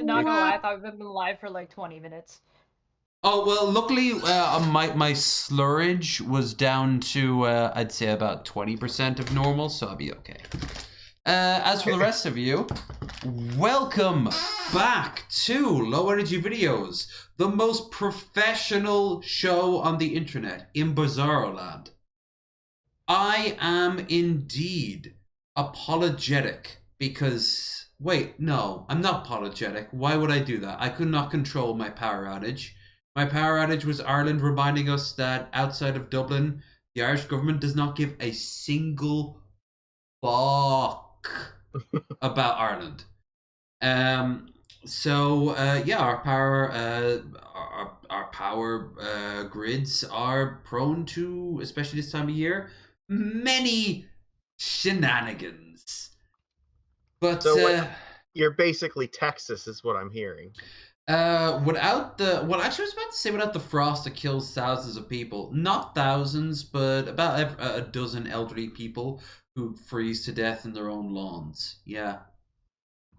Not gonna lie, I thought we've been live for like 20 minutes. Oh, well, luckily, my slurage was down to, I'd say about 20% of normal, so I'll be okay. As for the rest of you, welcome back to Low Energy Videos, the most professional show on the internet in Bizarro Land. I am indeed apologetic because, wait, no, I'm not apologetic. Why would I do that? I could not control my power outage. My power outage was Ireland reminding us that outside of Dublin, the Irish government does not give a single fuck about Ireland. Yeah, our power grids are prone to, especially this time of year, many shenanigans. But so you're basically Texas, is what I'm hearing. without the actually, I was about to say without the frost that kills thousands of people, not thousands, but about a dozen elderly people who freeze to death in their own lawns. Yeah.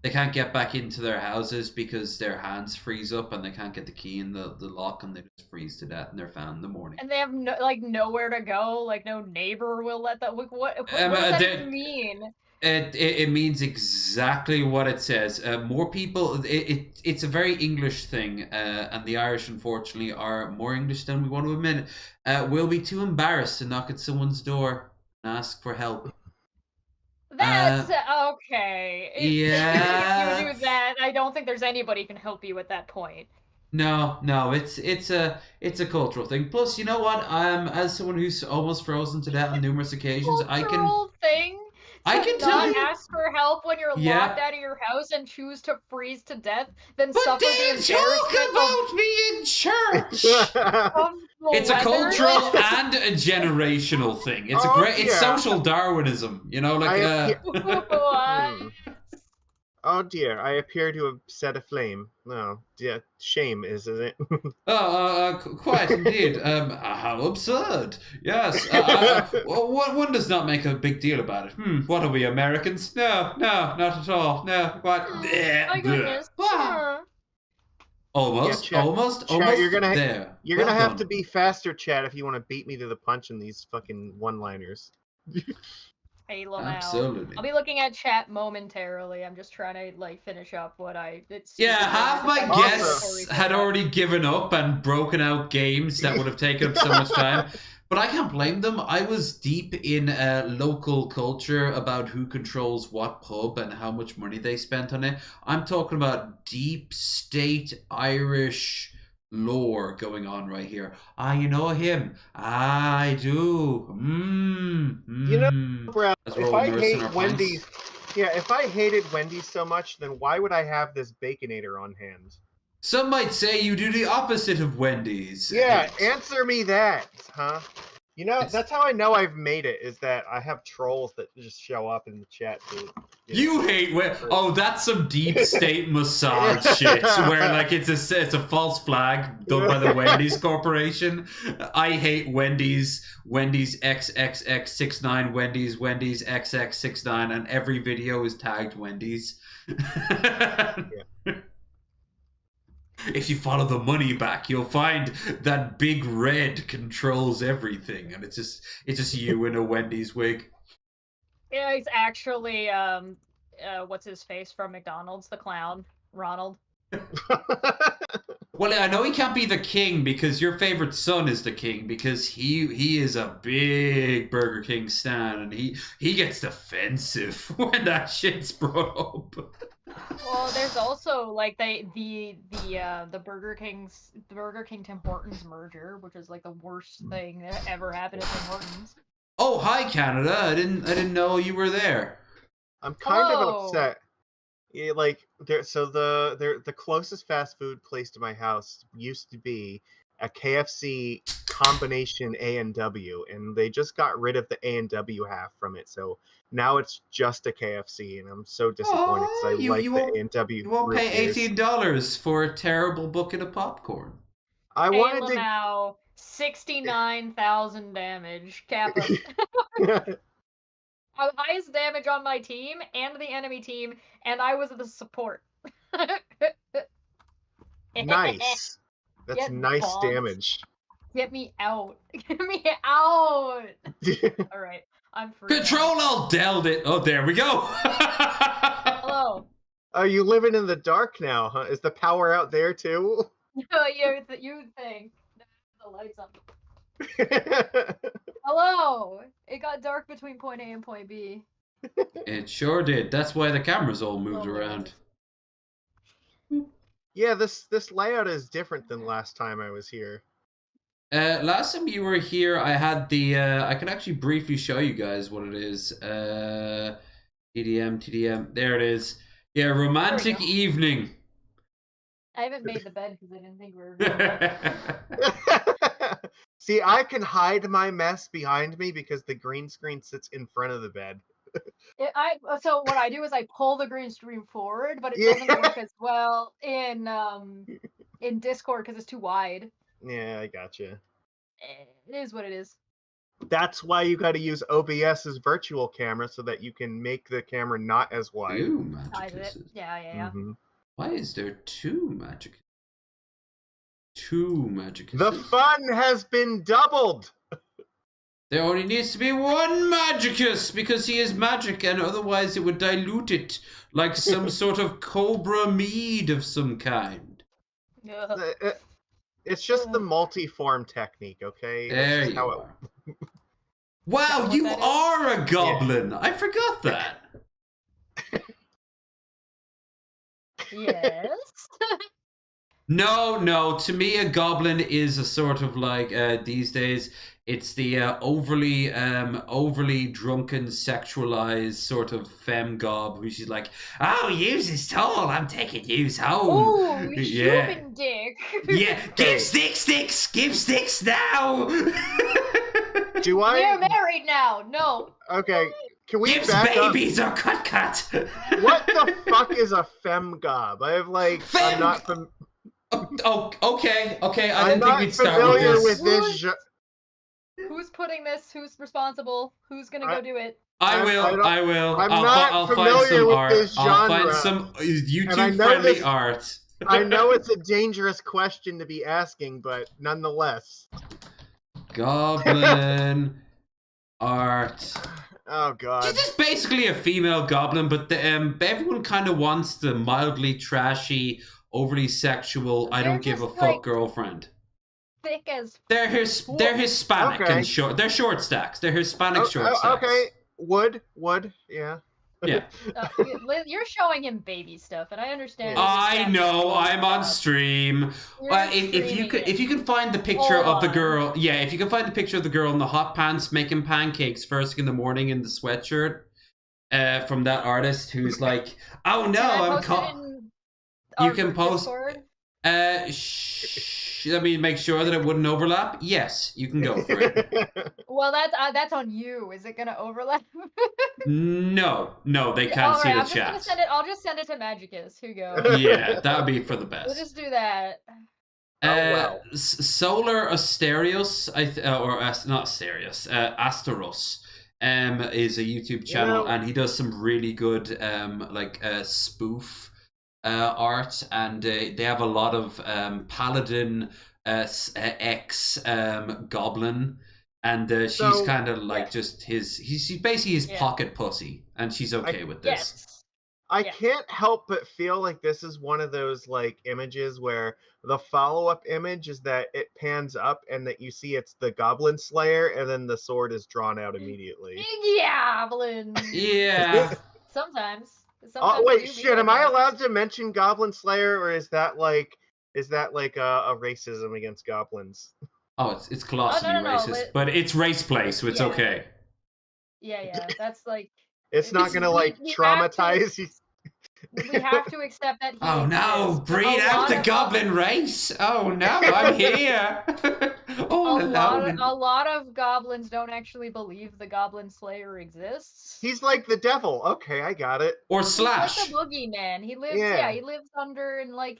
They can't get back into their houses because their hands freeze up and they can't get the key in the lock, and they just freeze to death and they're found in the morning. And they have nowhere to go. Like no neighbor will let that. What does that even mean? It means exactly what it says. More people. It's a very English thing, and the Irish, unfortunately, are more English than we want to admit. Will be too embarrassed to knock at someone's door and ask for help. That's okay. Yeah. If you do that, I don't think there's anybody can help you at that point. No, it's a cultural thing. Plus, you know what? As someone who's almost frozen to death on numerous occasions, I can tell you, ask for help when you're locked out of your house and choose to freeze to death, then but suffer the embarrassment about me in church. It's a cultural and a generational thing. It's it's social Darwinism, you know, like Oh dear, I appear to have set aflame. No, yeah, shame, isn't it? Quite indeed. How absurd. Yes. One does not make a big deal about it. What are we, Americans? No, not at all. No, quite. My goodness. Almost. Chat, you're gonna there. You're gonna have to be faster, Chad, if you want to beat me to the punch in these fucking one-liners. Hey, Lamau. Absolutely. I'll be looking at chat momentarily. I'm just trying to finish up what half my guests had already given up and broken out games that would have taken up so much time. But I can't blame them. I was deep in local culture about who controls what pub and how much money they spent on it. I'm talking about deep state Irish lore going on right here. You know him. I do. You know, Brad, if I hate Wendy's, if I hated Wendy's so much, then why would I have this Baconator on hand? Some might say you do the opposite of Wendy's. Yeah, answer me that, huh? You know, that's how I know I've made it, is that I have trolls that just show up in the chat. You hate Oh, that's some deep state massage shit, where like it's a false flag done by the Wendy's Corporation. I hate Wendy's XXX69, Wendy's XX69, and every video is tagged Wendy's. If you follow the money back, you'll find that big red controls everything, and it's just you in a Wendy's wig. Yeah, he's actually what's his face from McDonald's, the clown, Ronald. Well, I know he can't be the king because your favorite son is the king, because he is a big Burger King stan, and he gets defensive when that shit's brought up. Well, there's also like the Burger King Tim Hortons merger, which is like the worst thing that ever happened at Tim Hortons. Oh, hi Canada! I didn't know you were there. I'm kind of upset. Yeah, like the closest fast food place to my house used to be a KFC combination A&W, and they just got rid of the A&W half from it, so now it's just a KFC, and I'm so disappointed because I like the A&W. You won't pay $18 for a terrible bucket of popcorn. I wanted to now 69,000 damage, Kappa. Highest damage on my team and the enemy team, and I was the support. Nice. That's Get nice bonked. damage. Get me out. Get me out. All right, I'm free. now. Control Alt Del it. Oh, there we go. Hello. Are you living in the dark now, huh? Is the power out there too? You think the lights on? Hello. It got dark between point A and point B. It sure did. That's why the cameras all moved Oh, around. Yeah, this layout is different than last time I was here. Last time you were here, I had the. I can actually briefly show you guys what it is. TDM. There it is. Yeah, romantic go. evening. I haven't made the bed because I didn't think we were. See, I can hide my mess behind me because the green screen sits in front of the bed. So what I do is I pull the green screen forward, but it Yeah. doesn't work as well in Discord because it's too wide. Yeah, I gotcha. It is what it is. That's why you got to use OBS's virtual camera so that you can make the camera not as wide. Ooh, Size it. Majicus. Yeah. Mhm. Why is there two Majicus? Two Majicus. The fun has been doubled. There only needs to be one Magicus because he is magic, and otherwise it would dilute it like some sort of cobra mead of some kind. Ugh. It's just the multi-form technique, okay? That's There just you how are. Is Wow, that what you that is? are a goblin! I forgot that. Yes. No. To me, a goblin is a sort of like these days. It's the overly drunken, sexualized sort of femme gob who she's like, "Oh, yous is tall. I'm taking yous home." Ooh, Yeah. human dick. Yeah, give sticks now. Do We're I? married now. No. Okay, can we Gives back up? babies or cut. What the fuck is a femgob? I have like, I'm not Oh, okay. I I'm didn't think not we'd start with familiar this. with this. Who's putting this? Who's responsible? Who's gonna go do it? I I will. I'm I'll not find familiar some with art. this I'll find genre. some And I YouTube know friendly this- art. I know it's a dangerous question to be asking, but nonetheless. Goblin art. Oh god. She's just basically a female goblin, but everyone kind of wants the mildly trashy, overly sexual, I They're don't give a just, fuck like, girlfriend. Thick as. They're Hispanic Okay. and short. They're short stacks. They're Hispanic short stacks. Okay, wood, yeah. Yeah. Liz, you're showing him baby stuff, and I understand. Yeah. I know. I'm on stream. You're If you can find the picture Hold of the on. girl, yeah, if you can find the picture of the girl in the hot pants making pancakes first thing in the morning in the sweatshirt, from that artist who's like, oh no, I'm caught. You can post. Let me make sure that it wouldn't overlap. Yes, you can go for it. Well, that's on you. Is it gonna overlap? No, they can't see the chat. I'll just send it to Magicus. Here you go. Yeah, that would be for the We'll best. just do that. wow. Solar Asterios, not Asterios, Asteros, is a YouTube channel, and he does some really good spoof art, and they have a lot of Paladin X Goblin, and she's kind of like just he's basically his pocket pussy, and she's okay with this. Yes. I can't help but feel like this is one of those like images where the follow-up image is that it pans up and that you see it's the Goblin Slayer, and then the sword is drawn out immediately. Goblin. Yeah. Sometimes. Oh wait, shit! Am I allowed to mention Goblin Slayer, or is that like a racism against goblins? Oh, it's colossally racist, but it's race play, so it's okay. Yeah, that's like. It's not gonna like traumatize you. We have to accept that. Oh no! Breed out the goblin race! Oh no! I'm here. All alone. A lot of goblins don't actually believe the Goblin Slayer exists. He's like the devil. Okay, I got it. Or Slash. He's like a boogeyman. He lives. Yeah. He lives under and like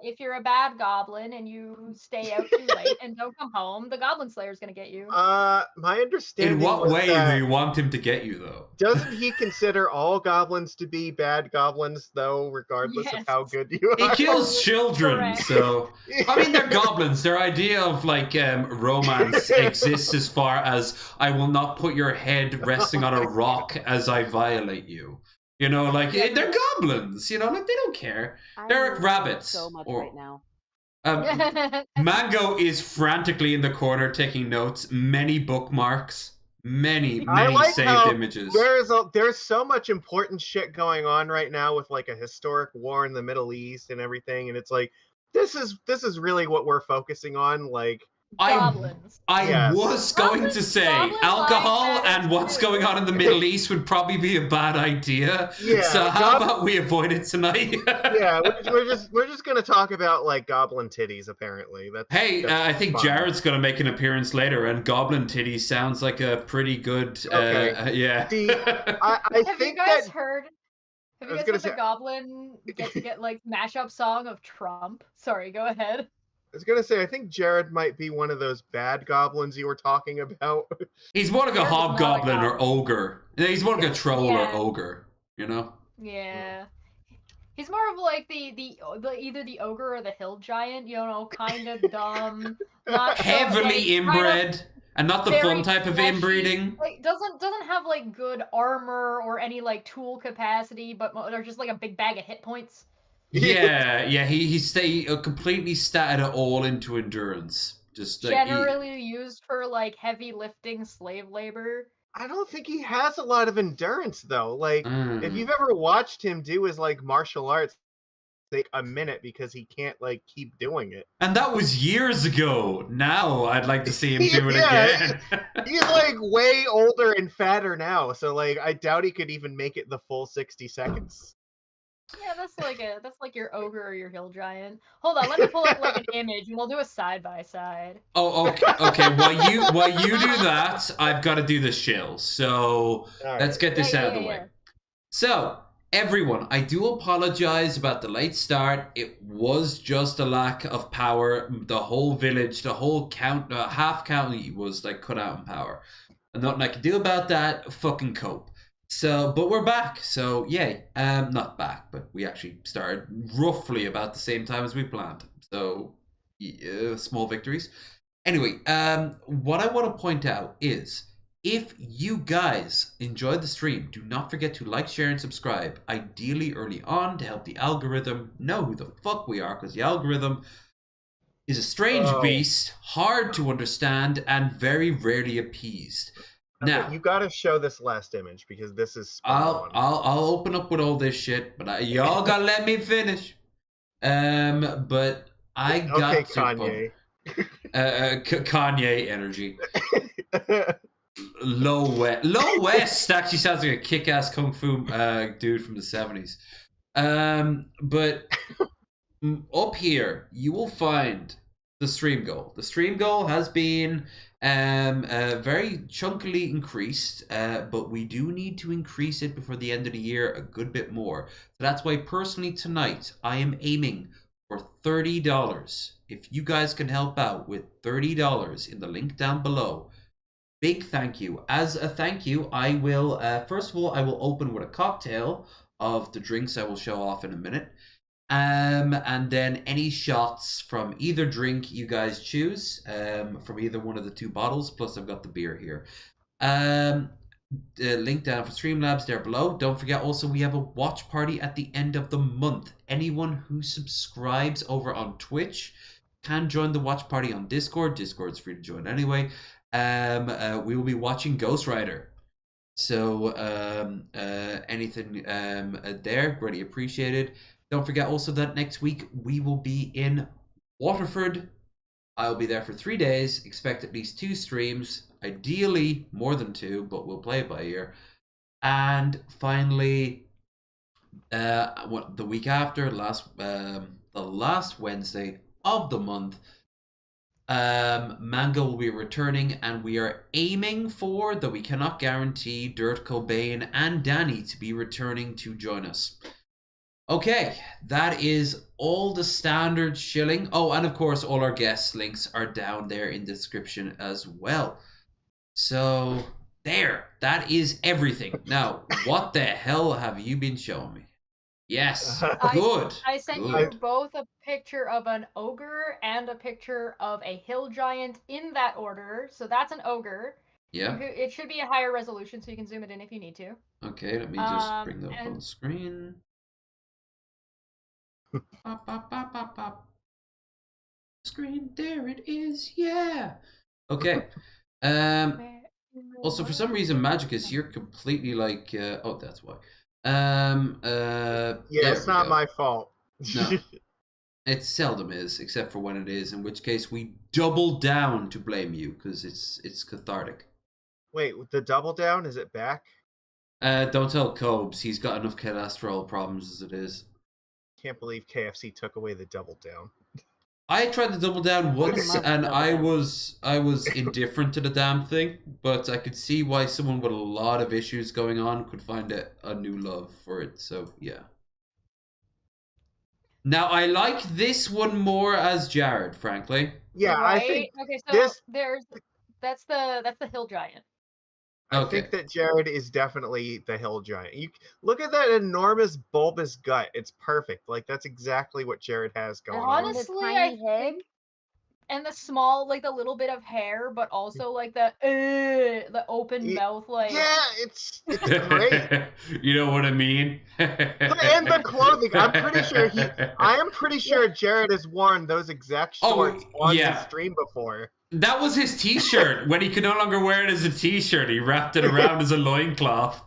if you're a bad goblin and you stay out too late and don't come home, the Goblin Slayer's gonna get you. My understanding. In what way do you want him to get you though? Doesn't he consider all goblins to be bad goblins? goblins, though, regardless of Yes. how good you He are. kills children, Correct. so I mean they're goblins. Their idea of like romance exists as far as I will not put your head resting on a rock as I violate you. You know, like Yep. they're goblins. You know, like they don't care. I'm They're learning rabbits. so much Or right now. Mango is frantically in the corner taking notes. Many bookmarks. Many I like saved how images. there's so much important shit going on right now with like a historic war in the Middle East and everything, and it's like this is really what we're focusing on. Like Goblins. I Yes. was going to say Goblin alcohol lives and matter what's too. going on in the Middle East would probably be a bad idea. Yeah, So how about we avoid it tonight? yeah, we're just gonna talk about like goblin titties. Apparently, Hey, that's I think fun. Jared's going to make an appearance later, and Goblin Titty sounds like a pretty good. Okay. Yeah. See, I Have think you guys that heard? Have I you was guys gonna heard the say- Goblin get like mashup song of Trump? Sorry, go ahead. I was gonna say I think Jared might be one of those bad goblins you were talking about. He's more like a Jared is not a hobgoblin or goblin. ogre. He's more like a troll Yeah. or ogre, you know? Yeah. He's more of like the either the ogre or the hill giant, you know, kind of dumb, not so, Heavily like, inbred, and not the very fun type of fleshy, inbreeding. Like doesn't have like good armor or any like tool capacity, but they're just like a big bag of hit points. Yeah, he completely statted it all into endurance. Just like Generally used for like heavy lifting slave labor. I don't think he has a lot of endurance though. Like if Mm. you've ever watched him do his like martial arts, take a minute because he can't like keep doing it. And that was years ago. Now I'd like to see him do it Yeah, again. He's like way older and fatter now, so like I doubt he could even make it the full 60 seconds. Yeah, that's like your ogre or your hill giant. Hold on, let me pull up like an image and we'll do a side by side. Oh, okay. Okay. While you do that, I've got to do the shill. So All let's right. get this Yeah, out of the yeah, way. yeah. So everyone, I do apologize about the late start. It was just a lack of power. The whole village, the whole half county was like cut out in power. And nothing I can do about that. Fucking cope. So, but we're back. So, yay. Not back, but we actually started roughly about the same time as we planned. So, small victories. Anyway, what I want to point out is if you guys enjoyed the stream, do not forget to like, share, and subscribe. Ideally early on to help the algorithm know who the fuck we are, because the algorithm is a strange beast, hard to understand, and very rarely appeased. Now, you gotta show this last image because this is spot I'll on. open up with all this shit, but y'all gotta let me finish. But I got Okay, Kanye. Kanye energy. Low West actually sounds like a kick-ass kung fu dude from the 70s. But up here you will find the stream goal. The stream goal has been very chunkily increased, but we do need to increase it before the end of the year a good bit more. So that's why personally tonight I am aiming for $30. If you guys can help out with $30 in the link down below, big thank you. As a thank you, I will, first of all, I will open with a cocktail of the drinks I will show off in a minute. And then any shots from either drink you guys choose, from either one of the two bottles, plus I've got the beer here. The link down for Streamlabs there below. Don't forget also we have a watch party at the end of the month. Anyone who subscribes over on Twitch can join the watch party on Discord. Discord's free to join anyway. We will be watching Ghost Rider. So anything there, greatly appreciated. Don't forget also that next week we will be in Waterford. I'll be there for 3 days. Expect at least 2 streams. Ideally more than 2, but we'll play it by ear. And finally, the week after, the last Wednesday of the month, Mango will be returning, and we are aiming for, though we cannot guarantee, Dirt Cobain and Danny to be returning to join us. Okay, that is all the standard shilling. Oh, and of course, all our guest links are down there in the description as well. So, there, that is everything. Now, what the hell have you been showing me? Yes. I, Good. I sent Good. you both a picture of an ogre and a picture of a hill giant in that order. So that's an ogre. Yeah. It should be a higher resolution, so you can zoom it in if you need to. Okay, let me just bring that up on And screen. Pop, pop, pop, pop, pop. Screen, there it is. Yeah. Okay. Also, for some reason, Magicus, you're completely like. Oh, that's why. Yeah, There it's we not go. my fault. No, it seldom is, except for when it is. In which case, we double down to blame you because it's cathartic. Wait, the double down, is it back? Don't tell Cobes. He's got enough cholesterol problems as it is. Can't believe KFC took away the double down. I tried to double down once, love and Double I Down. was indifferent to the damn thing. But I could see why someone with a lot of issues going on could find a new love for it. So yeah. Now I like this one more as Jared, frankly. Yeah, I think okay, so this. that's the hill giant. I Okay. think that Jared is definitely the hill giant. You look at that enormous bulbous gut; it's perfect. Like that's exactly what Jared has going on. Honestly, The I tiny head. think, and the small, like the little bit of hair, but also like the open Ye- mouth, like Yeah, it's great. You know what I mean? And the clothing. I am pretty sure Jared has worn those exact shorts on yeah. his stream before. That was his t-shirt. When he could no longer wear it as a t-shirt, he wrapped it around as a loincloth.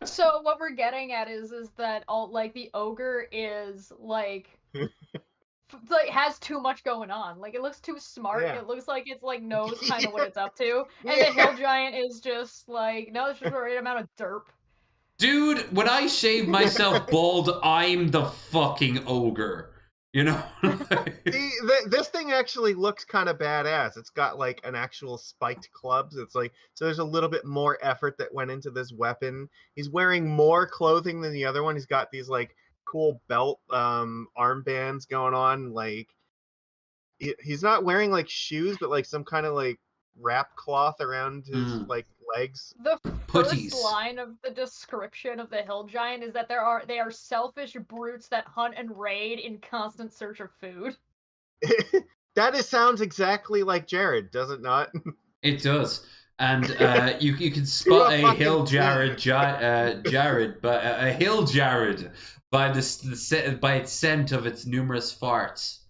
So what we're getting at is that all like the ogre is like like has too much going on. Like it looks too smart. Yeah. It looks like it's like knows kind of what it's up to. And Yeah. the hill giant is just like no, it's just the right amount of derp. Dude, when I shave myself bald, I'm the fucking ogre. You know? See, this thing actually looks kind of badass. It's got like an actual spiked clubs. It's like so there's a little bit more effort that went into this weapon. He's wearing more clothing than the other one. He's got these like cool belt armbands going on. Like he's not wearing like shoes, but like some kind of like wrap cloth around his like legs. The Putties. first line of the description of the hill giant is that they are selfish brutes that hunt and raid in constant search of food. Sounds exactly like Jared, does it not? It does. And you can spot a hill Jared, but a hill Jared by by its scent of its numerous farts.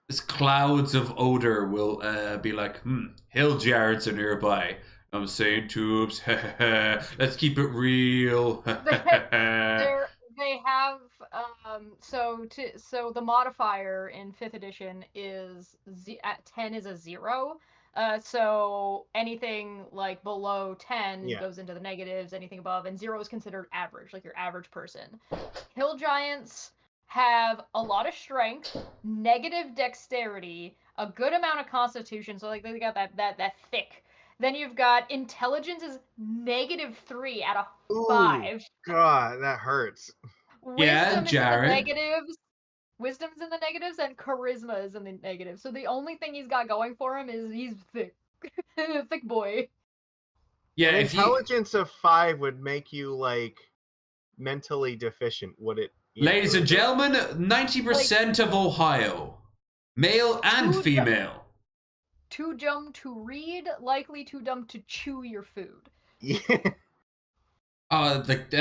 This clouds of odor will be like, hill Jareds are nearby. I'm saying tubes. Let's keep it real. They have so the modifier in 5th edition is at 10 is a 0. So anything like below 10 goes into the negatives, anything above, and 0 is considered average, like your average person. Hill giants have a lot of strength, negative dexterity, a good amount of constitution, so like they got that thick. Then you've got intelligence is -3 out of 5. Ooh, God, that hurts. Wisdom Jared. is in the negatives. Wisdom's in the negatives, and charisma is in the negatives. So the only thing he's got going for him is he's thick. Thick boy. Yeah, an intelligence of 5 would make you like mentally deficient, would it? Ladies and gentlemen, 90% of Ohio, male and female. Too dumb to read, likely too dumb to chew your food. Yeah. Like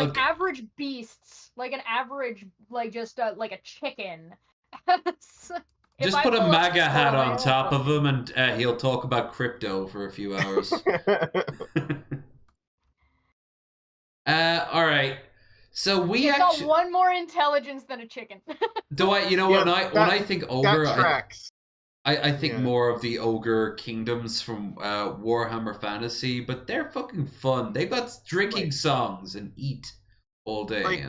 okay. average beasts, like an average, like just like a chicken. Just put a MAGA hat on top of him, and he'll talk about crypto for a few hours. All right. So we got one more intelligence than a chicken. Do I? You know what? When I think ogre, I think more of the ogre kingdoms from Warhammer Fantasy, but they're fucking fun. They got drinking songs and eat all day. Like,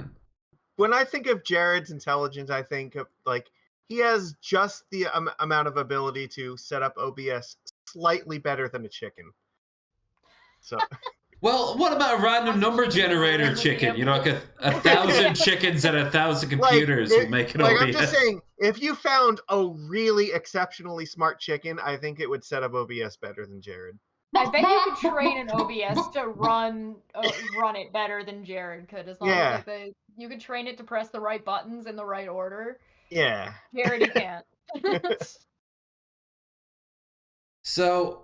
when I think of Jared's intelligence, I think of like he has just the amount of ability to set up OBS slightly better than a chicken. So. Well, what about a random number generator chicken? You know, like a 1,000 chickens and 1,000 computers will make it OBS. I'm just saying, if you found a really exceptionally smart chicken, I think it would set up OBS better than Jared. I bet you could train an OBS to run it better than Jared could, as long as like you could train it to press the right buttons in the right order. Yeah. Jared, you can't. So,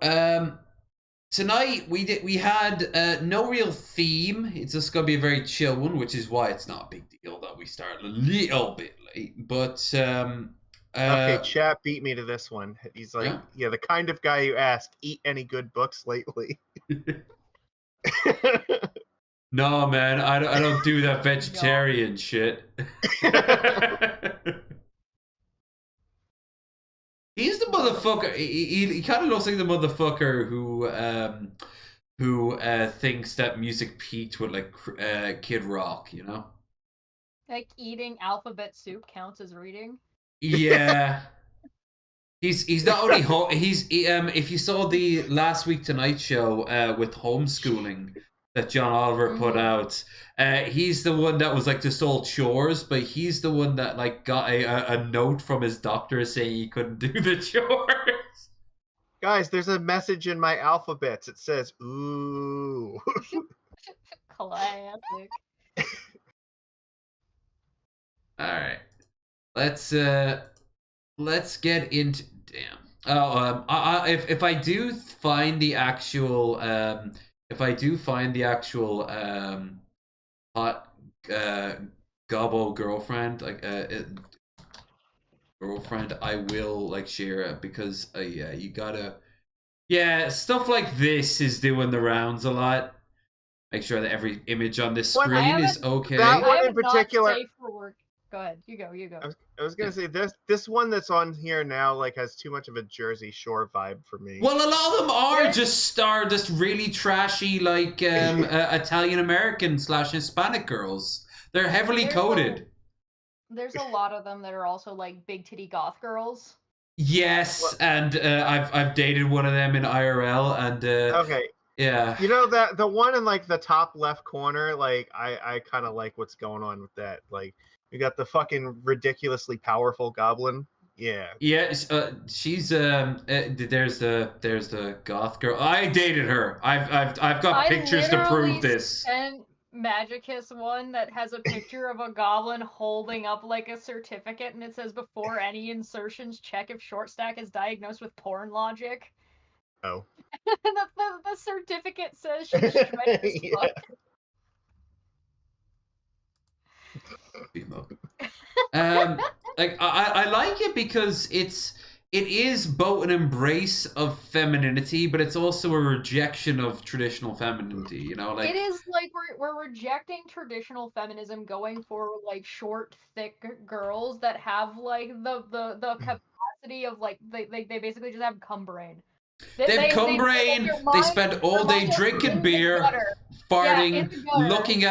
tonight we had no real theme. It's just gonna be a very chill one, which is why it's not a big deal that we started a little bit late. But okay, chat beat me to this one. He's like, yeah, the kind of guy you ask, eat any good books lately? No, man, I don't do that vegetarian shit. He's the motherfucker. He kind of looks like the motherfucker who thinks that music peaked with like Kid Rock, you know? Like eating alphabet soup counts as reading. Yeah. He's not only if you saw the last week Tonight Show with homeschooling that John Oliver put out, he's the one that was like just all chores, but he's the one that like got a note from his doctor saying he couldn't do the chores. Guys, there's a message in my alphabets. It says "ooh." Classic. All right, let's get into damn. Oh, if I do find the actual hot gobbo girlfriend, like girlfriend, I will like share it because yeah, you gotta, yeah, stuff like this is doing the rounds a lot. Make sure that every image on this screen is okay. That one in particular. Not safe for work. Go ahead. You go. I was gonna say this one that's on here now like has too much of a Jersey Shore vibe for me. Well, a lot of them are just really trashy like Italian American / Hispanic girls. They're heavily coded. There's a lot of them that are also like big titty goth girls. Yes, and I've dated one of them in IRL, and okay. Yeah. You know that the one in like the top left corner, like I kind of like what's going on with that. Like you got the fucking ridiculously powerful goblin. Yeah. Yeah, she's there's the goth girl. I dated her. I've got pictures to prove this. And Magicus one that has a picture of a goblin holding up like a certificate, and it says before any insertions, check if short stack is diagnosed with porn logic. Oh. the certificate says she's stretched as fuck. Like I like it because it is both an embrace of femininity, but it's also a rejection of traditional femininity. You know, like it is like we're rejecting traditional feminism, going for like short, thick girls that have like the capacity of like they basically just have cum brain. They have cum brain. They spend all day drinking beer, farting, looking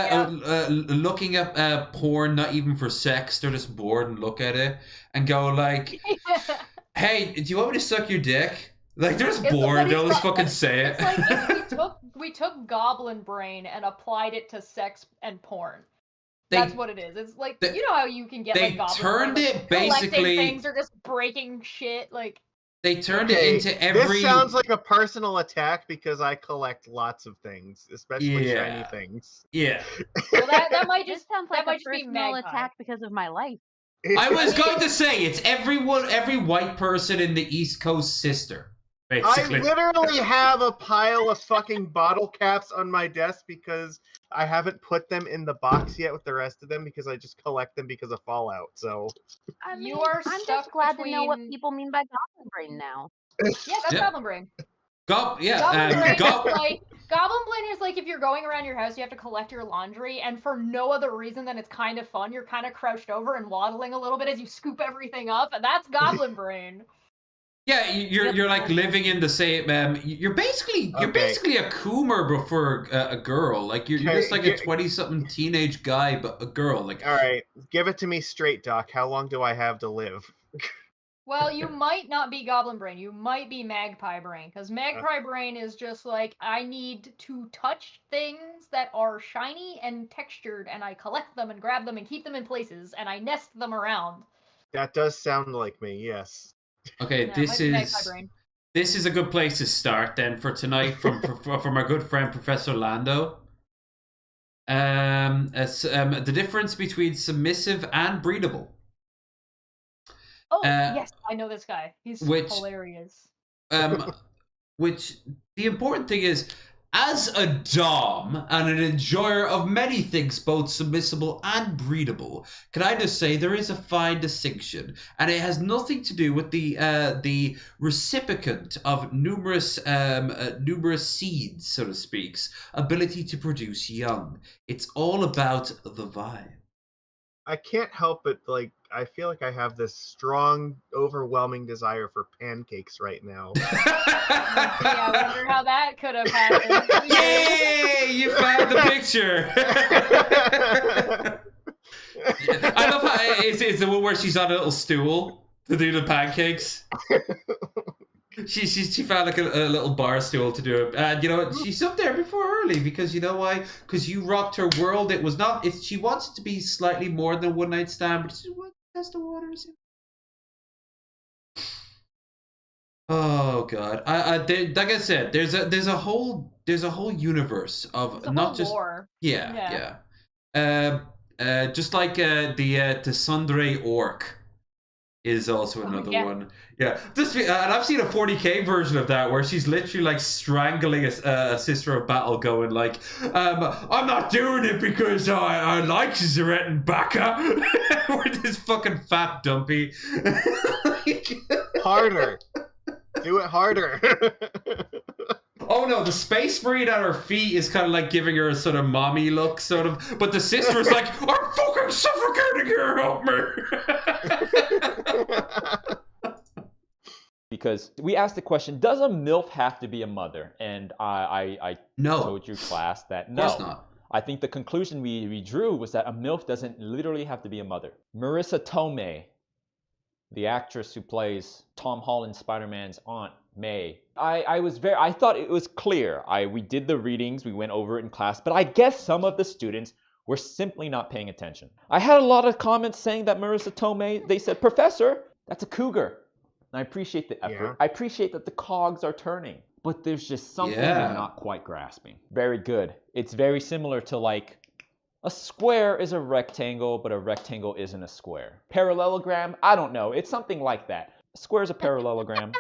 at porn, not even for sex. They're just bored and look at it and go like, "Hey, do you want me to suck your dick?" Like they're just bored. They'll just fucking say it. It's like we took goblin brain and applied it to sex and porn. That's what it is. It's like you know how you can get like goblin turned brain, it basically things or just breaking shit like. They turned it into every. This sounds like a personal attack because I collect lots of things, especially shiny things. Yeah. Well, that might just sound like a personal attack because of my life. I was going to say it's every white person in the East Coast sister. Basically. I literally have a pile of fucking bottle caps on my desk because I haven't put them in the box yet with the rest of them because I just collect them because of Fallout. So I'm just glad to know what people mean by goblin brain now. Yeah, that's goblin brain. Goblin brain is like if you're going around your house, you have to collect your laundry, and for no other reason than it's kind of fun, you're kind of crouched over and waddling a little bit as you scoop everything up, and that's goblin brain. Yeah, you're like living in the same. You're basically a coomer before a girl. Like you're just like a 20-something teenage guy, but a girl. Like all right, give it to me straight, Doc. How long do I have to live? Well, you might not be goblin brain. You might be magpie brain, because magpie brain is just like I need to touch things that are shiny and textured, and I collect them and grab them and keep them in places, and I nest them around. That does sound like me. Yes. Okay, this is This is a good place to start then for tonight from our good friend Professor Lando. The difference between submissive and breedable. Oh, yes, I know this guy. He's hilarious. Which the important thing is, as a dom and an enjoyer of many things, both submissible and breedable, can I just say there is a fine distinction, and it has nothing to do with the recipient of numerous seeds, so to speak, ability to produce young. It's all about the vibe. I can't help but like I feel like I have this strong, overwhelming desire for pancakes right now. I wonder how that could have happened. Yay! You found the picture. I love how it's the one where she's on a little stool to do the pancakes. She found like a little bar stool to do it, and you know what? She's up there before early because you know why? Because you rocked her world. It was not. She wants it to be slightly more than a one night stand, but she wants to test the waters. Oh God! Like I said, there's a whole universe of not just lore. Yeah. Just like the Sundre Orc is also another one. Yeah, and I've seen a 40k version of that where she's literally like strangling a sister of battle, going like, "I'm not doing it because I like Zeret and Baka." With this fucking fat dumpy. Harder. Do it harder. Oh no, the space marine at her feet is kind of like giving her a sort of mommy look, sort of. But the sister is like, "I'm fucking suffocating here, help me." Because we asked the question, does a MILF have to be a mother? And I told your class that no. Of course not. I think the conclusion we drew was that a MILF doesn't literally have to be a mother. Marissa Tomei, the actress who plays Tom Holland Spider-Man's Aunt May. I thought it was clear. We did the readings, we went over it in class, but I guess some of the students were simply not paying attention. I had a lot of comments saying that Marissa Tomei, they said, "Professor, that's a cougar." And I appreciate the effort. Yeah. I appreciate that the cogs are turning, but there's just something they're not quite grasping. Very good. It's very similar to like, a square is a rectangle, but a rectangle isn't a square. Parallelogram? I don't know. It's something like that. A square is a parallelogram.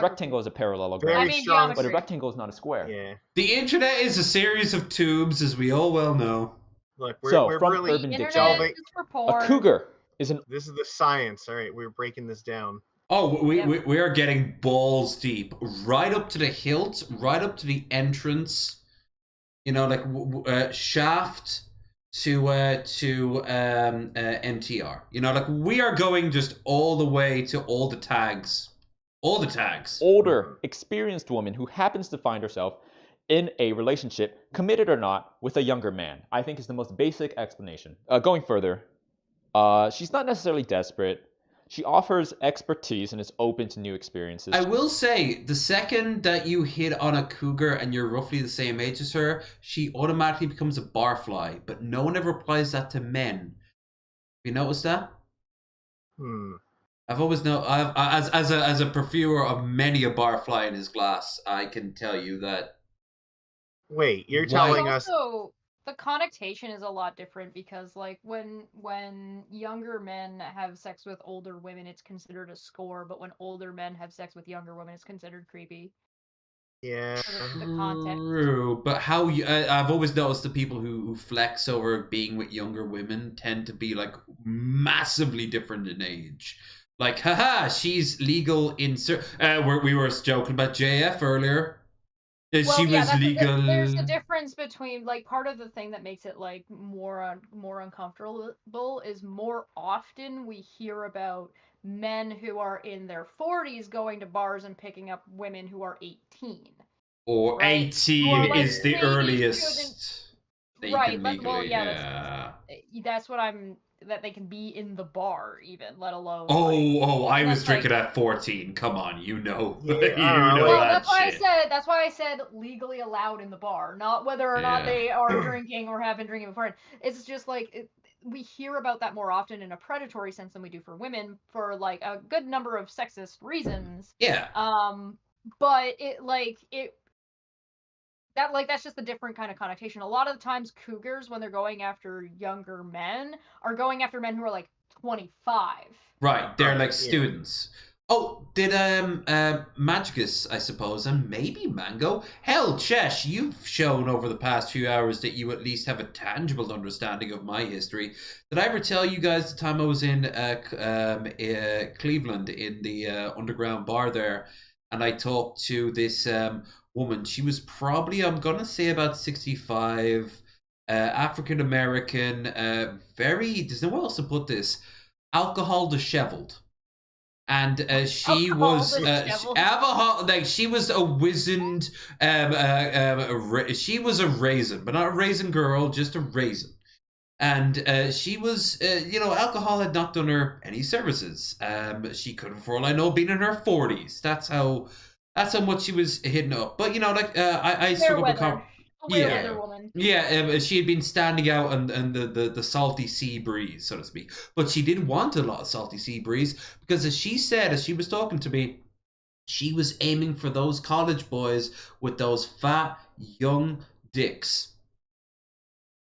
Rectangle is a parallelogram. But a rectangle is not a square. Yeah. The internet is a series of tubes, as we all well know. Look, we're from really Urban Dictionary, a cougar is an... This is the science. All right, we're breaking this down. Oh, we are getting balls deep, right up to the hilt, right up to the entrance. You know, like shaft to MTR. You know, like we are going just all the way to all the tags. All the tags. Older, experienced woman who happens to find herself in a relationship, committed or not, with a younger man. I think is the most basic explanation. Going further, she's not necessarily desperate. She offers expertise and is open to new experiences. I will say, the second that you hit on a cougar and you're roughly the same age as her, she automatically becomes a barfly, but no one ever applies that to men. Have you noticed that? I've always known, as a perfumer of many a barfly in his glass, I can tell you that. Wait, you're telling us... The connotation is a lot different because, like, when younger men have sex with older women, it's considered a score, but when older men have sex with younger women, it's considered creepy. Yeah. The context. True, but how I've always noticed the people who flex over being with younger women tend to be like massively different in age. Like, haha, she's legal in. We were joking about JF earlier. She was legal. There's a difference between, like, part of the thing that makes it like more uncomfortable is more often we hear about men who are in their 40s going to bars and picking up women who are 18. Or right? 18 like is the earliest. Right. Well, yeah. That's what I'm. That they can be in the bar, even, let alone. I was drinking at 14. Come on, you know. Yeah, that's why I said legally allowed in the bar, not whether or not they are drinking or have been drinking before. It's just like we hear about that more often in a predatory sense than we do for women, for like a good number of sexist reasons. Yeah. but that's just a different kind of connotation. A lot of the times cougars, when they're going after younger men, are going after men who are like 25. Right, they're like Yeah. students. Oh, did Magicus, I suppose, and maybe Mango. Hell, Chesh, you've shown over the past few hours that you at least have a tangible understanding of my history. Did I ever tell you guys the time I was in Cleveland in the underground bar there, and I talked to this woman? She was probably, I'm gonna say, about 65, African American, very. There's nowhere else to put this. Alcohol disheveled. And she was alcohol, like she was a wizened, she was a raisin, but not a raisin girl, just a raisin. And she was, alcohol had not done her any services. She could, for all I know, been in her 40s. That's how much she was hitting up. But I struggled with Woman. Yeah, she had been standing out on the salty sea breeze, so to speak. But she did want a lot of salty sea breeze because, as she said, as she was talking to me, she was aiming for those college boys with those fat, young dicks.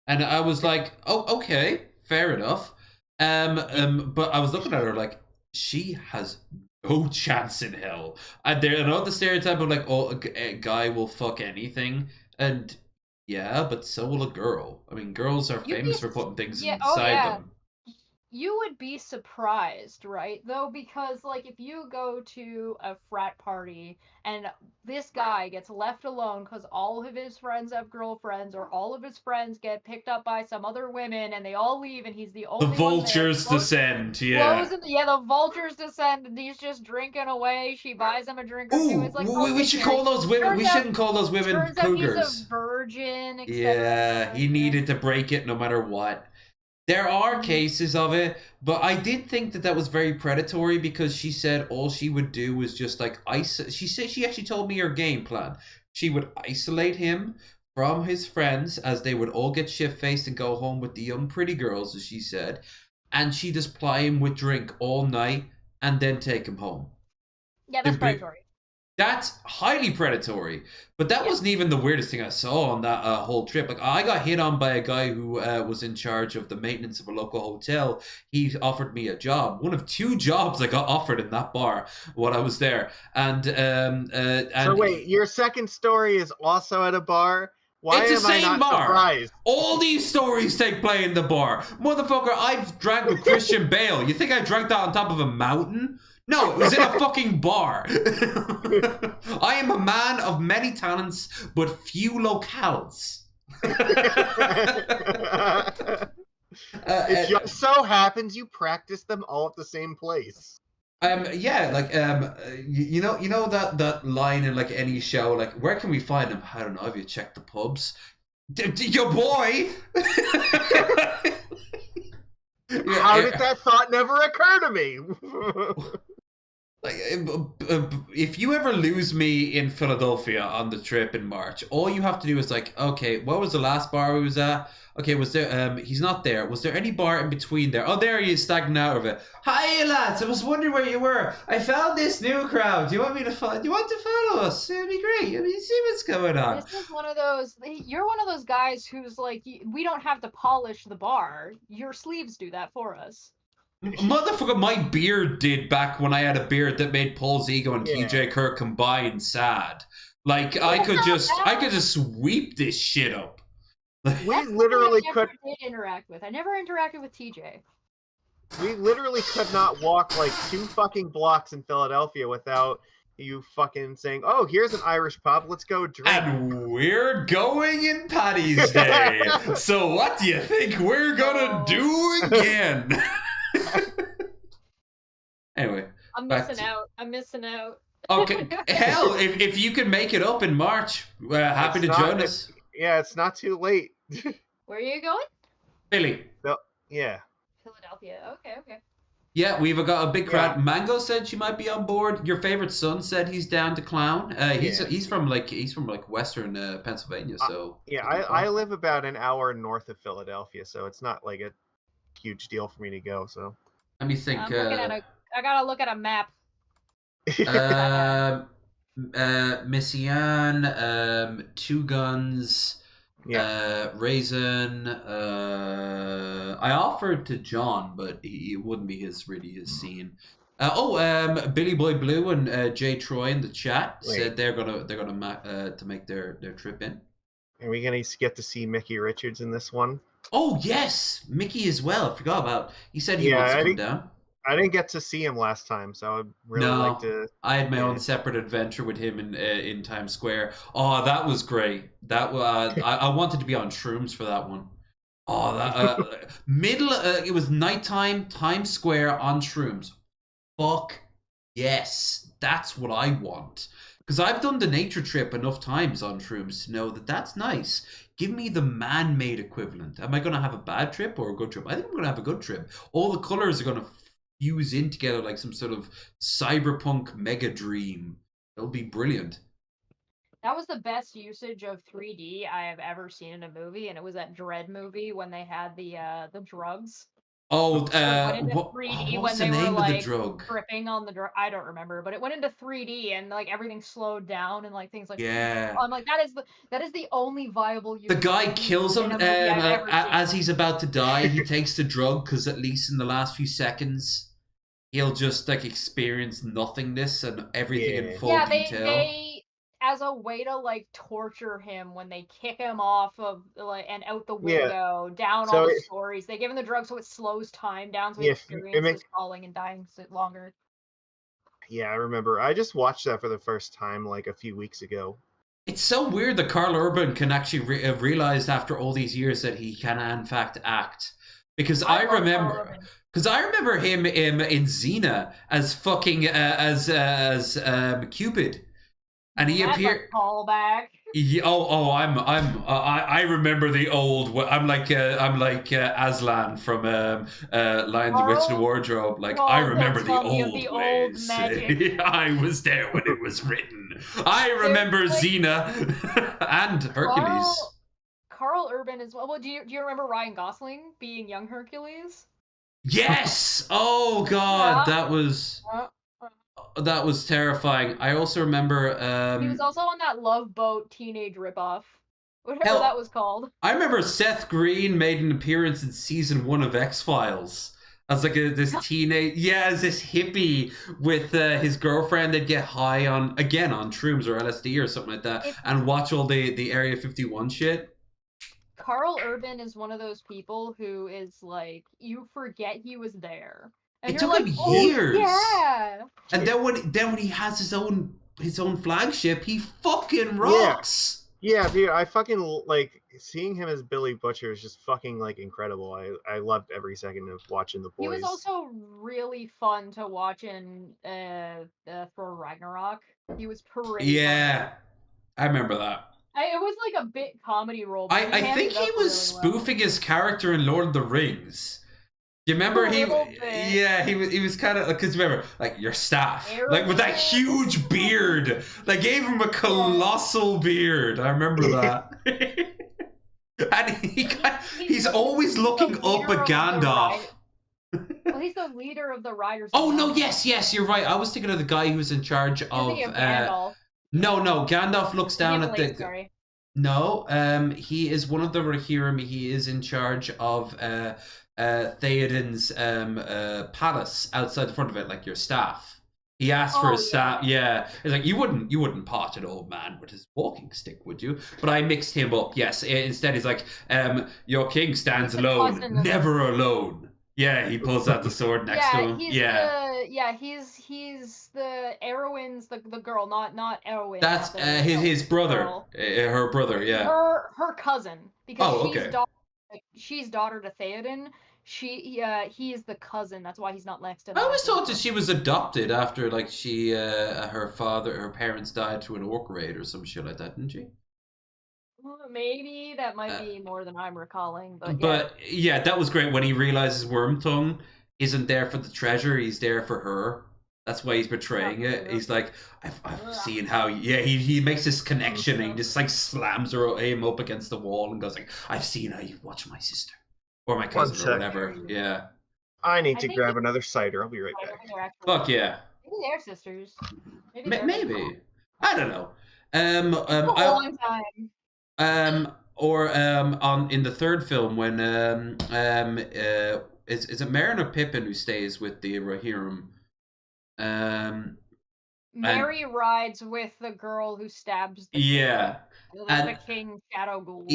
And I was like, oh, okay, fair enough. But I was looking at her like, she has no chance in hell. And there, another stereotype of like, oh, a guy will fuck anything. And yeah, but so will a girl. I mean, girls are famous for putting things inside them. You would be surprised, right? Though, because like if you go to a frat party and this guy gets left alone because all of his friends have girlfriends, or all of his friends get picked up by some other women and they all leave and he's the only one. The vultures descend, yeah. The vultures descend and he's just drinking away. She buys him a drink or two. It's like, we should call those women. We shouldn't call those women cougars. He's a virgin, etc. Yeah, he needed to break it no matter what. There are cases of it, but I did think that was very predatory because she said all she would do was just like she said she actually told me her game plan. She would isolate him from his friends as they would all get shit-faced and go home with the young pretty girls, as she said, and she just ply him with drink all night and then take him home. Yeah, that's predatory. That's highly predatory. But that wasn't even the weirdest thing I saw on that whole trip. Like, I got hit on by a guy who was in charge of the maintenance of a local hotel. He offered me a job. One of 2 jobs I got offered in that bar while I was there. And so wait, your second story is also at a bar? Why it's am I not surprised? All these stories take place in the bar. Motherfucker, I've drank with Christian Bale. You think I drank that on top of a mountain? No, it was in a fucking bar. I am a man of many talents, but few locales. It just so happens you practice them all at the same place. Yeah, like you know that line in like any show, like, where can we find them? I don't know. Have you checked the pubs? Your boy. How did that thought never occur to me? Like, if you ever lose me in Philadelphia on the trip in March, all you have to do is like, okay, what was the last bar we was at? Okay, was there? He's not there. Was there any bar in between there? Oh, there he is, stagnant out of it. Hi, lads. I was wondering where you were. I found this new crowd. Do you want me to follow? Do you want to follow us? It'd be great. I mean, see what's going on. This is one of those. You're one of those guys who's like, we don't have to polish the bar. Your sleeves do that for us. Motherfucker, my beard did back when I had a beard that made Paul Zigo and TJ Kirk combined sad. Like, I could just sweep this shit up. We literally could. I never interacted with TJ. We literally could not walk like 2 fucking blocks in Philadelphia without you fucking saying, "Oh, here's an Irish pub. Let's go drink." And we're going in Paddy's Day. So what do you think we're gonna do again? Anyway, I'm missing out. Okay, hell, if you can make it up in March, happy to join us. Yeah, it's not too late. Where are you going? Philly. Yeah. Philadelphia. Okay. Yeah, we've got a big crowd. Yeah. Mango said she might be on board. Your favorite son said he's down to clown. He's from Western Pennsylvania. So yeah, I live about an hour north of Philadelphia, so it's not like a huge deal for me to go. So let me think. I gotta look at a map. Missy Ann, Two Guns, Raisin. I offered to John, but it wouldn't be really his scene. Billy Boy Blue and Jay Troy in the chat said they're gonna to make their trip in. Are we gonna get to see Mickey Richards in this one? Oh yes, Mickey as well. I forgot about. He said he wants to come down. I didn't get to see him last time, so I'd really like to. I had my own separate adventure with him in Times Square. Oh, that was great. That I wanted to be on shrooms for that one. Oh, that it was nighttime, Times Square on shrooms. Fuck yes, that's what I want. Because I've done the nature trip enough times on shrooms to know that that's nice. Give me the man-made equivalent. Am I going to have a bad trip or a good trip? I think I'm going to have a good trip. All the colors are going to fuse in together like some sort of cyberpunk mega dream. It'll be brilliant. That was the best usage of 3D I have ever seen in a movie, and it was that Dread movie when they had the drugs. Oh, what's the name of the drug? Tripping on the drug. I don't remember, but it went into 3D and like everything slowed down and like things like. Yeah. I'm like that is the only viable use. The guy kills him as he's about to die. He takes the drug because at least in the last few seconds, he'll just like experience nothingness and everything in full detail. They as a way to like torture him when they kick him off of like and out the window down all the stories. They give him the drug so it slows time down so he experiences falling and dying longer. Yeah, I remember. I just watched that for the first time like a few weeks ago. It's so weird that Karl Urban can actually realize after all these years that he can in fact act. Because I remember him in Xena as fucking as Cupid. And he appeared. Callback. I remember the old. I'm like Aslan from Lion the Witch and the Wardrobe. Like I remember the old ways. I was there when it was written. I remember Xena and Hercules. Karl Urban as well. Well, do you remember Ryan Gosling being young Hercules? Yes. Oh God, that was. That was terrifying. I also remember he was also on that Love Boat teenage ripoff. Whatever that was called. I remember Seth Green made an appearance in season 1 of X-Files as like this teenage as this hippie with his girlfriend. They'd get high on shrooms or LSD or something like that and watch all the Area 51 shit. Karl Urban is one of those people who is like you forget he was there. And it took him years. Yeah. And then when he has his own flagship, he fucking rocks. Yeah, dude, I fucking like seeing him as Billy Butcher is just fucking like incredible. I loved every second of watching The Boys. He was also really fun to watch in Thor Ragnarok. He was pretty funny. I remember that. It was like a bit comedy role. I think he was spoofing his character in Lord of the Rings. You remember he was kind of because remember like your staff like with that huge beard. They gave him a colossal beard. I remember that. And he's always looking up at Gandalf. Well, he's the leader of the Riders. Oh no, yes, you're right. I was thinking of the guy who was in charge of Gandalf. No, Gandalf looks down at the. No, he is one of the Rohirrim. He is in charge of Theoden's palace outside the front of it, like your staff. He asked for his staff. Yeah, it's like you wouldn't pot an old man with his walking stick, would you? But I mixed him up. Yes, instead he's like, your king stands alone, never alone. Yeah, he pulls out the sword next to him. He's the Erwin's the girl, not Erwin. That's his brother, her brother. Yeah, her cousin because she's daughter to Theoden. He is the cousin. That's why he's not next to. I always thought that she was adopted after like her parents died to an orc raid or some shit like that, didn't she? Maybe that might be more than I'm recalling, but yeah, that was great when he realizes Wormtongue isn't there for the treasure; he's there for her. That's why he's betraying it. He's like, I've seen how. Yeah, he makes this connection and he just like slams him up against the wall and goes like, I've seen how you watch my sister. Or my cousin or whatever. Yeah. I need to grab another cider. I'll be right back. Fuck yeah. Maybe they're sisters. Maybe. I don't know. It's a long time. Or on in the third film when is it Meryn or Pippin who stays with the Rohirrim? Mary rides with the girl who stabs the king. The king Shadow Ghoul.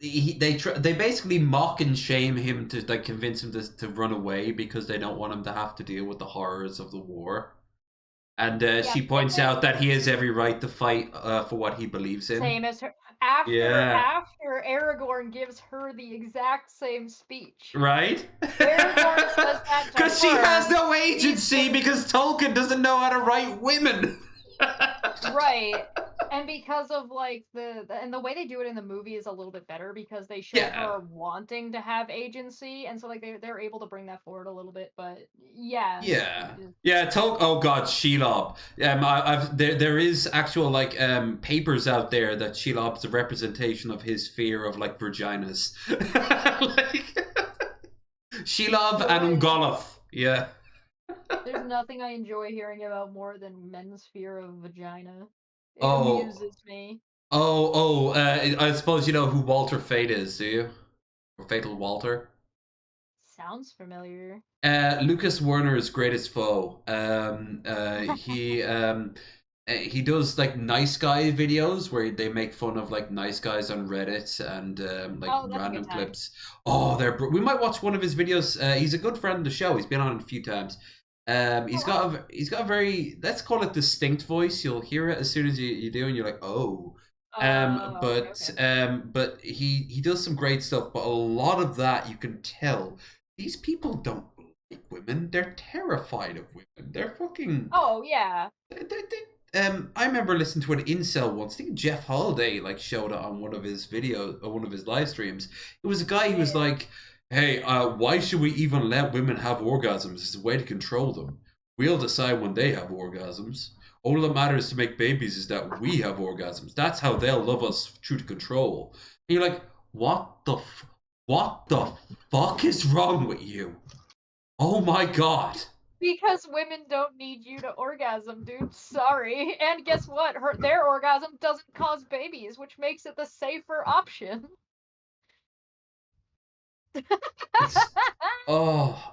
They basically mock and shame him to like convince him to run away because they don't want him to have to deal with the horrors of the war. And she points out that he has every right to fight for what he believes in. Same as her. After Aragorn gives her the exact same speech. Right? Aragorn says that to because she has no agency because Tolkien doesn't know how to write women. Right. And because of like the way they do it in the movie is a little bit better because they show her wanting to have agency, and so like they're able to bring that forward a little bit. But Oh god, Shelob. There is actual like papers out there that Shelob's a representation of his fear of like vaginas. Like Shelob and Ungoliant. Yeah. There's nothing I enjoy hearing about more than men's fear of vagina. It amuses me. I suppose you know who Walter Fate is, do you? Or Fatal Walter? Sounds familiar. Lucas Werner's greatest foe. He does like nice guy videos where they make fun of like nice guys on Reddit and random clips. We might watch one of his videos. He's a good friend of the show. He's been on it a few times. He's got a very, let's call it, distinct voice. You'll hear it as soon as you do, and you're like, oh. But he does some great stuff. But a lot of that you can tell these people don't like women. They're terrified of women. They're fucking. Oh yeah. I remember listening to an incel once. I think Jeff Holiday like showed it on one of his videos or one of his live streams. It was a guy who was like, hey, why should we even let women have orgasms? It's a way to control them. We'll decide when they have orgasms. All that matters to make babies is that we have orgasms. That's how they'll love us through the control. And you're like, what the fuck is wrong with you? Oh my god. Because women don't need you to orgasm, dude. Sorry. And guess what? Their orgasm doesn't cause babies, which makes it the safer option.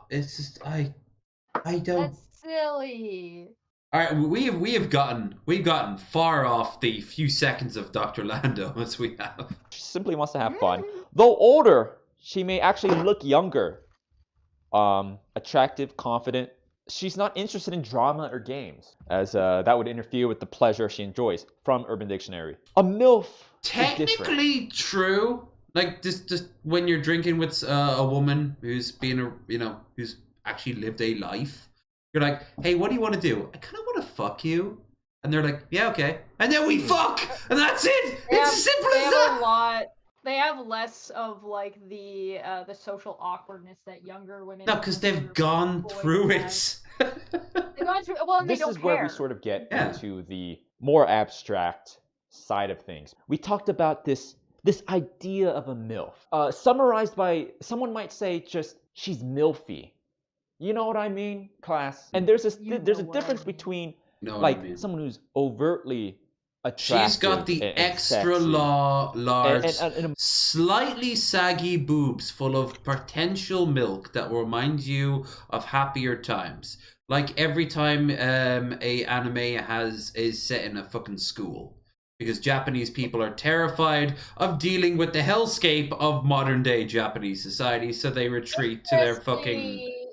It's just I don't. That's silly. All right, we've gotten far off the few seconds of Dr. Lando as we have. She simply wants to have fun. Though older, she may actually look younger. Attractive, confident. She's not interested in drama or games, as that would interfere with the pleasure she enjoys. From Urban Dictionary. A MILF. Technically true. Like just when you're drinking with a woman who's who's actually lived a life, you're like, hey, what do you want to do? I kind of want to fuck you, and they're like, yeah, okay, and then we fuck, and that's it. It's as simple as that. They have less of like the social awkwardness that younger women. No, because they've gone through it. They've gone through. Well, and this they don't is where we sort of get into the more abstract side of things. We talked about this idea of a MILF, summarized by, someone might say, just, she's MILFy. You know what I mean, class? And there's a difference between someone who's overtly attractive. She's got the extra large, slightly saggy boobs full of potential milk that will remind you of happier times. Like every time a anime is set in a fucking school. Because Japanese people are terrified of dealing with the hellscape of modern day Japanese society, so they retreat to their fucking.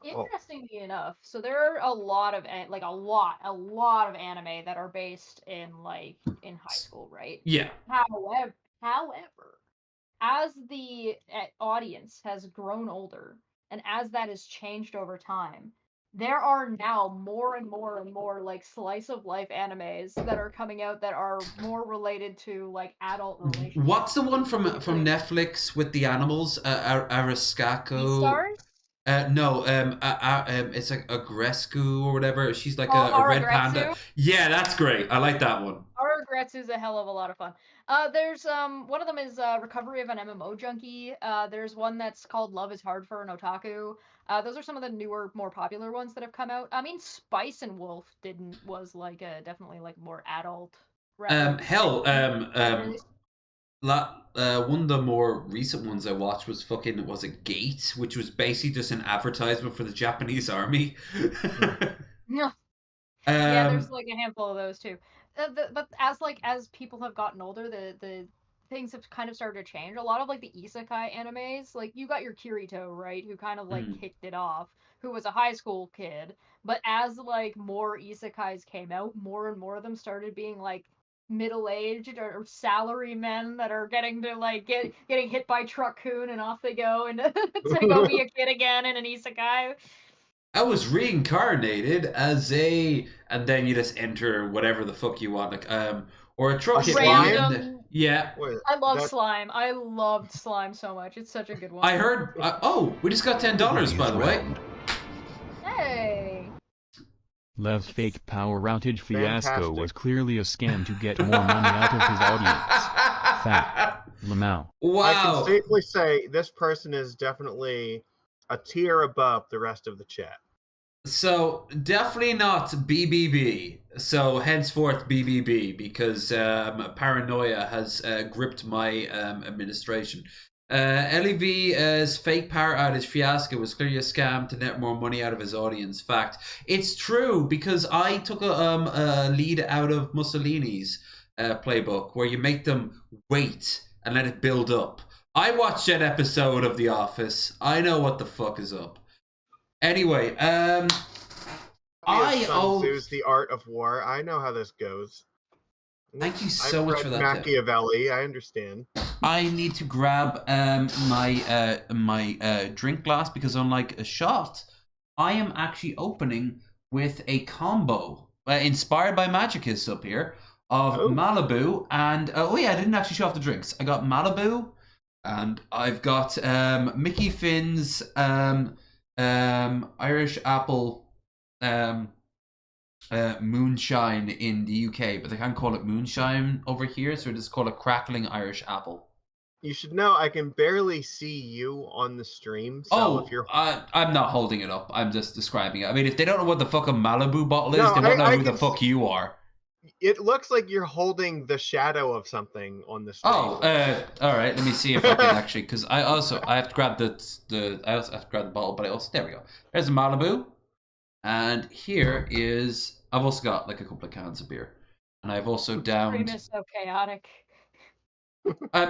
Interestingly enough, so there are a lot of anime that are based in high school, right? Yeah. However, as the audience has grown older, and as that has changed over time, there are now more and more and more like slice of life animes that are coming out that are more related to like adult relationships. What's the one from Netflix with the animals? Arascako. Stars? No, it's like a Grescu or whatever. She's like a red panda. Yeah, that's great. I like that one. Regrets is a hell of a lot of fun. There's one of them is Recovery of an MMO Junkie. There's one that's called Love is Hard for an Otaku. Those are some of the newer, more popular ones that have come out. I mean, Spice and Wolf was like a definitely like more adult reference. One of the more recent ones I watched was was it Gate, which was basically just an advertisement for the Japanese army. No. Yeah, there's like a handful of those too. But as people have gotten older, the things have kind of started to change. A lot of like the isekai animes, like you got your Kirito, right, who kind of like kicked it off, who was a high school kid. But as like more isekais came out, more and more of them started being like middle-aged or salary men that are getting to like getting hit by Truck-kun and off they go and to go be a kid again in an isekai. I was reincarnated as and then you just enter whatever the fuck you want, like or a truck hit me. Yeah. I love slime. I loved slime so much. It's such a good one. I heard. We just got $10 by the way. Hey. LEV's fake power outage fiasco was clearly a scam to get more money out of his audience. Fact. Lamau. Wow. I can safely say this person is definitely a tier above the rest of the chat. So definitely not BBB. So henceforth BBB, because paranoia has gripped my administration. LEV's fake power outage fiasco was clearly a scam to net more money out of his audience. Fact. It's true, because I took a lead out of Mussolini's playbook, where you make them wait and let it build up. I watched that episode of The Office. I know what the fuck is up. Anyway, Sun Tzu's The Art of War. I know how this goes. Thank you so much for that. Machiavelli, I understand. I need to grab my drink glass, because unlike a shot, I am actually opening with a combo inspired by Magicus up here of Malibu and I didn't actually show off the drinks. I got Malibu and I've got Mickey Finn's Irish apple moonshine in the UK, but they can't call it moonshine over here, so we just call it crackling Irish apple. You should know I can barely see you on the stream. So if you're... I'm not holding it up. I'm just describing it. I mean, if they don't know what the fuck a Malibu bottle is, they won't know who the fuck you are. It looks like you're holding the shadow of something on the stream. All right. Let me see if I can actually, because I have to grab I also have to grab the bottle, but there we go. There's a Malibu, and here is I've also got like a couple of cans of beer, and I've also downed. Stream is so chaotic.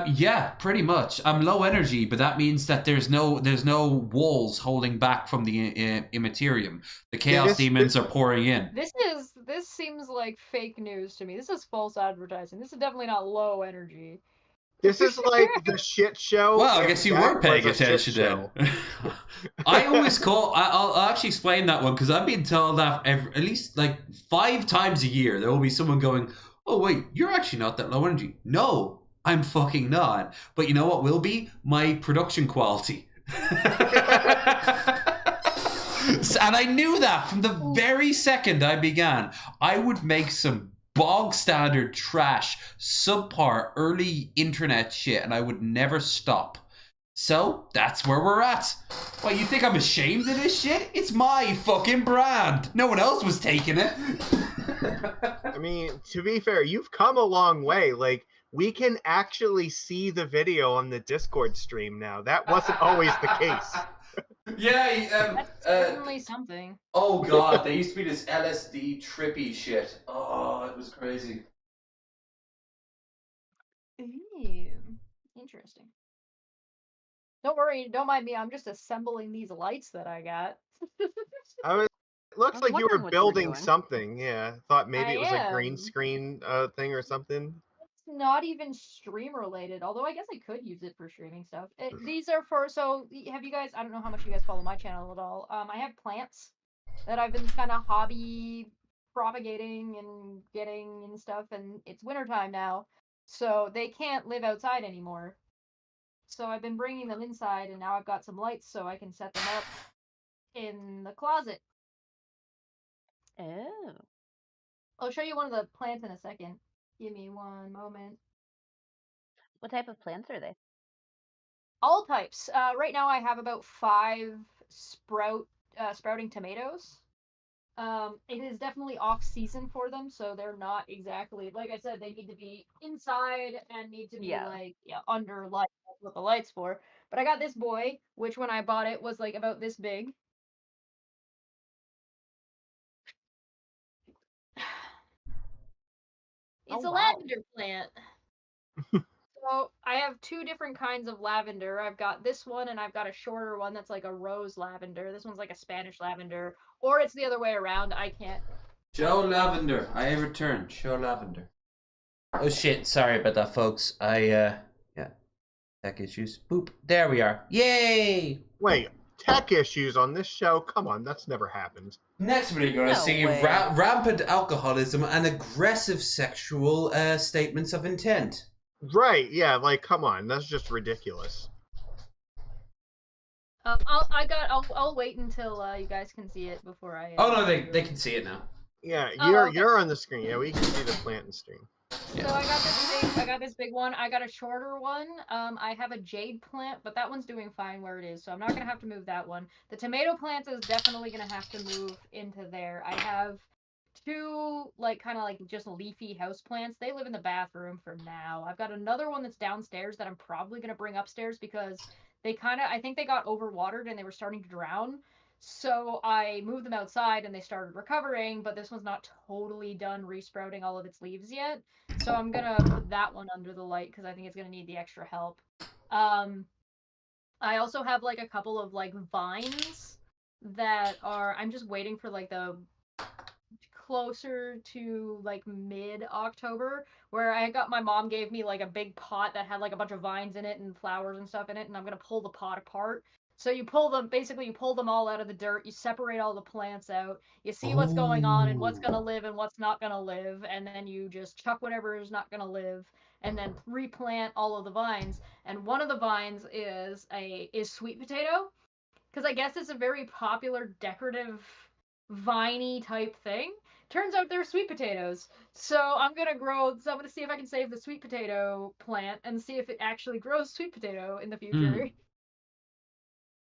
Yeah, pretty much. I'm low energy, but that means that there's no walls holding back from the immaterium. The chaos demons are pouring in. This seems like fake news to me. This is false advertising. This is definitely not low energy. This is like the shit show. Well, I guess you were paying attention then. I always I'll actually explain that one, because I've been told that at least like 5 times a year there will be someone going, "Oh wait, you're actually not that low energy." No, I'm fucking not. But you know what will be? My production quality. And I knew that from the very second I began. I would make some bog standard trash, subpar early internet shit, and I would never stop. So that's where we're at. Well, you think I'm ashamed of this shit? It's my fucking brand. No one else was taking it. I mean, to be fair, you've come a long way. Like, we can actually see the video on the Discord stream now. That wasn't always the case. Yeah, that's certainly something. Oh god, there used to be this LSD trippy shit. Oh, it was crazy. Ew. Interesting. Don't worry, don't mind me. I'm just assembling these lights that I got. It looks like you were building something. Yeah, thought maybe it was a green screen thing or something. Not even stream related, although I guess I could use it for streaming stuff. These are for, so have you guys, I don't know how much you guys follow my channel at all. I have plants that I've been kind of hobby propagating and getting and stuff, and it's wintertime now, so they can't live outside anymore. So I've been bringing them inside, and now I've got some lights so I can set them up in the closet. Oh. I'll show you one of the plants in a second. Give me one moment. What type of plants are they? All types. Right now I have about 5 sprouting tomatoes. It is definitely off season for them, so they're not exactly like I said. They need to be inside and need to be like under light. That's what the light's for. But I got this boy, which when I bought it was like about this big. It's a lavender plant. So I have 2 different kinds of lavender. I've got this one and I've got a shorter one that's like a rose lavender. This one's like a Spanish lavender. Or it's the other way around. I can't. Joe Lavender, I returned. Joe Lavender. Oh shit, sorry about that, folks. Yeah, tech issues. Boop, there we are. Yay! Wait, tech issues on this show? Come on, that's never happened. Next we're gonna see rampant alcoholism and aggressive sexual statements of intent. Right, yeah, like, come on, that's just ridiculous. I'll wait until you guys can see it before I. Oh no, they can see it now. Yeah, you're on the screen. Yeah, we can see the plant and stream. So I got this big one. I got a shorter one. I have a jade plant, but that one's doing fine where it is, so I'm not gonna have to move that one. The tomato plant is definitely gonna have to move into there. I have 2 like kind of like just leafy house plants. They live in the bathroom for now. I've got another one that's downstairs that I'm probably gonna bring upstairs because I think they got overwatered and they were starting to drown. So I moved them outside and they started recovering, but this one's not totally done resprouting all of its leaves yet. So I'm gonna put that one under the light because I think it's gonna need the extra help. I also have like a couple of like vines that are I'm just waiting for like the closer to like mid-October where my mom gave me like a big pot that had like a bunch of vines in it and flowers and stuff in it, and I'm gonna pull the pot apart. So you pull them all out of the dirt, you separate all the plants out, you see what's going on and what's gonna live and what's not gonna live, and then you just chuck whatever is not gonna live and then replant all of the vines. And one of the vines is sweet potato, because I guess it's a very popular decorative viney type thing. Turns out they're sweet potatoes. So I'm gonna see if I can save the sweet potato plant and see if it actually grows sweet potato in the future.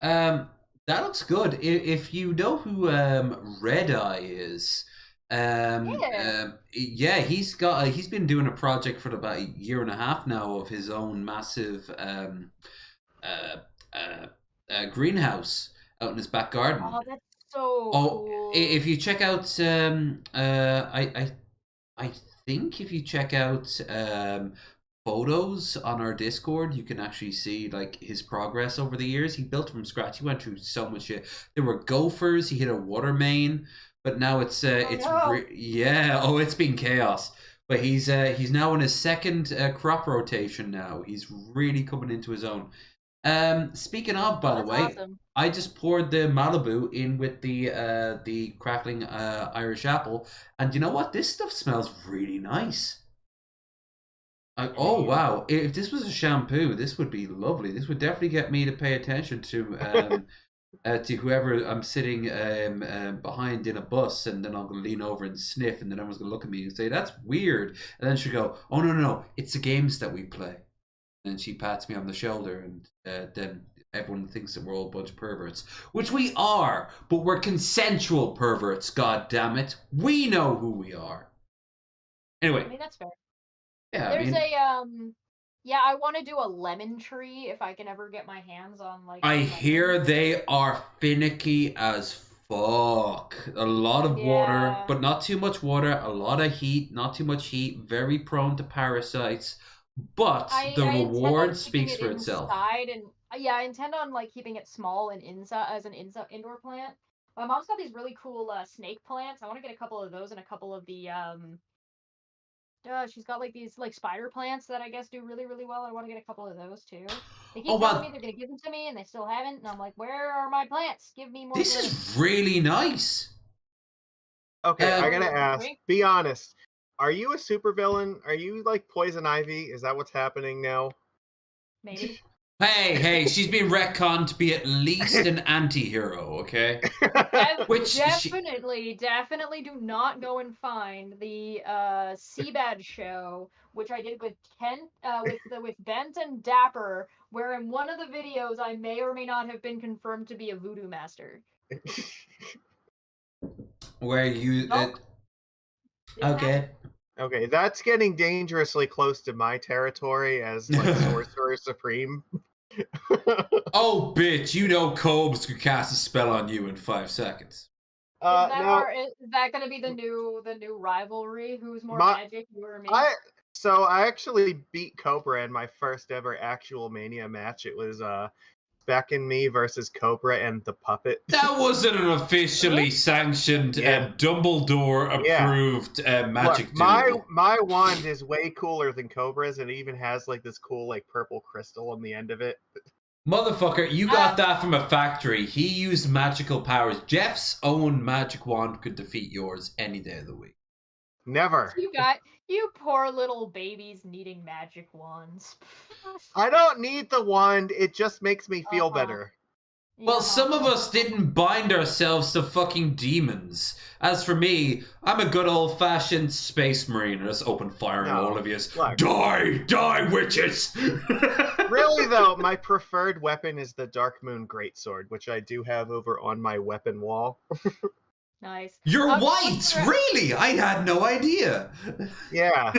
That looks good. If you know who Red Eye is, yeah, he's been doing a project for about 1.5 years now of his own massive greenhouse out in his back garden. Oh, that's so cool. If you check out, I think if you check out photos on our Discord, you can actually see like his progress over the years. He built from scratch. He went through so much shit. There were gophers. He hit a water main, but now it's been chaos. But he's now in his second crop rotation now. He's really coming into his own. Speaking of, by the way, awesome. I just poured the Malibu in with the crackling Irish apple, and you know what? This stuff smells really nice. Oh wow! If this was a shampoo, this would be lovely. This would definitely get me to pay attention to whoever I'm sitting behind in a bus, and then I'm gonna lean over and sniff, and then everyone's gonna look at me and say that's weird, and then she'll go, "Oh no, it's the games that we play." And she pats me on the shoulder, and then everyone thinks that we're all a bunch of perverts, which we are, but we're consensual perverts. God damn it, we know who we are. Anyway, I mean that's fair. Yeah, there's I want to do a lemon tree if I can ever get my hands on like. I hear they are finicky as fuck. A lot of water, but not too much water. A lot of heat, not too much heat. Very prone to parasites. But the reward speaks for itself. And I intend on like keeping it small and inside as an indoor plant. My mom's got these really cool snake plants. I want to get a couple of those and a couple of the she's got like these like spider plants that I guess do really really well. I want to get a couple of those too. They keep telling me they're gonna give them to me and they still haven't. And I'm like, where are my plants? Give me more. This is really nice. Okay, I gotta ask. Be honest. Are you a supervillain? Are you like Poison Ivy? Is that what's happening now? Maybe. Hey, she's been retconned to be at least an anti-hero, okay? Which definitely do not go and find the Seabad show, which I did with Kent, with Bent and Dapper, where in one of the videos I may or may not have been confirmed to be a voodoo master. Where you... Nope. Okay. Okay, that's getting dangerously close to my territory as like Sorcerer Supreme. Oh, bitch! You know Cobes could cast a spell on you in 5 seconds. Is that gonna be the new rivalry? Who's more magic, you or me? So I actually beat Cobra in my first ever actual Mania match. It was Beck and me versus Cobra and the Puppet. That wasn't an officially sanctioned, Dumbledore approved magic duel. My wand is way cooler than Cobra's, and it even has like this cool like purple crystal on the end of it. Motherfucker, you got that from a factory. He used magical powers. Jeff's own magic wand could defeat yours any day of the week. Never. You poor little babies needing magic wands. I don't need the wand. It just makes me feel better. Well, some of us didn't bind ourselves to fucking demons. As for me, I'm a good old-fashioned space marine. I just open fire on all of you. Die, witches! Really, though, my preferred weapon is the Dark Moon Greatsword, which I do have over on my weapon wall. Nice. You're white! Really? I had no idea. Yeah.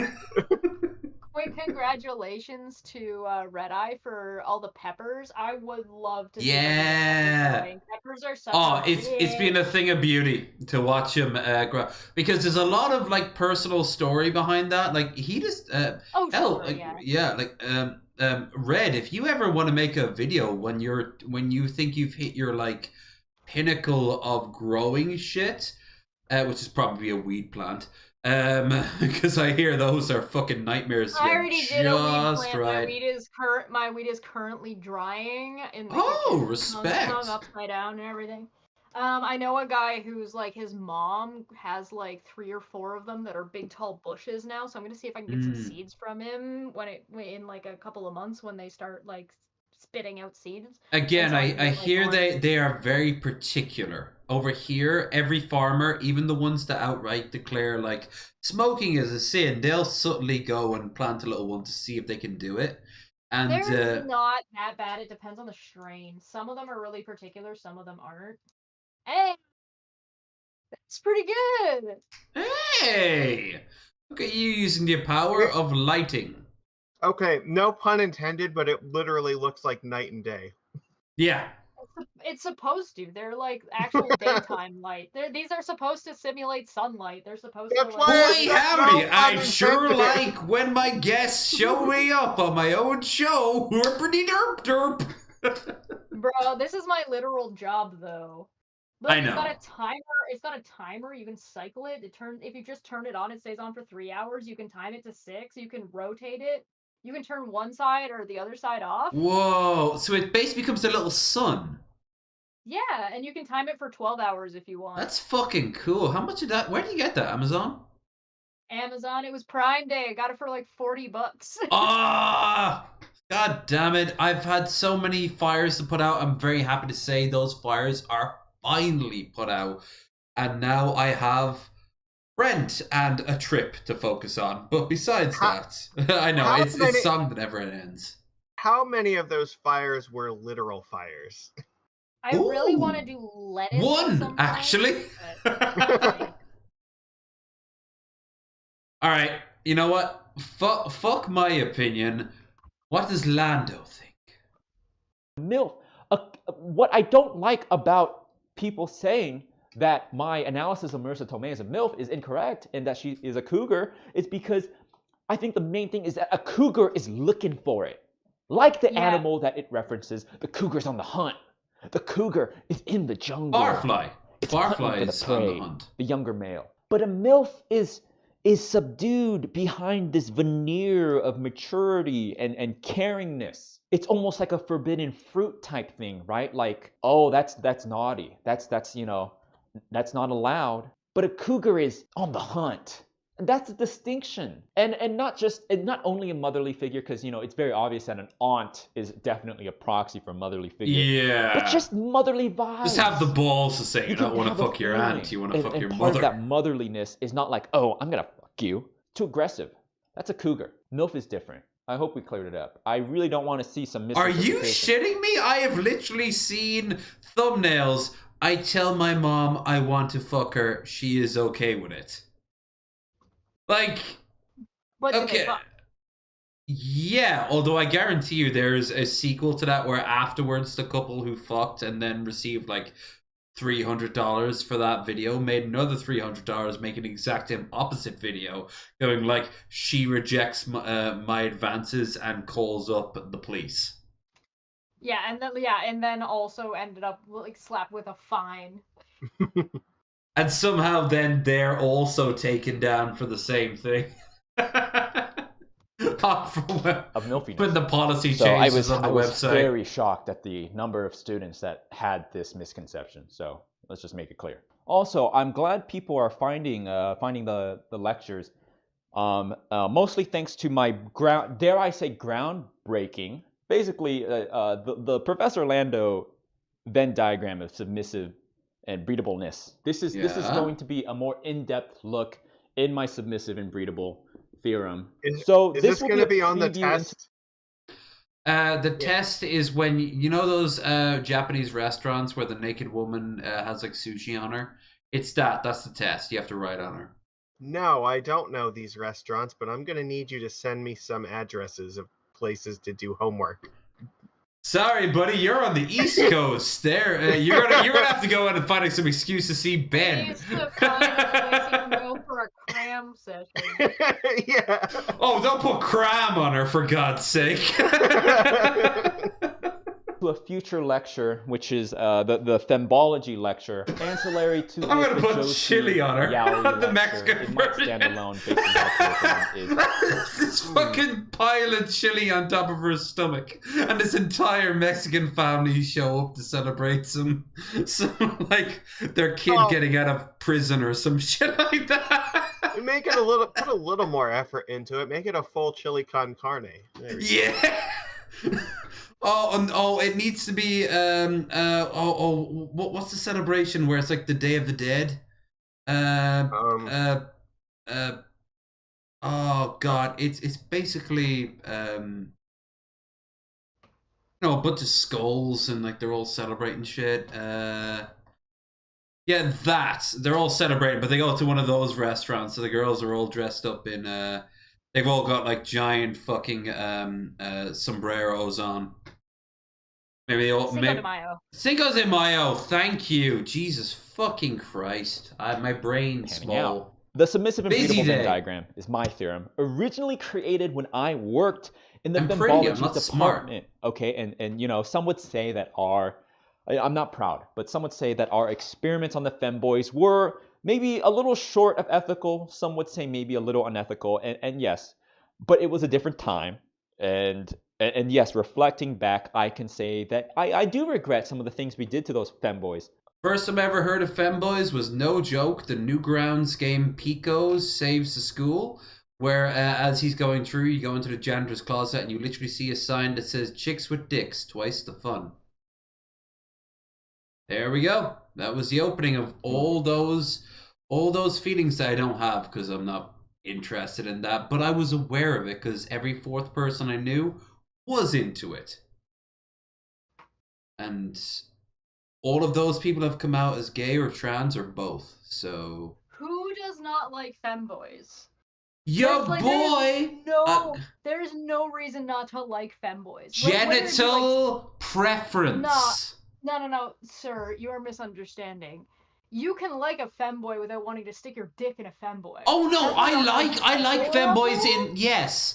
Quick congratulations to Red Eye for all the peppers. I would love to see peppers are such it's been a thing of beauty to watch him grow, because there's a lot of like personal story behind that. Like he just Red, if you ever want to make a video when you think you've hit your like pinnacle of growing shit, which is probably a weed plant. Because I hear those are fucking nightmares. I already did a weed plant. Right. My weed is currently drying in the kitchen. Respect. Hung upside down and everything. I know a guy who's like his mom has like 3 or 4 of them that are big tall bushes now. So I'm gonna see if I can get some seeds from him in like a couple of months when they start like spitting out seeds. Again, I hear they are very particular. Over here, every farmer, even the ones that outright declare like smoking is a sin, they'll subtly go and plant a little one to see if they can do it. And they're not that bad. It depends on the strain. Some of them are really particular, some of them aren't. Hey, that's pretty good. Hey, look at you using the power of lighting. Okay, no pun intended, but it literally looks like night and day. Yeah. It's supposed to. They're like actual daytime light. These are supposed to simulate sunlight. They're supposed to. Boy, howdy! I sure like when my guests show me up on my own show. We're pretty derp. Bro, this is my literal job, though. Look, I know. It's got a timer. You can cycle it. If you just turn it on, it stays on for 3 hours. You can time it to 6. You can rotate it. You can turn one side or the other side off. Whoa! So it basically becomes a little sun. Yeah, and you can time it for 12 hours if you want. That's fucking cool. How much of that? Where do you get that? Amazon? Amazon. It was Prime Day. I got it for like $40. Ah! God damn it. I've had so many fires to put out. I'm very happy to say those fires are finally put out. And now I have rent and a trip to focus on. But besides that, I know, it's a song that never ends. How many of those fires were literal fires? I really want to do lettuce. One, actually. All right, you know what? Fuck my opinion. What does Lando think? MILF. What I don't like about people saying that my analysis of Marissa Tomei as a MILF is incorrect and that she is a cougar is because I think the main thing is that a cougar is looking for it. Like the animal that it references, the cougar's on the hunt. The cougar is in the jungle. Barfly. It's Barfly is on the hunt. The younger male. But a MILF is subdued behind this veneer of maturity and caringness. It's almost like a forbidden fruit type thing, right? Like, oh, that's naughty. That's not allowed. But a cougar is on the hunt. That's a distinction, and not only a motherly figure, because it's very obvious that an aunt is definitely a proxy for a motherly figure. Yeah. But just motherly vibes. Just have the balls to say you don't want to have a fuck your aunt, you want to fuck your and mother. part of that motherliness is not like, oh, I'm gonna fuck you. Too aggressive. That's a cougar. MILF is different. I hope we cleared it up. I really don't want to see some misinterpretation. Are you shitting me? I have literally seen thumbnails. I tell my mom I want to fuck her. She is okay with it. Like, What did they okay. fuck? Yeah, although I guarantee you there's a sequel to that where afterwards the couple who fucked and then received like $300 for that video made another $300 making the exact same opposite video going like, she rejects my advances and calls up the police. Yeah, and then also ended up like slapped with a fine. And somehow then they're also taken down for the same thing. Of milfiness. But the policy So changes on the I was website. very shocked at the number of students that had this misconception. So let's just make it clear. Also, I'm glad people are finding the lectures, mostly thanks to my groundbreaking. Basically, the Professor Lando Venn diagram of submissive and breedableness. This is going to be a more in-depth look in my submissive and breedable theorem. Is this going to be on the test? The test is when you know those Japanese restaurants where the naked woman has like sushi on her. It's that's the test. You have to write on her. No, I don't know these restaurants, but I'm going to need you to send me some addresses of places to do homework. Sorry, buddy, you're on the East Coast. There, you're gonna have to go out and find some excuse to see Ben. It's the kind of place you can go for a cram session. Yeah. Oh, don't put cram on her, for God's sake. To a future lecture, which is the thembology lecture, ancillary to I'm gonna put chili on her. The Mexican version. Stand alone based on how is. This fucking pile of chili on top of her stomach, and this entire Mexican family show up to celebrate some like their kid getting out of prison or some shit like that. Make it put a little more effort into it. Make it a full chili con carne. Yeah. Oh, it needs to be what's the celebration where it's like the Day of the Dead? Oh God, it's basically a bunch of skulls and like they're all celebrating shit. Yeah, they're all celebrating, but they go to one of those restaurants, so the girls are all dressed up in they've all got like giant fucking sombreros on. Maybe they all Cinco de Mayo. Cinco de Mayo, thank you. Jesus fucking Christ. My brain's small. The submissive and breedable Venn diagram is my theorem, originally created when I worked in the thembology department. Smart. Okay, and some would say that I'm not proud, but some would say that our experiments on the femboys were maybe a little short of ethical. Some would say maybe a little unethical, and yes, but it was a different time, and yes, reflecting back, I can say that I do regret some of the things we did to those femboys. First time I ever heard of femboys was, no joke, the Newgrounds game Picos Saves the School, where as he's going through, you go into the janitor's closet and you literally see a sign that says "Chicks with dicks, twice the fun." There we go. That was the opening of all those feelings that I don't have because I'm not interested in that, but I was aware of it because every fourth person I knew was into it. And all of those people have come out as gay or trans or both, so... Who does not like femboys? Yo, boy! There's no reason not to like femboys. Genital preference. No, sir, you are misunderstanding. You can like a femboy without wanting to stick your dick in a femboy. Oh no, I like femboys in yes,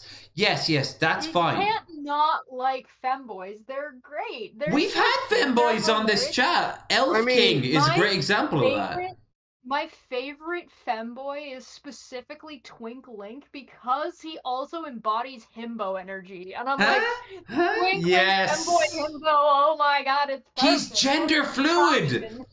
that's fine. You can't not like femboys. They're great. We've had femboys on this chat. King is a great example of that. My favorite femboy is specifically Twink Link because he also embodies himbo energy. And I'm like, Twink Link, femboy himbo, oh my god, it's perfect. He's gender fluid!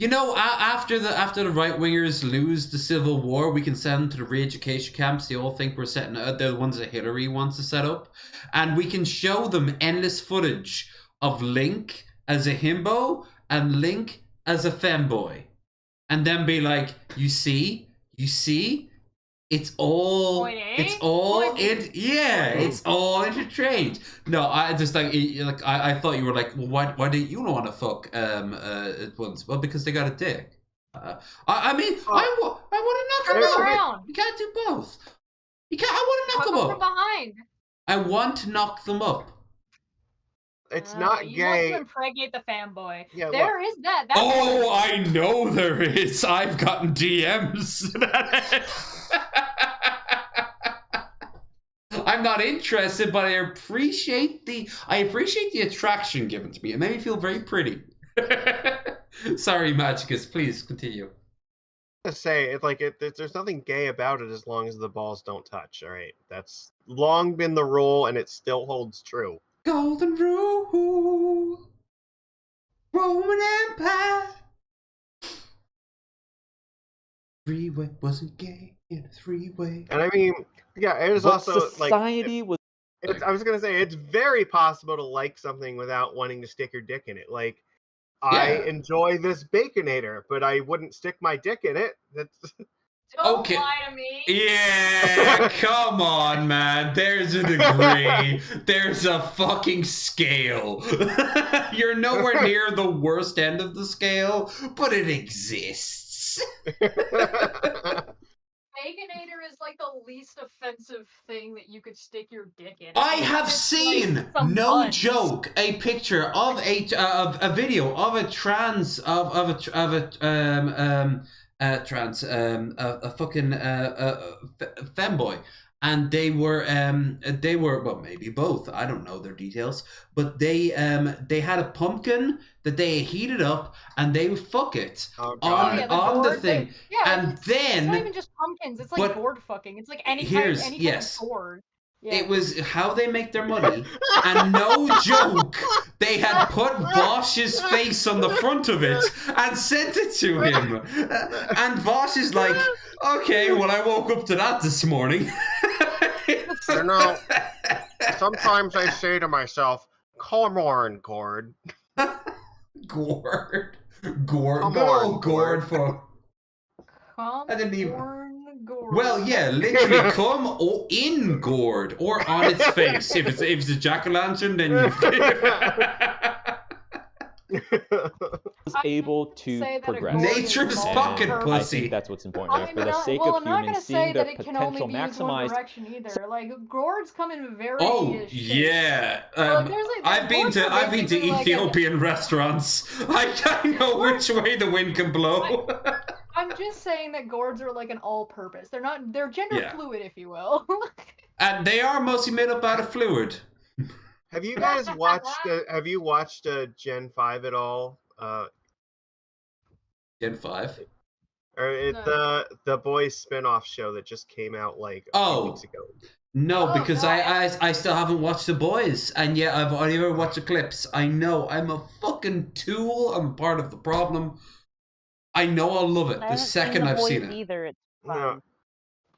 You know, after the right wingers lose the Civil War, we can send them to the re-education camps. They all think we're setting out. They're the ones that Hillary wants to set up, and we can show them endless footage of Link as a himbo and Link as a femboy, and then be like, you see, it's all it's all interchanged. No, I just I thought you were like, well, why didn't you want to fuck at once? Well, because they got a dick. I mean, I want to knock them up. You can't do both. You can't. I want to knock them up from behind. I want to knock them up. It's not you gay. want to impregnate the fanboy. Yeah, there is that. Oh, I know there is. I've gotten DMs. I'm not interested, but I appreciate the attraction given to me. It made me feel very pretty. Sorry, Magicus, please continue. To say there's nothing gay about it as long as the balls don't touch. All right, that's long been the rule, and it still holds true. Golden rule, Roman Empire. Three-way wasn't gay in a three-way. And I mean, yeah, it is also society was. I was gonna say it's very possible to like something without wanting to stick your dick in it. Like, I enjoy this Baconator, but I wouldn't stick my dick in it. That's. Don't lie to me. Yeah, come on, man. There's a degree. There's a fucking scale. You're nowhere near the worst end of the scale, but it exists. Baconator is like the least offensive thing that you could stick your dick in. I have seen, no joke, a picture of a video of a trans fucking femboy, and they were well, maybe both, I don't know their details, but they had a pumpkin that they heated up and they would fuck it on the thing. And then it's not even just pumpkins, it's like gourd fucking. It's like any kind of gourd. Yeah. It was how they make their money, and no joke, they had put Vosh's face on the front of it and sent it to him. And Vosh is like, okay, well, I woke up to that this morning. You know, sometimes I say to myself, come on, Gord. Gord. I didn't even... Well, yeah, literally come or in gourd or on its face. If it's a jack-o'-lantern, then you was able to progress. Nature's pocket pussy. I think that's what's important. For the sake of humans, seeing their potential maximized. Either. Like gourds come in very. Yeah. I've been to Ethiopian restaurants. I know which way the wind can blow. I'm just saying that gourds are like an all-purpose. They're gender fluid, if you will. And they are mostly made up out of fluid. Have you guys watched Gen 5 at all? Gen 5? Or the Boys spin-off show that just came out like a few weeks ago. No, because I still haven't watched The Boys, and yet I've only ever watched the clips. I know I'm a fucking tool. I'm part of the problem. I know I'll love it the second I've seen it. Either. It's fun. No.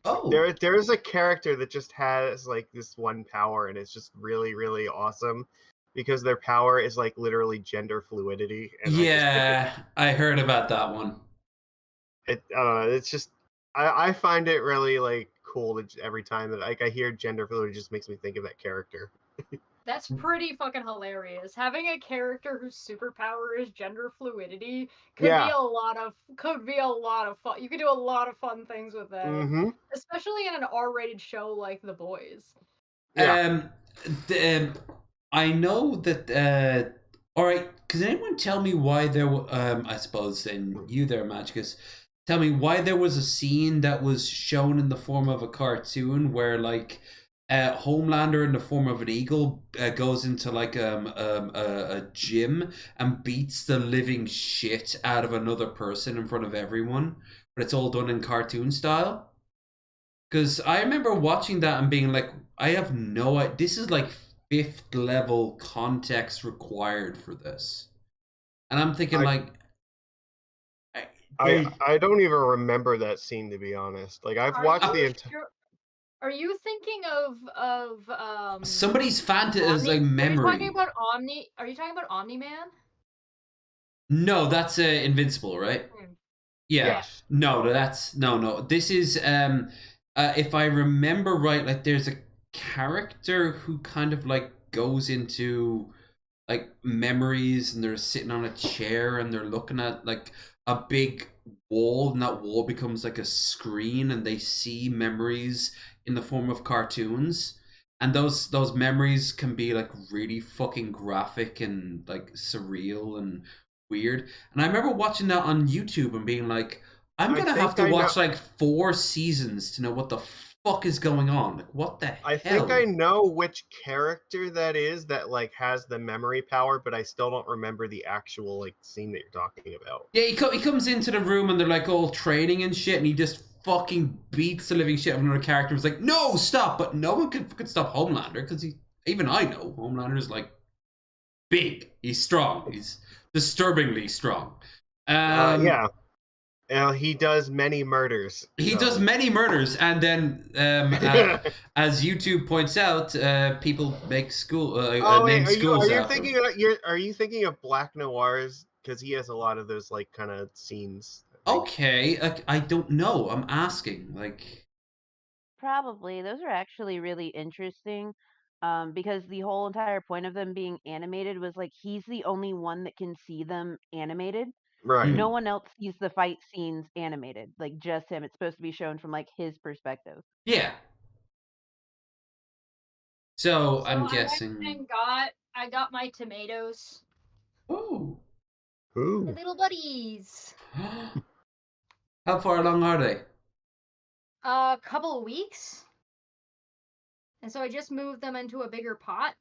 Oh. There's a character that just has like this one power, and it's just really, really awesome because their power is like literally gender fluidity. And yeah, I heard about that one. I don't know. It's just I find it really like cool that every time that I hear gender fluid, it just makes me think of that character. That's pretty fucking hilarious. Having a character whose superpower is gender fluidity could be a lot of fun. You could do a lot of fun things with that, especially in an R-rated show like The Boys. Yeah. I know that. All right, can anyone tell me why there? I suppose, and you there, Magicus, tell me why there was a scene that was shown in the form of a cartoon where like. Homelander in the form of an eagle goes into like a gym and beats the living shit out of another person in front of everyone, but it's all done in cartoon style. Because I remember watching that and being like, I have no idea. This is like 5th level context required for this, and I'm thinking I don't even remember that scene, to be honest. Like, I've watched the entire. Are you thinking of somebody's Fanta is like memory. Are you talking about Omni-Man? No, that's Invincible, right? Yeah. Yes. No, that's no. This is if I remember right, like there's a character who kind of like goes into like memories, and they're sitting on a chair and they're looking at like a big wall, and that wall becomes like a screen, and they see memories in the form of cartoons. And those memories can be like really fucking graphic and like surreal and weird. And I remember watching that on YouTube and being like, I'm gonna have to watch like 4 seasons to know what the fuck is going on. Like, what the hell? I think I know which character that is that like has the memory power, but I still don't remember the actual like scene that you're talking about. Yeah, he comes into the room and they're like all training and shit, and he just fucking beats the living shit out of another character. It's like, no, stop! But no one could stop Homelander, because even I know Homelander's like big. He's strong. He's disturbingly strong. Yeah. He does many murders. He does many murders, and then, as YouTube points out, people make name schools after him. Are you thinking of Black Noirs? Because he has a lot of those like kind of scenes. Okay, I don't know. I'm asking. Like, probably those are actually really interesting. Because the whole entire point of them being animated was like he's the only one that can see them animated. Right. No one else sees the fight scenes animated, like just him. It's supposed to be shown from like his perspective. Yeah. So I'm guessing. I got my tomatoes. Oh. Ooh. My little buddies. How far along are they? A couple of weeks. And so I just moved them into a bigger pot.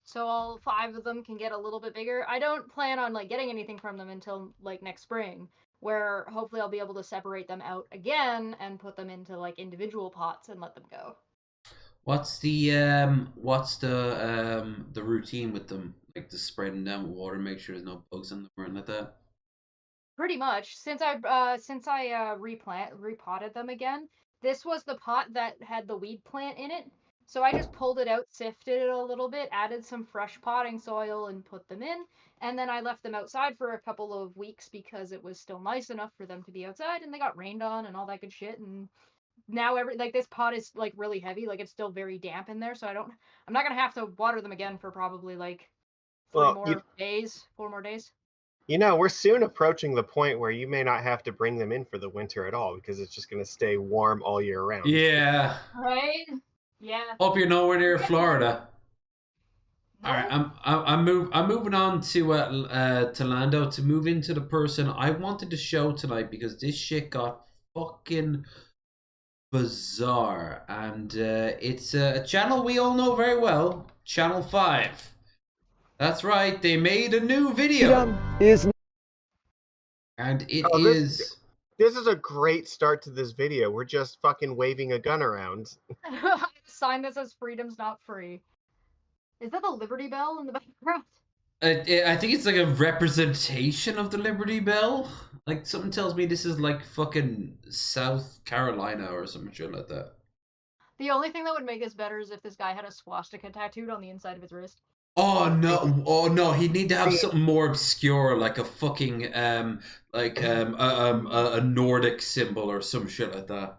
So all 5 of them can get a little bit bigger. I don't plan on like getting anything from them until like next spring, where hopefully I'll be able to separate them out again and put them into like individual pots and let them go. What's the routine with them? Like to spray them down with water, make sure there's no bugs in them or anything like that? Pretty much. Since I repotted them again, this was the pot that had the weed plant in it. So I just pulled it out, sifted it a little bit, added some fresh potting soil, and put them in. And then I left them outside for a couple of weeks because it was still nice enough for them to be outside, and they got rained on and all that good shit. And now this pot is like really heavy, like it's still very damp in there. So I'm not gonna have to water them again for probably like 4 more days. You know, we're soon approaching the point where you may not have to bring them in for the winter at all, because it's just going to stay warm all year round. Yeah. Right? Yeah. Hope you're nowhere near Florida. No. All right, I'm moving on to Lando to move into the person I wanted to show tonight, because this shit got fucking bizarre, and it's a channel we all know very well, Channel 5. That's right, they made a new video. And it is... This is a great start to this video. We're just fucking waving a gun around. Sign that says freedom's not free. Is that the Liberty Bell in the background? I think it's like a representation of the Liberty Bell. Like, something tells me this is like fucking South Carolina or some shit like that. The only thing that would make this better is if this guy had a swastika tattooed on the inside of his wrist. Oh no, he'd need to have something more obscure, like a fucking a Nordic symbol or some shit like that.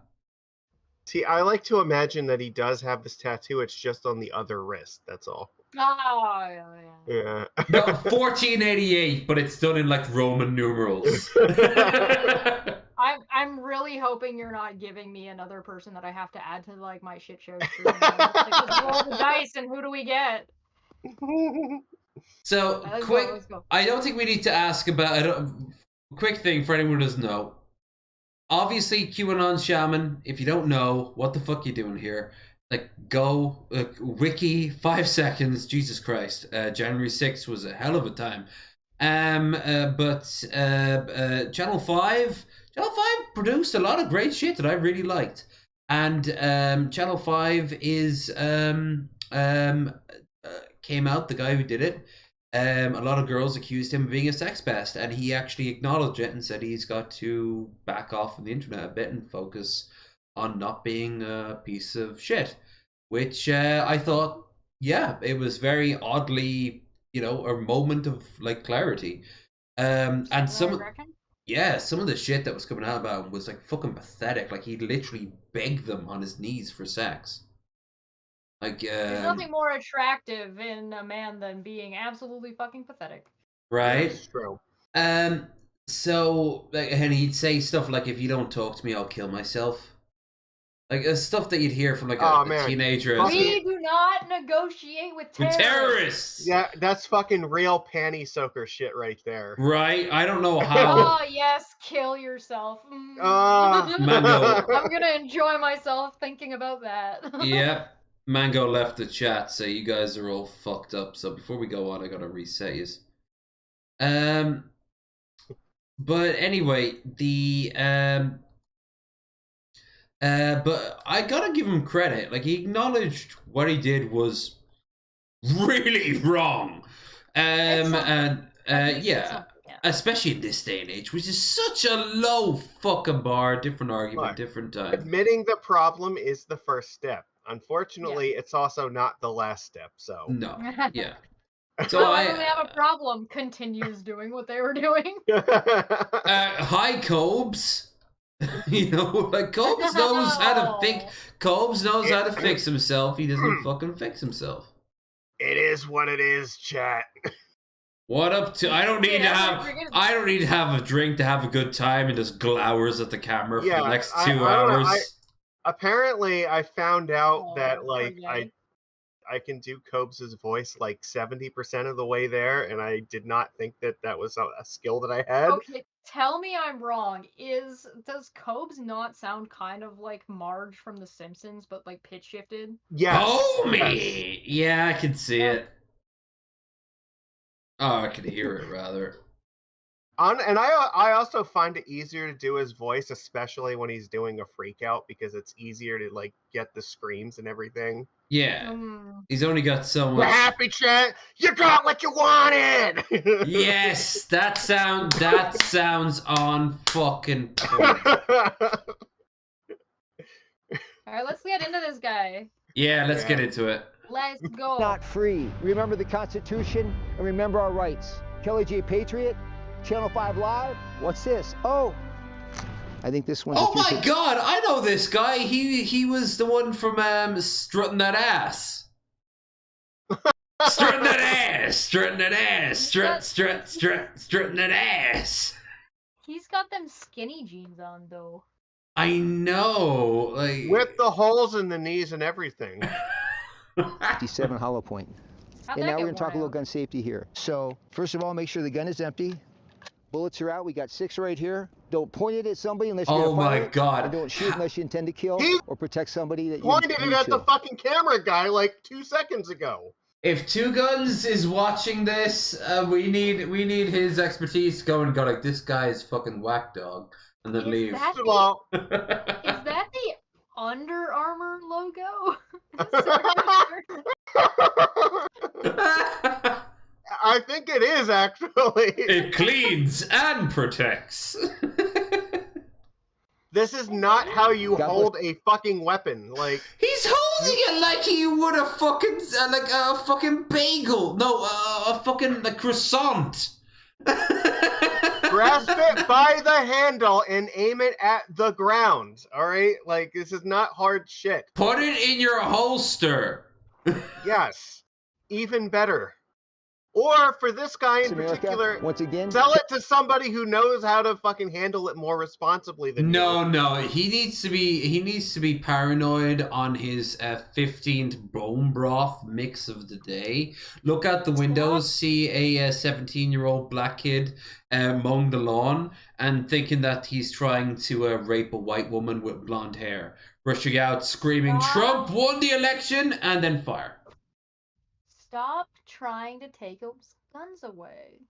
See, I like to imagine that he does have this tattoo, it's just on the other wrist, that's all. Oh, yeah. No, 1488, but it's done in like Roman numerals. I'm really hoping you're not giving me another person that I have to add to like my shit show stream. Let's roll the dice and who do we get? So, let's go. I don't think we need to ask about it. Quick thing for anyone who doesn't know. Obviously, QAnon Shaman, if you don't know, what the fuck you doing here? Like, go, wiki, 5 seconds, Jesus Christ. January 6th was a hell of a time. But Channel 5 produced a lot of great shit that I really liked. And Channel 5 is... came out, the guy who did it, a lot of girls accused him of being a sex pest, and he actually acknowledged it and said he's got to back off from the internet a bit and focus on not being a piece of shit. Which I thought, yeah, it was very oddly, a moment of like clarity. And some of the shit that was coming out about him was like fucking pathetic. Like he literally begged them on his knees for sex. Like there's nothing more attractive in a man than being absolutely fucking pathetic. Right? That's true. So like, and he'd say stuff like, "If you don't talk to me, I'll kill myself." Like stuff that you'd hear from like a teenager. We do not negotiate with terrorists. Yeah, that's fucking real panty soaker shit right there. Right? I don't know how. Oh yes, kill yourself. Mango. I'm gonna enjoy myself thinking about that. Yep. Mango left the chat, so you guys are all fucked up. So before we go on, I gotta reset you. But anyway, but I gotta give him credit. Like he acknowledged what he did was really wrong. Yeah, especially in this day and age, which is such a low fucking bar. Different argument, different time. Admitting the problem is the first step. Unfortunately, it's also not the last step. So no, yeah. So I don't have a problem. Continues doing what they were doing. Hi, Cobes. Like Cobes knows how to fix. Cobes knows how to fix himself. He doesn't fucking fix himself. It is what it is, chat. What up to? I don't need to have a drink to have a good time and just glowers at the camera for the next 2 hours. Apparently, I found out that like I can do Cobes' voice like 70% of the way there, and I did not think that was a skill that I had. Okay, tell me I'm wrong. Does Cobes not sound kind of like Marge from The Simpsons, but like pitch shifted? Yes. Homie! Yeah, I can see it. Oh, I can hear it rather. And I also find it easier to do his voice, especially when he's doing a freak out, because it's easier to like get the screams and everything. Yeah, he's only got so much. We're happy, chat. You got what you wanted. Yes, that sounds on fucking point. All right, let's get into this guy. Yeah, let's get into it. Let's go. Not free. Remember the Constitution and remember our rights. Kelly J. Patriot, Channel 5 Live. What's this? Oh, I think this one's. Oh my God! I know this guy. He was the one from Strutting That Ass. Strutting that ass, strutting that ass, strutting that ass. He's got them skinny jeans on though. I know, like with the holes in the knees and everything. 57 hollow point. And now we're gonna talk a little gun safety here. So first of all, make sure the gun is empty. Bullets are out. We got 6 right here. Don't point it at somebody unless you're gonna fire. Oh my God! And don't shoot unless you intend to kill or protect somebody that you pointed it at the fucking camera guy like 2 seconds ago. If Two Guns is watching this, we need his expertise to go and go like, this guy is fucking whack dog, and then leave. Is that the Under Armour logo? I think it is actually. It cleans and protects. This is not how you hold a fucking weapon. Like he's holding it like he would a fucking like a fucking bagel. No, a fucking like croissant. Grasp it by the handle and aim it at the ground. All right, like this is not hard shit. Put it in your holster. Yes, even better. Or for this guy in particular, once again, sell it to somebody who knows how to fucking handle it more responsibly than you. No, he needs to be paranoid on his 15th bone broth mix of the day. Look out the windows, see a 17-year-old black kid mowing the lawn and thinking that he's trying to rape a white woman with blonde hair, rushing out screaming, "Trump won the election," and then fire. Stop trying to take those guns away.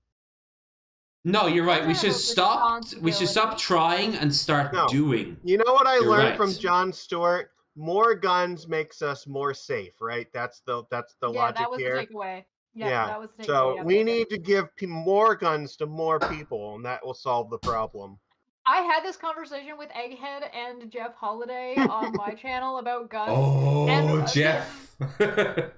No, you're right. We should stop trying and start doing. You know what I learned from Jon Stewart? More guns makes us more safe, right? That's the logic that was here. the takeaway. Yeah, that was the so takeaway. we need to give more guns to more people, and that will solve the problem. I had this conversation with Egghead and Jeff Holiday on my channel about guns. Oh, and Jeff.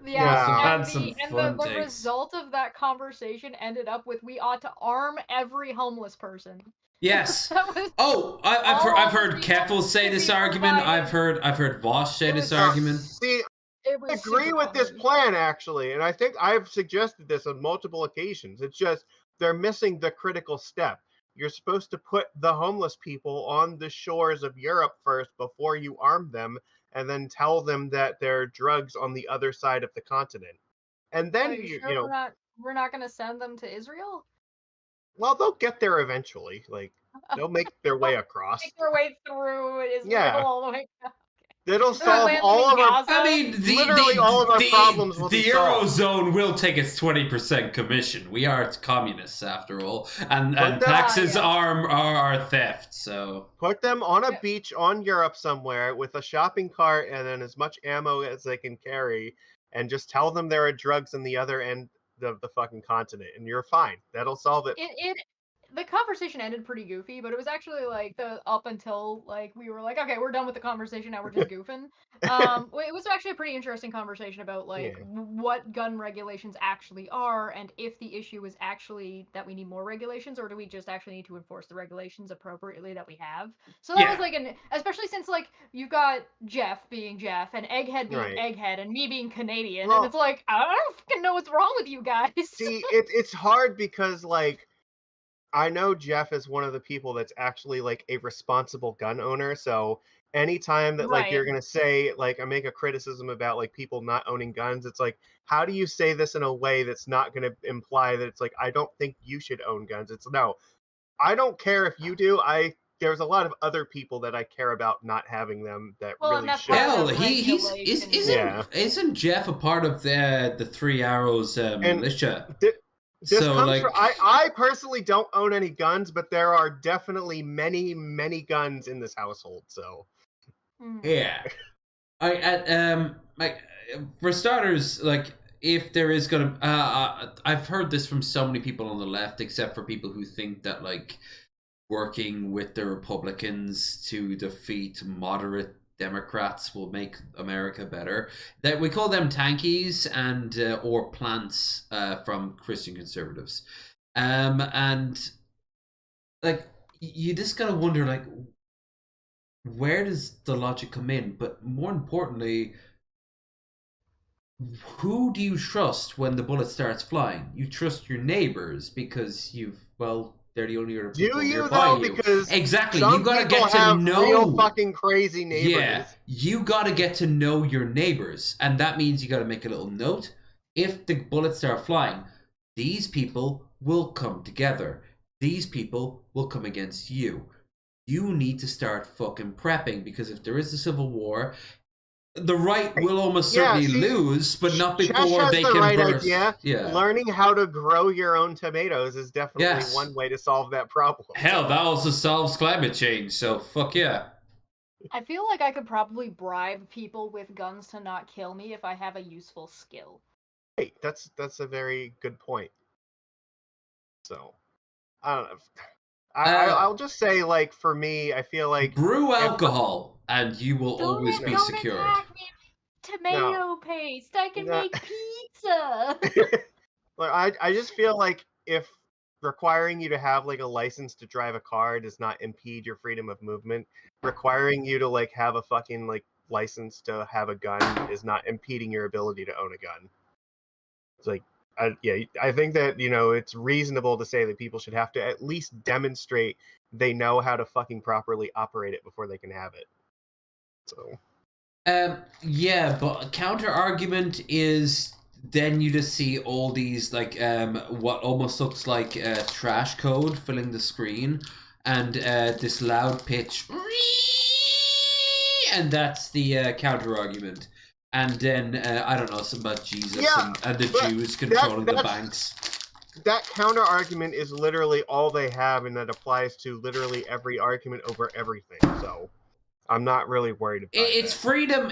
Yeah, and the result of that conversation ended up with we ought to arm every homeless person. Yes. I've heard Keffel say this argument. I've heard Voss say this argument. See, I agree with this plan actually, and I think I've suggested this on multiple occasions. It's just they're missing the critical step. You're supposed to put the homeless people on the shores of Europe first before you arm them, and then tell them that there are drugs on the other side of the continent. And then you know, we're not going to send them to Israel. Well, they'll get there eventually. Like they'll make their way across. Make their way through Israel all the way. It'll solve all of our. I mean, literally all of our problems will the be solved. Eurozone will take its 20% commission. We are communists after all, and taxes are theft. So put them on a beach on Europe somewhere with a shopping cart and then as much ammo as they can carry, and just tell them there are drugs on the other end of the fucking continent, and you're fine. That'll solve it. The conversation ended pretty goofy, but it was actually like up until like we were like, okay, we're done with the conversation, now we're just goofing. It was actually a pretty interesting conversation about like what gun regulations actually are, and if the issue is actually that we need more regulations, or do we just actually need to enforce the regulations appropriately that we have. So that was like especially since like you've got Jeff being Jeff and Egghead being Egghead and me being Canadian, and it's like I don't fucking know what's wrong with you guys. See, it's hard because like I know Jeff is one of the people that's actually like a responsible gun owner. So anytime that like you're gonna say like I make a criticism about like people not owning guns, it's like how do you say this in a way that's not gonna imply that it's like I don't think you should own guns? It's no, I don't care if you do. There's a lot of other people that I care about not having them that really should. Hell, isn't Jeff a part of the Three Arrows militia? This comes from, I personally don't own any guns, but there are definitely many, many guns in this household. So, yeah, for starters, like if there is gonna, I've heard this from so many people on the left, except for people who think that like working with the Republicans to defeat moderate Democrats will make America better. That we call them tankies and or plants from Christian conservatives, and like you just gotta wonder like where does the logic come in? But more importantly, who do you trust when the bullet starts flying? You trust your neighbors because they're the only other people nearby you. Because exactly, you gotta get to know real fucking crazy neighbors. Yeah, you gotta get to know your neighbors, and that means you gotta make a little note. If the bullets start flying, these people will come together. These people will come against you. You need to start fucking prepping because if there is a civil war, the right will almost certainly lose, but not before they can burst. Yeah. Learning how to grow your own tomatoes is definitely one way to solve that problem. Hell, that also solves climate change, so fuck yeah. I feel like I could probably bribe people with guns to not kill me if I have a useful skill. Hey, that's a very good point. So, I don't know. I'll just say, like, for me, I feel like brew alcohol and you will always be secured. Tomato paste. I can make pizza. Look, I just feel like if requiring you to have like a license to drive a car does not impede your freedom of movement, requiring you to like have a fucking like license to have a gun is not impeding your ability to own a gun. It's like I think that, it's reasonable to say that people should have to at least demonstrate they know how to fucking properly operate it before they can have it. So. Yeah, but counter argument is then you just see all these like what almost looks like trash code filling the screen, and this loud pitch, and that's the counter argument. And then, I don't know, something about Jesus and the Jews controlling the banks. That counter-argument is literally all they have, and that applies to literally every argument over everything, so I'm not really worried about It's freedom,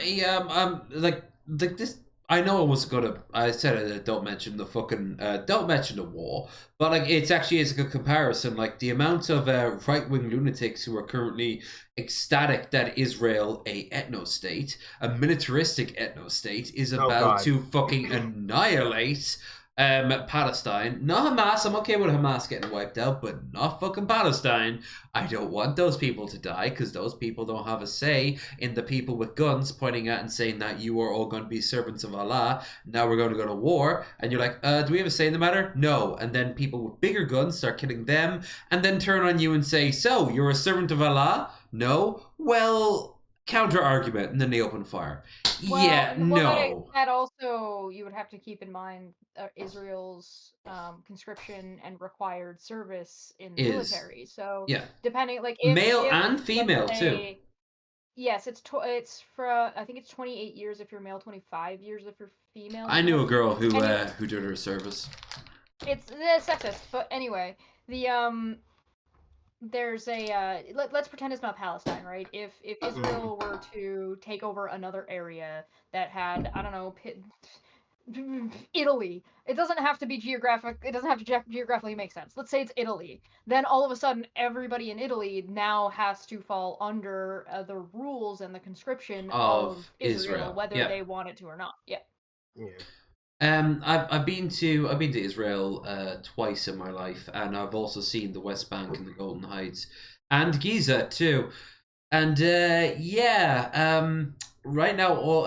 like this, I know I was gonna. I said don't mention the fucking. Don't mention the war. But like, it's actually is a good comparison. Like the amount of right-wing lunatics who are currently ecstatic that Israel, a ethno-state, a militaristic ethno-state, is about to fucking annihilate Palestine. Not Hamas. I'm okay with Hamas getting wiped out, but not fucking Palestine. I don't want those people to die because those people don't have a say in the people with guns pointing at and saying that you are all going to be servants of Allah. Now we're going to go to war. And you're like, do we have a say in the matter? No. And then people with bigger guns start killing them and then turn on you and say, so you're a servant of Allah? No? Well, counter argument. And then they open fire. Well, yeah, no. That also, you would have to keep in mind Israel's conscription and required service in the military. So yeah, depending, like male and female too. Yes, it's for I think it's 28 years if you're male, 25 years if you're female. I knew a girl who did her service. It's sexist, but anyway, the there's a let's pretend it's not Palestine, right? If Israel were to take over another area that had, I don't know, Italy. It doesn't have to be geographic. It doesn't have to geographically make sense. Let's say it's Italy. Then all of a sudden, everybody in Italy now has to fall under the rules and the conscription of Israel, whether they want it to or not. Yeah. I've been to Israel twice in my life, and I've also seen the West Bank and the Golden Heights, and Giza too. And right now,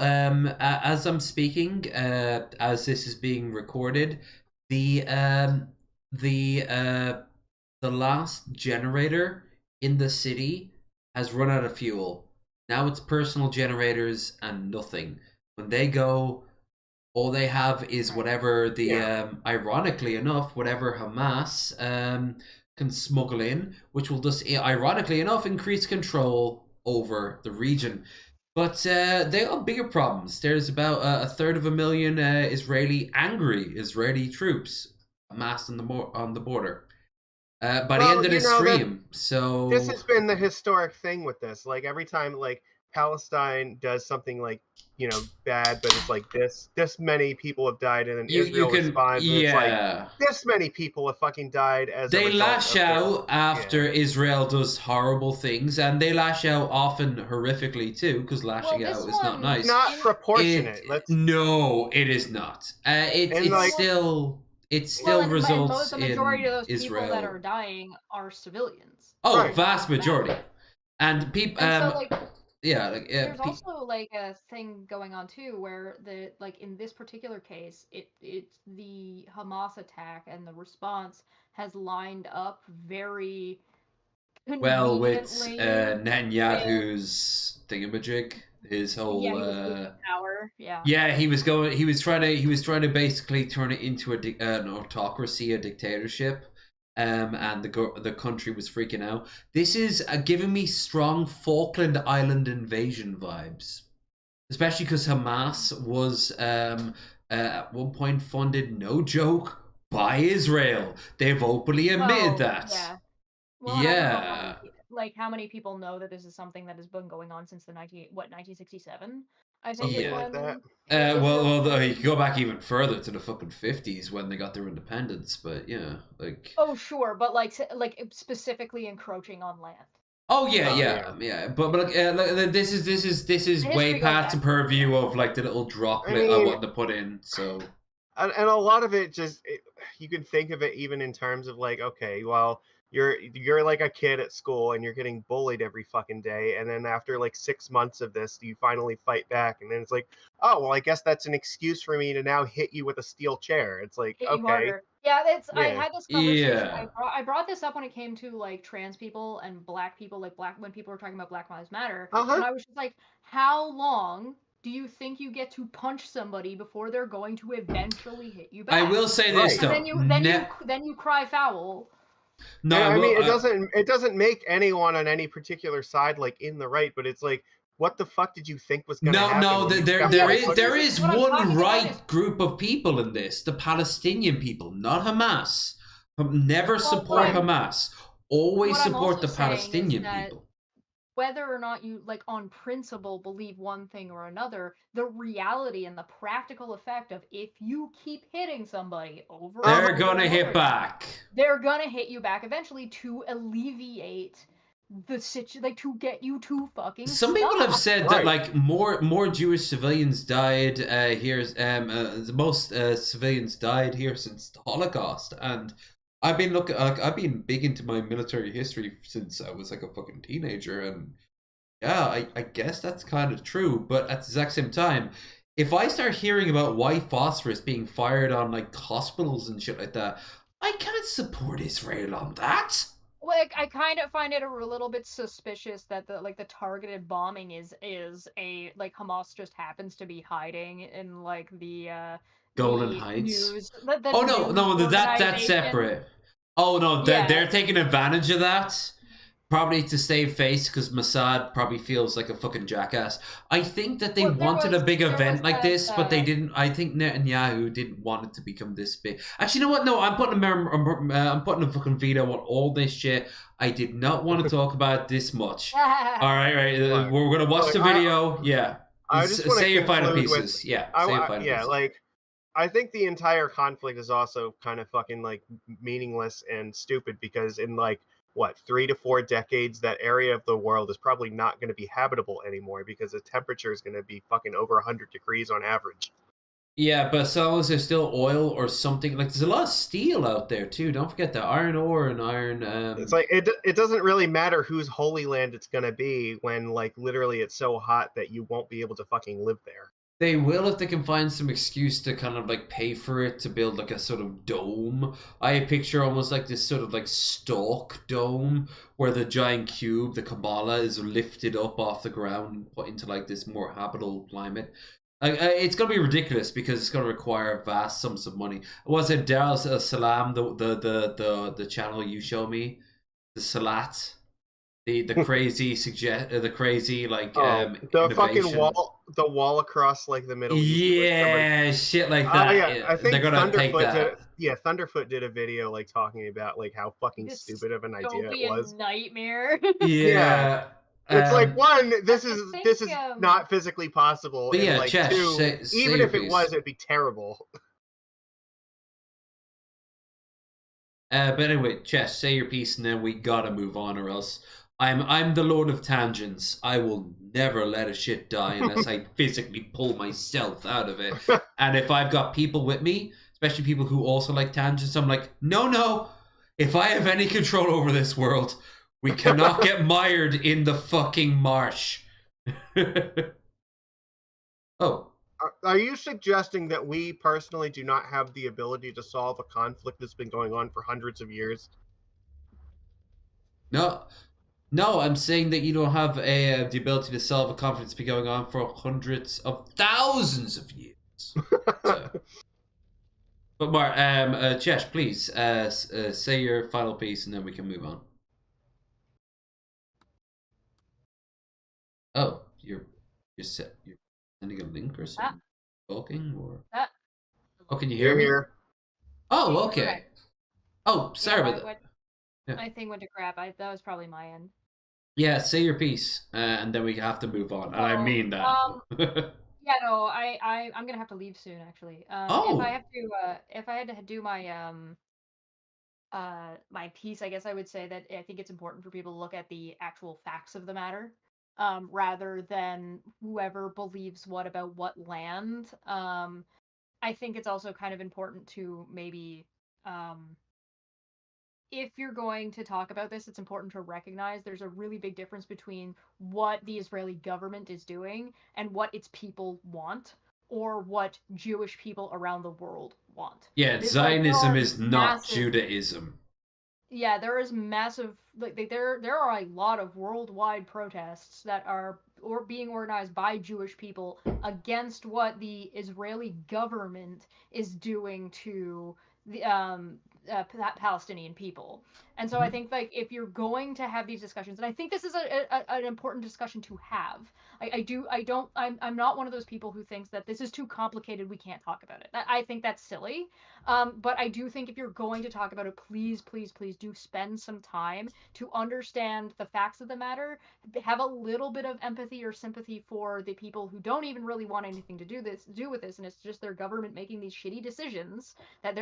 as I'm speaking, as this is being recorded, the last generator in the city has run out of fuel. Now it's personal generators and nothing. When they go, all they have is whatever the ironically enough, whatever Hamas can smuggle in, which will just ironically enough increase control over the region. But they have bigger problems. There's about 1/3 angry Israeli troops amassed on the border by the end of this stream. So this has been the historic thing with this. Like every time, like Palestine does something like bad, but it's like this many people have died, and then Israel responds, and it's like this many people have fucking died as they lash out after Israel does horrible things, and they lash out often horrifically too, because lashing out is not nice. It's not proportionate. No, it is not. It still results in the majority of those Israel. People that are dying are civilians. Oh, right. Vast majority, and people. There's also like a thing going on too, where in this particular case, it's the Hamas attack and the response has lined up very well with Netanyahu's thingamajig, his whole power. He was trying to basically turn it into an autocracy, a dictatorship. And the country was freaking out. This is giving me strong Falkland Island invasion vibes, especially because Hamas was at one point funded, no joke, by Israel. They've openly admitted that. Yeah. Well, how many people know that this is something that has been going on since the 1967? I think you can go back even further to the fucking 50s when they got their independence, but oh sure, but specifically encroaching on land. Oh yeah. But this is way past the purview of the little droplet I want to put in. So and a lot of it you can think of it even in terms of okay, well, you're like a kid at school and you're getting bullied every fucking day, and then after 6 months of this you finally fight back, and then it's like, oh well, I guess that's an excuse for me to now hit you with a steel chair. It's like, okay. I had this conversation. I brought this up when it came to trans people and black people, when people were talking about Black Lives Matter, and I was just like, how long do you think you get to punch somebody before they're going to eventually hit you back? I will say this though. Then you cry foul. No, I mean it doesn't make anyone on any particular side in the right, but it's like, what the fuck did you think was going to happen? No, there is one right group of people in this: the Palestinian people, not Hamas. Never support Hamas. Always support the Palestinian people. whether or not you, like, on principle believe one thing or another, the reality and the practical effect of if you keep hitting somebody over they're and over gonna and hit over again, back. they're gonna hit you back eventually to alleviate the like to get you to fucking Some stop. people have said that like more Jewish civilians died here. The most civilians died here since the Holocaust, and I've been I've been big into my military history since I was like a fucking teenager, and yeah, I guess that's kind of true. But at the exact same time, if I start hearing about white phosphorus being fired on like hospitals and shit like that, I can't support Israel on that. Like, I kind of find it a little bit suspicious that the targeted bombing is a, like, Hamas just happens to be hiding in, like, the Golan Heights. news. The Oh no, news that's separate. Oh no, Yeah. they're taking advantage of that. Probably to save face because Mossad probably feels like a fucking jackass. I think that they wanted a big event like this, but they didn't. I think Netanyahu didn't want it to become this big. Actually, you know what? No, I'm putting a fucking veto on all this shit. I did not want to talk about it this much. All right. We're gonna watch the video. I just want to say your final pieces. With, say your final pieces. Like, I think the entire conflict is also kind of fucking like meaningless and stupid because in like what 3 to 4 decades that area of the world is probably not going to be habitable anymore because the temperature is going to be fucking over 100 degrees on average. Yeah, but as long as there's still oil or something, like there's a lot of steel out there too. Don't forget the iron ore and iron. It's like it doesn't really matter whose holy land it's gonna be when like literally it's so hot that you won't be able to fucking live there. They will if they can find some excuse to kind of like pay for it to build like a sort of dome. I picture almost like this sort of like stalk dome where the giant cube, the Kabbalah, is lifted up off the ground and put into like this more habitable climate. It's gonna be ridiculous because it's gonna require vast sums of money. Was it Dar es Salaam, the channel you show me, the Salat, the crazy the crazy like the fucking wall across like the Middle East. Yeah, shit like that. I think they're gonna take that. Thunderfoot did a video like talking about like how fucking stupid of an idea it was. Nightmare. Yeah. It's like one, this is not physically possible, but and yeah, like Chesh, two, even if it was, it'd be terrible. But anyway, Chesh, say your piece, and then we gotta move on, or else I'm the Lord of Tangents. I will never let a shit die unless I physically pull myself out of it. And if I've got people with me, especially people who also like tangents, I'm like, no. If I have any control over this world, we cannot get mired in the fucking marsh. Oh. Are you suggesting that we personally do not have the ability to solve a conflict that's been going on for hundreds of years? No, I'm saying that you don't have the ability to solve a conflict that's been going on for hundreds of thousands of years. So. But Mark, Chesh, please say your final piece, and then we can move on. Oh, you're sending a link or something? Talking or? Oh, can you hear me? Here. Oh, okay. Oh, sorry about that. My thing went to crap. That was probably my end. Yeah, say your piece, and then we have to move on. And I mean that. Yeah, no, I'm gonna have to leave soon, actually. If I had to do my my piece, I guess I would say that I think it's important for people to look at the actual facts of the matter, rather than whoever believes what about what land. I think it's also kind of important to maybe, if you're going to talk about this, it's important to recognize there's a really big difference between what the Israeli government is doing and what its people want, or what Jewish people around the world want. Yeah, Zionism is not Judaism. Yeah, there is massive, there are a lot of worldwide protests that are being organized by Jewish people against what the Israeli government is doing to the Palestinian people. And so I think, like, if you're going to have these discussions, and I think this is an important discussion to have. I'm not one of those people who thinks that this is too complicated, we can't talk about it. I think that's silly. But I do think if you're going to talk about it, please do spend some time to understand the facts of the matter, have a little bit of empathy or sympathy for the people who don't even really want anything to do with this, and it's just their government making these shitty decisions that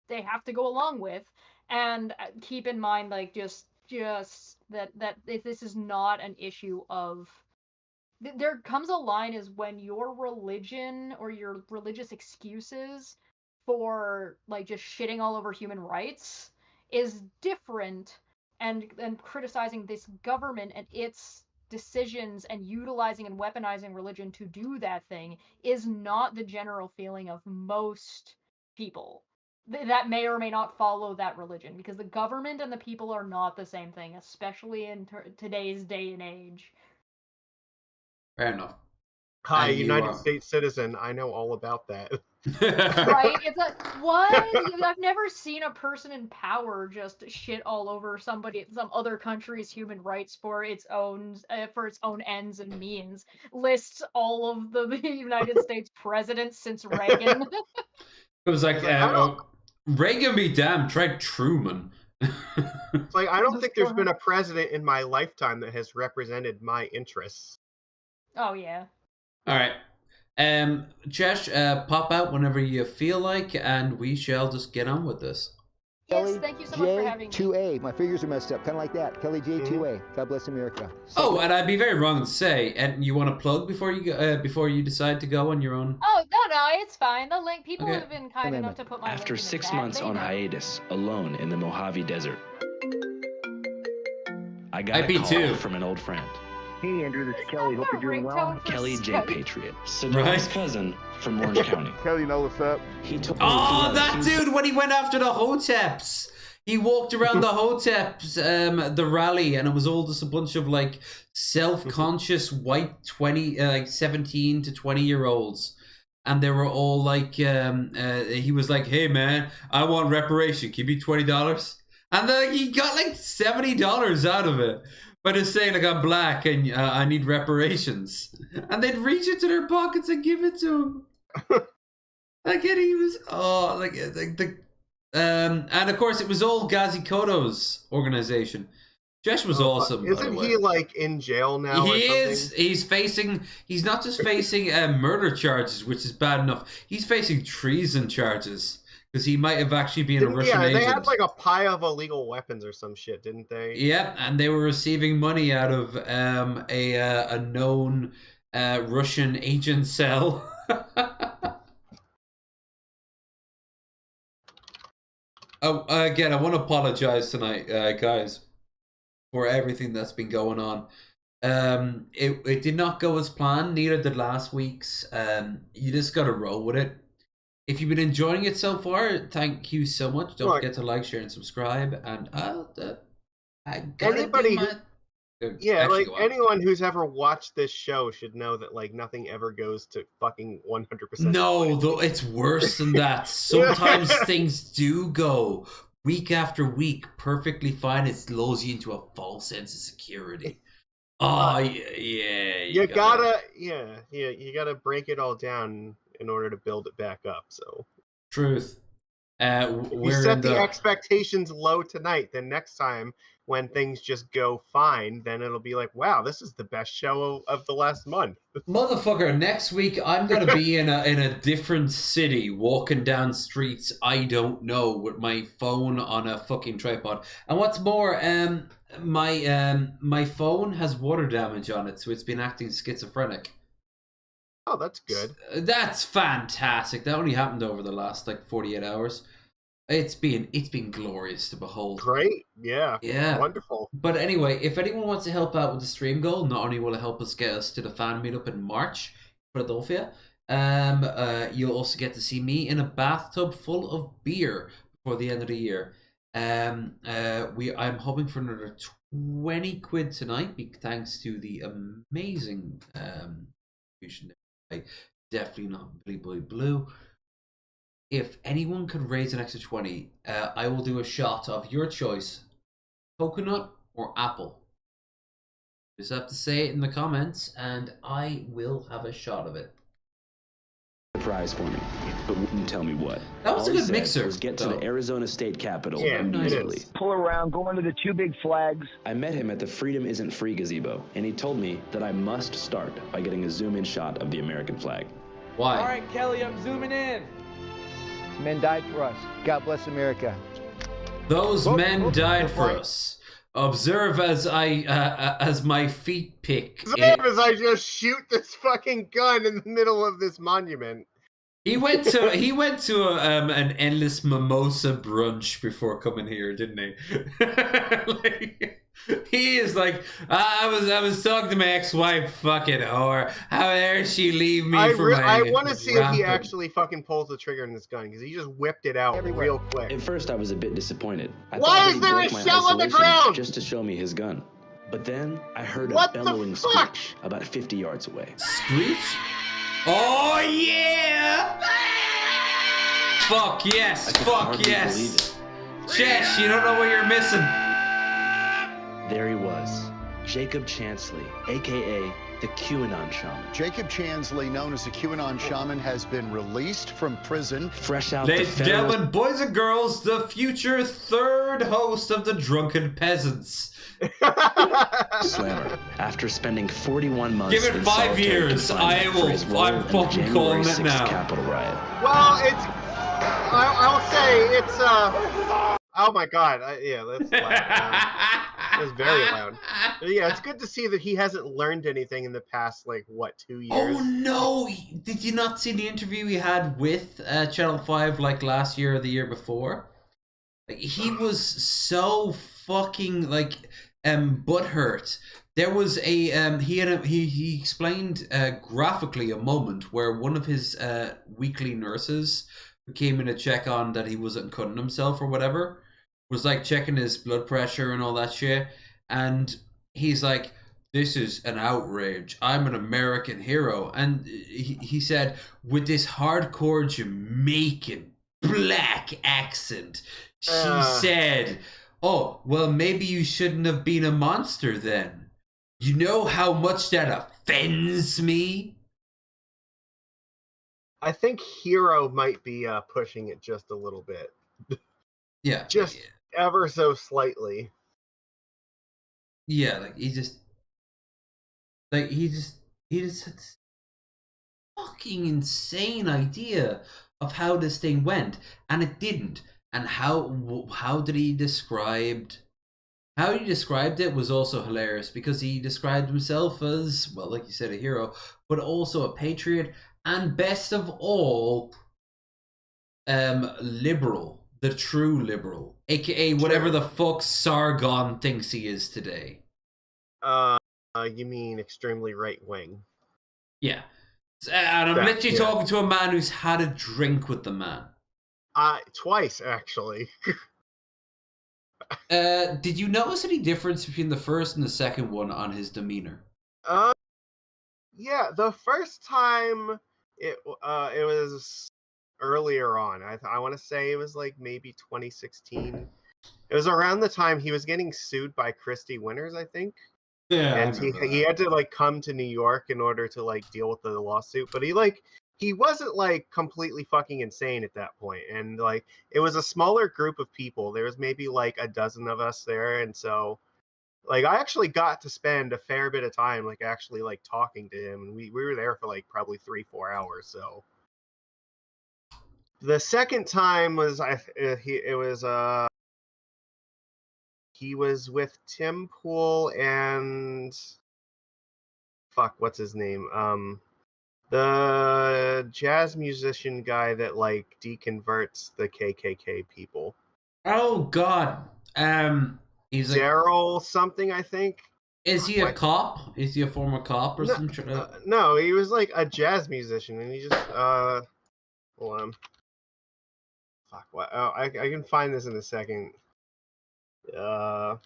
they have to go along with, and keep in mind, like, just that if this is not an issue of, there comes a line is when your religion or your religious excuses for, like, just shitting all over human rights is different, and criticizing this government and its decisions and utilizing and weaponizing religion to do that thing is not the general feeling of most people that may or may not follow that religion, because the government and the people are not the same thing, especially in today's day and age. Fair enough. Hi, United States citizen. I know all about that. Right? It's like, what? I've never seen a person in power just shit all over some other country's human rights for its own ends and means. Lists all of the United States presidents since Reagan. It was like, Reagan be damned, try Truman. It's like, I don't think there's been a president in my lifetime that has represented my interests. Oh, yeah. All right. Chesh, pop out whenever you feel like, and we shall just get on with this. Yes, thank you so much for having me. J2A. My fingers are messed up, kind of like that. Kelly J2A. God bless America. Oh, and I'd be very wrong to say, and you want to plug before you decide to go on your own? Oh, no, it's fine. The link, people have been kind enough to put my After 6 months on hiatus, alone in the Mojave Desert, I got a call from an old friend. Hey, Andrew, this is Kelly. Hope you're doing well. Kelly J. Patriot, Sonara's cousin from Orange County. Kelly, know what's up? He took that dude, when he went after the Hoteps. He walked around the Hoteps, the rally, and it was all just a bunch of, like, self-conscious white 17 to 20-year-olds. And they were all like, he was like, hey, man, I want reparation. Give me $20. And then he got like $70 out of it. But it's saying, like, I'm black and I need reparations. And they'd reach into their pockets and give it to him. Like, and he was, and of course, it was all Ghazi Koto's organization. Chesh was awesome. Isn't he, like, in jail now? He is. He's not just facing murder charges, which is bad enough. He's facing treason charges. Because he might have actually been a Russian agent. Yeah, they had like a pile of illegal weapons or some shit, didn't they? Yep, and they were receiving money out of a known Russian agent cell. Oh, again, I want to apologize tonight, guys, for everything that's been going on. It did not go as planned, neither did last week's. You just got to roll with it. If you've been enjoying it so far, thank you so much. Don't forget to like, share, and subscribe. And anyone who's ever watched this show should know that, like, nothing ever goes to fucking 100%. No, though it's worse than that. Sometimes things do go week after week perfectly fine. It lulls you into a false sense of security. Oh yeah. You gotta break it all down in order to build it back up. So truth. We set the expectations low tonight. Then next time when things just go fine, then it'll be like, wow, this is the best show of the last month. Motherfucker, next week I'm gonna be in a different city, walking down streets I don't know with my phone on a fucking tripod. And what's more, my phone has water damage on it, so it's been acting schizophrenic. Oh, that's good. That's fantastic. That only happened over the last, like, 48 hours. It's been glorious to behold. Great. Yeah. Wonderful. But anyway, if anyone wants to help out with the stream goal, not only will it help us get us to the fan meetup in March, Philadelphia, you'll also get to see me in a bathtub full of beer before the end of the year. I'm hoping for another 20 quid tonight, thanks to the amazing definitely not Billy Blue. If anyone could raise an extra 20, I will do a shot of your choice, coconut or apple. Just have to say it in the comments, and I will have a shot of it. Surprise for me. but wouldn't tell me what. That was All a he good said mixer. was get to the Arizona State Capitol immediately. Pull around, go under the 2 big flags. I met him at the Freedom Isn't Free gazebo, and he told me that I must start by getting a zoom-in shot of the American flag. Why? All right, Kelly, I'm zooming in. These men died for us. God bless America. Those men died for us. Observe as as my feet pick. As I just shoot this fucking gun in the middle of this monument. He went to an endless mimosa brunch before coming here, didn't he? Like, he is like, I was talking to my ex-wife, fucking whore. How dare she leave me for my I want to see if he rampant- actually fucking pulls the trigger in this gun, because he just whipped it out real quick. At first, I was a bit disappointed. I Why thought is he'd there break a my shell on the isolation ground? just to show me his gun. But then I heard What a the bellowing fuck? screech about 50 yards away. Screech? Oh yeah! Fuck yes! I could Fuck hardly believe yes! it. Chesh, you don't know what you're missing. There he was, Jacob Chansley, aka the QAnon shaman. Jacob Chansley, known as the QAnon shaman, has been released from prison. Fresh out Ladies the and federal... gentlemen, boys and girls, the future third host of the Drunken Peasants. Slammer. After spending 41 months Give it in 5 solitary years, confinement I will- for his role I'm in the fucking January calling it 6th now. Capitol riot. Well, I'll say it's oh my god, yeah, that's loud. It was very loud. But yeah, it's good to see that he hasn't learned anything in the past, like, what, 2 years? Oh no! Did you not see the interview he had with Channel 5 like last year or the year before? Like, he was so fucking like butthurt. There was a he explained graphically a moment where one of his weekly nurses who came in to check on that he wasn't cutting himself or whatever was like checking his blood pressure and all that shit, and he's like, this is an outrage. I'm an American hero. And he said, with this hardcore Jamaican black accent, she said, oh, well, maybe you shouldn't have been a monster then. You know how much that offends me? I think hero might be pushing it just a little bit. Yeah. Just ever so slightly. Yeah, like he just had this fucking insane idea of how this thing went, and it didn't. And how did he described? How he described it was also hilarious, because he described himself as, well, like you said, a hero, but also a patriot, and best of all, liberal. The true liberal, aka whatever the fuck Sargon thinks he is today. You mean extremely right wing? Yeah, and I'm literally talking to a man who's had a drink with the man. Twice actually. Did you notice any difference between the first and the second one on his demeanor? Yeah, the first time it was earlier on. I want to say it was like maybe 2016. It was around the time he was getting sued by Christy Winters, I think. Yeah, and he had to like come to New York in order to like deal with the lawsuit. But he wasn't like completely fucking insane at that point. And like it was a smaller group of people. There was maybe like a dozen of us there, and so like I actually got to spend a fair bit of time like actually like talking to him, and we were there for like probably 3-4 hours. So the second time was he was with Tim Pool and fuck, what's his name? The jazz musician guy that like deconverts the KKK people. Oh God, he's like Daryl something, I think. Is he a cop? Is he a former cop or something? No, he was like a jazz musician, and he just hold on. Fuck, what? Oh, I can find this in a second. Daryl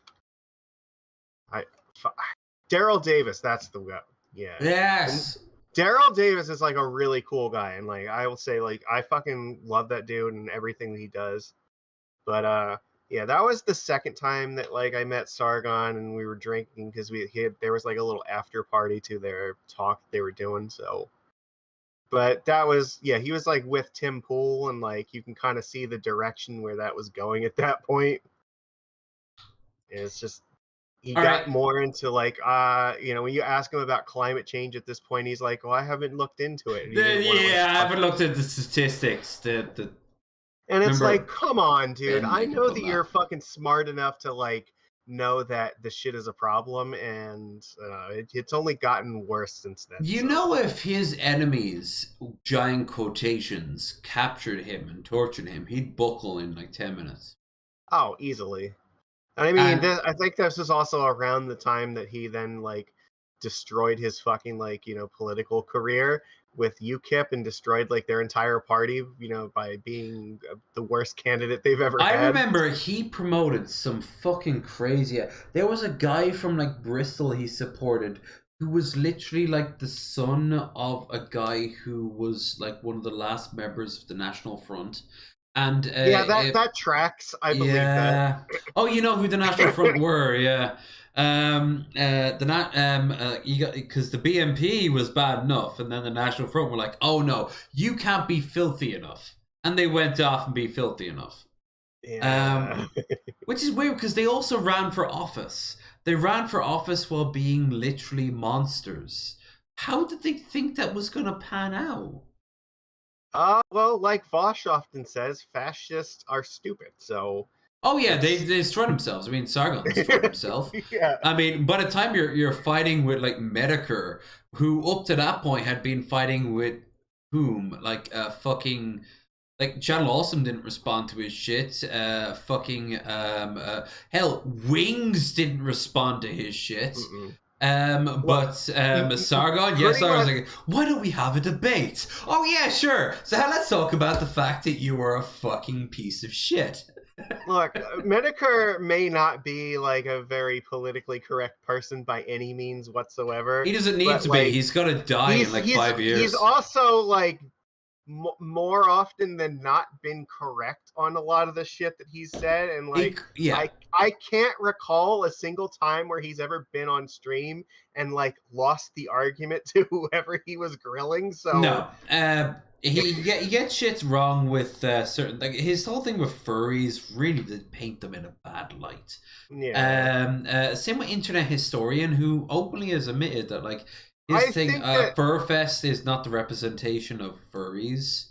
Davis, that's the guy. Yeah. Yes. Daryl Davis is like a really cool guy, and like I will say, like I fucking love that dude and everything that he does. But yeah, that was the second time that like I met Sargon and we were drinking because there was like a little after party to their talk they were doing. So But that was, yeah, he was like with Tim Pool, and like you can kind of see the direction where that was going at that point. And it's just he got more into like when you ask him about climate change at this point, he's like, well, I haven't looked into it. And I haven't looked at the statistics. And it's like, come on, dude. I know that you're fucking smart enough to like know that the shit is a problem, and it's only gotten worse since then. You know, if his enemies, giant quotations, captured him and tortured him, he'd buckle in like 10 minutes. Oh, easily. I mean, I think this was also around the time that he then like destroyed his fucking like political career with UKIP and destroyed like their entire party, by being the worst candidate they've ever had. I remember he promoted some fucking crazy. There was a guy from like Bristol he supported who was literally like the son of a guy who was like one of the last members of the National Front. And that tracks. I believe that. Oh, you know who the National Front were, yeah. Because the BNP was bad enough, and then the National Front were like, "Oh no, you can't be filthy enough," and they went off and be filthy enough. Yeah. Which is weird because they also ran for office. They ran for office while being literally monsters. How did they think that was going to pan out? Well, like Vosh often says, fascists are stupid, so... Oh yeah, they destroyed themselves. I mean, Sargon destroyed himself. Yeah. I mean, by the time you're fighting with, like, Medicare, who up to that point had been fighting with whom? Like, fucking... Like, Channel Awesome didn't respond to his shit. Hell, Wings didn't respond to his shit. Mm-mm. Sargon, yes, I was like, why don't we have a debate? Oh yeah, sure. So let's talk about the fact that you were a fucking piece of shit. Look, Medicare may not be like a very politically correct person by any means whatsoever. He doesn't need to be. He's gonna die in like 5 years. He's also like more often than not been correct on a lot of the shit that he's said, and like I can't recall a single time where he's ever been on stream and like lost the argument to whoever he was grilling. So no, he gets shit wrong with certain, like his whole thing with furries really did paint them in a bad light. Yeah. Same with Internet Historian, who openly has admitted that like his thing, Furfest is not the representation of furries,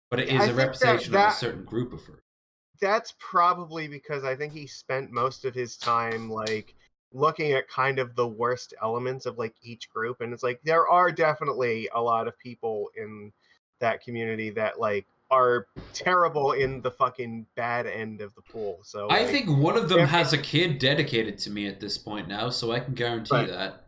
but it is a representation of a certain group of furries. That's probably because I think he spent most of his time like looking at kind of the worst elements of like each group, and it's like there are definitely a lot of people in that community that like are terrible in the fucking bad end of the pool. So I think one of them has a kid dedicated to me at this point now, so I can guarantee that.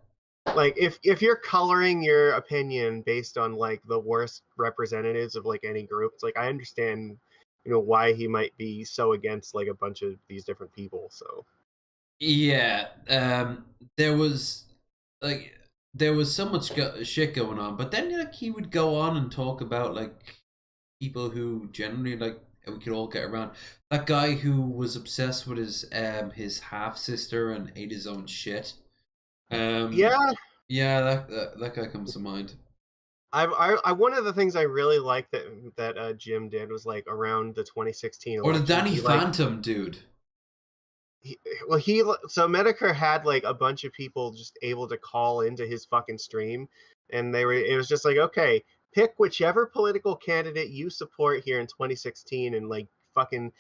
Like if you're coloring your opinion based on like the worst representatives of like any group, it's like I understand, why he might be so against like a bunch of these different people. So yeah, there was so much shit going on, but then like he would go on and talk about like people who generally like we could all get around. That guy who was obsessed with his half sister and ate his own shit. That guy comes to mind. I one of the things I really liked that Jim did was like around the 2016 election. Or the Danny Phantom dude. So Medicare had like a bunch of people just able to call into his fucking stream, and it was just like, okay, pick whichever political candidate you support here in 2016 and like fucking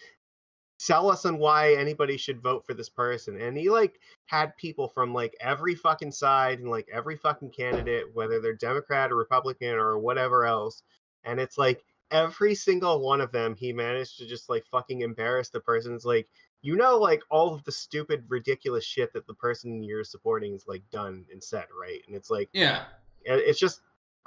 sell us on why anybody should vote for this person. And he like had people from like every fucking side and like every fucking candidate, whether they're Democrat or Republican or whatever else. And it's like every single one of them, he managed to just like fucking embarrass the person. It's like, like all of the stupid, ridiculous shit that the person you're supporting is like done and said, right? And it's like, yeah, it's just,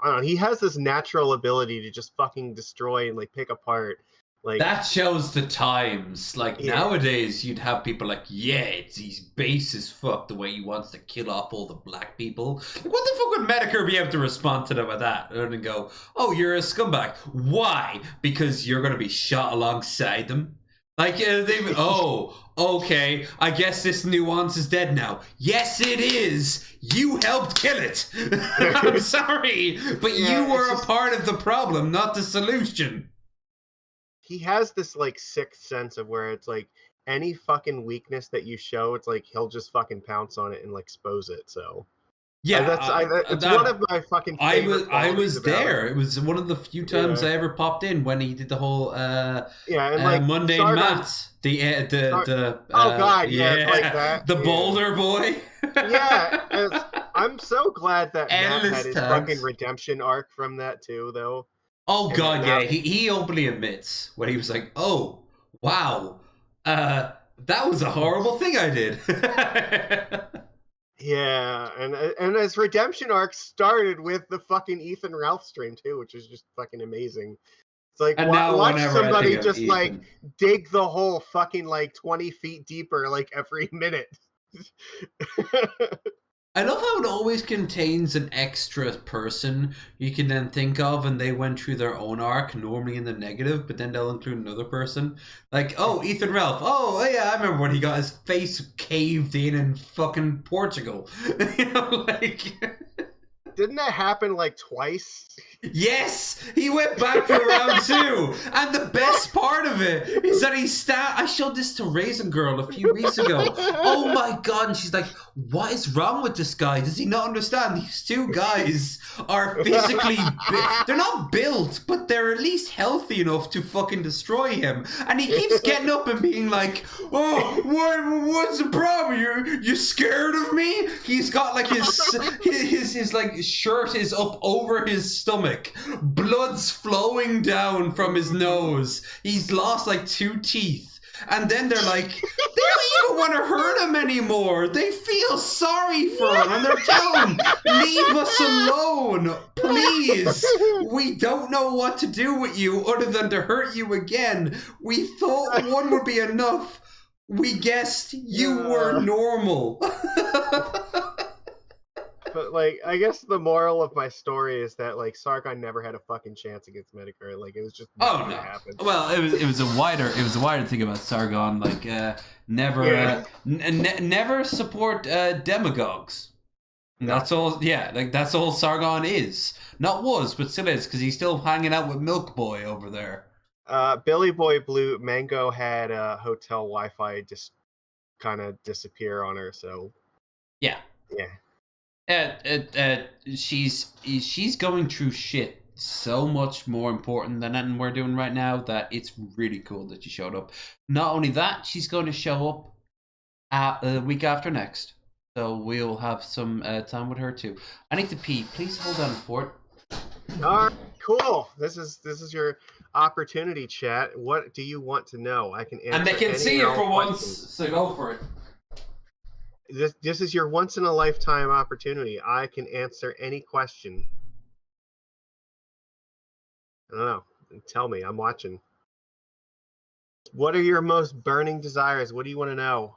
I don't know. He has this natural ability to just fucking destroy and like pick apart. Like, that shows the times. Like nowadays, you'd have people like, he's base as fuck the way he wants to kill off all the black people. Like, what the fuck would Medicare be able to respond to them with that? And go, oh, you're a scumbag. Why? Because you're going to be shot alongside them. Like, okay, I guess this nuance is dead now. Yes, it is. You helped kill it. I'm sorry, but you were a part of the problem, not the solution. He has this, like, sixth sense of where it's like, any fucking weakness that you show, it's like, he'll just fucking pounce on it and, like, expose it, so... Yeah, it's one of my fucking favorite I was there. It. It was one of the few times I ever popped in when he did the whole mundane Sargon, maths. Like that. The boulder boy. I'm so glad that Matt had his fucking redemption arc from that too, though. Oh god, yeah. He openly admits when he was like, "Oh, wow, that was a horrible thing I did." Yeah, and his redemption arc started with the fucking Ethan Ralph stream too, which is just fucking amazing. It's like, watch somebody just like dig the hole fucking like 20 feet deeper like every minute. I love how it always contains an extra person you can then think of, and they went through their own arc, normally in the negative, but then they'll include another person. Like, oh, Ethan Ralph. Oh, yeah, I remember when he got his face caved in fucking Portugal. You know, like... Didn't that happen like twice? Yes, he went back for round 2, and the best part of it is that I showed this to Raisin Girl a few weeks ago. Oh my god! And she's like, "What is wrong with this guy? Does he not understand? These two guys are physically they're not built, but they're at least healthy enough to fucking destroy him." And he keeps getting up and being like, "Oh, what's the problem? You scared of me?" He's got like his like shirt is up over his stomach, blood's flowing down from his nose, he's lost like 2 teeth, and then they're like, they don't even want to hurt him anymore, they feel sorry for him, and they're telling him, leave us alone, please, we don't know what to do with you other than to hurt you again, we thought one would be enough, we guessed you were normal. But, like, I guess the moral of my story is that, like, Sargon never had a fucking chance against Medicare. Like, it was just never gonna happen. Well, it was a wider thing about Sargon. Like, never support demagogues. No. That's all. Yeah, like that's all Sargon is. Not was, but still is, because he's still hanging out with Milk Boy over there. Billy Boy Blue Mango had hotel Wi-Fi just kind of disappear on her. So yeah. She's going through shit so much more important than anything we're doing right now that it's really cool that she showed up. Not only that, she's going to show up the week after next, so we'll have some time with her too. I need to pee. Please hold on for it. All right, cool. This is your opportunity, chat. What do you want to know? I can answer. And they can see it for once, so go for it. This is your once-in-a-lifetime opportunity. I can answer any question. I don't know. Tell me. I'm watching. What are your most burning desires? What do you want to know?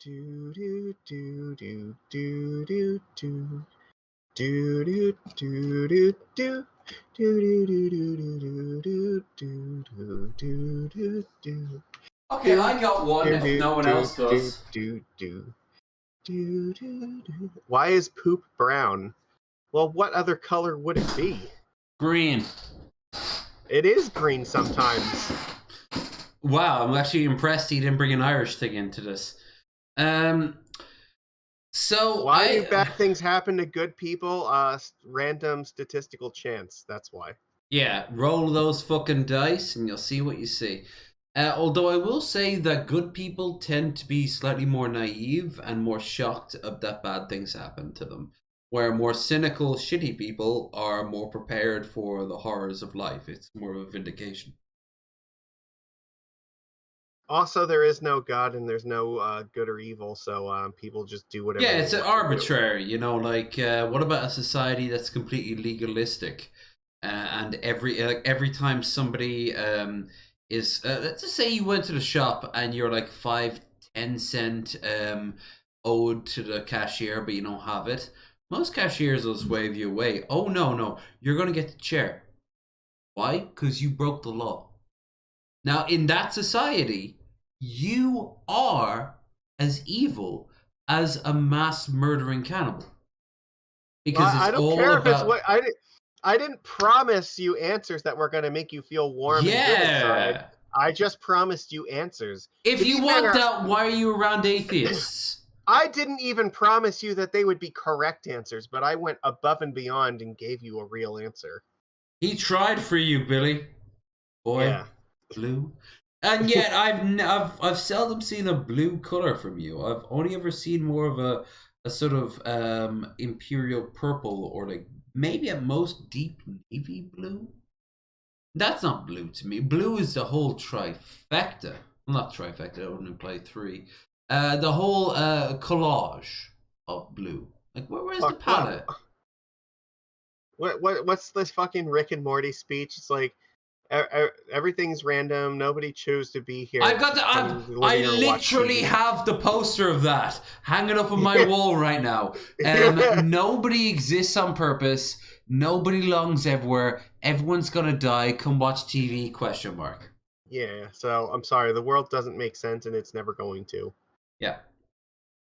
Do do do do do do do do do do do do. Okay, I got one if no one else does. Why is poop brown? Well, what other color would it be? Green. It is green sometimes. Wow, I'm actually impressed he didn't bring an Irish thing into this. So why do bad things happen to good people? Random statistical chance. That's why. Yeah, roll those fucking dice and you'll see what you see. Although I will say that good people tend to be slightly more naive and more shocked that bad things happen to them. Where more cynical, shitty people are more prepared for the horrors of life. It's more of a vindication. Also, there is no God and there's no good or evil, so people just do whatever. Yeah, it's arbitrary, you know, like, what about a society that's completely legalistic? And every time somebody is, let's just say you went to the shop and you're like 5-10 cent owed to the cashier, but you don't have it. Most cashiers will just wave you away. Oh, no, you're going to get the chair. Why? Because you broke the law. Now, in that society, you are as evil as a mass murdering cannibal. Because I it's don't all care if it's about... what I didn't promise you answers that were going to make you feel warm and good inside. I just promised you answers. If To you be want fair, that, why are you around atheists? I didn't even promise you that they would be correct answers, but I went above and beyond and gave you a real answer. He tried for you, Billy. Boy, Yeah. blue. And yet, I've seldom seen a blue color from you. I've only ever seen more of a sort of imperial purple, or like maybe at most deep navy blue. That's not blue to me. Blue is the whole trifecta. Well, not trifecta. I wouldn't imply three. The whole collage of blue. Like, where's the palette? What's this fucking Rick and Morty speech? It's like everything's random. Nobody chose to be here. I literally have the poster of that hanging up on my wall right now. Nobody exists on purpose. Nobody longs everywhere. Everyone's gonna die. Come watch TV? ? Yeah. So I'm sorry. The world doesn't make sense, and it's never going to. Yeah.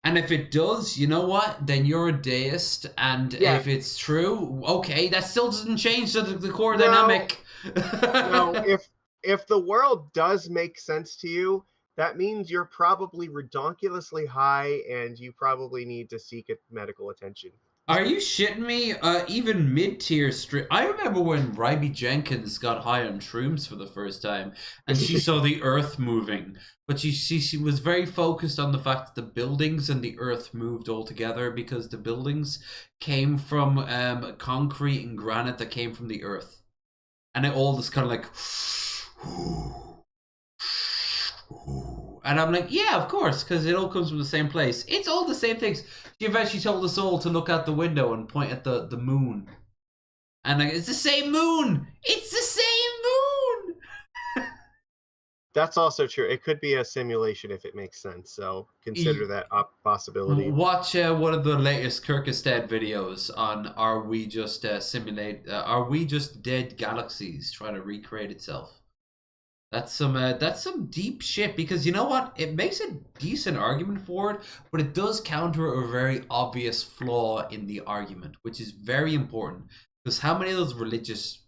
And if it does, you know what? Then you're a deist, and if it's true, okay, that still doesn't change the core dynamic. No, if the world does make sense to you, that means you're probably redonkulously high, and you probably need to seek medical attention. Are you shitting me? Even mid-tier I remember when Ryby Jenkins got high on shrooms for the first time, and she saw the earth moving. But she was very focused on the fact that the buildings and the earth moved all together, because the buildings came from concrete and granite that came from the earth. And it all just kind of like... And I'm like, yeah, of course, because it all comes from the same place. It's all the same things. She eventually told us all to look out the window and point at the moon. And like, it's the same moon! It's the same moon! That's also true. It could be a simulation if it makes sense. So consider that a possibility. Watch one of the latest Kyrgyzstan videos on are we just dead galaxies trying to recreate itself. That's some deep shit, because you know what? It makes a decent argument for it, but it does counter a very obvious flaw in the argument, which is very important. Because how many of those religious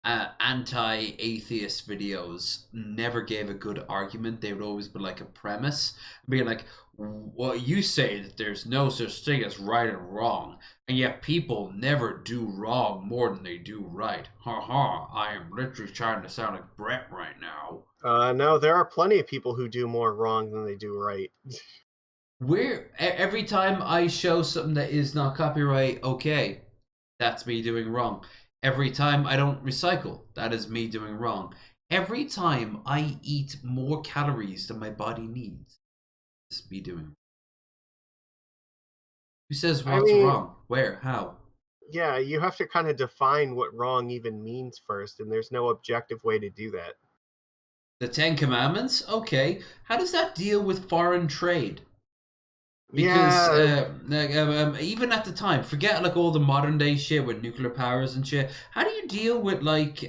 anti-atheist videos never gave a good argument? They would always be like a premise, being like, well, you say that there's no such thing as right and wrong, and yet people never do wrong more than they do right. Ha ha, I am literally trying to sound like Brett right now. No, there are plenty of people who do more wrong than they do right. Every time I show something that is not copyright, okay, that's me doing wrong. Every time I don't recycle, that is me doing wrong. Every time I eat more calories than my body needs, it's me doing wrong. Who says what's wrong? Where? How? Yeah, you have to kind of define what wrong even means first, and there's no objective way to do that. The Ten Commandments? Okay. How does that deal with foreign trade? Because even at the time, forget like all the modern day shit with nuclear powers and shit. How do you deal with like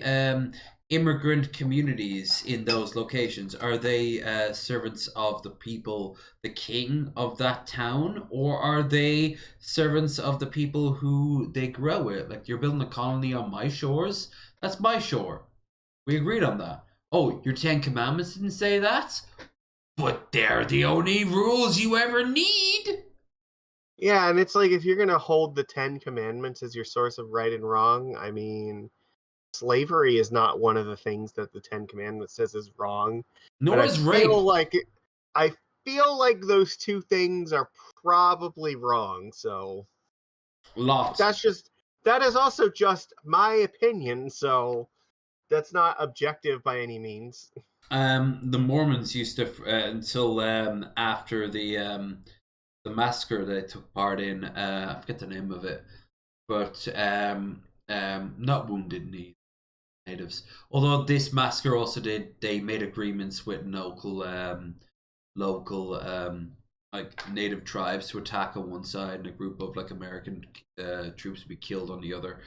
immigrant communities in those locations? Are they servants of the people, the king of that town, or are they servants of the people who they grow with? Like, you're building a colony on my shores? That's my shore. We agreed on that. Oh, your 10 Commandments didn't say that? But they're the only rules you ever need. Yeah, and it's like, if you're going to hold the 10 Commandments as your source of right and wrong, I mean, slavery is not one of the things that the 10 Commandments says is wrong. Nor is rape. I feel like those two things are probably wrong, so... Lots. That is also just my opinion, so that's not objective by any means. The Mormons used to, until after the massacre they took part in, I forget the name of it, but not Wounded Knee natives. Although this massacre also they made agreements with local like native tribes to attack on one side and a group of like American troops to be killed on the other.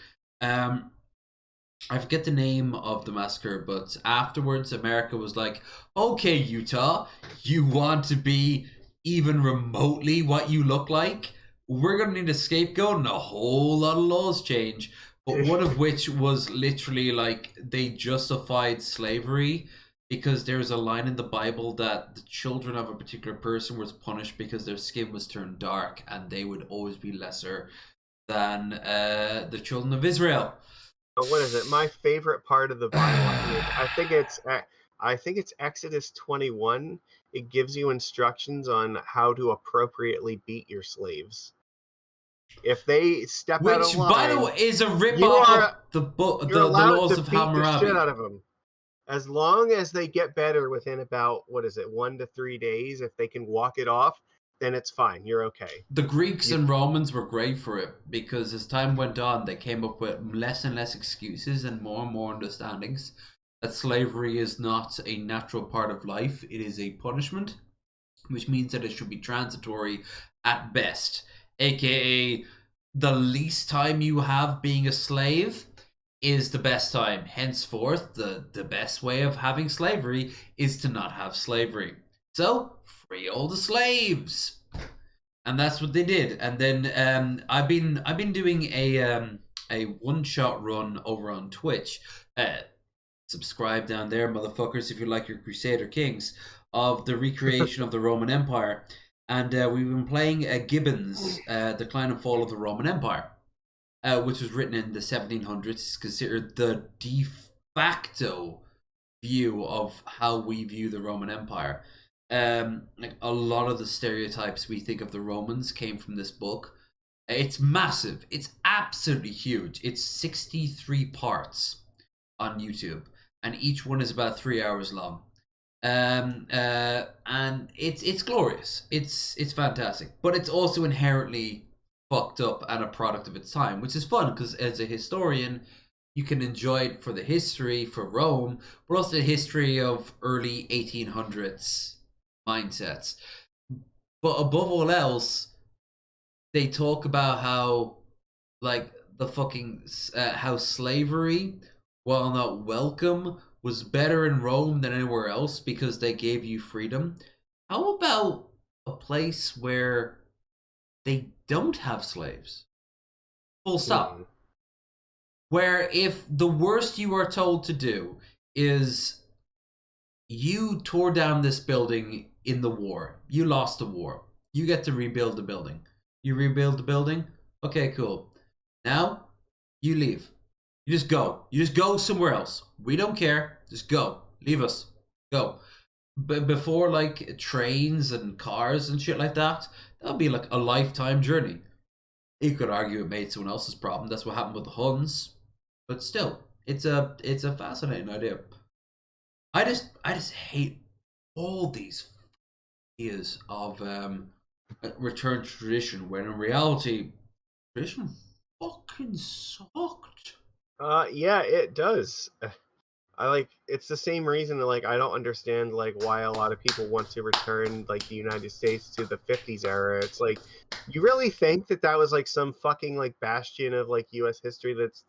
I forget the name of the massacre, but afterwards America was like, okay, Utah, you want to be even remotely what you look like? We're going to need a scapegoat, and a whole lot of laws change. But one of which was literally like they justified slavery because there's a line in the Bible that the children of a particular person was punished because their skin was turned dark, and they would always be lesser than the children of Israel. What is it? My favorite part of the Bible, I think it's Exodus 21. It gives you instructions on how to appropriately beat your slaves. If they step out of line, by the way, is a rip-off of the laws of Hammurabi. The shit out of them. As long as they get better within about 1 to 3 days, if they can walk it off, then it's fine. You're okay. The Greeks and Romans were great for it because as time went on, they came up with less and less excuses and more understandings that slavery is not a natural part of life. It is a punishment, which means that it should be transitory at best, aka the least time you have being a slave is the best time. Henceforth, the best way of having slavery is to not have slavery. So, free all the slaves. And that's what they did. And then I've been doing a one-shot run over on Twitch. Subscribe down there, motherfuckers, if you like your Crusader Kings, of the recreation of the Roman Empire. And we've been playing Gibbon's Decline and Fall of the Roman Empire, which was written in the 1700s. It's considered the de facto view of how we view the Roman Empire. Like a lot of the stereotypes we think of the Romans came from this book. It's massive. It's absolutely huge. It's 63 parts on YouTube, and each one is about 3 hours long. And it's glorious. It's fantastic, but it's also inherently fucked up and a product of its time, which is fun because as a historian, you can enjoy it for the history for Rome, but also the history of early 1800s mindsets. But above all else, they talk about how, like, the fucking how slavery, while not welcome, was better in Rome than anywhere else because they gave you freedom. How about a place where they don't have slaves? Full stop. Where if the worst you are told to do is you tore down this building in the war, you lost the war, you get to rebuild the building. You rebuild the building? Okay, cool. Now, you leave. You just go. You just go somewhere else. We don't care. Just go. Leave us. Go. But before, like, trains and cars and shit like that, that would be like a lifetime journey. You could argue it made someone else's problem. That's what happened with the Huns. But still, it's a fascinating idea. I just hate all these ideas of return to tradition, when in reality, tradition fucking sucked. Yeah, it does. It's the same reason that, like, I don't understand, like, why a lot of people want to return, like, the United States to the 50s era. It's like, you really think that was, like, some fucking, like, bastion of, like, U.S. history that's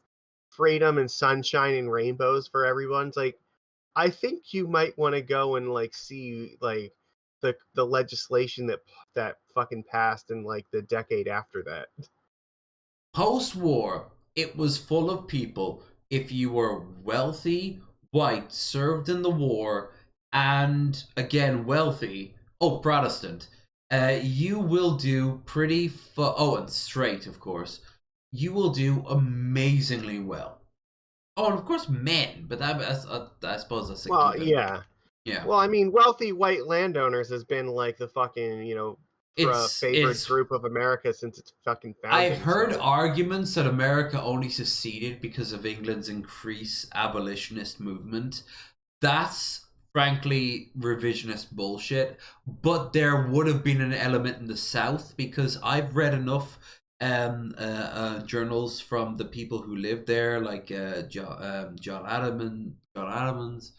freedom and sunshine and rainbows for everyone? It's like, I think you might want to go and, like, see, like, the legislation that fucking passed in, like, the decade after that. Post-war, it was full of people, if you were wealthy, white, served in the war, and again wealthy, Protestant, you will do pretty and straight, of course, you will do amazingly well. And of course men, but I suppose that's well, yeah. Well, I mean, wealthy white landowners has been like the fucking, favorite group of America since its fucking founding. I've heard arguments that America only seceded because of England's increased abolitionist movement. That's frankly revisionist bullshit. But there would have been an element in the South because I've read enough journals from the people who lived there, like John Adams,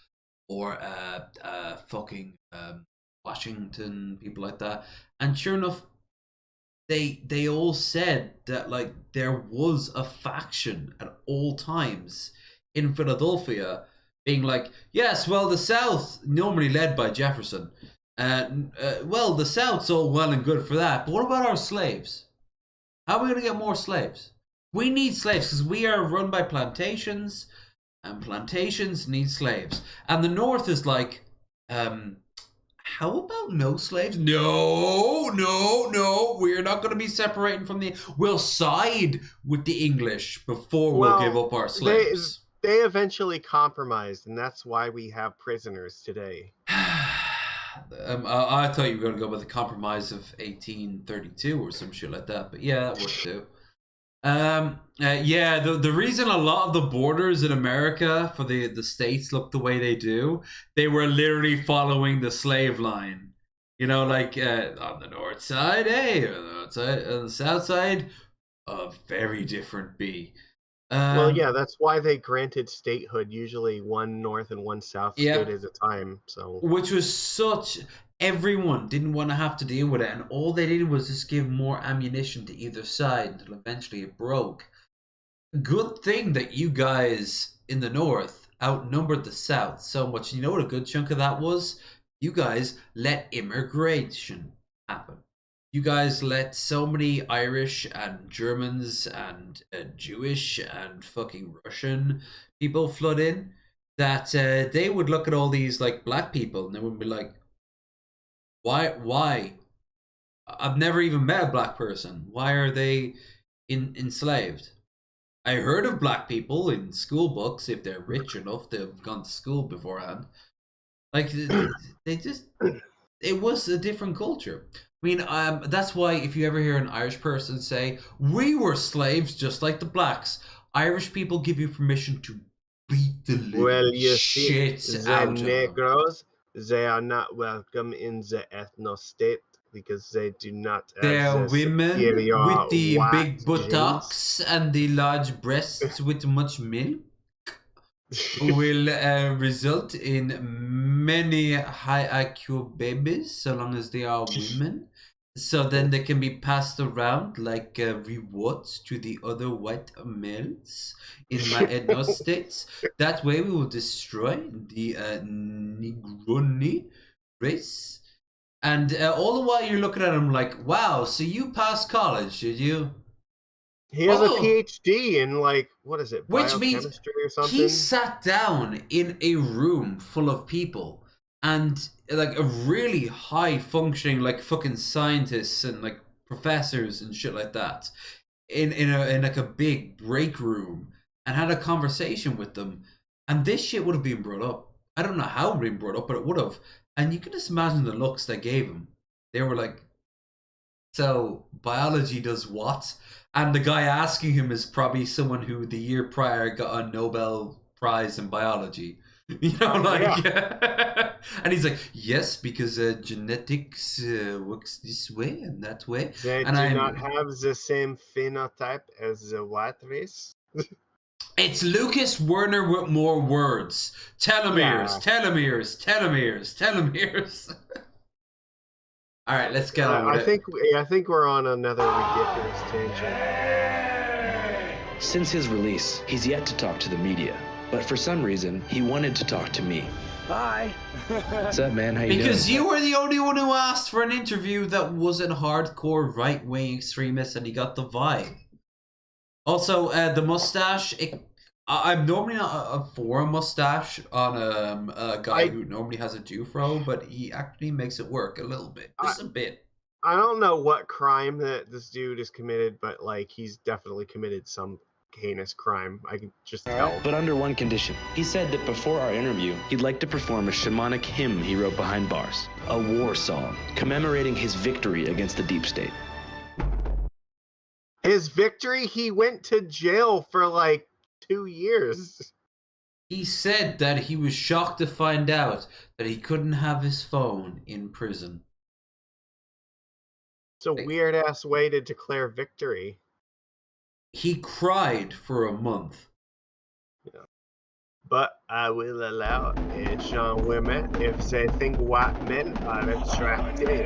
or fucking Washington, people like that. And sure enough, they all said that, like, there was a faction at all times in Philadelphia being like, yes, well, the South, normally led by Jefferson, well, the South's all well and good for that, but what about our slaves? How are we going to get more slaves? We need slaves because we are run by plantations, and plantations need slaves. And the North is like, how about no slaves? No, we're not going to be separating from the... We'll side with the English before we'll give up our slaves. They eventually compromised, and that's why we have prisoners today. I thought you were going to go with the compromise of 1832 or some shit like that, but yeah, that worked too. Yeah, the reason a lot of the borders in America for the states look the way they do, they were literally following the slave line. You know, like on the north side, A, on the south side, a very different B. Well, yeah, that's why they granted statehood, usually one north and one south state at a time. So, which was such... Everyone didn't want to have to deal with it, and all they did was just give more ammunition to either side until eventually it broke. Good thing that you guys in the north outnumbered the south so much. You know what a good chunk of that was? You guys let immigration happen. You guys let so many Irish and Germans and Jewish and fucking Russian people flood in that they would look at all these like black people and they would be like, why? I've never even met a black person. Why are they enslaved? I heard of black people in school books if they're rich enough to have gone to school beforehand. Like they just, it was a different culture. I mean, that's why if you ever hear an Irish person say, we were slaves just like the blacks, Irish people give you permission to beat the living shit out of Negroes, they are not welcome in the ethno-state because they do not have they're women with the big buttocks and the large breasts with much milk. Will result in many high IQ babies so long as they are women. So then they can be passed around like rewards to the other white males in my ethno-states. That way we will destroy the Negroni race. And all the while you're looking at him like, wow, so you passed college, did you? He has a PhD in, like, what is it, biochemistry or something? He sat down in a room full of people and, like, a really high-functioning, like, fucking scientists and, like, professors and shit like that in like, a big break room and had a conversation with them. And this shit would have been brought up. I don't know how it would have been brought up, but it would have. And you can just imagine the looks they gave him. They were like, so, biology does what? And the guy asking him is probably someone who the year prior got a Nobel Prize in biology. You know, like, yeah. And he's like, yes, because genetics works this way and that way. They do not have the same phenotype as the white race. It's Lucas Werner with more words. Telomeres, telomeres, telomeres, telomeres. All right, let's get on with it. I think we're on another ridiculous tangent. Since his release, he's yet to talk to the media, but for some reason, he wanted to talk to me. Hi. What's up, man? How you doing? Because you were the only one who asked for an interview that wasn't hardcore right-wing extremist, and he got the vibe. Also, the mustache. I'm normally not for a mustache on a guy who normally has a Jufro, but he actually makes it work a little bit, just a bit. I don't know what crime that this dude has committed, but like he's definitely committed some heinous crime. I can just tell. But under one condition. He said that before our interview, he'd like to perform a shamanic hymn he wrote behind bars, a war song commemorating his victory against the deep state. His victory? He went to jail for like 2 years. He said that he was shocked to find out that he couldn't have his phone in prison. It's a weird ass way to declare victory. He cried for a month. Yeah. But I will allow Asian women if they think white men are attractive.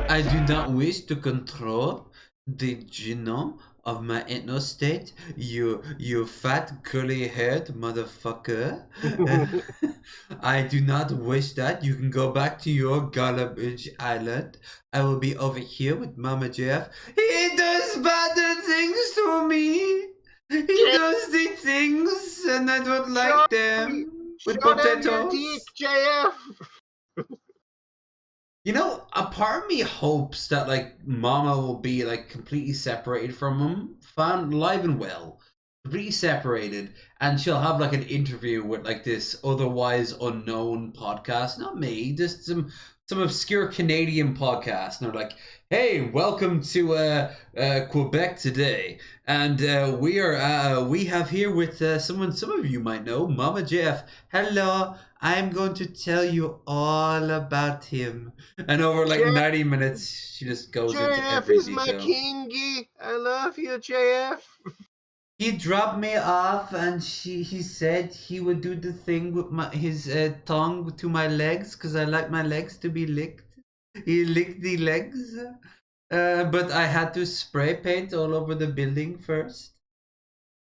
I do not wish to control the genome of my interstate, you fat curly-haired motherfucker. I do not wish that. You can go back to your garbage island. I will be over here with Mama Jeff. He does bad things to me. He does the things, and I don't like them. With potatoes. Your dick, JF. You know, a part of me hopes that, like, Mama will be, like, completely separated from him, found alive and well, completely separated, and she'll have, like, an interview with, like, this otherwise unknown podcast. Not me, just some obscure Canadian podcast. And they're like, hey, welcome to Quebec today. And we have here with someone some of you might know, Mama Jeff. Hello. I'm going to tell you all about him. And over like JF, 90 minutes, she just goes into every JF is detail. my kingy. I love you, JF. He dropped me off, and he said he would do the thing with his tongue to my legs, because I like my legs to be licked. He licked the legs. But I had to spray paint all over the building first.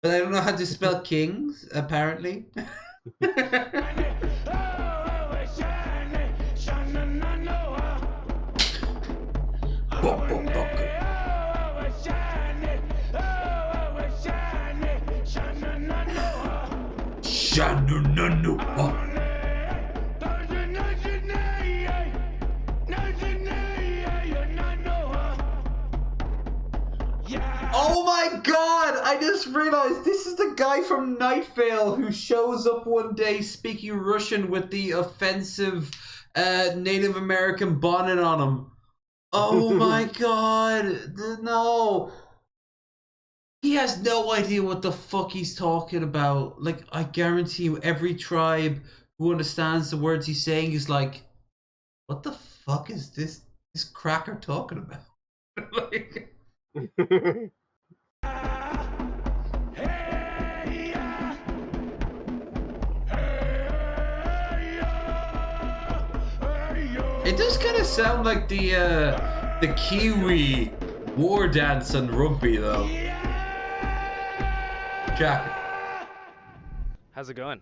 But I don't know how to spell kings, apparently. Oh my god! I just realized this is the guy from Night Vale who shows up one day speaking Russian with the offensive Native American bonnet on him. Oh my god! No! He has no idea what the fuck he's talking about. Like, I guarantee you, every tribe who understands the words he's saying is like, what the fuck is this cracker talking about? Like... It does kind of sound like the Kiwi war dance on rugby, though. Jack. How's it going?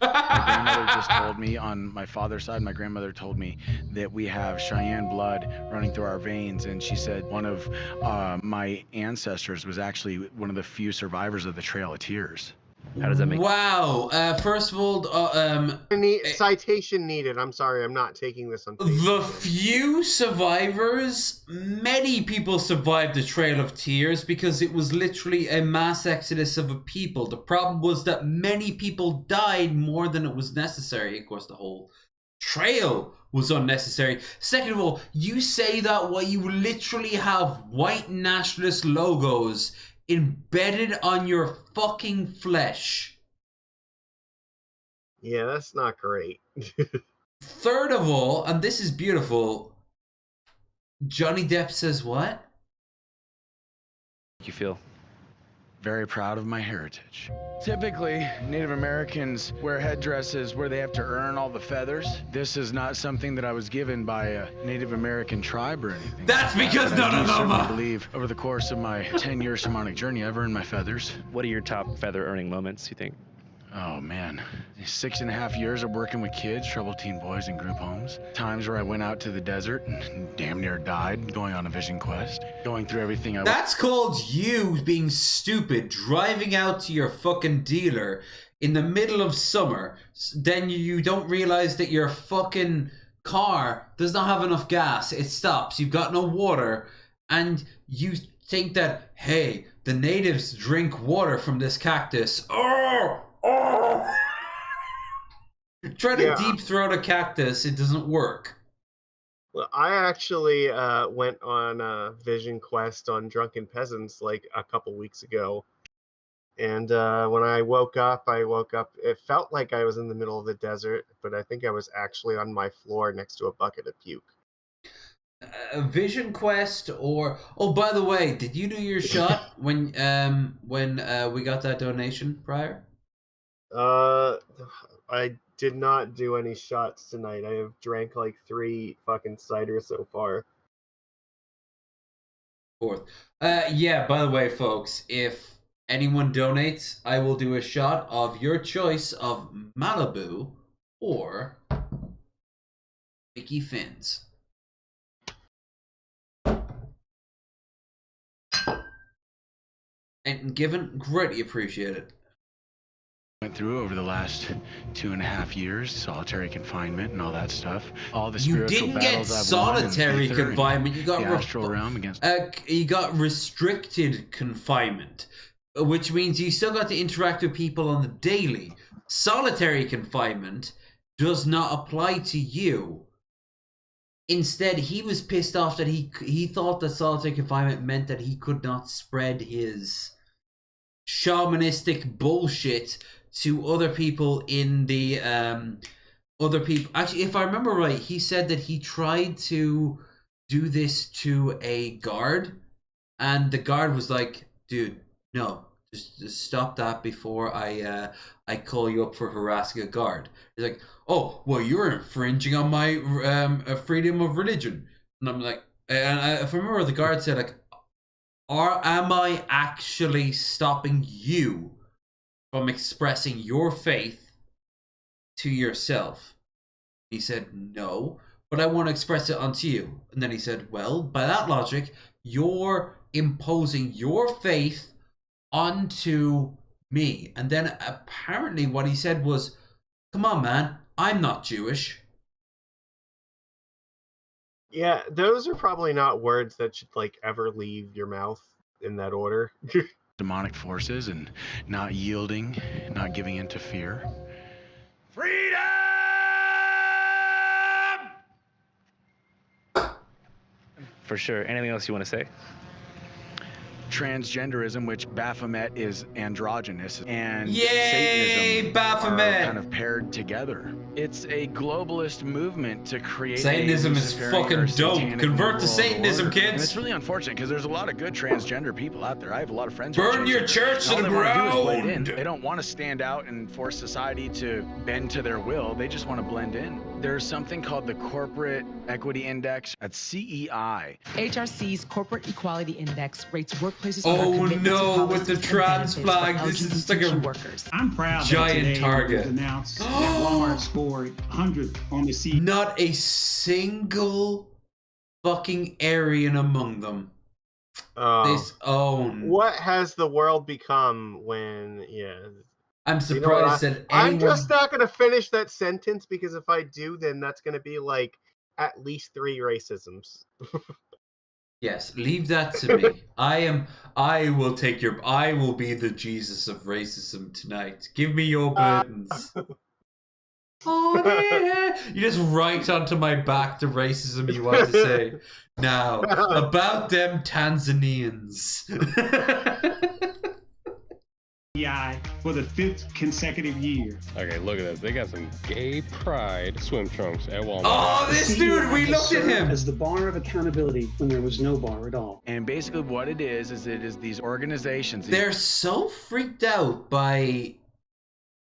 My grandmother just told me, on my father's side, my grandmother told me that we have Cheyenne blood running through our veins, and she said one of my ancestors was actually one of the few survivors of the Trail of Tears. How does that make? Wow. First of all, citation needed. I'm sorry, I'm not taking this on Facebook. The few survivors, many people survived the Trail of Tears because it was literally a mass exodus of a people. The problem was that many people died more than it was necessary. Of course, the whole trail was unnecessary. Second of all, you say that while you literally have white nationalist logos embedded on your fucking flesh. Yeah, that's not great. Third of all, and this is beautiful, Johnny Depp says what? You feel? Very proud of my heritage. Typically, Native Americans wear headdresses where they have to earn all the feathers. This is not something that I was given by a Native American tribe or anything. That's because none of them I believe over the course of my 10-year shamanic journey, I've earned my feathers. What are your top feather earning moments, you think? Oh man, 6.5 years of working with kids, troubled teen boys in group homes. Times where I went out to the desert and damn near died going on a vision quest. Going through everything I... That's called you being stupid, driving out to your fucking dealer in the middle of summer. Then you don't realize that your fucking car does not have enough gas. It stops. You've got no water. And you think that, hey, the natives drink water from this cactus. Oh! Try to deep throat a cactus, it doesn't work. Well, I actually went on a vision quest on Drunken Peasants like a couple weeks ago. And when I woke up, it felt like I was in the middle of the desert, but I think I was actually on my floor next to a bucket of puke. A vision quest, or... Oh, by the way, did you do your shot when we got that donation prior? I did not do any shots tonight. I have drank like 3 fucking ciders so far. 4th. Yeah, by the way, folks, if anyone donates, I will do a shot of your choice of Malibu or Mickey Finn's. And given, greatly appreciate it. Went through over the last 2.5 years, solitary confinement and all that stuff. All the You spiritual didn't get battles I've solitary won in confinement. You got the astral realm against. You got restricted confinement, which means you still got to interact with people on the daily. Solitary confinement does not apply to you. Instead, he was pissed off that he thought that solitary confinement meant that he could not spread his shamanistic bullshit to other people in the Actually, if I remember right, he said that he tried to do this to a guard, and the guard was like, "Dude, no, just stop that before I call you up for harassing a guard." He's like, "Oh, well, you're infringing on my freedom of religion," and I'm like, if I remember, the guard said like, am I actually stopping you from expressing your faith to yourself? He said, no, but I want to express it onto you. And then he said, well, by that logic, you're imposing your faith onto me. And then apparently what he said was, come on, man, I'm not Jewish. Yeah, those are probably not words that should like ever leave your mouth in that order. Demonic forces and not yielding, not giving in to fear. Freedom! For sure. Anything else you want to say? Transgenderism, which Baphomet is androgynous, and Yay, Satanism Baphomet! are kind of paired together. It's a globalist movement to create Satanism is fucking dope. Convert to Satanism, order. kids. And it's really unfortunate because there's a lot of good transgender people out there. I have a lot of friends. Burn your church to the ground. They don't want to stand out and force society to bend to their will. They just want to blend in. There's something called the Corporate Equity Index at CEI. HRC's Corporate Equality Index rates workplaces. Oh no, with the trans flag, this is like a workers. I'm proud giant target. Announced that Walmart scored 100 on the CEI. Not a single fucking Aryan among them. What has the world become when, I'm surprised that anyone... I'm just not going to finish that sentence because if I do, then that's going to be like at least 3 racisms. Yes, leave that to me. I will be the Jesus of racism tonight. Give me your burdens. Oh, yeah. You just write onto my back the racism you want to say. Now, about them Tanzanians. For the 5th consecutive year. Okay, look at this. They got some gay pride swim trunks at Walmart. Oh, this dude, we looked at him. As the bar of accountability when there was no bar at all. And basically what it is these organizations. They're so freaked out by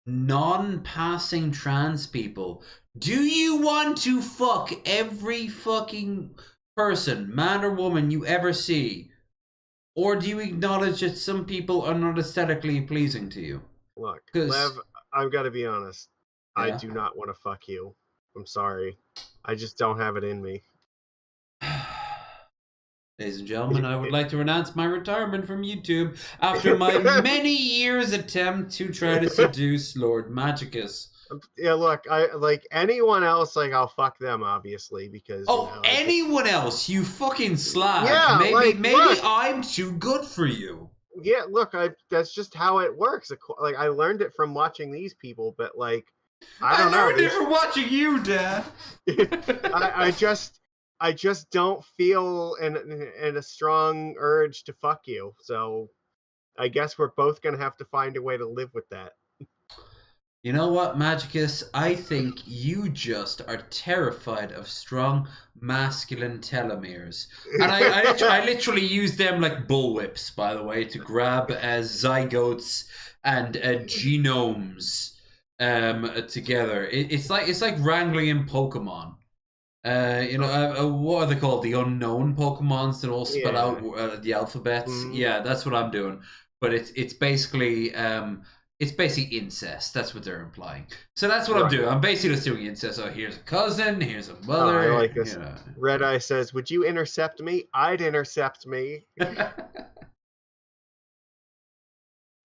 non-passing trans people. Do you want to fuck every fucking person, man or woman, you ever see? Or do you acknowledge that some people are not aesthetically pleasing to you? Look, Lev, I've got to be honest. Yeah. I do not want to fuck you. I'm sorry. I just don't have it in me. Ladies and gentlemen, I would like to announce my retirement from YouTube after my many years attempt to try to seduce Lord Magicus. Yeah, look, I like anyone else, like I'll fuck them, obviously, because anyone else, you fucking slag. Yeah, maybe I'm too good for you. Yeah, look, that's just how it works. Like I learned it from watching these people, but like I learned it from watching you, Dad. I just don't feel in a strong urge to fuck you. So I guess we're both gonna have to find a way to live with that. You know what, Magicus? I think you just are terrified of strong masculine telomeres. And I literally use them like bullwhips, by the way, to grab zygotes and genomes together. It's like wrangling in Pokemon. What are they called? The unknown Pokemons that all spell Yeah. out the alphabets. Mhm. Yeah, that's what I'm doing. But it's basically incest. That's what they're implying. So that's what I'm Right. doing. I'm basically just doing incest. So here's a cousin. Here's a Oh, mother. I like this. you know. Red Eye says, "Would you intercept me? I'd intercept me."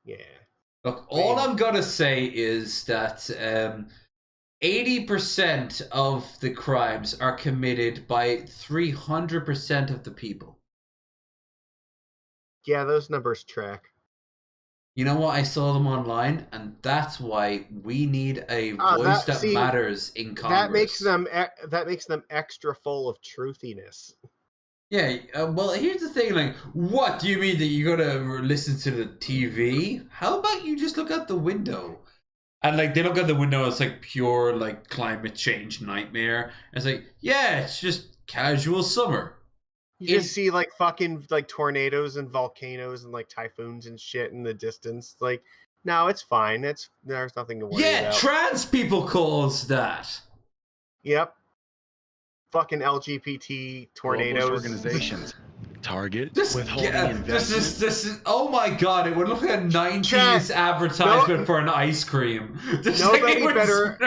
Yeah. Look, all I'm gonna say is that 80% of the crimes are committed by 300% of the people. Yeah, those numbers track. You know what? I saw them online, and that's why we need a voice that matters in Congress. That makes them extra full of truthiness. Yeah, well, here's the thing, like, what do you mean that you gotta listen to the TV? How about you just look out the window? And, like, they look out the window, it's, like, pure, like, climate change nightmare. And it's like, yeah, it's just casual summer. You just see, like, fucking, like, tornadoes and volcanoes and, like, typhoons and shit in the distance. Like, no, it's fine. There's nothing to worry about. Yeah, trans people cause that. Yep. Fucking LGBT tornadoes. Organizations target withholding investment. This is, oh my god, it would look like a 90s advertisement for an ice cream. Nobody better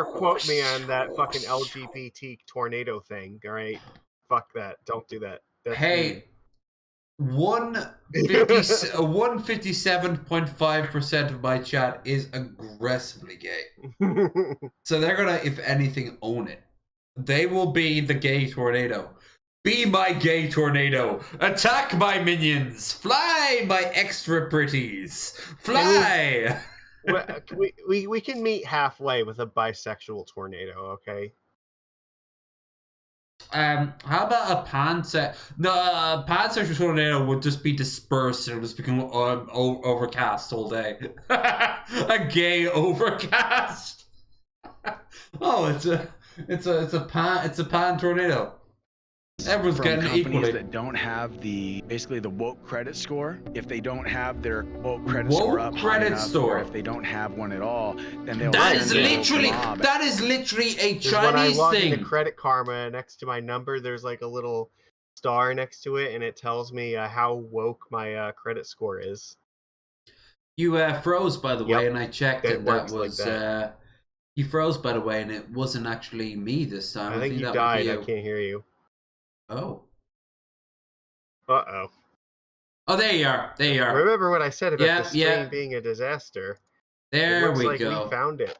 quote me on that fucking LGBT tornado thing, alright? Fuck that. Don't do that. That's hey, 157.5% of my chat is aggressively gay. So they're gonna, if anything, own it. They will be the gay tornado. Be my gay tornado. Attack my minions. Fly, my extra pretties. Fly. We can meet halfway with a bisexual tornado, okay? How about a pansexual? No, a pansexual tornado would just be dispersed and it would just become overcast all day. A gay overcast. Oh, it's a pan tornado. Everyone's getting companies equally. That don't have basically the woke credit score. If they don't have their woke credit score up high enough, or if they don't have one at all, then they'll. That is literally a Chinese when I log thing. into Credit Karma, next to my number, there's like a little star next to it, and it tells me how woke my credit score is. You froze, by the way, and I checked, and that was like that. You froze, by the way, and it wasn't actually me this time. I think you died. I can't hear you. Oh. Uh-oh. Oh, there you are. There you are. Remember what I said about the stream being a disaster? There we like go. We found it.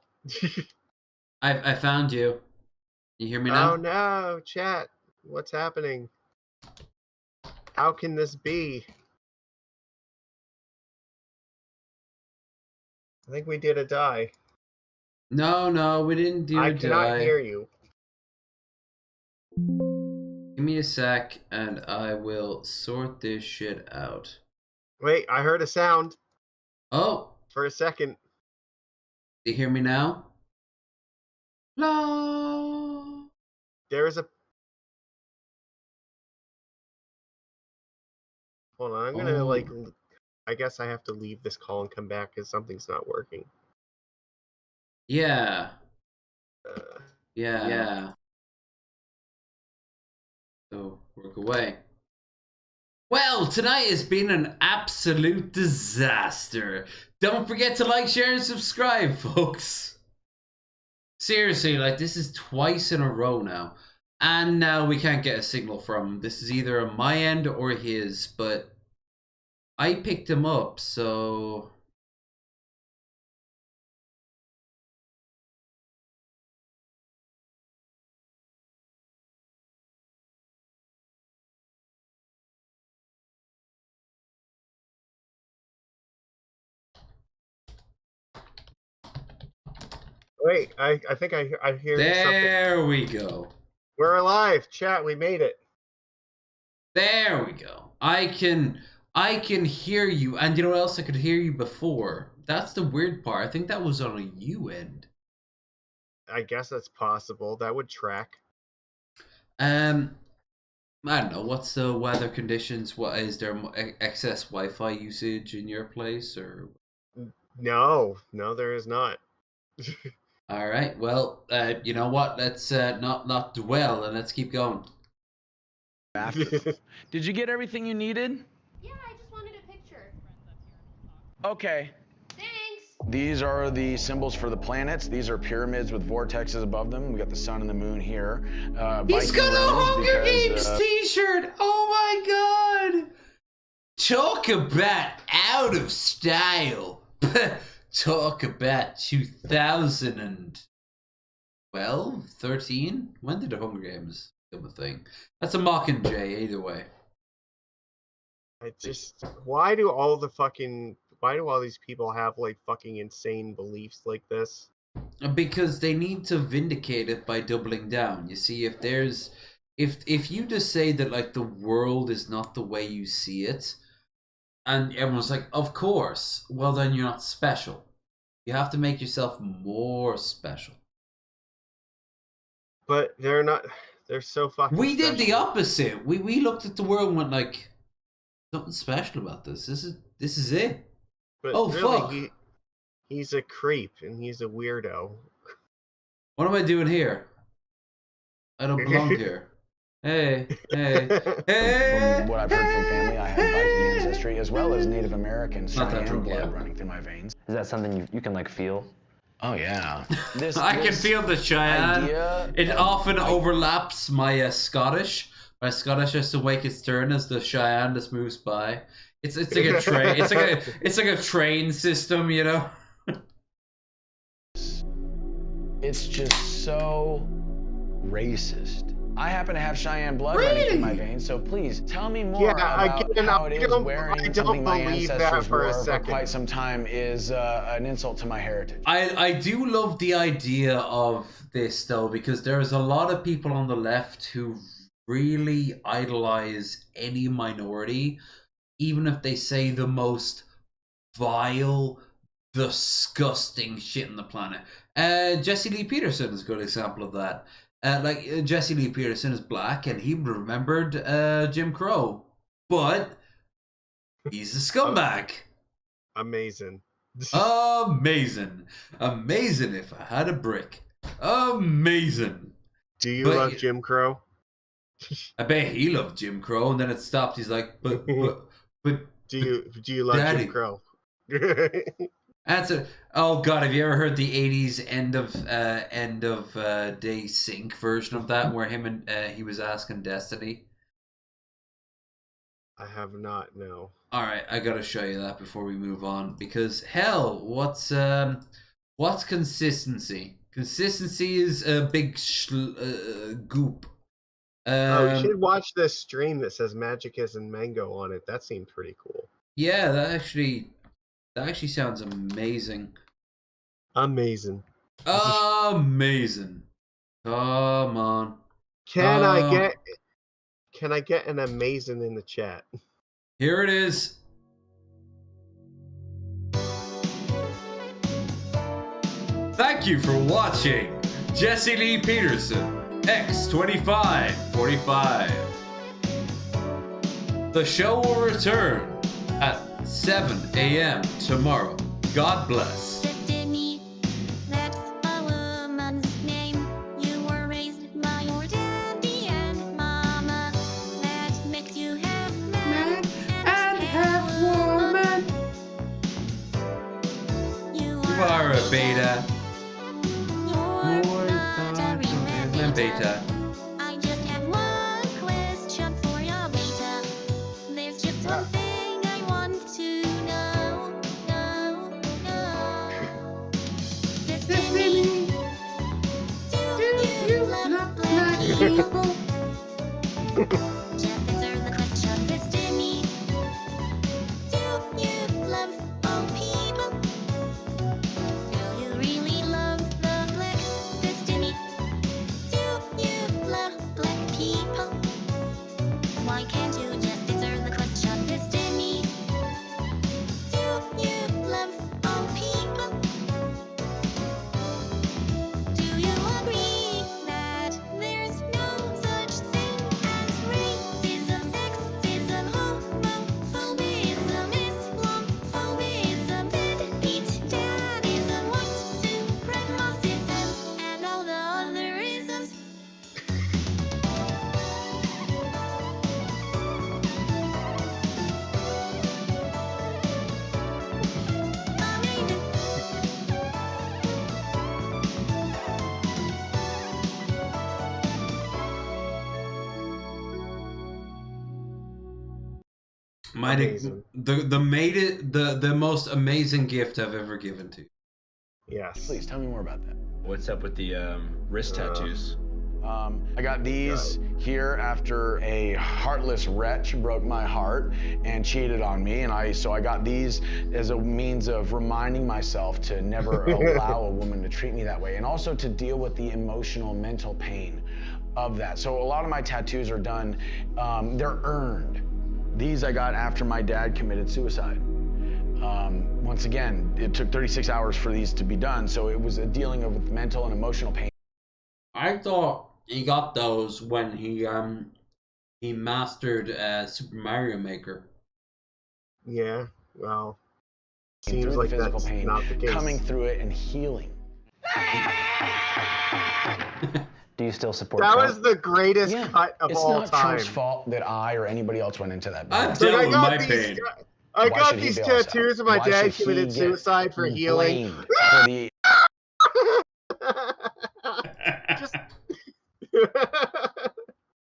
I found you. You hear me now? Oh no, chat. What's happening? How can this be? I think we did a die. No, we didn't do a die. I cannot hear you. Give me a sec, and I will sort this shit out. Wait, I heard a sound. Oh. For a second. Do you hear me now? La. There's a... Hold on, I'm gonna, I guess I have to leave this call and come back because something's not working. Yeah. Yeah. So, work away. Well, tonight has been an absolute disaster. Don't forget to like, share, and subscribe, folks. Seriously, like, this is twice in a row now. And now we can't get a signal from him. This is either on my end or his, but I picked him up, so... Wait, I think I hear there something. There we go. We're alive, chat. We made it. There we go. I can hear you, and you know what else? I could hear you before. That's the weird part. I think that was on a U end. I guess that's possible. That would track. I don't know. What's the weather conditions? What is there excess Wi-Fi usage in your place, or? No, there is not. All right. Well, you know what? Let's not dwell and let's keep going. Did you get everything you needed? Yeah, I just wanted a picture. Okay. Thanks. These are the symbols for the planets. These are pyramids with vortexes above them. We got the sun and the moon here. He's got a Hunger Games t-shirt. Oh my god. Talk about out of style. Talk about 2012, 13? When did the Hunger Games become a thing? That's a Mockingjay either way. Why do all these people have like fucking insane beliefs like this? Because they need to vindicate it by doubling down. You see, if you just say that like the world is not the way you see it, and everyone's like, of course, well then you're not special. You have to make yourself more special. But they're not. They're so fucking. We did the opposite. We looked at the world and went like, something special about this. This is it. But oh really, fuck. He's a creep and he's a weirdo. What am I doing here? I don't belong here. Hey. From what I've heard from family, I have Viking ancestry as well as Native American Cheyenne blood running through my veins. Is that something you can like feel? Oh yeah. I can feel the Cheyenne. It often overlaps my Scottish. My Scottish has to wait its turn as the Cheyenne just moves by. It's like a train. It's like a train system, you know. It's just so racist. I happen to have Cheyenne blood running through my veins, so please tell me more about how it is wearing something my ancestors wore for quite some time is an insult to my heritage. I do love the idea of this though, because there's a lot of people on the left who really idolize any minority, even if they say the most vile, disgusting shit on the planet. Jesse Lee Peterson is a good example of that. Jesse Lee Peterson is black and he remembered Jim Crow, but he's a scumbag. Amazing. Amazing if I had a brick. Amazing. Do you love Jim Crow? I bet he loved Jim Crow, and then it stopped. He's like, but do you love Daddy. Jim Crow? Oh god, have you ever heard the 80s end of day sync version of that, where him and he was asking Destiny? I have not, no. All right, I gotta show you that before we move on, because hell, what's consistency? Consistency is a big goop. You should watch this stream that says Majicus and Mango on it. That seemed pretty cool. Yeah, that actually sounds amazing. Amazing. Amazing. Come on. Can I get an amazing in the chat? Here it is. Thank you for watching Jesse Lee Peterson X2545. The show will return at 7 a.m. tomorrow. God bless. That's a woman's name. You were raised by your daddy and mama. That makes you half man and half woman. You are a beta. You're not a real beta. I just have one question for your beta. There's just one thing I want to know. Destiny, do you love black people? Just answer the question, Destiny. Do you love all people? Do you really love the black Destiny? Do you The most amazing gift I've ever given to you. Yes. Please tell me more about that. What's up with the wrist tattoos? I got these here after a heartless wretch broke my heart and cheated on me, and so I got these as a means of reminding myself to never allow a woman to treat me that way, and also to deal with the emotional, mental pain of that. So a lot of my tattoos are done, they're earned. These I got after my dad committed suicide. Once again, it took 36 hours for these to be done, so it was a dealing with mental and emotional pain. I thought he got those when he mastered Super Mario Maker. Yeah, well, Seems seems like like physical that's pain, not the case. coming through it and healing. Do you still support That Trump? was the greatest cut of It's all not time. Trump's fault that I or anybody else went into that. I've business. dealt with my pain. I Why got should he these bail us out? tattoos and my Why dad should he committed get suicide for healing. blamed for the Just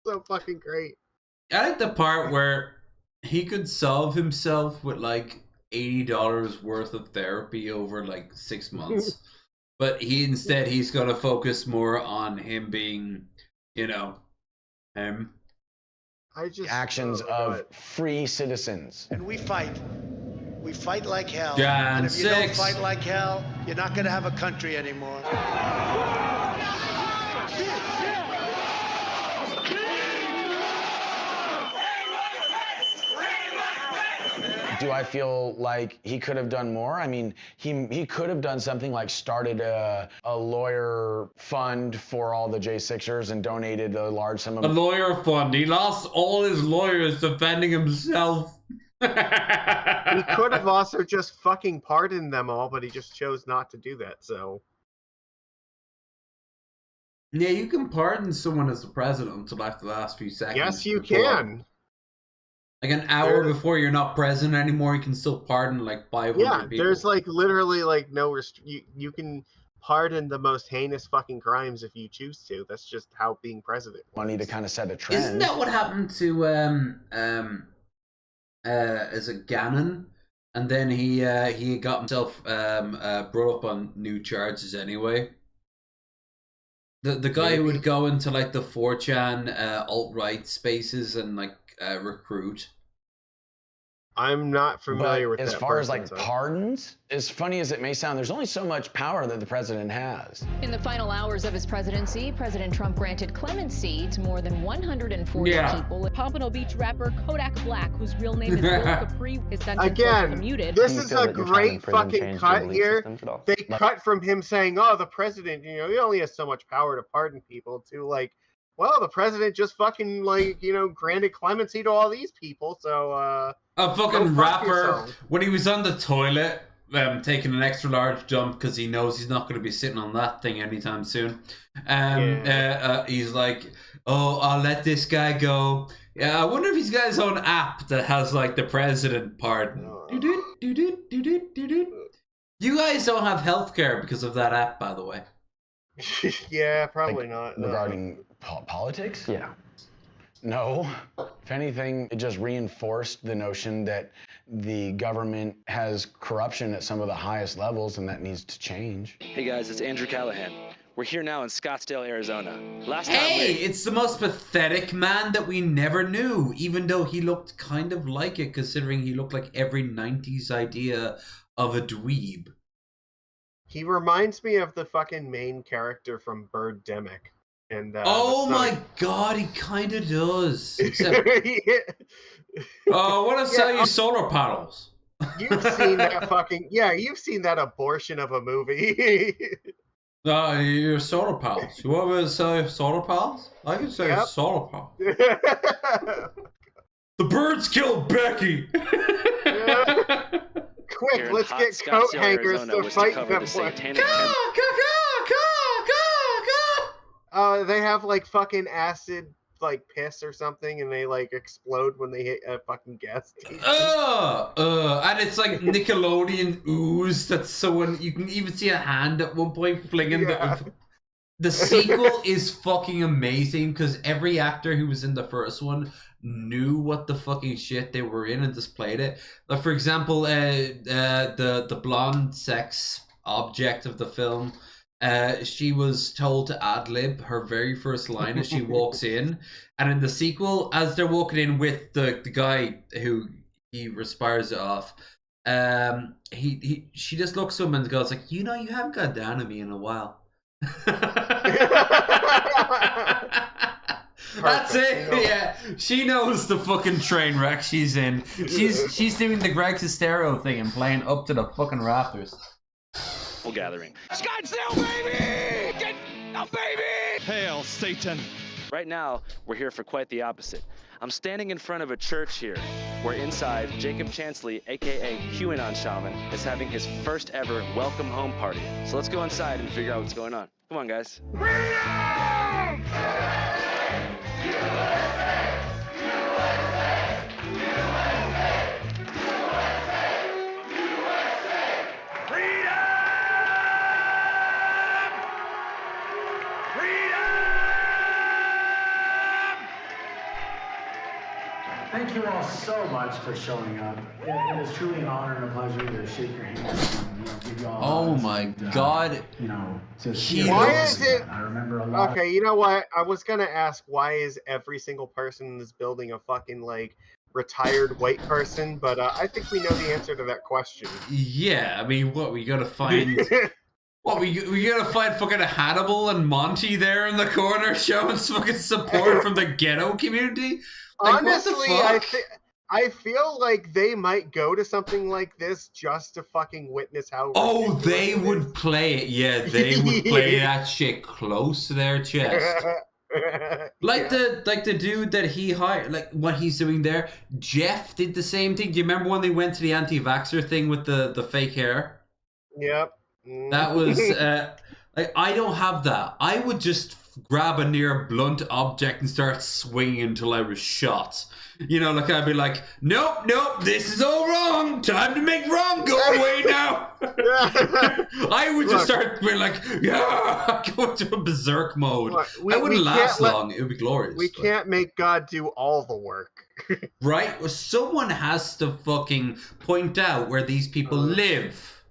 so fucking great. I like the part where he could solve himself with like $80 worth of therapy over like 6 months. But he's gonna focus more on him being, him. actions of free citizens. And we fight. We fight like hell. John and if you don't 6. fight like hell, you're not going to have a country anymore. Do I feel like he could have done more? I mean, he could have done something like started a lawyer fund for all the J6ers and donated a large sum of... A lawyer fund. He lost all his lawyers defending himself. He could have also just fucking pardoned them all, but he just chose not to do that, so... Yeah, you can pardon someone as the president until after the last few seconds. Yes, you can. Like an hour before you're not president anymore, you can still pardon like 500 Yeah, people. there's like literally like no you can pardon the most heinous fucking crimes if you choose to. That's just how being president works. Money to kind of set a trend. Isn't that what happened to is it Gannon? And then he got himself brought up on new charges anyway. The guy who would go into like the 4chan alt-right spaces and like recruit. I'm not familiar with that. As far as like pardons, as funny as it may sound, there's only so much power that the president has. In the final hours of his presidency, President Trump granted clemency to more than 140 people. Pompano Beach rapper Kodak Black, whose real name is Will Capri, his sentence was commuted. This is a great fucking cut here. They cut from him saying, "Oh, the president, he only has so much power to pardon people," to like, well, the president just fucking like, granted clemency to all these people, so a fucking rapper when he was on the toilet taking an extra large dump because he knows he's not going to be sitting on that thing anytime soon. He's like, "Oh, I'll let this guy go." Yeah, I wonder if he's got his own app that has like the president pardon. You guys don't have healthcare because of that app, by the way. Yeah, probably not. Regarding politics? Yeah. No. If anything, it just reinforced the notion that the government has corruption at some of the highest levels, and that needs to change. Hey guys, it's Andrew Callahan. We're here now in Scottsdale, Arizona. Hey, it's the most pathetic man that we never knew, even though he looked kind of like it, considering he looked like every 90s idea of a dweeb. He reminds me of the fucking main character from Birdemic. And oh my god, he kind of does. Except, I want to sell you solar panels. You've seen that fucking you've seen that abortion of a movie. Your solar pals. You want me to sell you solar pals? I can sell you solar pals. The birds killed Becky. Quick, let's get coat hangers to fight them. They have like fucking acid, like piss or something, and they like explode when they hit a fucking gas station. And it's like Nickelodeon ooze. That's so you can even see a hand at one point flinging the sequel is fucking amazing because every actor who was in the first one knew what the fucking shit they were in and just played it. Like, for example, the blonde sex object of the film, she was told to ad-lib her very first line as she walks in, and in the sequel, as they're walking in with the guy who he respires it off, she just looks at him and goes like, you haven't got down on me in a while. That's it. Yeah, she knows the fucking train wreck she's in. She's doing the Greg Sestero thing and playing up to the fucking rafters. Full gathering. Scottsdale, baby! Get a baby! Hail Satan! Right now, we're here for quite the opposite. I'm standing in front of a church here, where inside, Jacob Chansley, aka QAnon Shaman, is having his first ever welcome home party. So let's go inside and figure out what's going on. Come on, guys. Thank you all so much for showing up. It is truly an honor and a pleasure to shake your hands and give you all. Oh my God! Why is it? I remember a lot. Okay, you know what? I was gonna ask, why is every single person in this building a fucking like retired white person? But I think we know the answer to that question. Yeah, I mean, what we gotta find? What we gotta find fucking Hannibal and Monty there in the corner showing fucking support from the ghetto community? Like, honestly, I feel like they might go to something like this just to fucking witness how. Oh, they would play it. Yeah, they would play that shit close to their chest. Like the dude that he hired, like what he's doing there. Jeff did the same thing. Do you remember when they went to the anti-vaxxer thing with the fake hair? Yep. That was like, I don't have that. I would just grab a near blunt object and start swinging until I was shot. Like I'd be like, nope, this is all wrong. Time to make wrong go away now. I would just start being like, yeah, go into a berserk mode. I wouldn't last long. It would be glorious. We can't make God do all the work. Right? Well, someone has to fucking point out where these people live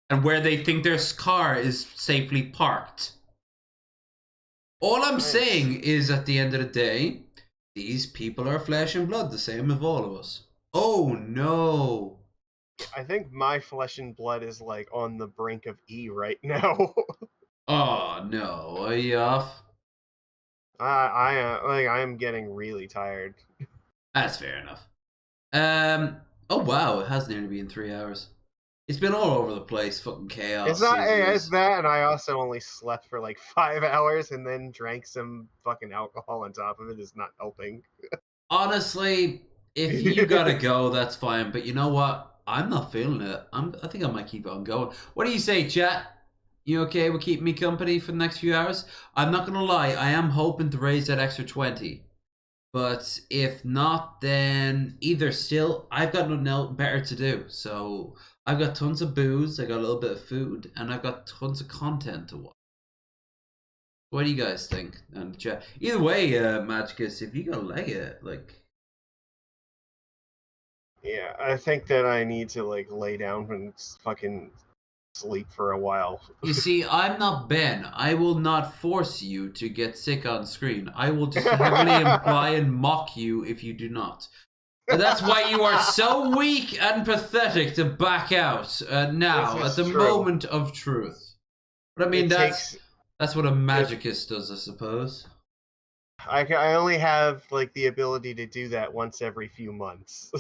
and where they think their car is safely parked. All I'm saying is, at the end of the day, these people are flesh and blood, the same as all of us. Oh, no. I think my flesh and blood is, like, on the brink of E right now. Oh, no. Are you off? I am getting really tired. That's fair enough. Oh, wow. It has nearly been 3 hours. It's been all over the place, fucking chaos. It's that, and I also only slept for like 5 hours and then drank some fucking alcohol on top of it. Is not helping. Honestly, if you gotta go, that's fine. But you know what? I'm not feeling it. I think I might keep on going. What do you say, chat? You okay with keeping me company for the next few hours? I'm not gonna lie. I am hoping to raise that extra 20. But if not, then either still, I've got nothing better to do. So I've got tons of booze, I got a little bit of food, and I've got tons of content to watch. What do you guys think? And chat. Either way, Majicus, if you gotta leg it, like. Yeah, I think that I need to like lay down and fucking sleep for a while. You see, I'm not Ben. I will not force you to get sick on screen. I will just heavily imply and mock you if you do not. And that's why you are so weak and pathetic to back out now at the moment of truth. But I mean, that's what a Majicus does, I suppose. I only have like the ability to do that once every few months.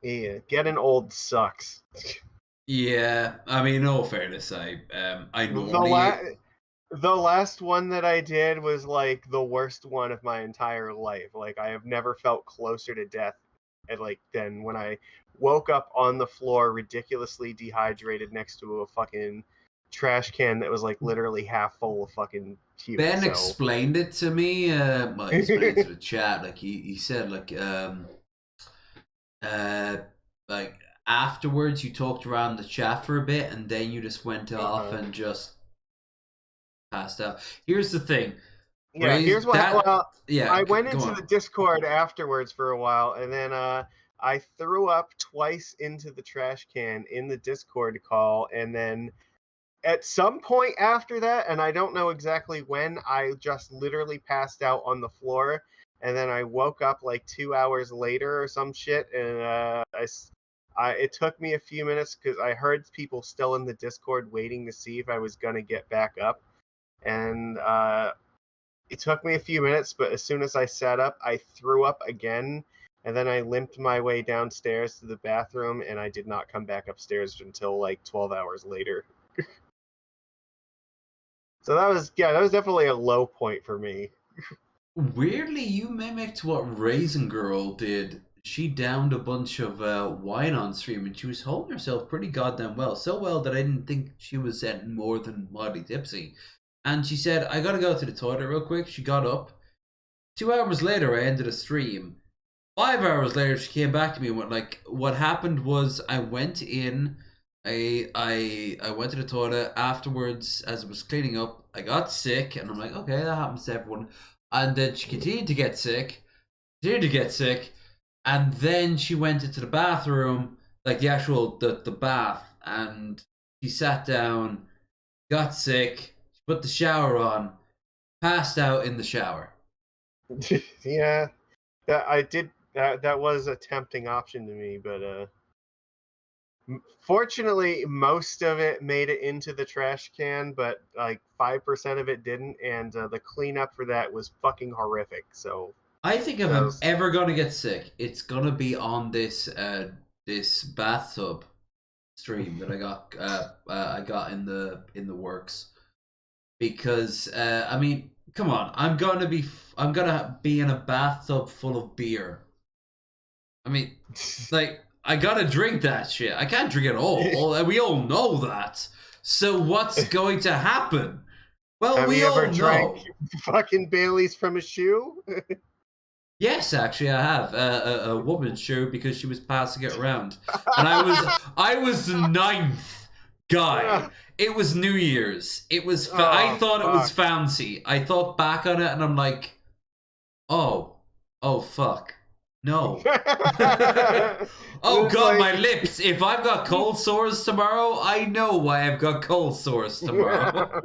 Yeah, getting old sucks. Yeah, I mean, in all fairness, I normally. The last one that I did was like the worst one of my entire life. Like I have never felt closer to death than when I woke up on the floor ridiculously dehydrated next to a fucking trash can that was like literally half full of fucking puke. Ben explained it to me. Well, he explained it to the chat. Like he said, like afterwards you talked around the chat for a bit, and then you just went off and just passed out. Here's the thing. Yeah, here's what. I went go into on. the Discord afterwards for a while, and then I threw up twice into the trash can in the Discord call, and then at some point after that, and I don't know exactly when, I just literally passed out on the floor, and then I woke up like 2 hours later or some shit, and it took me a few minutes because I heard people still in the Discord waiting to see if I was gonna get back up, and it took me a few minutes, but as soon as I sat up, I threw up again, and then I limped my way downstairs to the bathroom, and I did not come back upstairs until like 12 hours later. So that was definitely a low point for me. Weirdly, you mimicked what Raisin Girl did. She downed a bunch of wine on stream, and she was holding herself pretty goddamn well. So well that I didn't think she was more than mildly tipsy. And she said, I gotta go to the toilet real quick. She got up. 2 hours later, I ended a stream. 5 hours later, she came back to me and went like, what happened was I went in, I went to the toilet afterwards as I was cleaning up. I got sick, and I'm like, okay, that happens to everyone. And then she continued to get sick, and then she went into the bathroom, like the actual the bath, and she sat down, got sick, put the shower on, passed out in the shower. Yeah, I did. That was a tempting option to me, but fortunately, most of it made it into the trash can, but like 5% of it didn't, and the cleanup for that was fucking horrific. So I think if I'm ever gonna get sick, it's gonna be on this this bathtub stream that I got in the works, because I mean, come on, I'm gonna be in a bathtub full of beer. I mean, like, I gotta drink that shit. I can't drink it all. We all know that. So what's going to happen? Well, have we you all ever know. drank fucking Bailey's from a shoe? Yes, actually, I have a woman's shoe because she was passing it around, and I was the 9th guy. It was New Year's. It was. I thought it was fancy. I thought back on it, and I'm like, oh fuck, no. Oh god, my lips. If I've got cold sores tomorrow, I know why I've got cold sores tomorrow.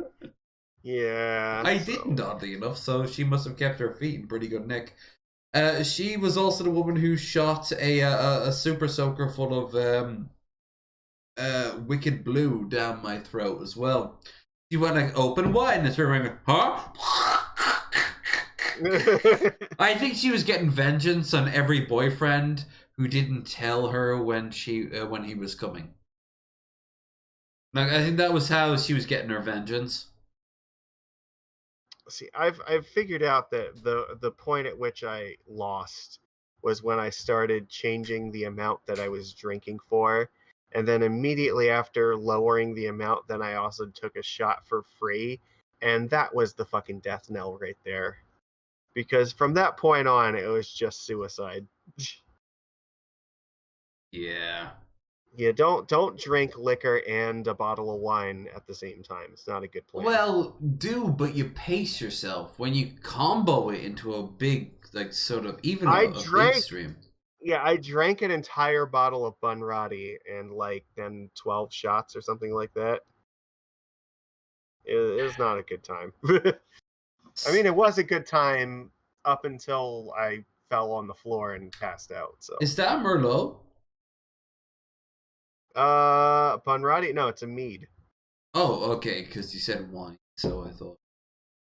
Yeah. I didn't, oddly enough, so she must have kept her feet in pretty good nick. She was also the woman who shot a super soaker full of Wicked Blue down my throat as well. She went like, open wide, and it's going, huh? I think she was getting vengeance on every boyfriend who didn't tell her when he was coming. Like, I think that was how she was getting her vengeance. See, I've figured out that the point at which I lost was when I started changing the amount that I was drinking for, and then immediately after lowering the amount, then I also took a shot for free, and that was the fucking death knell right there. Because from that point on, it was just suicide. Yeah. Yeah, don't drink liquor and a bottle of wine at the same time. It's not a good plan. Well, but you pace yourself when you combo it into a big, like, sort of even a big stream. Yeah, I drank an entire bottle of Bunratty and like then 12 shots or something like that. It was not a good time. I mean, it was a good time up until I fell on the floor and passed out. So is that Merlot? Bunratty? No, it's a mead. Oh, okay, because you said wine, so I thought.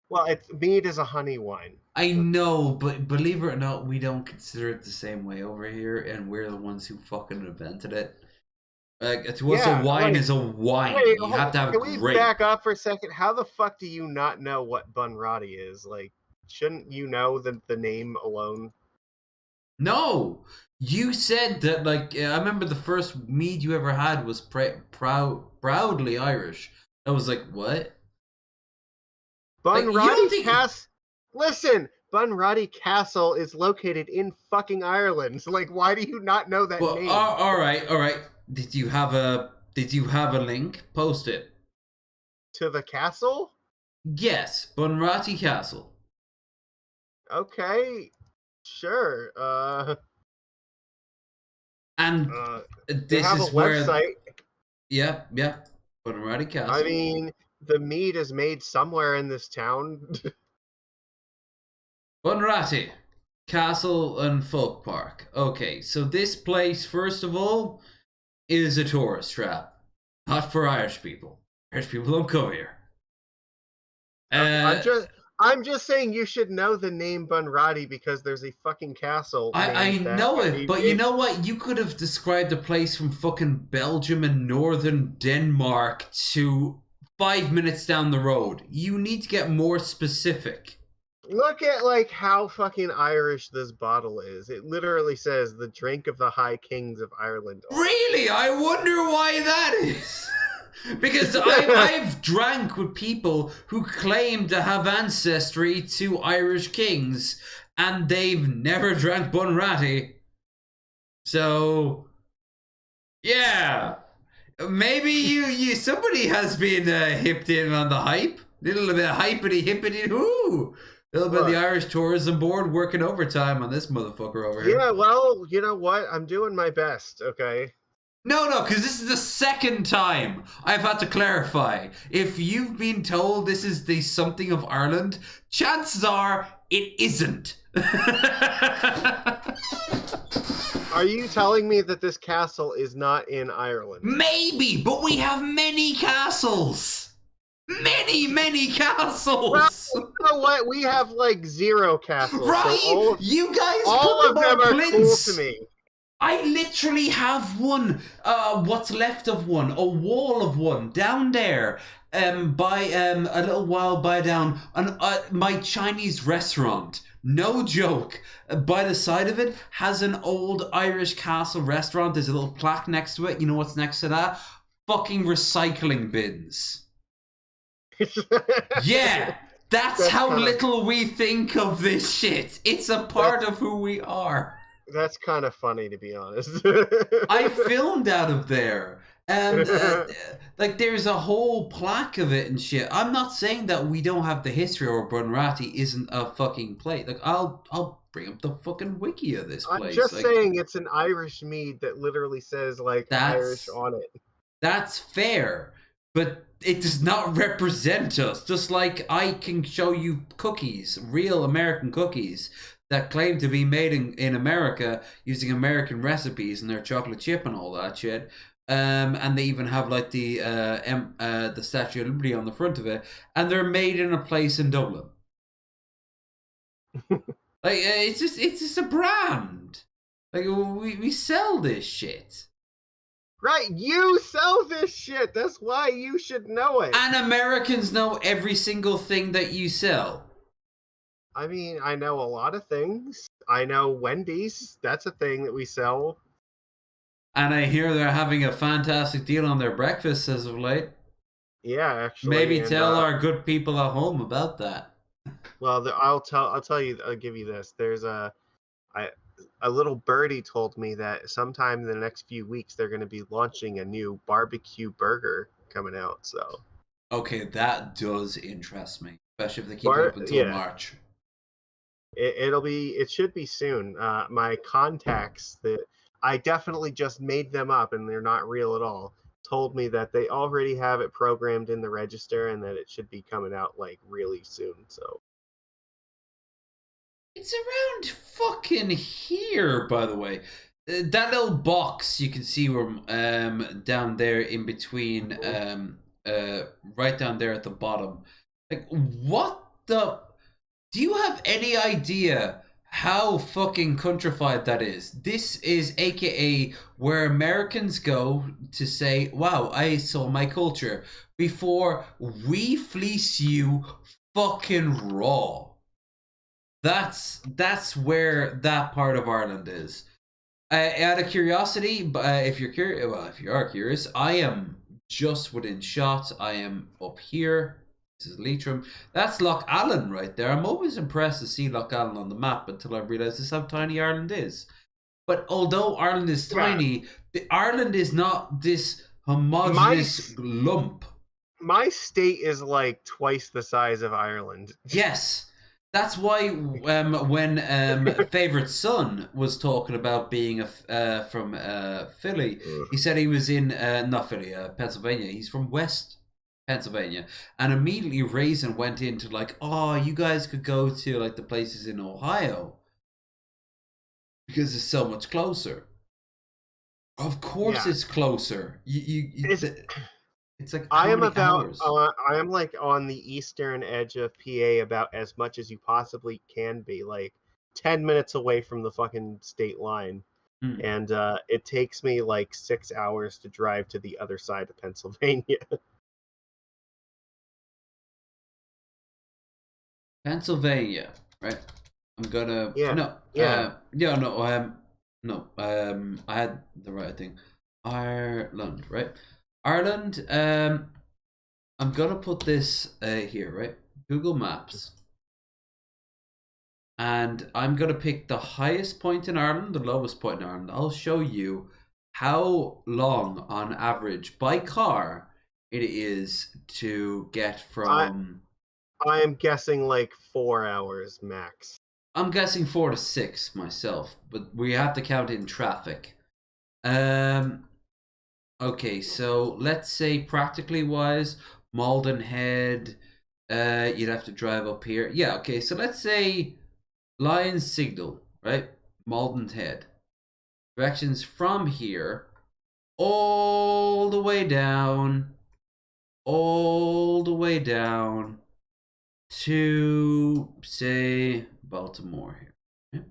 Well, mead is a honey wine. I know, but believe it or not, we don't consider it the same way over here, and we're the ones who fucking invented it. Like, to us, a wine is a wine. You have to have Can we back up for a second? How the fuck do you not know what Bunratty is? Like, shouldn't you know the name alone? No! You said that, like, I remember the first mead you ever had was proudly Irish. I was like, what? Bunratty Castle. Listen, Bunratty Castle is located in fucking Ireland. So, like, why do you not know that name? All right. Did you have a link? Post it. To the castle? Yes, Bunratty Castle. Okay, sure. And They this have a is where. website. Yeah. Bunratty Castle. I mean, the mead is made somewhere in this town. Bunratty Castle and Folk Park. Okay, so this place, first of all, is a tourist trap. Not for Irish people. Irish people don't come here. I'm just saying you should know the name Bunratty because there's a fucking castle. I know it, but you know what? You could have described a place from fucking Belgium and northern Denmark to 5 minutes down the road. You need to get more specific. Look at like how fucking Irish this bottle is. It literally says the drink of the High Kings of Ireland. Really? I wonder why that is. Because I've drank with people who claim to have ancestry to Irish kings, and they've never drank Bunratty. So, yeah, maybe you somebody has been hipped in on the hype. Little bit of hyppity. Ooh. A little bit of the Irish tourism board working overtime on this motherfucker over here. Yeah, well, you know what? I'm doing my best, okay? No, because this is the second time I've had to clarify. If you've been told this is the something of Ireland, chances are it isn't. Are you telling me that this castle is not in Ireland? Maybe, but we have many castles. Many castles. Well, you know what? We have like 0 castles. Right? So you guys all put of them are cool to me. I literally have one, what's left of one, a wall of one down there, by a little while by down on my Chinese restaurant. No joke. By the side of it has an old Irish castle restaurant. There's a little plaque next to it. You know what's next to that? Fucking recycling bins. Yeah, that's how little we think of this shit. It's a part of who we are. That's kind of funny, to be honest. I filmed out of there. And like there's a whole plaque of it and shit. I'm not saying that we don't have the history or Bunratty isn't a fucking place. Like I'll bring up the fucking wiki of this place. I'm just like, saying it's an Irish mead that literally says like Irish on it. That's fair, but it does not represent us. Just like I can show you cookies, real American cookies that claim to be made in America using American recipes and their chocolate chip and all that shit. And they even have like the Statue of Liberty on the front of it, and they're made in a place in Dublin. Like it's just a brand. Like we sell this shit. Right, you sell this shit. That's why you should know it. And Americans know every single thing that you sell. I mean, I know a lot of things. I know Wendy's. That's a thing that we sell. And I hear they're having a fantastic deal on their breakfasts as of late. Yeah, actually. Maybe tell our good people at home about that. Well, I'll give you this. There's a little birdie told me that sometime in the next few weeks they're going to be launching a new barbecue burger coming out. So. Okay, that does interest me, especially if they keep it up until March. It should be soon. My contacts that I definitely just made them up and they're not real at all, told me that they already have it programmed in the register and that it should be coming out like really soon. So it's around fucking here, by the way. That little box you can see where down there in between right down there at the bottom. Like what the do you have any idea how fucking countrified that is? This is AKA where Americans go to say, wow, I saw my culture before we fleece you fucking raw. That's where that part of Ireland is. Out of curiosity, if you're curious, well, if you are curious, I am just within shot. I am up here. This is Leitrim. That's Loch Allen right there. I'm always impressed to see Loch Allen on the map until I realize just how tiny Ireland is. But although Ireland is tiny, Ireland is not this homogeneous lump. My state is like twice the size of Ireland. Yes. That's why when Favorite Son was talking about being from Philly, he said he was in not Philly, Pennsylvania. He's from West Pennsylvania, and immediately Raisin went into like, oh, you guys could go to like the places in Ohio because it's so much closer. Of course, it's closer. It's like I am hours? I am like on the eastern edge of PA about as much as you possibly can be, like 10 minutes away from the fucking state line. And it takes me like 6 hours to drive to the other side of Pennsylvania. Pennsylvania, right? I'm gonna I had the right thing. Ireland, right? Ireland. I'm gonna put this here, right? Google Maps, and I'm gonna pick the highest point in Ireland, the lowest point in Ireland. I'll show you how long, on average, by car, it is to get from. I am guessing like 4 hours max. I'm guessing 4 to 6 myself, but we have to count in traffic. Okay, so let's say practically wise, Malden Head, you'd have to drive up here. Yeah, okay, so let's say Lion Signal, right? Malden Head. Directions from here all the way down to, say, Baltimore here.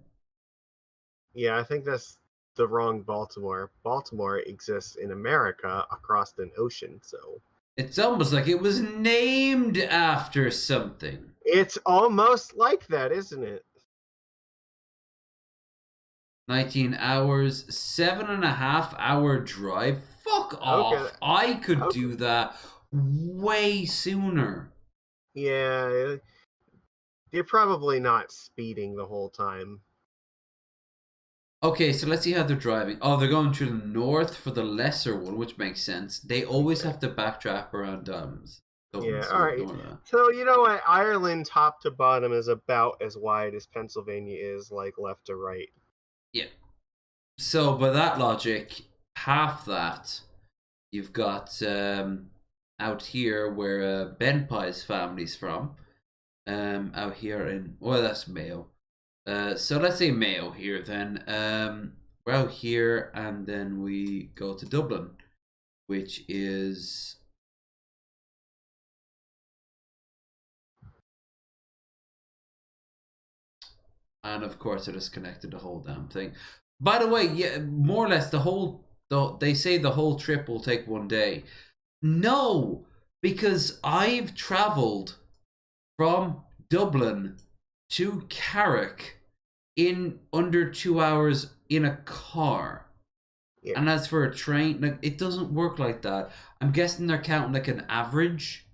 Yeah, I think that's the wrong Baltimore. Baltimore exists in America across an ocean, so it's almost like it was named after something. It's almost like that, isn't it? 19 hours, 7.5 hour drive. Fuck off. I could do that way sooner. Yeah, you're probably not speeding the whole time. Okay, so let's see how they're driving. Oh, they're going through the north for the lesser one, which makes sense. They always have to backtrack around Dublin. Yeah, all right. So, you know what? Ireland, top to bottom, is about as wide as Pennsylvania is, like, left to right. Yeah. So, by that logic, half that you've got out here where Ben Pye's family's from. Out here in, well, that's Mayo. So let's say Mayo here then. We're out here and then we go to Dublin, which is and of course it has connected the whole damn thing. By the way, yeah, more or less they say the whole trip will take 1 day. No, because I've traveled from Dublin to Carrick in under 2 hours in a car. Yeah. And as for a train, like, it doesn't work like that. I'm guessing they're counting like an average.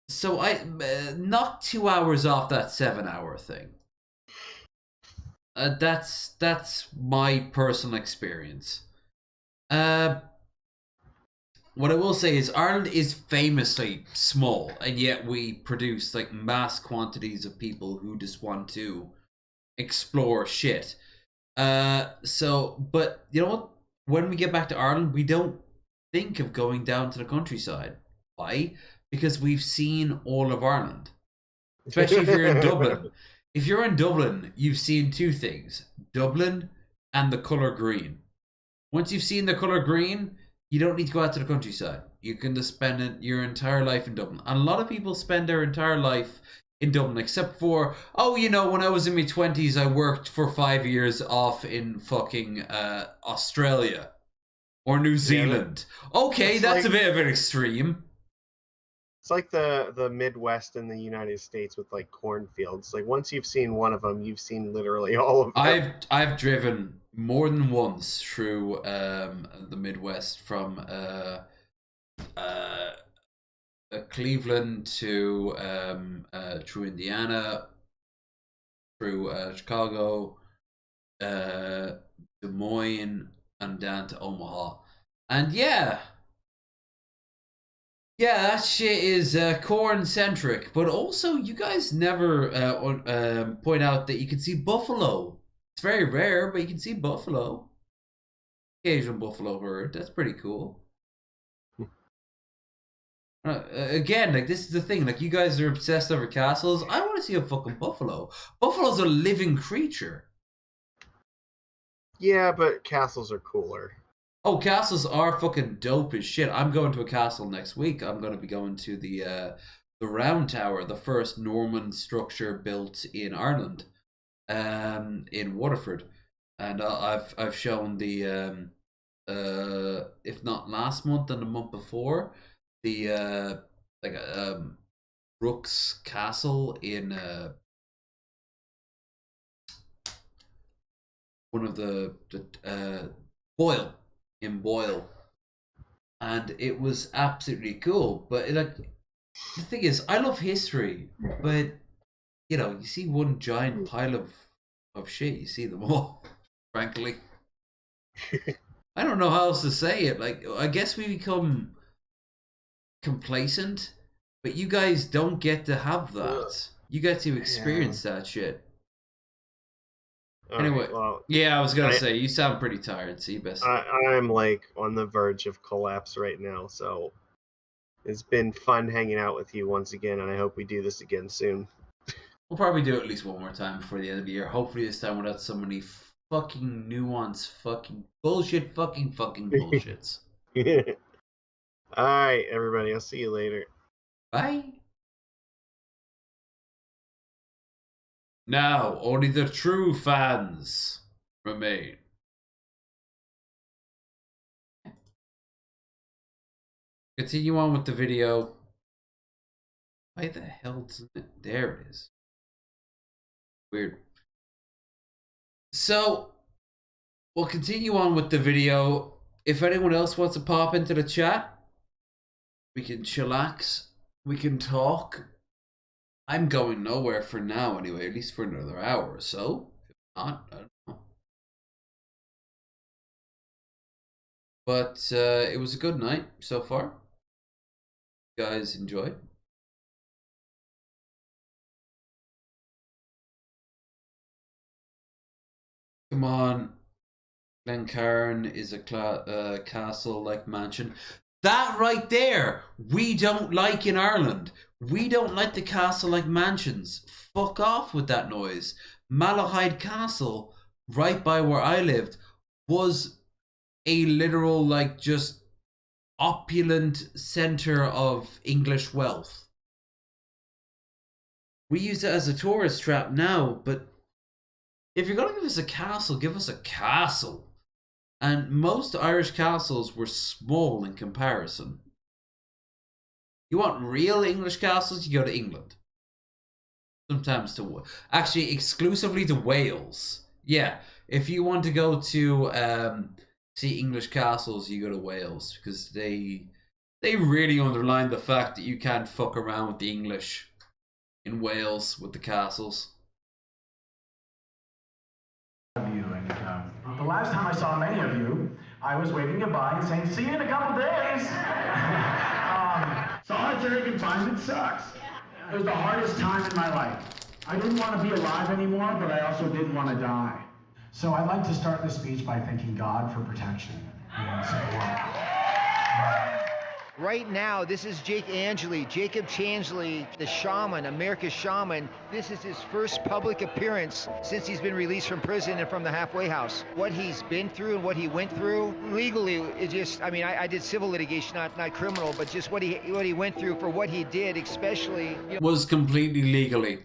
So I knock 2 hours off that 7 hour thing. That's my personal experience. What I will say is Ireland is famously small, and yet we produce like mass quantities of people who just want to explore shit. But you know what? When we get back to Ireland, we don't think of going down to the countryside. Why? Because we've seen all of Ireland. Especially if you're in Dublin. If you're in Dublin, you've seen two things. Dublin and the colour green. Once you've seen the colour green, you don't need to go out to the countryside. You can just spend your entire life in Dublin. And a lot of people spend their entire life in Dublin, except for, oh, you know, when I was in my 20s, I worked for 5 years off in fucking Australia or New Zealand. Okay, that's like, a bit of an extreme. It's like the Midwest in the United States with like cornfields. Like once you've seen one of them, you've seen literally all of them. I've driven more than once through the Midwest from Cleveland to through Indiana, through Chicago, Des Moines, and down to Omaha. And yeah, Yeah, that shit is corn-centric, but also you guys never point out that you can see buffalo. It's very rare, but you can see buffalo. Occasional buffalo herd. That's pretty cool. Again, like, this is the thing. Like, you guys are obsessed over castles. I want to see a fucking buffalo. Buffalo's a living creature. Yeah, but castles are cooler. Oh, castles are fucking dope as shit. I'm going to a castle next week. I'm going to be going to the Round Tower, the first Norman structure built in Ireland, in Waterford, and I've shown the if not last month, then the month before, the Brooks Castle in one of the Boyle, in Boyle, and it was absolutely cool. But like, the thing is, I love history, but you know, you see one giant pile of shit, you see them all. Frankly, I don't know how else to say it. Like, I guess we become complacent, but you guys don't get to have that. You get to experience that shit. Anyway, well, yeah, I was gonna say, you sound pretty tired, Seabass. I'm like on the verge of collapse right now, so it's been fun hanging out with you once again, and I hope we do this again soon. We'll probably do it at least one more time before the end of the year. Hopefully this time without so many fucking nuance, fucking bullshit, fucking bullshits. Alright, everybody, I'll see you later. Bye. Now, only the true fans remain. Continue on with the video. Why the hell doesn't it? There it is. Weird. So, we'll continue on with the video. If anyone else wants to pop into the chat, we can chillax. We can talk. I'm going nowhere for now anyway, at least for another hour or so. If not, I don't know. But it was a good night so far. You guys enjoyed? Come on. Glencairn is a castle-like mansion. That right there, we don't like in Ireland. We don't like the castle-like mansions. Fuck off with that noise. Malahide Castle, right by where I lived, was a literal, like, just opulent center of English wealth. We use it as a tourist trap now, but if you're gonna give us a castle, give us a castle. And most Irish castles were small in comparison. You want real English castles, you go to England. Sometimes to, actually exclusively to Wales. Yeah, if you want to go to see English castles, you go to Wales, because they really underline the fact that you can't fuck around with the English in Wales with the castles. The last time I saw many of you, I was waving goodbye and saying, see you in a couple days. Solitary confinement sucks. It was the hardest time in my life. I didn't want to be alive anymore, but I also didn't want to die. So I'd like to start this speech by thanking God for protection. Right now, this is Jacob Chansley, the shaman, America's shaman. This is his first public appearance since he's been released from prison and from the halfway house. What he's been through and what he went through, legally, it just, I mean, I did civil litigation, not criminal, but just what he went through for what he did, especially. You know, was completely legally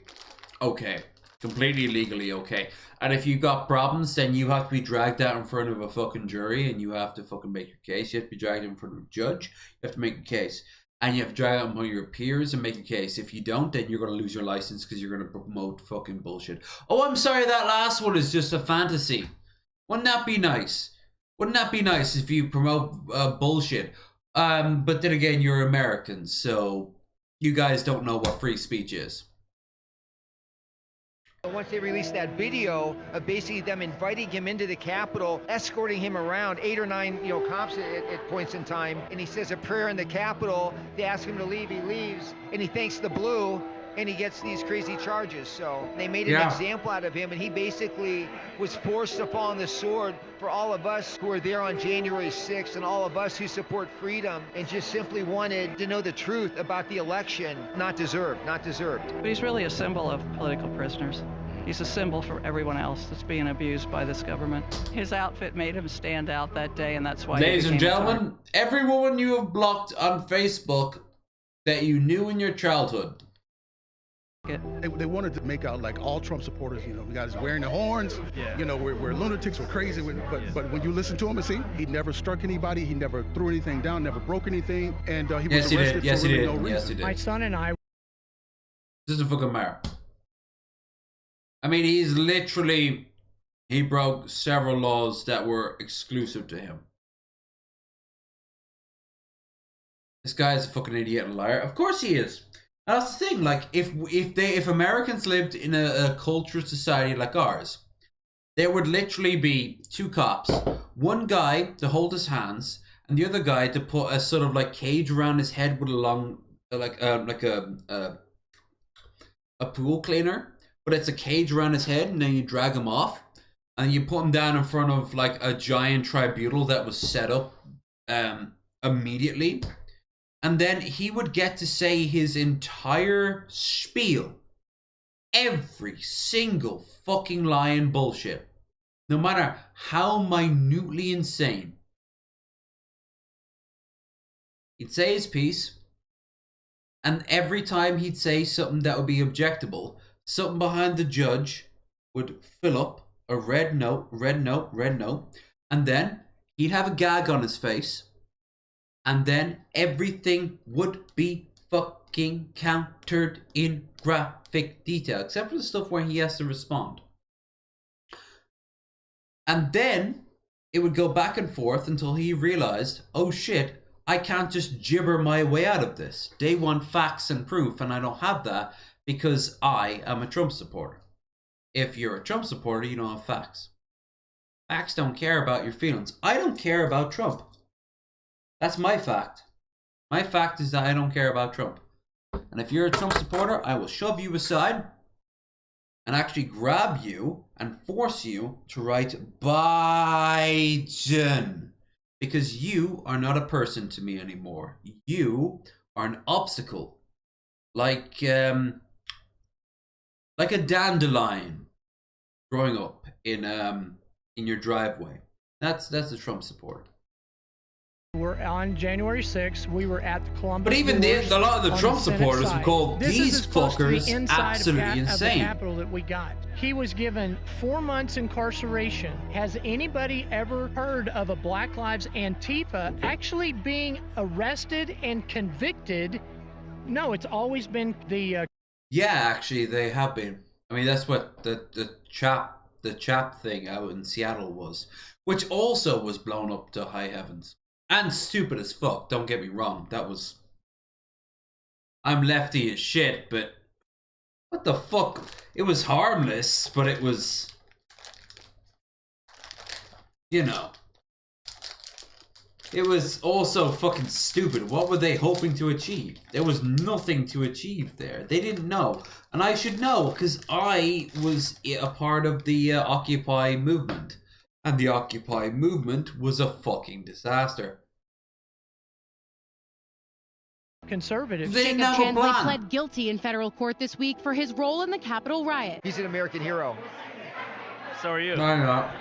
okay. Completely legally okay. And if you got problems, then you have to be dragged out in front of a fucking jury and you have to fucking make your case. You have to be dragged in front of a judge. You have to make a case. And you have to drag out among your peers and make a case. If you don't, then you're going to lose your license because you're going to promote fucking bullshit. Oh, I'm sorry, that last one is just a fantasy. Wouldn't that be nice? Wouldn't that be nice if you promote bullshit? But then again, you're Americans, so you guys don't know what free speech is. Once they released that video of basically them inviting him into the Capitol, escorting him around, 8 or 9, cops at points in time, and he says a prayer in the Capitol. They ask him to leave, he leaves, and he thanks the blue, and he gets these crazy charges. So they made an example out of him, and he basically was forced to fall on the sword for all of us who were there on January 6th and all of us who support freedom and just simply wanted to know the truth about the election. Not deserved, not deserved. But he's really a symbol of political prisoners. He's a symbol for everyone else that's being abused by this government. His outfit made him stand out that day, and that's why. Ladies and gentlemen, every woman you have blocked on Facebook that you knew in your childhood. They wanted to make out like all Trump supporters, we got us wearing the horns, we're lunatics, we're crazy, but when you listen to him and see, he never struck anybody, he never threw anything down, never broke anything, and he was arrested for really no reason. Yes, he did. My son and I. This is a fucking mayor. I mean, he broke several laws that were exclusive to him. This guy is a fucking idiot and liar. Of course he is. And that's the thing, like, if Americans lived in a culture society like ours, there would literally be 2 cops. One guy to hold his hands, and the other guy to put a sort of like cage around his head with a long, like a pool cleaner. But it's a cage around his head, and then you drag him off, and you put him down in front of like a giant tribunal that was set up immediately. And then he would get to say his entire spiel. Every single fucking lie and bullshit. No matter how minutely insane. He'd say his piece. And every time he'd say something that would be objectable, something behind the judge would fill up a red note, and then he'd have a gag on his face. And then everything would be fucking countered in graphic detail, except for the stuff where he has to respond. And then it would go back and forth until he realized, oh shit, I can't just gibber my way out of this. They want facts and proof, and I don't have that because I am a Trump supporter. If you're a Trump supporter, you don't have facts. Facts don't care about your feelings. I don't care about Trump. That's my fact. My fact is that I don't care about Trump. And if you're a Trump supporter, I will shove you aside and actually grab you and force you to write Biden. Because you are not a person to me anymore. You are an obstacle. Like a dandelion growing up in your driveway. That's a Trump supporter. We're on January 6th. We were at the Columbus. But even a lot of the Trump supporters would call these fuckers absolutely insane. The Capitol that we got. He was given 4 months incarceration. Has anybody ever heard of a Black Lives Antifa actually being arrested and convicted? No, it's always been the. Yeah, actually, they have been. I mean, that's what the chap thing out in Seattle was, which also was blown up to high heavens. And stupid as fuck, don't get me wrong. That was... I'm lefty as shit, but... What the fuck? It was harmless, but it was... You know. It was also fucking stupid. What were they hoping to achieve? There was nothing to achieve there. They didn't know. And I should know, because I was a part of the Occupy movement. And the Occupy movement was a fucking disaster. Conservative. Jacob Chansley pled guilty in federal court this week for his role in the Capitol riot. He's an American hero. So are you. I'm not.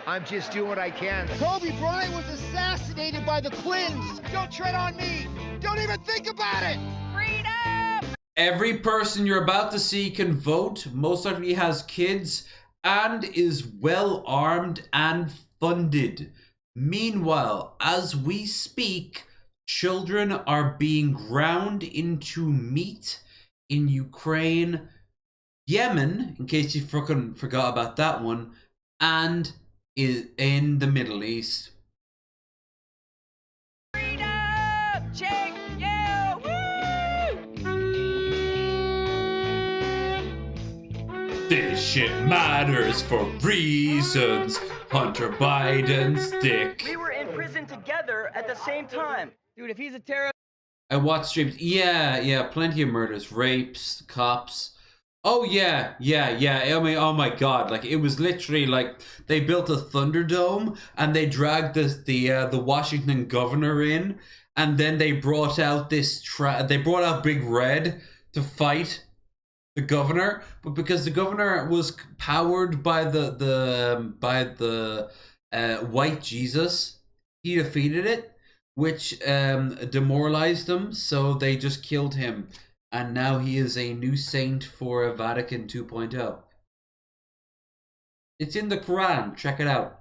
I'm just doing what I can. Kobe Bryant was assassinated by the Quins. Don't tread on me. Don't even think about it. Freedom! Every person you're about to see can vote, most likely has kids, and is well armed and funded. Meanwhile, as we speak, children are being ground into meat in Ukraine, Yemen, in case you fucking forgot about that one, and in the Middle East. Freedom! Check you! Woo! This shit matters for reasons. Hunter Biden's dick. We were in prison together at the same time. Dude, if he's a terrorist... I watched streams. Yeah, plenty of murders, rapes, cops. Oh yeah. I mean, oh my god, like it was literally like they built a Thunderdome and they dragged the Washington governor in, and then they brought out they brought out Big Red to fight the governor, but because the governor was powered by the white Jesus, he defeated it, which demoralized him, so they just killed him, and now he is a new saint for Vatican 2.0. It's in the Quran. Check it out.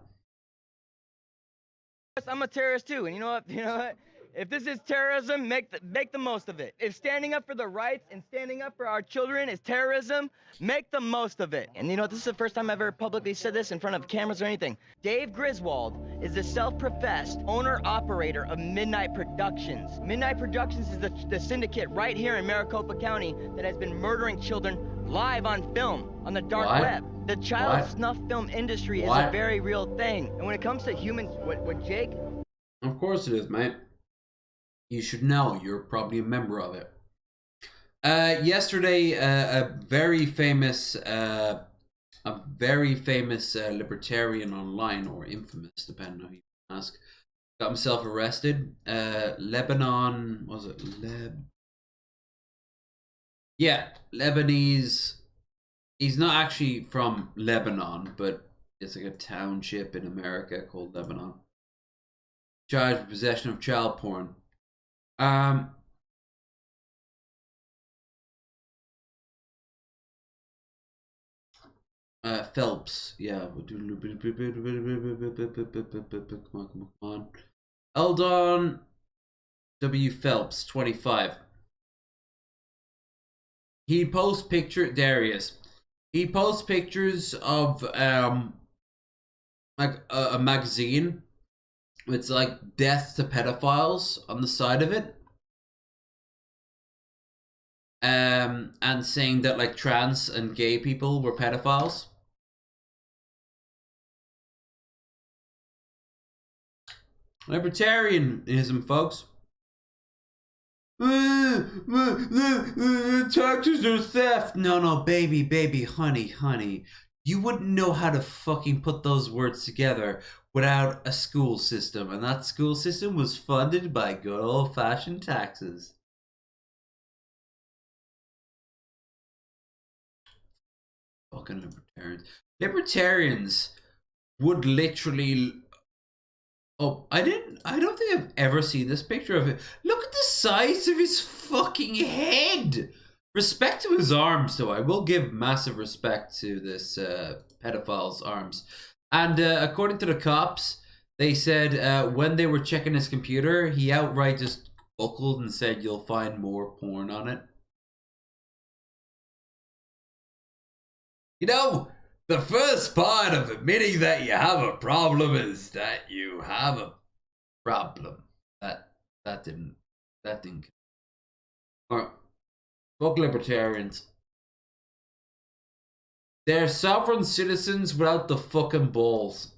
I'm a terrorist too, and you know what? If this is terrorism, make the most of it. If standing up for the rights and standing up for our children is terrorism, make the most of it. And you know what? This is the first time I've ever publicly said this in front of cameras or anything. Dave Griswold is the self-professed owner-operator of Midnight Productions. Midnight Productions is the syndicate right here in Maricopa County that has been murdering children live on film on the dark web. The child snuff film industry is a very real thing. And when it comes to humans, what Jake... Of course it is, mate. You should know. You're probably a member of it. Yesterday, a very famous libertarian online, or infamous, depending on who you ask, got himself arrested. Lebanon, was it Yeah, Lebanese. He's not actually from Lebanon, but it's like a township in America called Lebanon. Charged with possession of child porn. Phelps, yeah. Come on. Eldon W. Phelps, 25. He posts Darius. He posts pictures of like a magazine. It's like death to pedophiles on the side of it. And saying that like trans and gay people were pedophiles. Libertarianism, folks. Taxes are theft. No, baby, honey. You wouldn't know how to fucking put those words together without a school system, and that school system was funded by good old-fashioned taxes. Fucking libertarians would literally... Oh, I don't think I've ever seen this picture of it. Look at the size of his fucking head. Respect to his arms, though. I will give massive respect to this pedophile's arms. And according to the cops, they said when they were checking his computer, he outright just buckled and said, "You'll find more porn on it." You know, the first part of admitting that you have a problem is that you have a problem. That didn't. Alright. Fuck libertarians. They're sovereign citizens without the fucking balls.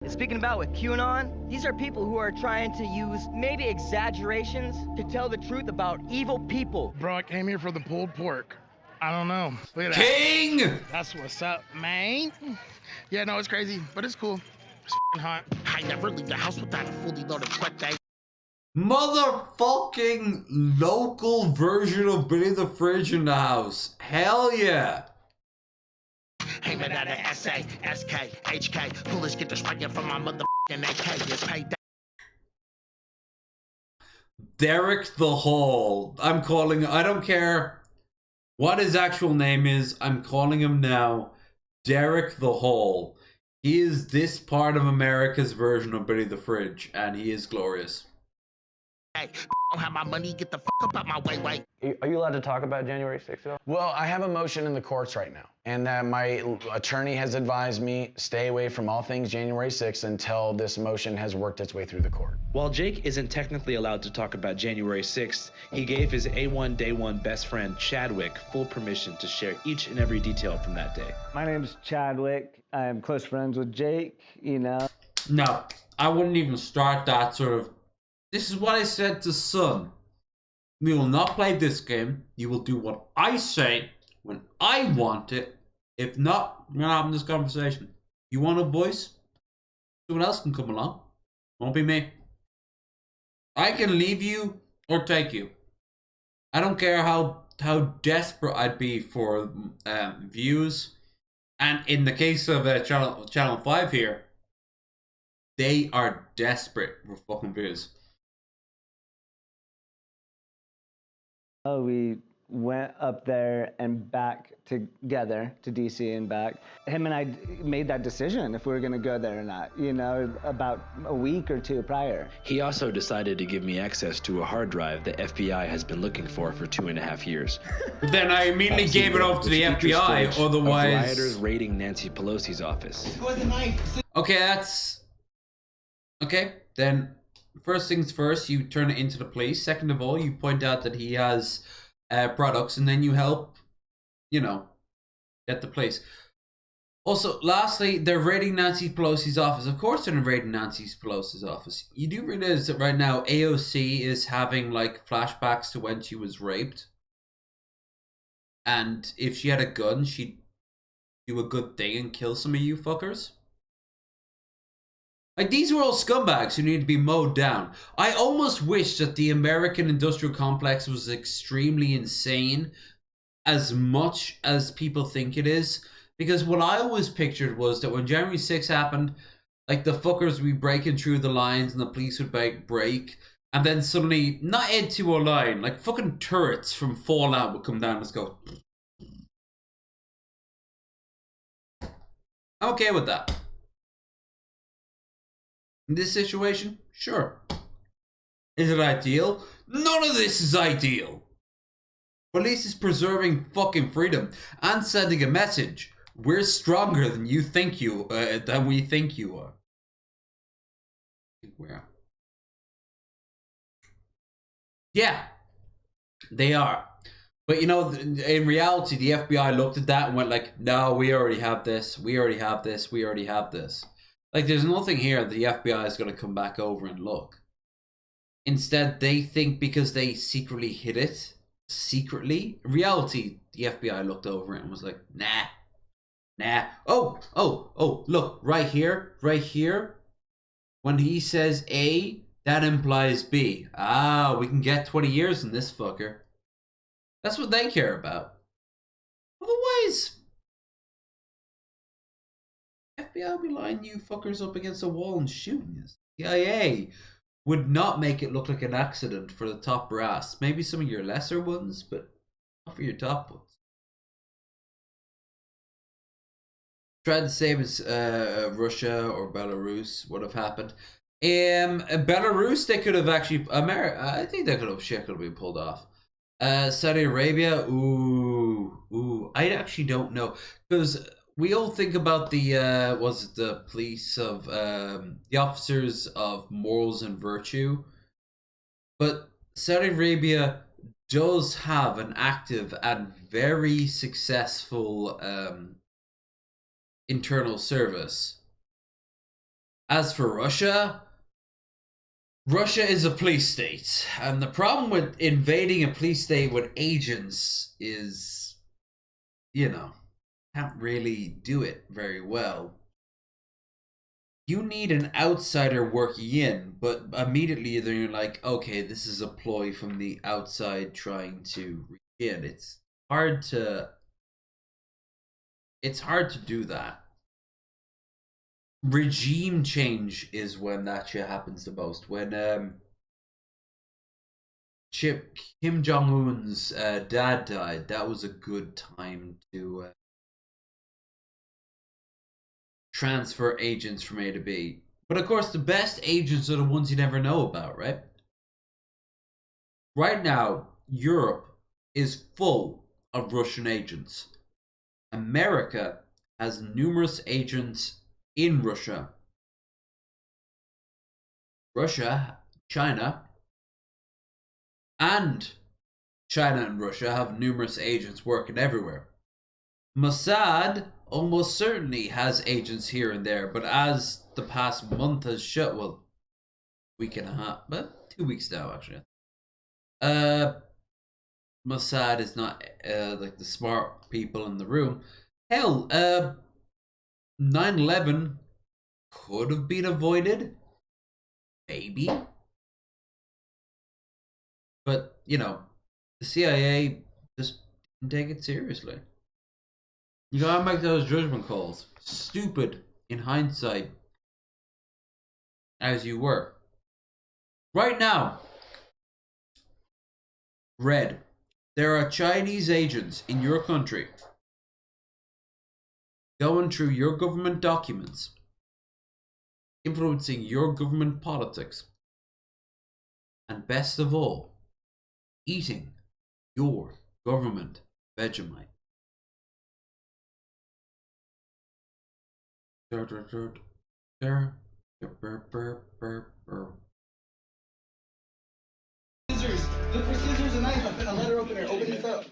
And speaking about with QAnon, these are people who are trying to use maybe exaggerations to tell the truth about evil people. Bro, I came here for the pulled pork. I don't know. Look at King! That. That's what's up, man. Yeah, no, it's crazy, but it's cool. It's hot. I never leave the house without a fully loaded quick day. Motherfucking local version of Billy the Fridge in the house. Hell yeah. Hey, man, out of SA, SK, HK. Foolish get the striking from my motherfucking AK. It's paid. Derek the Hall. I don't care what his actual name is. I'm calling him now Derek the Hall. He is this part of America's version of Billy the Fridge, and he is glorious. way. Don't have my money, get the fuck up out my way. Are you allowed to talk about January 6th at all? Well, I have a motion in the courts right now, and my attorney has advised me stay away from all things January 6th until this motion has worked its way through the court. While Jake isn't technically allowed to talk about January 6th, he gave his A1 Day 1 best friend Chadwick full permission to share each and every detail from that day. My name's Chadwick. I am close friends with Jake, you know. No, I wouldn't even start that sort of... This is what I said to Son. We will not play this game. You will do what I say when I want it. If not, we're not having this conversation. You want a voice? Someone else can come along. Won't be me. I can leave you or take you. I don't care how desperate I'd be for views. And in the case of Channel 5 here, they are desperate for fucking views. Oh, we went up there and back together to DC and back. Him and I made that decision if we were going to go there or not, you know, about a week or two prior. He also decided to give me access to a hard drive the FBI has been looking for 2.5 years. But then I immediately gave it over to the FBI, otherwise... Rioters raiding Nancy Pelosi's office. Okay, that's... Okay, then... First things first, you turn it into the police. Second of all, you point out that he has products, and then you help, you know, get the police. Also, lastly, they're raiding Nancy Pelosi's office. Of course they're raiding Nancy Pelosi's office. You do realize that right now AOC is having, like, flashbacks to when she was raped. And if she had a gun, she'd do a good thing and kill some of you fuckers. Like, these were all scumbags who need to be mowed down. I almost wish that the American industrial complex was extremely insane, as much as people think it is. Because what I always pictured was that when January 6th happened, like, the fuckers would be breaking through the lines and the police would break. And then suddenly, not into a line, like fucking turrets from Fallout would come down and just go. I'm okay with that. In this situation, sure. Is it ideal? None of this is ideal. Police is preserving fucking freedom and sending a message. We're stronger than you think than we think you are. Where? Yeah, they are. But you know, in reality, the FBI looked at that and went like, no, we already have this. We already have this. We already have this. Like, there's nothing here that the FBI is going to come back over and look. Instead, they think because they secretly hid it, in reality, the FBI looked over it and was like, nah. Oh, look, right here. When he says A, that implies B. Ah, we can get 20 years in this fucker. That's what they care about. Otherwise... FBI will be lining you fuckers up against a wall and shooting you. CIA would not make it look like an accident for the top brass. Maybe some of your lesser ones, but not for your top ones. Tried to save us, Russia or Belarus would have happened. Belarus, they could have actually... I think that could have been pulled off. Saudi Arabia, I actually don't know. Because... we all think about the police of, the officers of morals and virtue. But Saudi Arabia does have an active and very successful internal service. As for Russia, Russia is a police state. And the problem with invading a police state with agents is, you know, can't really do it very well. You need an outsider working in, but immediately then you're like, okay, this is a ploy from the outside trying to reach in. It's hard to do that. Regime change is when that shit happens the most. When Kim Jong-un's dad died, that was a good time to transfer agents from A to B. But of course, the best agents are the ones you never know about, right? Right now, Europe is full of Russian agents. America has numerous agents in Russia. Russia, China, and Russia have numerous agents working everywhere. Mossad almost certainly has agents here and there, but as the past month has shut, well, week and a half, but 2 weeks now actually. Mossad is not like the smart people in the room. Hell, 9/11 could have been avoided, maybe. But, you know, the CIA just didn't take it seriously. You gotta make those judgment calls. Stupid in hindsight, as you were. Right now, Red, there are Chinese agents in your country going through your government documents, influencing your government politics, and best of all, eating your government Vegemite. Scissors. Look for scissors and knife. A letter opener. Open this up.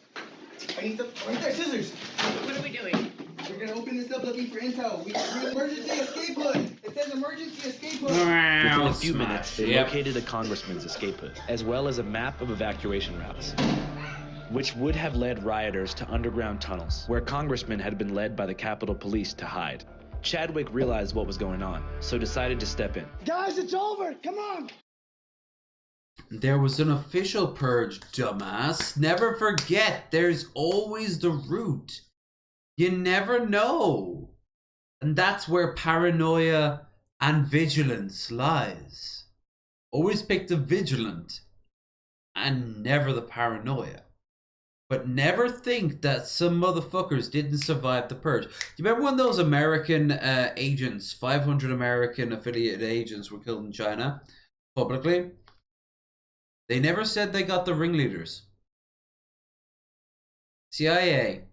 I need some. Right there, scissors. What are we doing? We're gonna open this up looking for intel. We emergency escape hood. It says emergency escape hood. Within a few minutes, they located a congressman's escape hood, as well as a map of evacuation routes, which would have led rioters to underground tunnels, where congressmen had been led by the Capitol Police to hide. Chadwick realized what was going on, so decided to step in. Guys, it's over. Come on. There was an official purge, dumbass. Never forget, there's always the route. You never know. And that's where paranoia and vigilance lies. Always pick the vigilant and never the paranoia. But never think that some motherfuckers didn't survive the purge. Do you remember when those American agents, 500 American affiliated agents were killed in China publicly? They never said they got the ringleaders. CIA.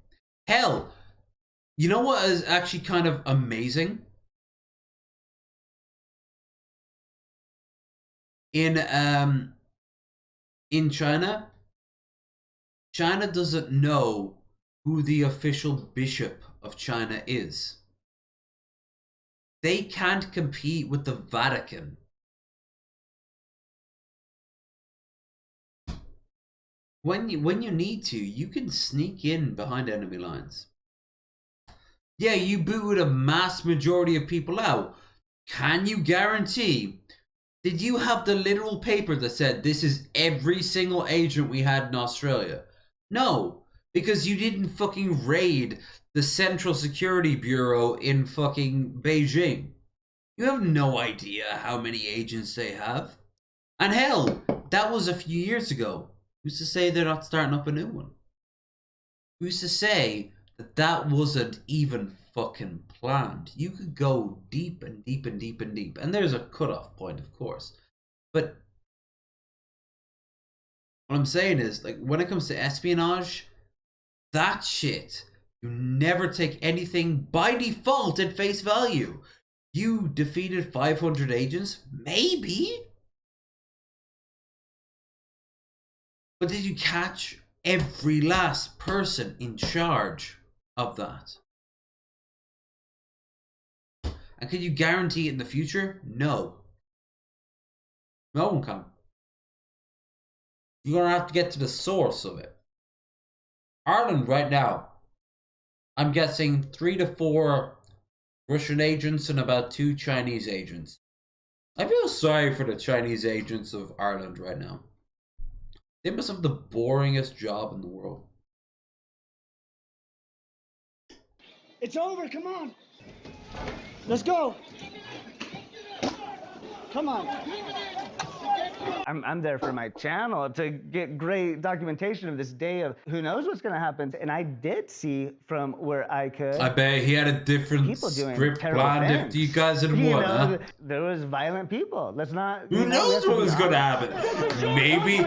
Hell, you know what is actually kind of amazing? In China, China doesn't know who the official bishop of China is. They can't compete with the Vatican. When you need to, you can sneak in behind enemy lines. Yeah, you booted a mass majority of people out. Can you guarantee? Did you have the literal paper that said this is every single agent we had in Australia? No, because you didn't fucking raid the Central Security Bureau in fucking Beijing. You have no idea how many agents they have. And hell, that was a few years ago. Who's to say they're not starting up a new one? Who's to say that that wasn't even fucking planned? You could go deep and deep and deep and deep. And there's a cutoff point, of course. But what I'm saying is, like, when it comes to espionage, that shit, you never take anything by default at face value. You defeated 500 agents? Maybe. But did you catch every last person in charge of that? And can you guarantee it in the future? No. No one can. You're going to have to get to the source of it. Ireland right now, I'm guessing 3 to 4 Russian agents and about 2 Chinese agents. I feel sorry for the Chinese agents of Ireland right now. They must have the boringest job in the world. It's over. Come on. Let's go. Come on. I'm there for my channel to get great documentation of this day of who knows what's going to happen. And I did see from where I could. I bet he had a different people doing script terrible planned things. if you guys had won, huh? There was violent people. Let's not. Who knows what was going to happen? Maybe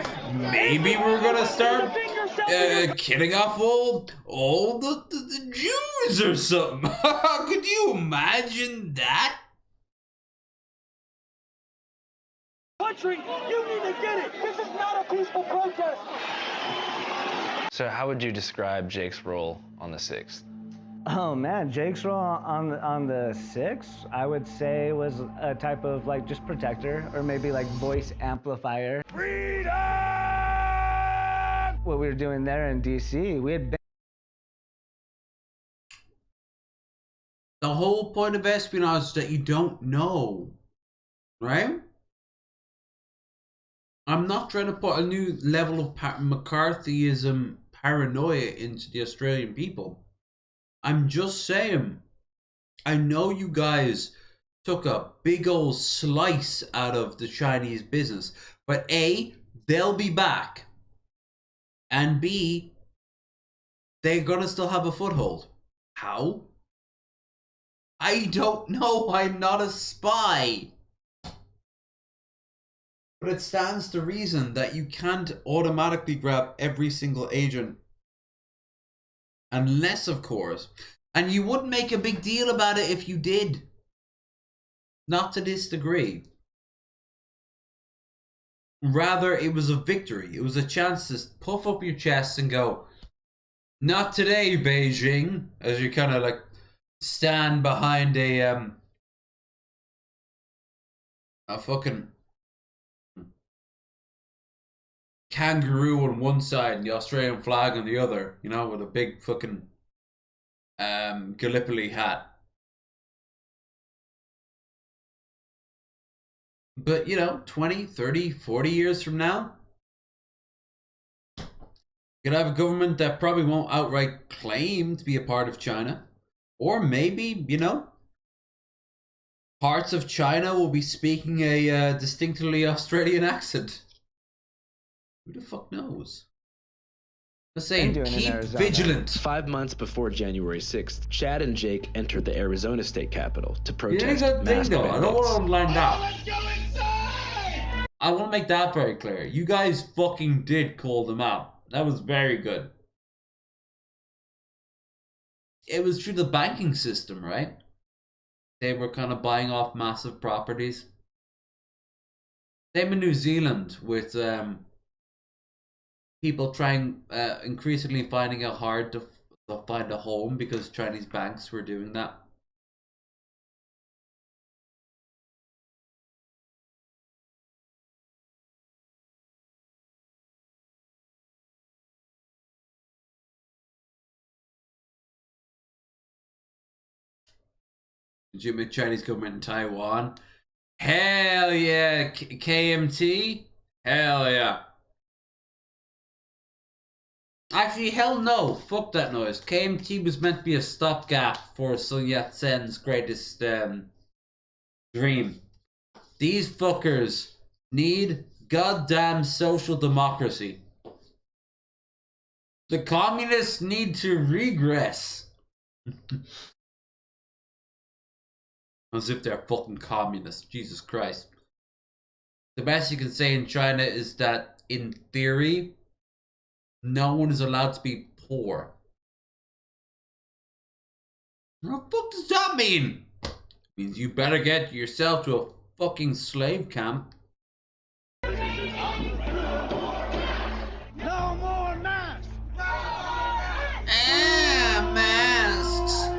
we're going to start killing off all the Jews or something. Could you imagine that? Country, you need to get it. This is not a peaceful protest. So how would you describe Jake's role on the 6th? Oh man, Jake's role on the 6th, I would say was a type of like just protector or maybe like voice amplifier. Freedom! What we were doing there in DC, we had been. The whole point of espionage is that you don't know, right? I'm not trying to put a new level of McCarthyism paranoia into the Australian people. I'm just saying, I know you guys took a big old slice out of the Chinese business, but A, they'll be back, and B, they're gonna still have a foothold. How? I don't know, I'm not a spy. But it stands to reason that you can't automatically grab every single agent. Unless, of course, and you wouldn't make a big deal about it if you did. Not to this degree. Rather, it was a victory. It was a chance to puff up your chest and go, not today, Beijing, as you kind of like stand behind a fucking kangaroo on one side and the Australian flag on the other, you know, with a big fucking Gallipoli hat. But, you know, 20, 30, 40 years from now, you're gonna have a government that probably won't outright claim to be a part of China. Or maybe, you know, parts of China will be speaking a distinctly Australian accent. Who the fuck knows? Let's say keep vigilant. 5 months before January 6th, Chad and Jake entered the Arizona state capitol to protest Here's the thing masked though, I don't bandits. want to line up. I want to make that very clear. You guys fucking did call them out. That was very good. It was through the banking system, right? They were kind of buying off massive properties. Same in New Zealand with people trying, increasingly finding it hard to find a home because Chinese banks were doing that. Legitimate Chinese government in Taiwan. Hell yeah, KMT. Hell yeah. Actually, hell no. Fuck that noise. KMT was meant to be a stopgap for Sun Yat-sen's greatest dream. These fuckers need goddamn social democracy. The communists need to regress. As if they're fucking communists. Jesus Christ. The best you can say in China is that, in theory, no one is allowed to be poor. What the fuck does that mean? It means you better get yourself to a fucking slave camp. No more masks! Masks!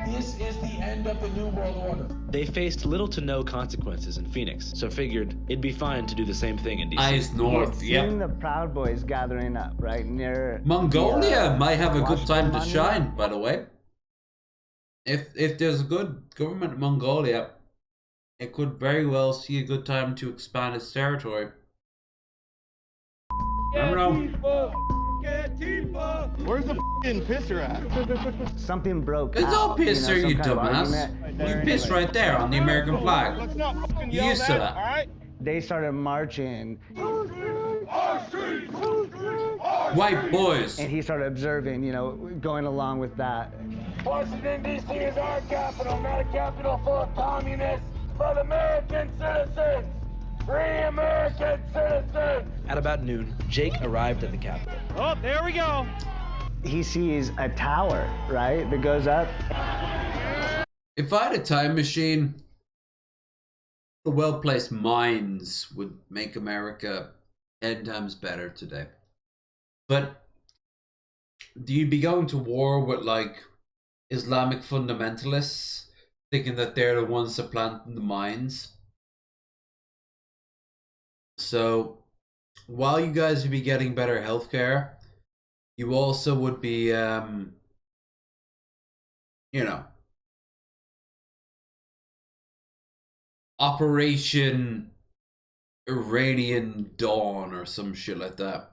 This is the end of the New World Order. They faced little to no consequences in Phoenix, so figured it'd be fine to do the same thing in DC. Eyes north, Seeing the Proud Boys gathering up right near Mongolia might have a good time to Monument. shine, by the way. If there's a good government in Mongolia, it could very well see a good time to expand its territory. I don't know. Where's the f***ing pisser at? Something broke It's all out, pisser, some you kind of dumbass. argument. You piss right there on the American flag. Let's not fucking You yell used to that, that. all right? They started marching. White boys. And he started observing, you know, going along with that. Washington, D.C. is our capital, not a capital full of communists, but American citizens. Free American citizens. At about noon, Jake arrived at the Capitol. Oh, there we go. He sees a tower, right, that goes up. If I had a time machine, the well-placed minds would make America 10 times better today. But do you be going to war with like Islamic fundamentalists, thinking that they're the ones supplanting the minds? So while you guys would be getting better healthcare, you also would be, you know, Operation Iranian Dawn or some shit like that.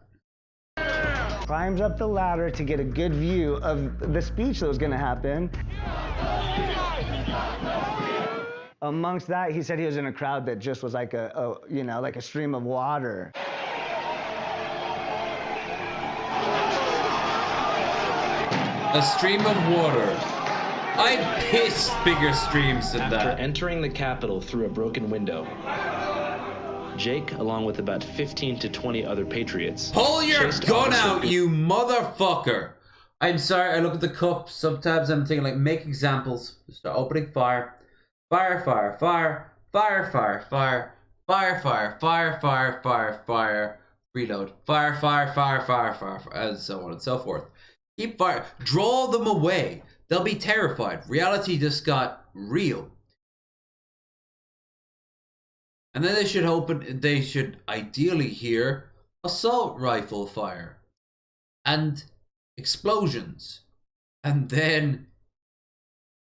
Climbs up the ladder to get a good view of the speech that was going to happen. Amongst that, he said he was in a crowd that just was like a you know, like a stream of water. A stream of water. I pissed bigger streams than After that. entering the Capitol through a broken window, Jake, along with about 15 to 20 other patriots, Pull your chased gun Officer out, you motherfucker! I'm sorry, I look at the cup, sometimes I'm thinking like, make examples. Start opening fire. Fire, fire, fire, fire, fire, fire, fire, fire, fire, fire, fire, fire, reload. Fire, fire, fire, fire, fire, and so on and so forth. Keep fire. Draw them away. They'll be terrified. Reality just got real. And then they should ideally hear assault rifle fire and explosions. And then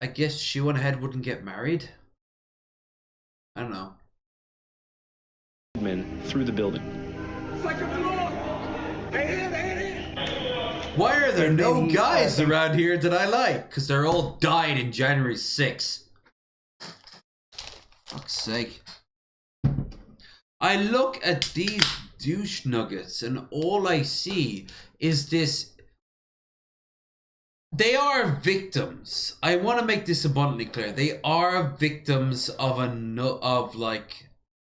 I guess she went ahead wouldn't get married. I don't know. men through the building. Why are there no guys around here that I like? Because they're all died in January 6th. Fuck's sake. I look at these douche nuggets and all I see is this. They are victims. I want to make this abundantly clear. They are victims of like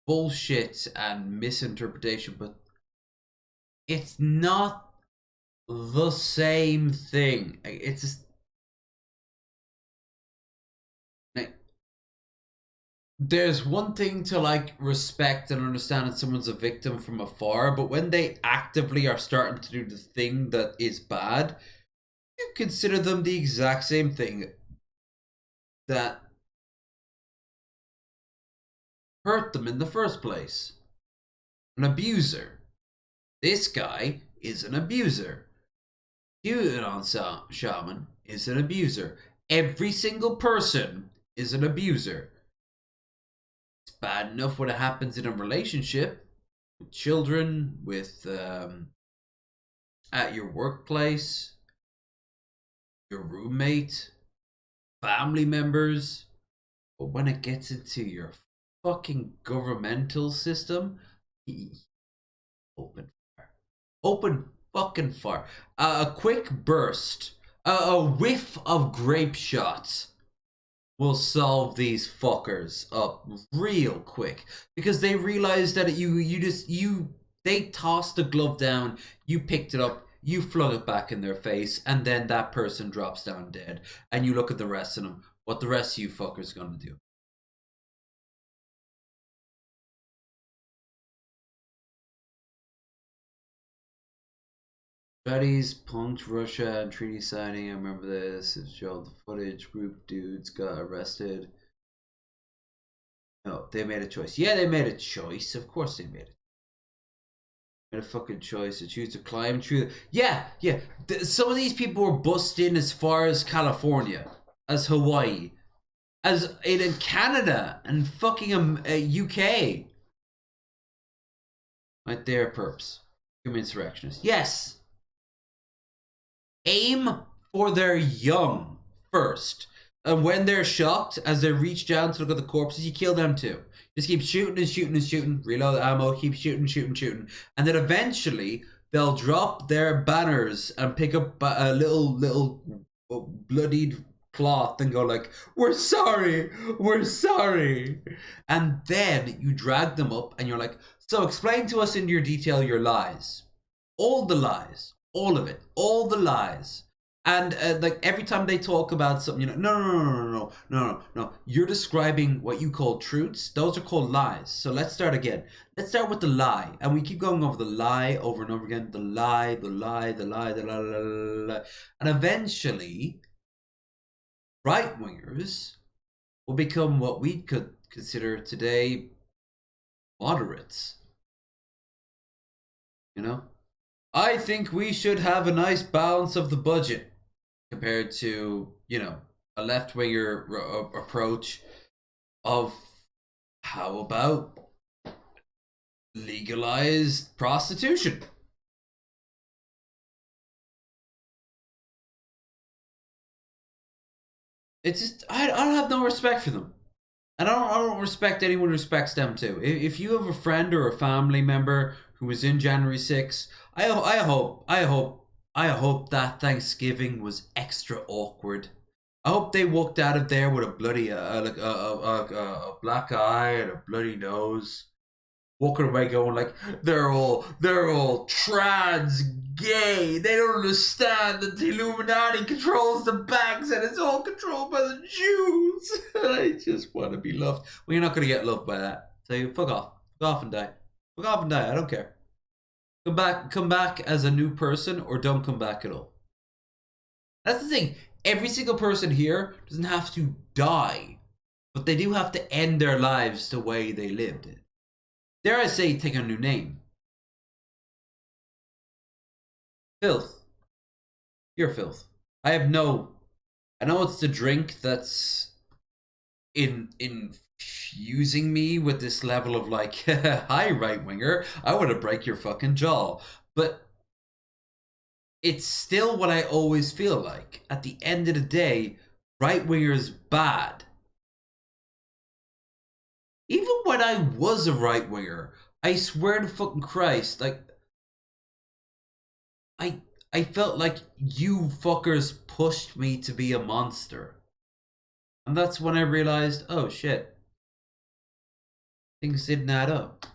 bullshit and misinterpretation, but it's not the same thing. It's just, there's one thing to like respect and understand that someone's a victim from afar, but when they actively are starting to do the thing that is bad, you consider them the exact same thing that hurt them in the first place. An abuser. This guy is an abuser. QAnon shaman is an abuser. Every single person is an abuser. It's bad enough when it happens in a relationship, with children, with at your workplace, your roommate, family members. But when it gets into your fucking governmental system, open fire. Open fucking fire. A quick burst, a whiff of grape shots will solve these fuckers up real quick, because they realize that they tossed the glove down, you picked it up, you flung it back in their face, and then that person drops down dead, and you look at the rest of them. What the rest of you fuckers gonna do? Studies punked Russia and treaty signing. I remember this. It showed the footage. Group dudes got arrested. No, they made a choice. Yeah, they made a choice. Of course they made it. Made a fucking choice to choose to climb through. Yeah. Some of these people were bussed in as far as California, as Hawaii, as in Canada and fucking UK. Right there, perps. Insurrectionists. Yes. Aim for their young first. And when they're shocked, as they reach down to look at the corpses, you kill them too. Just keep shooting and shooting and shooting, reload the ammo, keep shooting, shooting, shooting. And then eventually, they'll drop their banners and pick up a little bloodied cloth and go like, we're sorry. And then you drag them up and you're like, so explain to us in your detail your lies. All the lies. All of it. All the lies. And like every time they talk about something, you know, no. You're describing what you call truths. Those are called lies. So let's start again. Let's start with the lie. And we keep going over the lie over and over again. The lie. And eventually, right-wingers will become what we could consider today moderates. You know? I think we should have a nice balance of the budget. Compared to, you know, a left-winger approach of how about legalized prostitution? It's just, I don't have no respect for them. And I don't respect anyone who respects them too. If you have a friend or a family member who was in January 6th, I hope that Thanksgiving was extra awkward. I hope they walked out of there with a bloody a black eye and a bloody nose, walking away going like they're all trans gay. They don't understand that the Illuminati controls the banks and it's all controlled by the Jews. I just want to be loved. Well, you're not gonna get loved by that. So you fuck off and die. Fuck off and die. I don't care. Come back as a new person, or don't come back at all. That's the thing. Every single person here doesn't have to die, but they do have to end their lives the way they lived it. Dare I say, take a new name. Filth. You're filth. I know it's the drink that's infusing me with this level of like, hi, right-winger, I want to break your fucking jaw. But it's still what I always feel like. At the end of the day, right-winger's bad. Even when I was a right-winger, I swear to fucking Christ, like, I felt like you fuckers pushed me to be a monster. And that's when I realized, oh shit, things didn't add up.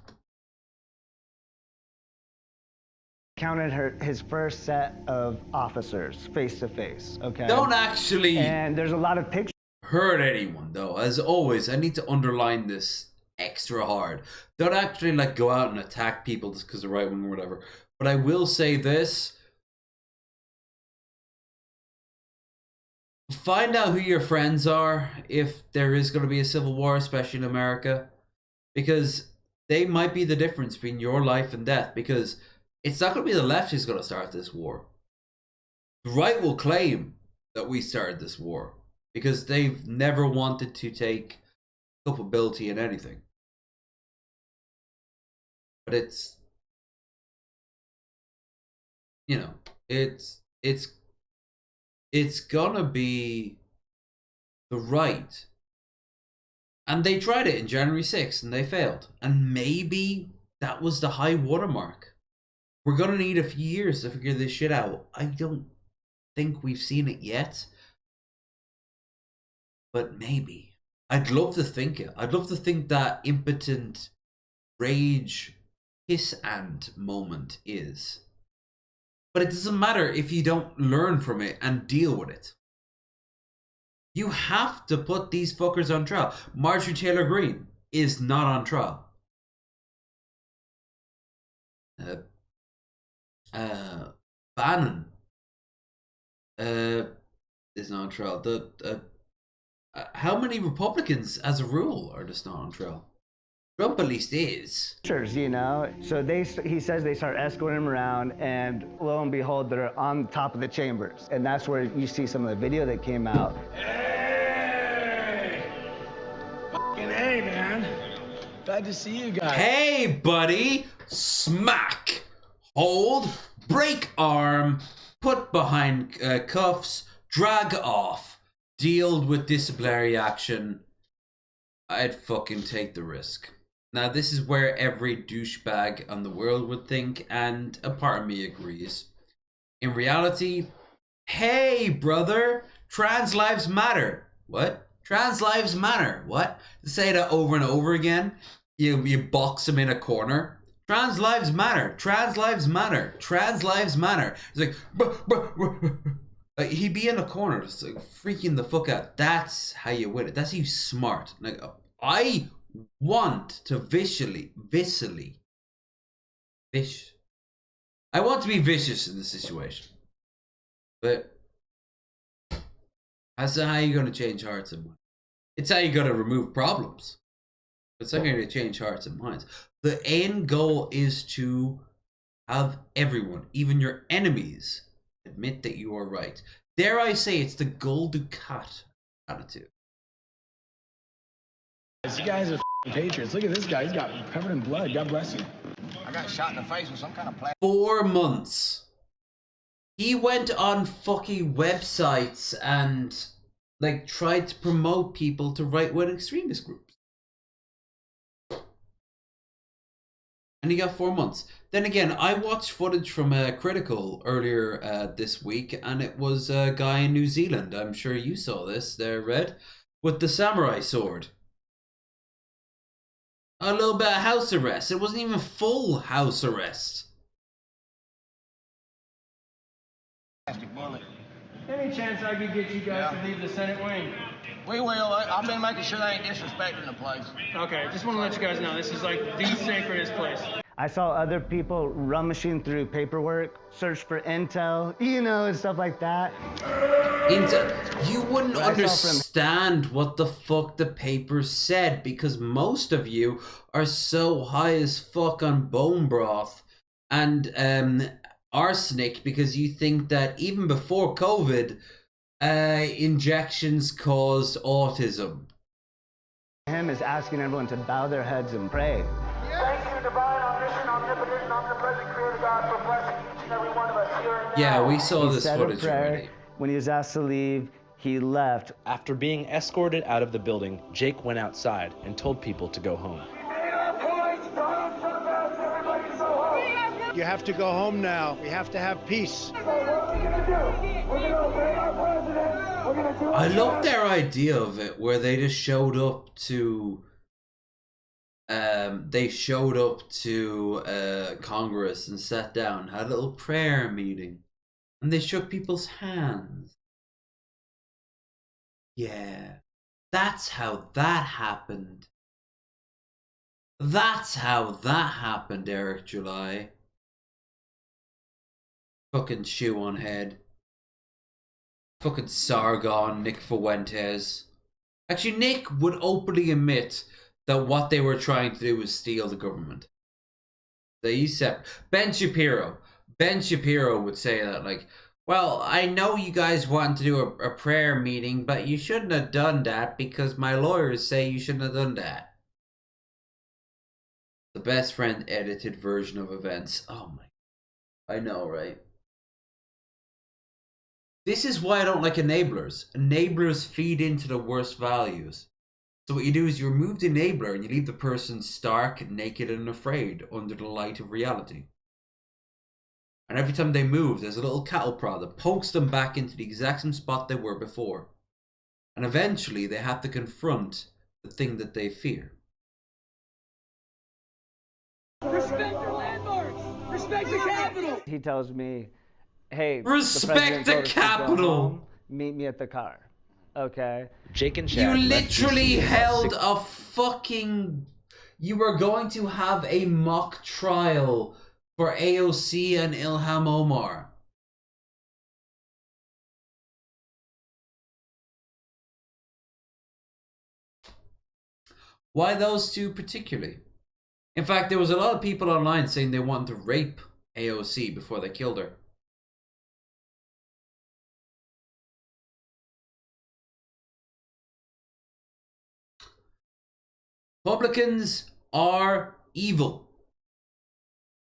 Counted his first set of officers face to face, okay? Don't actually... And there's a lot of pictures. Hurt anyone, though. As always, I need to underline this extra hard. Don't actually, like, go out and attack people just because they're right wing or whatever. But I will say this. Find out who your friends are if there is going to be a civil war, especially in America. Because they might be the difference between your life and death. Because it's not going to be the left who's going to start this war. The right will claim that we started this war. Because they've never wanted to take culpability in anything. But it's... You know, it's gonna be the right. And they tried it in January 6th and they failed. And maybe that was the high watermark. We're gonna need a few years to figure this shit out. I don't think we've seen it yet. But maybe. I'd love to think it. I'd love to think that impotent rage hiss and moment is. But it doesn't matter if you don't learn from it and deal with it. You have to put these fuckers on trial. Marjorie Taylor Greene is not on trial. Bannon is not on trial. How many Republicans, as a rule, are just not on trial? Trump at least is. You know, so he says they start escorting him around, and lo and behold, they're on top of the chambers, and that's where you see some of the video that came out. Hey! Fucking hey, man. Glad to see you guys. Hey, buddy! Smack! Hold, break arm, put behind cuffs, drag off. deal with disciplinary action, I'd fucking take the risk. Now, this is where every douchebag on the world would think, and a part of me agrees. In reality, hey, brother, trans lives matter. What? Trans lives matter. What? To say that over and over again, you box them in a corner. Trans lives matter. Trans lives matter. Trans lives matter. It's like, he'd be in a corner, just like freaking the fuck out. That's how you win it. That's how you smart. Like, I want to I want to be vicious in this situation. But that's not how you're going to change hearts and minds. It's how you're going to remove problems. It's not going to change hearts and minds. The end goal is to have everyone, even your enemies, admit that you are right. Dare I say, it's the gold ducat attitude. You guys are patriots. Look at this guy. He's got covered in blood. God bless you. I got shot in the face with some kind of plastic. 4 months. He went on fucking websites and like tried to promote people to right-wing extremist groups. And he got 4 months. Then again, I watched footage from Critical earlier this week, and it was a guy in New Zealand. I'm sure you saw this there, Red, with the samurai sword. A little bit of house arrest. It wasn't even full house arrest. Any chance I could get you guys to leave the Senate wing? We will. I've been making sure they ain't disrespecting the place. Okay, just want to let you guys know, this is like the sacredest place. I saw other people rummaging through paperwork, search for intel, and stuff like that. You wouldn't understand what the fuck the papers said, because most of you are so high as fuck on bone broth and arsenic, because you think that even before COVID, injections caused autism. Him is asking everyone to bow their heads and pray. Thank you, divine, omniscient, omnipotent, and omnipresent creator God, for blessing each and every one of us here and now. Yeah, we saw He this said a footage prayer. already. When he was asked to leave, he left. After being escorted out of the building, Jake went outside and told people to go home. You have to go home now. We have to have peace. I love their idea of it, where they just showed up to Congress and sat down, had a little prayer meeting, and they shook people's hands. Yeah, that's how that happened. That's how that happened, Eric July. Fucking shoe on head. Fucking Sargon, Nick Fuentes. Actually, Nick would openly admit that what they were trying to do was steal the government. They said Ben Shapiro would say that, like, well, I know you guys want to do a prayer meeting, but you shouldn't have done that because my lawyers say you shouldn't have done that. The best friend edited version of events. Oh my, I know, right? This is why I don't like enablers. Enablers feed into the worst values. So what you do is you remove the enabler and you leave the person stark, naked, and afraid under the light of reality. And every time they move, there's a little cattle prod that pokes them back into the exact same spot they were before. And eventually they have to confront the thing that they fear. Respect your landmarks! Respect the Capitol! He tells me, hey, respect the Capitol! Meet me at the car. Okay. Jake and Chad You literally held a fucking... You were going to have a mock trial for AOC and Ilham Omar. Why those two particularly? In fact, there was a lot of people online saying they wanted to rape AOC before they killed her. Republicans are evil.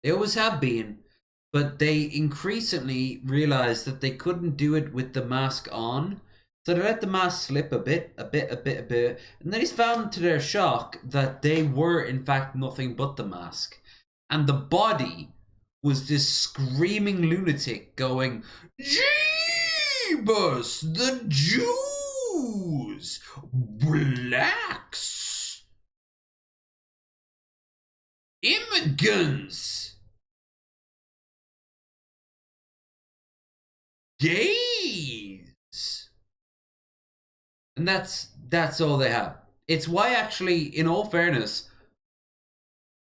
They always have been, but they increasingly realized that they couldn't do it with the mask on, So they let the mask slip a bit, and then he's found to their shock that they were in fact nothing but the mask. And the body was this screaming lunatic going, Jeebus, the Jews, blacks, immigrants, gays. And that's all they have. It's why, actually, in all fairness,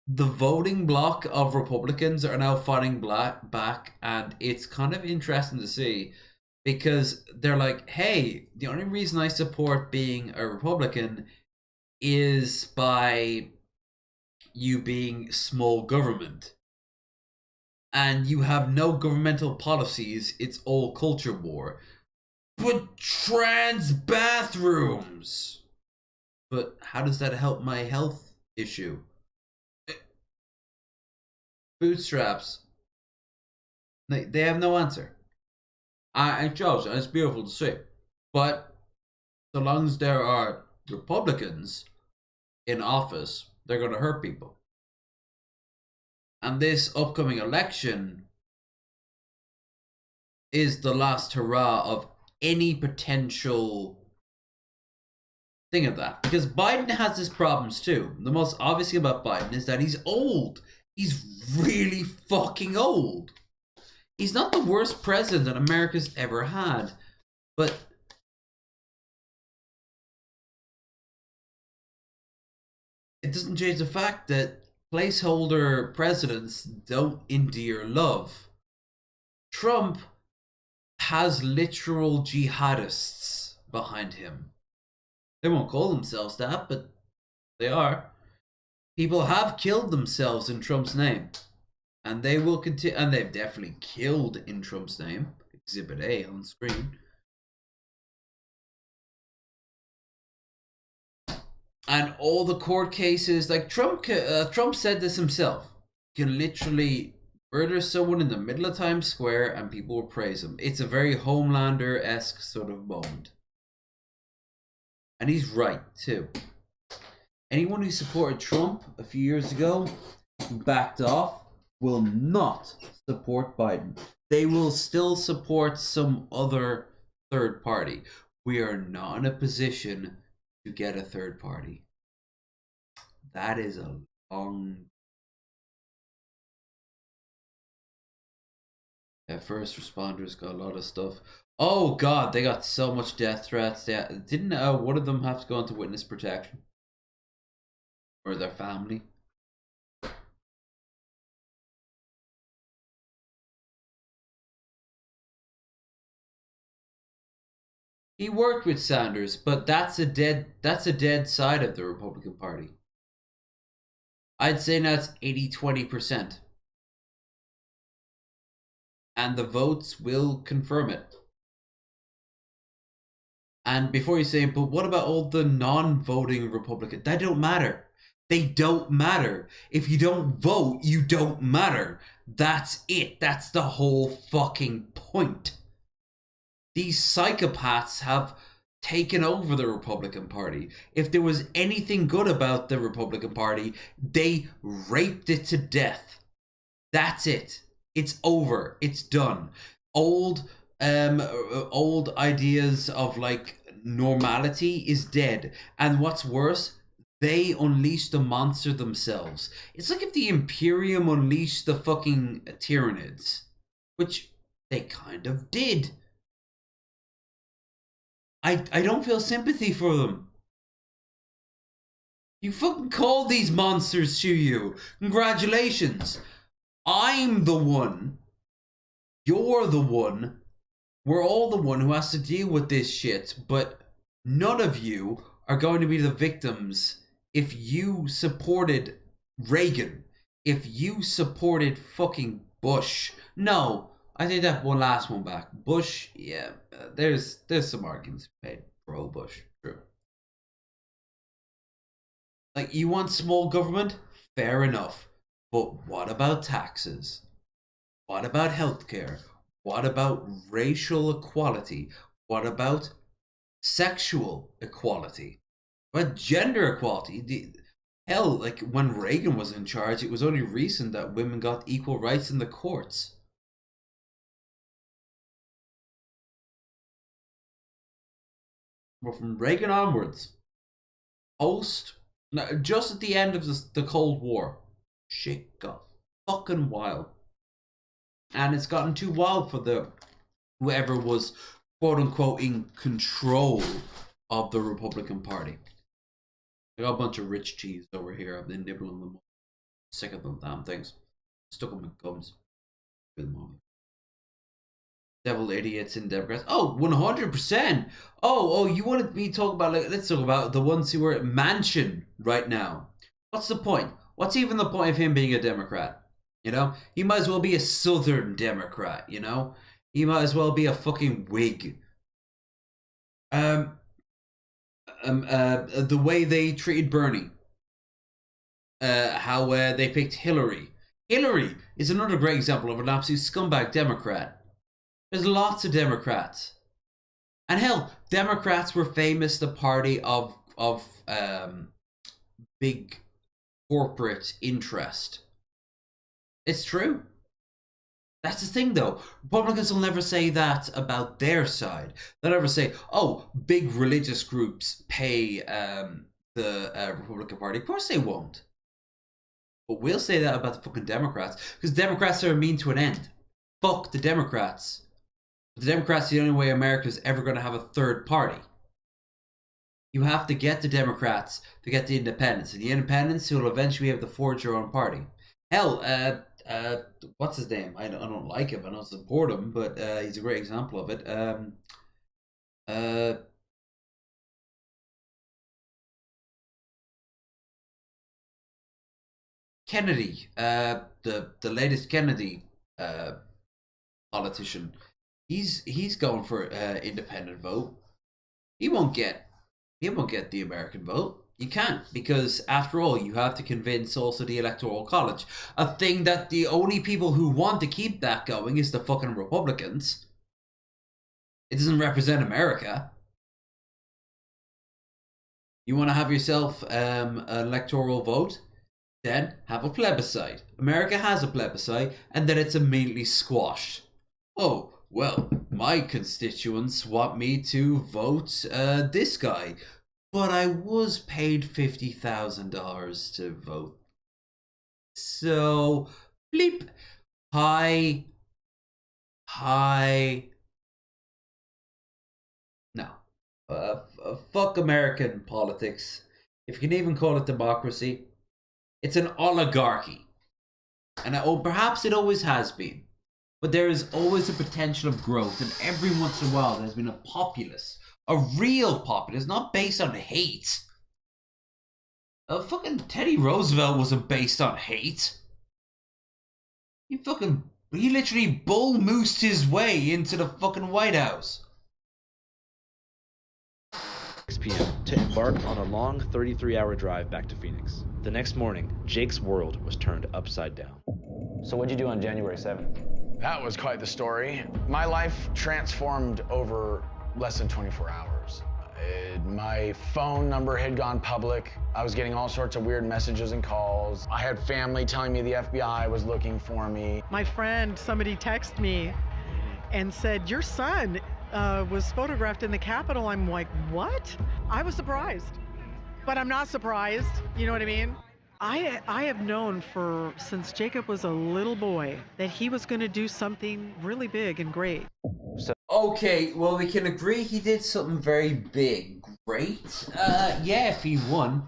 the voting bloc of Republicans are now fighting back, and it's kind of interesting to see, because they're like, hey, the only reason I support being a Republican is by you being small government. And you have no governmental policies, it's all culture war. But trans bathrooms! But how does that help my health issue? Bootstraps. They have no answer. And Josh, it's beautiful to see. But so long as there are Republicans in office, they're going to hurt people. And this upcoming election is the last hurrah of any potential thing of that. Because Biden has his problems too. The most obvious thing about Biden is that he's old. He's really fucking old. He's not the worst president that America's ever had. But it doesn't change the fact that placeholder presidents don't endear love. Trump has literal jihadists behind him. They won't call themselves that, but they are. People have killed themselves in Trump's name. And they will continue, and they've definitely killed in Trump's name. Exhibit A on screen. And all the court cases, like Trump said this himself, can literally murder someone in the middle of Times Square and people will praise him. It's a very Homelander-esque sort of moment. And he's right, too. Anyone who supported Trump a few years ago, who backed off, will not support Biden. They will still support some other third party. We are not in a position to get a third party. That is a long... Yeah, first responders got a lot of stuff. Oh god, they got so much death threats. Didn't one of them have to go into witness protection? Or their family? He worked with Sanders, but that's a dead side of the Republican Party. I'd say now it's 80-20%. And the votes will confirm it. And before you say, but what about all the non-voting Republicans? That don't matter. They don't matter. If you don't vote, you don't matter. That's it. That's the whole fucking point. These psychopaths have taken over the Republican Party. If there was anything good about the Republican Party, they raped it to death. That's it. It's over. It's done. Old ideas of like normality is dead. And what's worse, they unleashed the monster themselves. It's like if the Imperium unleashed the fucking Tyranids, which they kind of did. I don't feel sympathy for them. You fucking called these monsters to you. Congratulations. I'm the one. You're the one. We're all the one who has to deal with this shit. But none of you are going to be the victims if you supported Reagan. If you supported fucking Bush. No. I take that last one back. Bush, yeah, there's some arguments made pro Bush. True. Like, you want small government? Fair enough. But what about taxes? What about healthcare? What about racial equality? What about sexual equality, about gender equality. Hell, like when Reagan was in charge, it was only recent that women got equal rights in the courts. But from Reagan onwards, just at the end of the Cold War, shit got fucking wild. And it's gotten too wild for whoever was quote unquote in control of the Republican Party. I got a bunch of rich cheese over here. I've been nibbling them. Sick of them damn things. Stuck them in gums. Devil idiots and Democrats. Oh, 100%. Oh, you wanted me to talk about, let's talk about the ones who are at Mansion right now. What's the point? What's even the point of him being a Democrat? You know? He might as well be a Southern Democrat, you know? He might as well be a fucking Whig. The way they treated Bernie. How they picked Hillary. Hillary is another great example of an absolute scumbag Democrat. There's lots of Democrats. And hell, Democrats were famous the party of big corporate interest. It's true. That's the thing though. Republicans will never say that about their side. They'll never say, oh, big religious groups pay the Republican Party. Of course they won't. But we'll say that about the fucking Democrats. Because Democrats are a mean to an end. Fuck the Democrats. The Democrats are the only way America is ever going to have a third party. You have to get the Democrats to get the independents. And the independents who will eventually have to forge their own party. Hell, what's his name? I don't like him. I don't support him, but he's a great example of it. Kennedy, the latest Kennedy politician. He's going for independent vote. He won't get the American vote. You can't, because after all, you have to convince also the Electoral College. A thing that the only people who want to keep that going is the fucking Republicans. It doesn't represent America. You want to have yourself an electoral vote? Then have a plebiscite. America has a plebiscite, and then it's immediately squashed. Oh, well, my constituents want me to vote this guy. But I was paid $50,000 to vote. So, bleep. Hi. No. Fuck American politics. If you can even call it democracy. It's an oligarchy. And perhaps it always has been. But there is always a potential of growth. And every once in a while there's been a populace. A real populace, not based on hate. Fucking Teddy Roosevelt wasn't based on hate. He literally bull moosed his way into the fucking White House. 6 p.m. to embark on a long 33-hour drive back to Phoenix. The next morning, Jake's world was turned upside down. So what'd you do on January 7th? That was quite the story. My life transformed over less than 24 hours. My phone number had gone public. I was getting all sorts of weird messages and calls. I had family telling me the FBI was looking for me. My friend, somebody texted me and said, your son was photographed in the Capitol. I'm like, what? I was surprised, but I'm not surprised. You know what I mean? I have known since Jacob was a little boy that he was going to do something really big and great. Okay, well, we can agree he did something very big. Great. Yeah, if he won.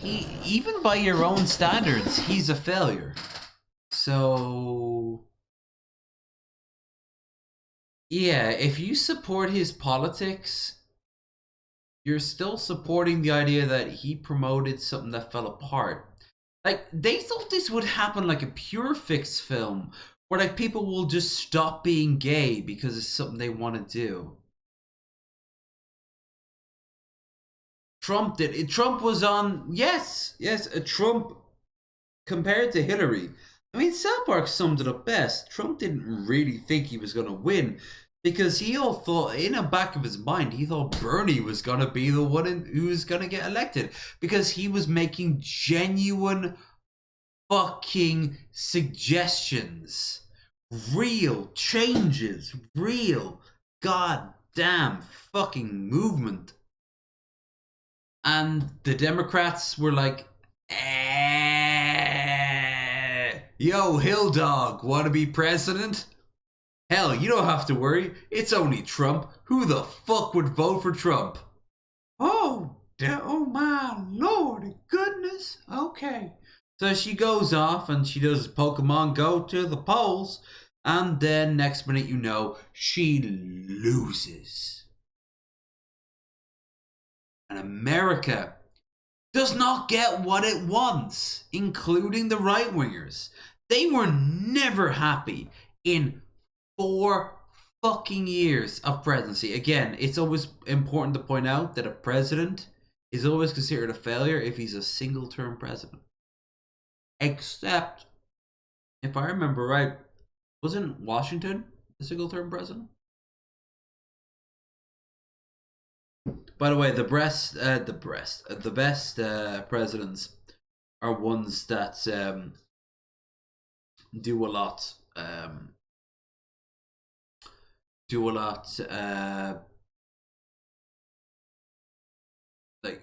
Even by your own standards, he's a failure. So... yeah, if you support his politics, you're still supporting the idea that he promoted something that fell apart. Like, they thought this would happen like a Pure Fix film, where like people will just stop being gay because it's something they want to do. Trump did it. Trump was on, yes, Trump compared to Hillary. I mean, South Park summed it up best. Trump didn't really think he was going to win. Because he all thought, in the back of his mind, he thought Bernie was going to be the one who was going to get elected. Because he was making genuine fucking suggestions. Real changes. Real goddamn fucking movement. And the Democrats were like, yo, Hill Dog, want to be president? Hell, you don't have to worry. It's only Trump. Who the fuck would vote for Trump? Oh my lordy goodness. Okay. So she goes off and she does Pokemon Go to the polls. And then next minute you know, she loses. And America does not get what it wants, including the right-wingers. They were never happy in 4 fucking years of presidency. Again, it's always important to point out that a president is always considered a failure if he's a single-term president. Except, if I remember right, wasn't Washington a single-term president? By the way, the best presidents are ones that do a lot like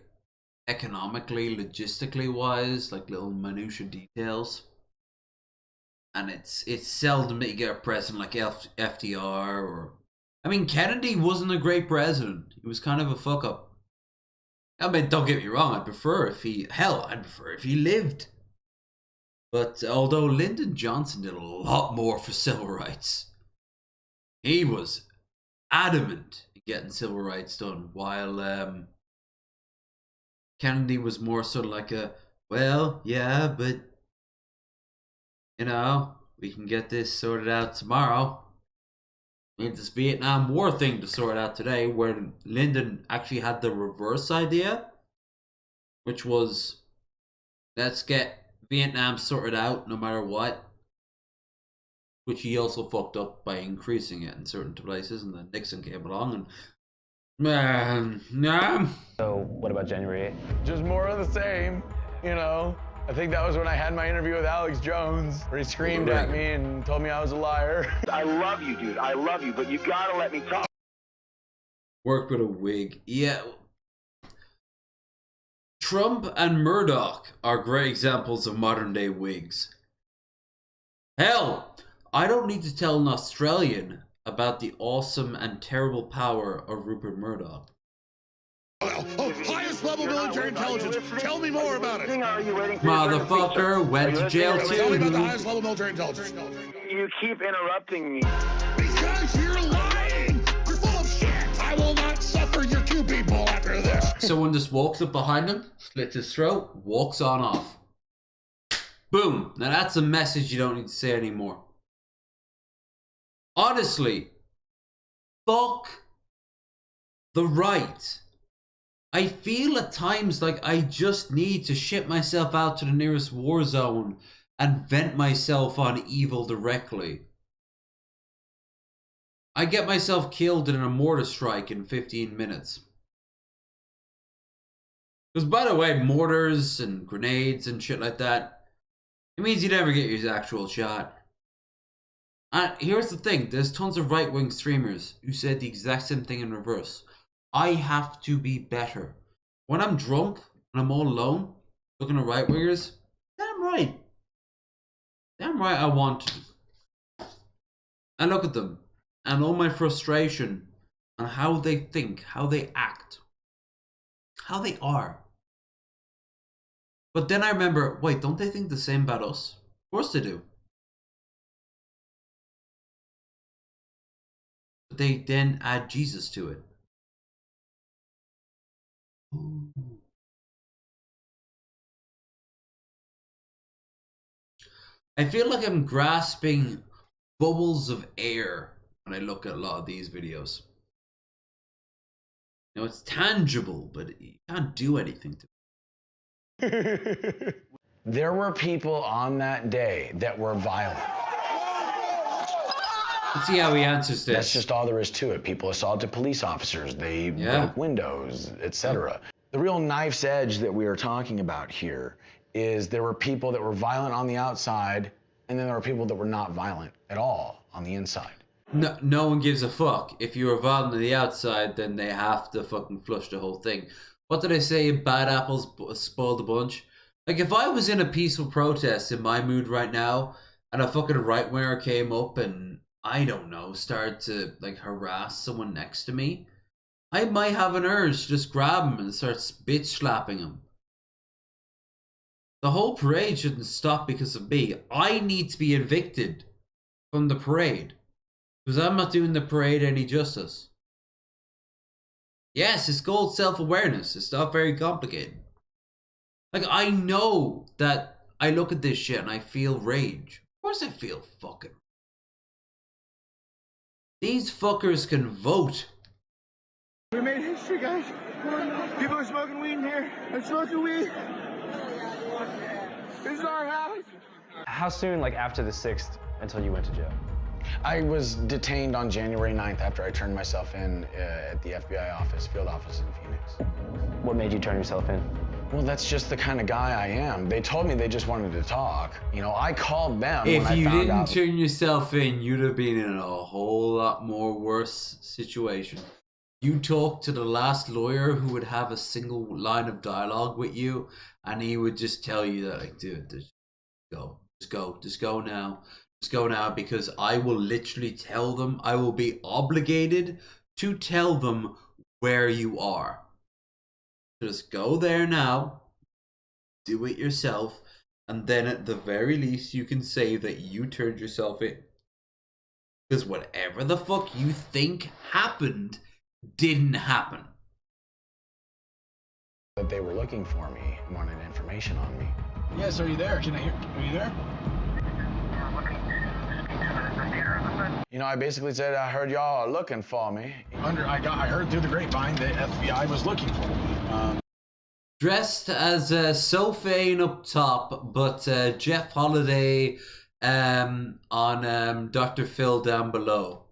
economically, logistically wise, like little minutiae details. And it's seldom that you get a president like FDR or, I mean, Kennedy wasn't a great president. He was kind of a fuck up. I mean, don't get me wrong, I'd prefer if he lived. But although Lyndon Johnson did a lot more for civil rights, he was adamant in getting civil rights done, while Kennedy was more sort of like a, well, yeah, but, you know, we can get this sorted out tomorrow. We had this Vietnam War thing to sort out today, where Lyndon actually had the reverse idea, which was, let's get Vietnam sorted out no matter what, which he also fucked up by increasing it in certain places, and then Nixon came along and So what about January 8th? Just more of the same, you know. I think that was when I had my interview with Alex Jones, where he screamed at me and told me I was a liar. I love you, dude. I love you, but you gotta let me talk. Work with a wig. Yeah. Trump and Murdoch are great examples of modern day wigs. Hell, I don't need to tell an Australian about the awesome and terrible power of Rupert Murdoch. Oh, highest level military intelligence. Tell me more about it. Motherfucker went to jail too. Tell me about the highest level military intelligence. You keep interrupting me. Because you're lying. You're full of shit. I will not suffer your Q people after this. Someone just walks up behind him, slits his throat, walks on off. Boom. Now that's a message you don't need to say anymore. Honestly, fuck the right. I feel at times like I just need to ship myself out to the nearest war zone and vent myself on evil directly. I get myself killed in a mortar strike in 15 minutes. Because by the way, mortars and grenades and shit like that, it means you never get your actual shot. And here's the thing, there's tons of right-wing streamers who said the exact same thing in reverse. I have to be better. When I'm drunk and I'm all alone, looking at right-wingers, damn right. Damn right I want to. I look at them and all my frustration on how they think, how they act, how they are. But then I remember, wait, don't they think the same about us? Of course they do. But they then add Jesus to it. I feel like I'm grasping bubbles of air when I look at a lot of these videos. You know, it's tangible, but you can't do anything to it. There were people on that day that were violent. Let's see how he answers this. That's just all there is to it. People assaulted police officers. They broke windows, etc. The real knife's edge that we are talking about here is there were people that were violent on the outside, and then there were people that were not violent at all on the inside. No one gives a fuck. If you were violent on the outside, then they have to fucking flush the whole thing. What did I say? Bad apples spoil the bunch. Like, if I was in a peaceful protest in my mood right now, and a fucking right-winger came up and, I don't know, started to, like, harass someone next to me, I might have an urge to just grab him and start bitch slapping him. The whole parade shouldn't stop because of me. I need to be evicted from the parade. Because I'm not doing the parade any justice. Yes, it's called self-awareness. It's not very complicated. Like, I know that I look at this shit and I feel rage. Of course I feel fucking. These fuckers can vote. We made history, guys. People are smoking weed in here. I'm smoking weed. This is our house. How soon, like after the 6th, until you went to jail? I was detained on January 9th after I turned myself in at the FBI office, field office in Phoenix. What made you turn yourself in? Well, that's just the kind of guy I am. They told me they just wanted to talk. You know, I called them If when I you found didn't out. turn yourself in, you'd have been in a whole lot more worse situation. You talk to the last lawyer who would have a single line of dialogue with you, and he would just tell you that, like, dude, just go now. Just go now, because I will literally tell them, I will be obligated to tell them where you are. Just go there now, do it yourself, and then at the very least you can say that you turned yourself in. Because whatever the fuck you think happened, didn't happen. That they were looking for me and wanted information on me. Yes, are you there? Can I hear? Are you there? You know, I basically said, I heard y'all are looking for me. I heard through the grapevine that FBI was looking for me. Dressed as Sophane up top, but Jeff Holiday on Dr. Phil down below.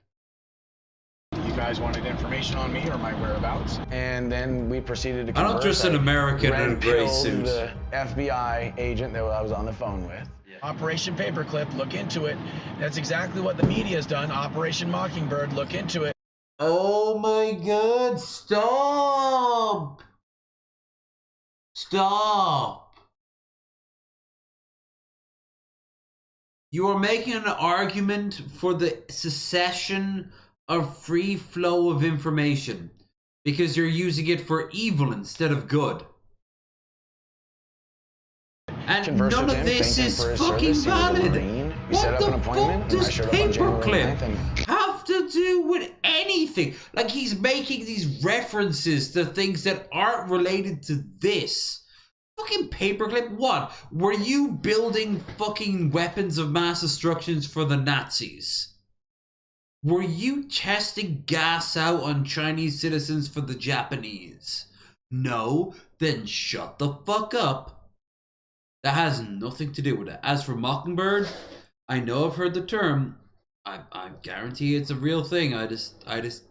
You guys wanted information on me or my whereabouts? And then we proceeded to I'm not just an American in a gray red-pilled suit. The FBI agent that I was on the phone with. Operation Paperclip, look into it. That's exactly what the media's done. Operation Mockingbird, look into it. Oh my god, stop! Stop! You are making an argument for the secession of free flow of information because you're using it for evil instead of good. And none of this is fucking valid. What the fuck does Paperclip have to do with anything? Like, he's making these references to things that aren't related to this. Fucking Paperclip, what? Were you building fucking weapons of mass destruction for the Nazis? Were you testing gas out on Chinese citizens for the Japanese? No? Then shut the fuck up. That has nothing to do with it. As for Mockingbird, I know I've heard the term. I guarantee it's a real thing. I just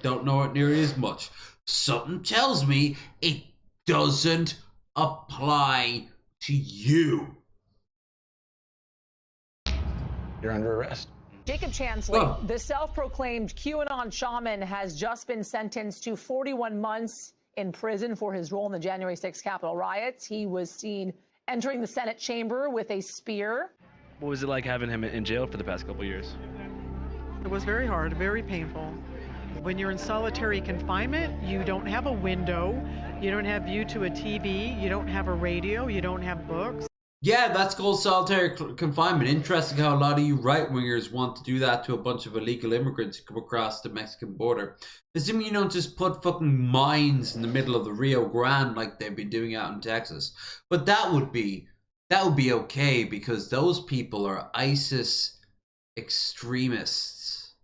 don't know it nearly as much. Something tells me it doesn't apply to you. You're under arrest. Jacob Chansley, the self-proclaimed QAnon shaman, has just been sentenced to 41 months in prison for his role in the January 6th Capitol riots. He was seen entering the Senate chamber with a spear. What was it like having him in jail for the past couple years? It was very hard, very painful. When you're in solitary confinement, you don't have a window, you don't have view to a TV, you don't have a radio, you don't have books. Yeah, that's called solitary confinement. Interesting how a lot of you right-wingers want to do that to a bunch of illegal immigrants who come across the Mexican border. Assuming you don't just put fucking mines in the middle of the Rio Grande like they've been doing out in Texas. But that would be okay, because those people are ISIS extremists.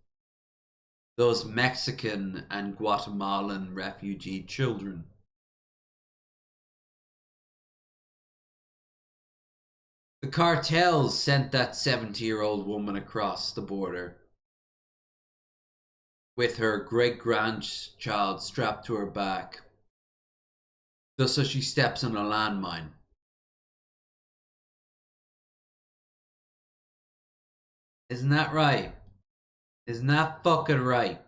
Those Mexican and Guatemalan refugee children. The cartels sent that 70-year-old woman across the border with her great-grandchild strapped to her back, just as she steps on a landmine. Isn't that right? Isn't that fucking right?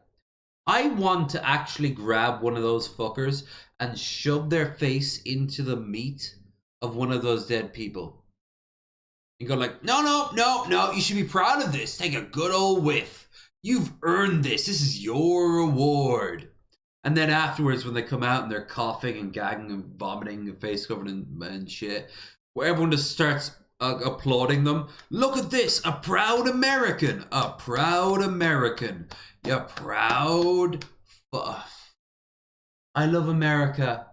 I want to actually grab one of those fuckers and shove their face into the meat of one of those dead people. And go like, no, you should be proud of this. Take a good old whiff. You've earned this. This is your reward. And then afterwards, when they come out and they're coughing and gagging and vomiting and face covered in shit, where everyone just starts applauding them. Look at this, a proud American. A proud American. You're proud. I love America.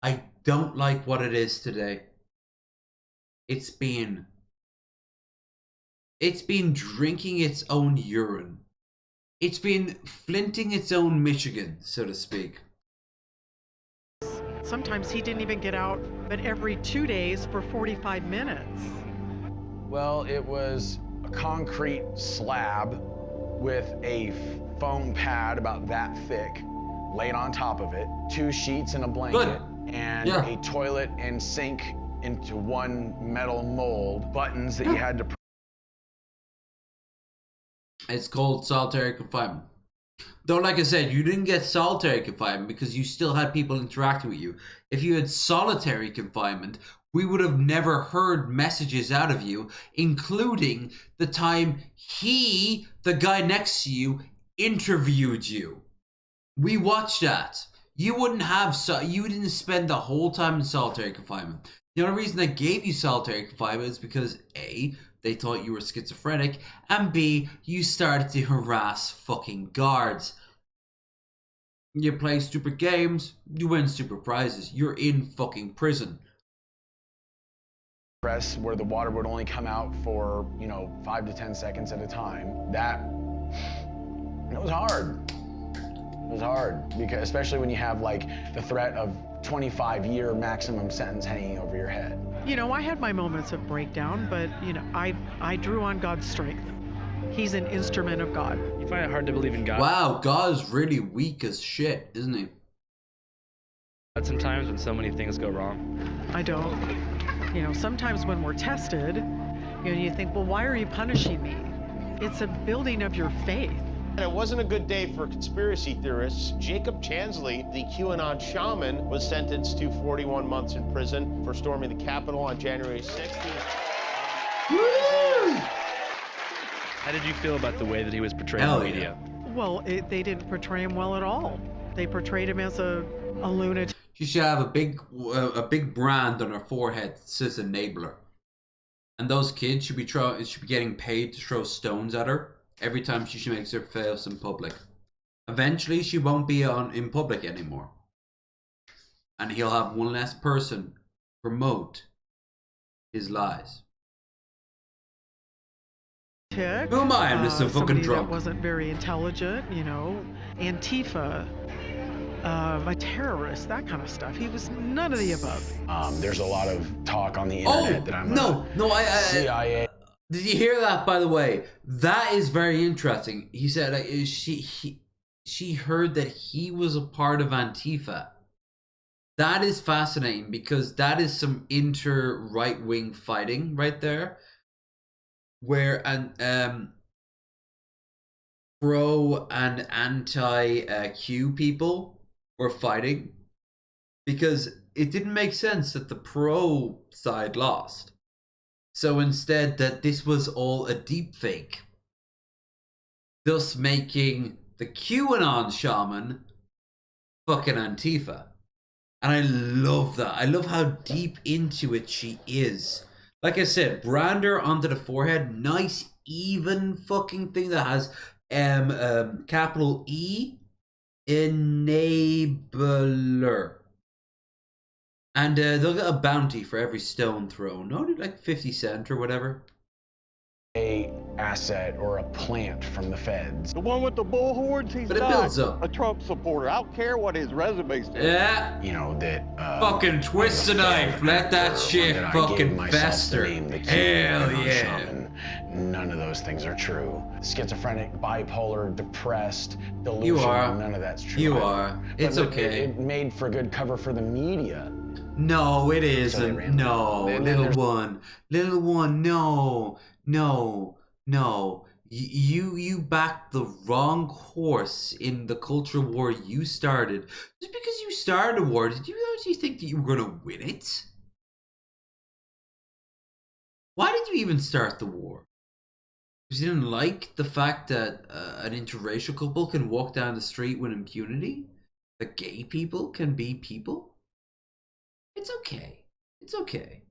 I don't like what it is today. It's been drinking its own urine. It's been flinting its own Michigan, so to speak. Sometimes he didn't even get out, but every 2 days for 45 minutes. Well, it was a concrete slab with a foam pad about that thick laid on top of it, 2 sheets and a blanket, and a toilet and sink into one metal mold, buttons that you had to... It's called solitary confinement. Though, like I said, you didn't get solitary confinement because you still had people interacting with you. If you had solitary confinement, we would have never heard messages out of you, including the time the guy next to you, interviewed you. We watched that. You didn't spend the whole time in solitary confinement. The only reason they gave you solitary confinement is because A, they thought you were schizophrenic, and B, you started to harass fucking guards. You play stupid games, you win stupid prizes. You're in fucking prison. Press where the water would only come out for, 5 to 10 seconds at a time. It was hard. It was hard, because especially when you have like the threat of 25-year maximum sentence hanging over your head. I had my moments of breakdown, but I drew on God's strength. He's an instrument of God. You find it hard to believe in God? Wow, God's really weak as shit, isn't he? But sometimes when so many things go wrong. I don't. Sometimes when we're tested, you think, well, why are you punishing me? It's a building of your faith. And it wasn't a good day for conspiracy theorists. Jacob Chansley, the QAnon shaman, was sentenced to 41 months in prison for storming the Capitol on January 16th. How did you feel about the way that he was portrayed in the media? Well, they didn't portray him well at all. They portrayed him as a lunatic. She should have a big brand on her forehead that says enabler. And those kids should be getting paid to throw stones at her every time she makes her face in public. Eventually, she won't be in public anymore. And he'll have one less person promote his lies. Who am I? I'm just a fucking drunk. That wasn't very intelligent, Antifa, a terrorist, that kind of stuff. He was none of the above. There's a lot of talk on the internet that I'm CIA. Did you hear that, by the way? That is very interesting. He said she heard that he was a part of Antifa. That is fascinating because that is some right-wing fighting right there. Where pro and anti-Q people were fighting because it didn't make sense that the pro side lost. So instead that this was all a deep fake, thus making the QAnon shaman fucking Antifa. And I love that. I love how deep into it she is. Like I said, brander onto the forehead, nice even fucking thing that has capital E, enabler. And they'll get a bounty for every stone thrown. Only like 50 cents or whatever. A asset or a plant from the feds. The one with the bull horns, he's but it builds up. A Trump supporter. I don't care what his resume says. Yeah. Fucking twist the knife. Let that shit fucking fester. Hell yeah. None of those things are true. Schizophrenic, bipolar, depressed, delusional, You are. none of that's true. You either. are. It's But okay. It made for good cover for the media. No, it isn't. ran No, And then little there's- one. Little one, no. No. No. You backed the wrong horse in the culture war you started. Just because you started a war, did you actually think that you were going to win it? Why did you even start the war? Because you didn't like the fact that an interracial couple can walk down the street with impunity? That gay people can be people? It's okay. It's okay.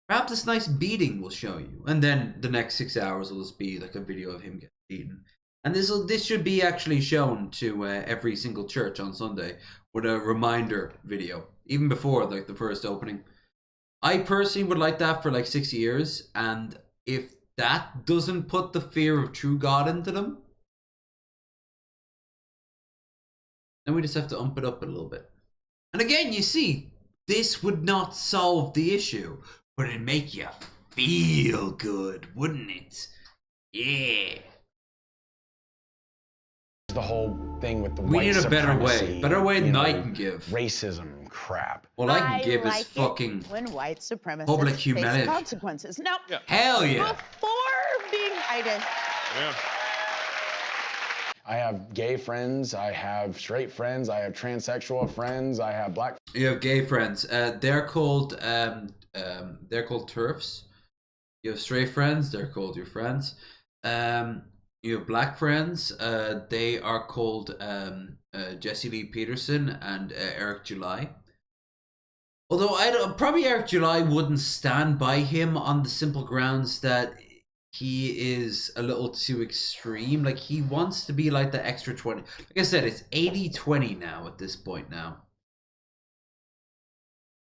Perhaps this nice beating will show you. And then the next 6 hours will just be like a video of him getting beaten. And this should be actually shown to every single church on Sunday with a reminder video. Even before like the first opening. I personally would like that for like 6 years. And if that doesn't put the fear of true God into them, then we just have to ump it up a little bit. And again, you see, this would not solve the issue, but it'd make you feel good, wouldn't it? Yeah. The whole thing with the We white need a better way. supremacy, Better way you than know, I can give. Racism crap. All I can give like is fucking when white supremacists public face humility. consequences. Now, Hell yeah. before being indicted, I have gay friends, I have straight friends, I have transsexual friends, I have black. You have gay friends. They're called TERFs. You have straight friends. They're called your friends. You have black friends. They are called Jesse Lee Peterson and Eric July. Although probably Eric July wouldn't stand by him on the simple grounds that he is a little too extreme. Like, he wants to be like the extra 20. Like I said, it's 80-20 now at this point now.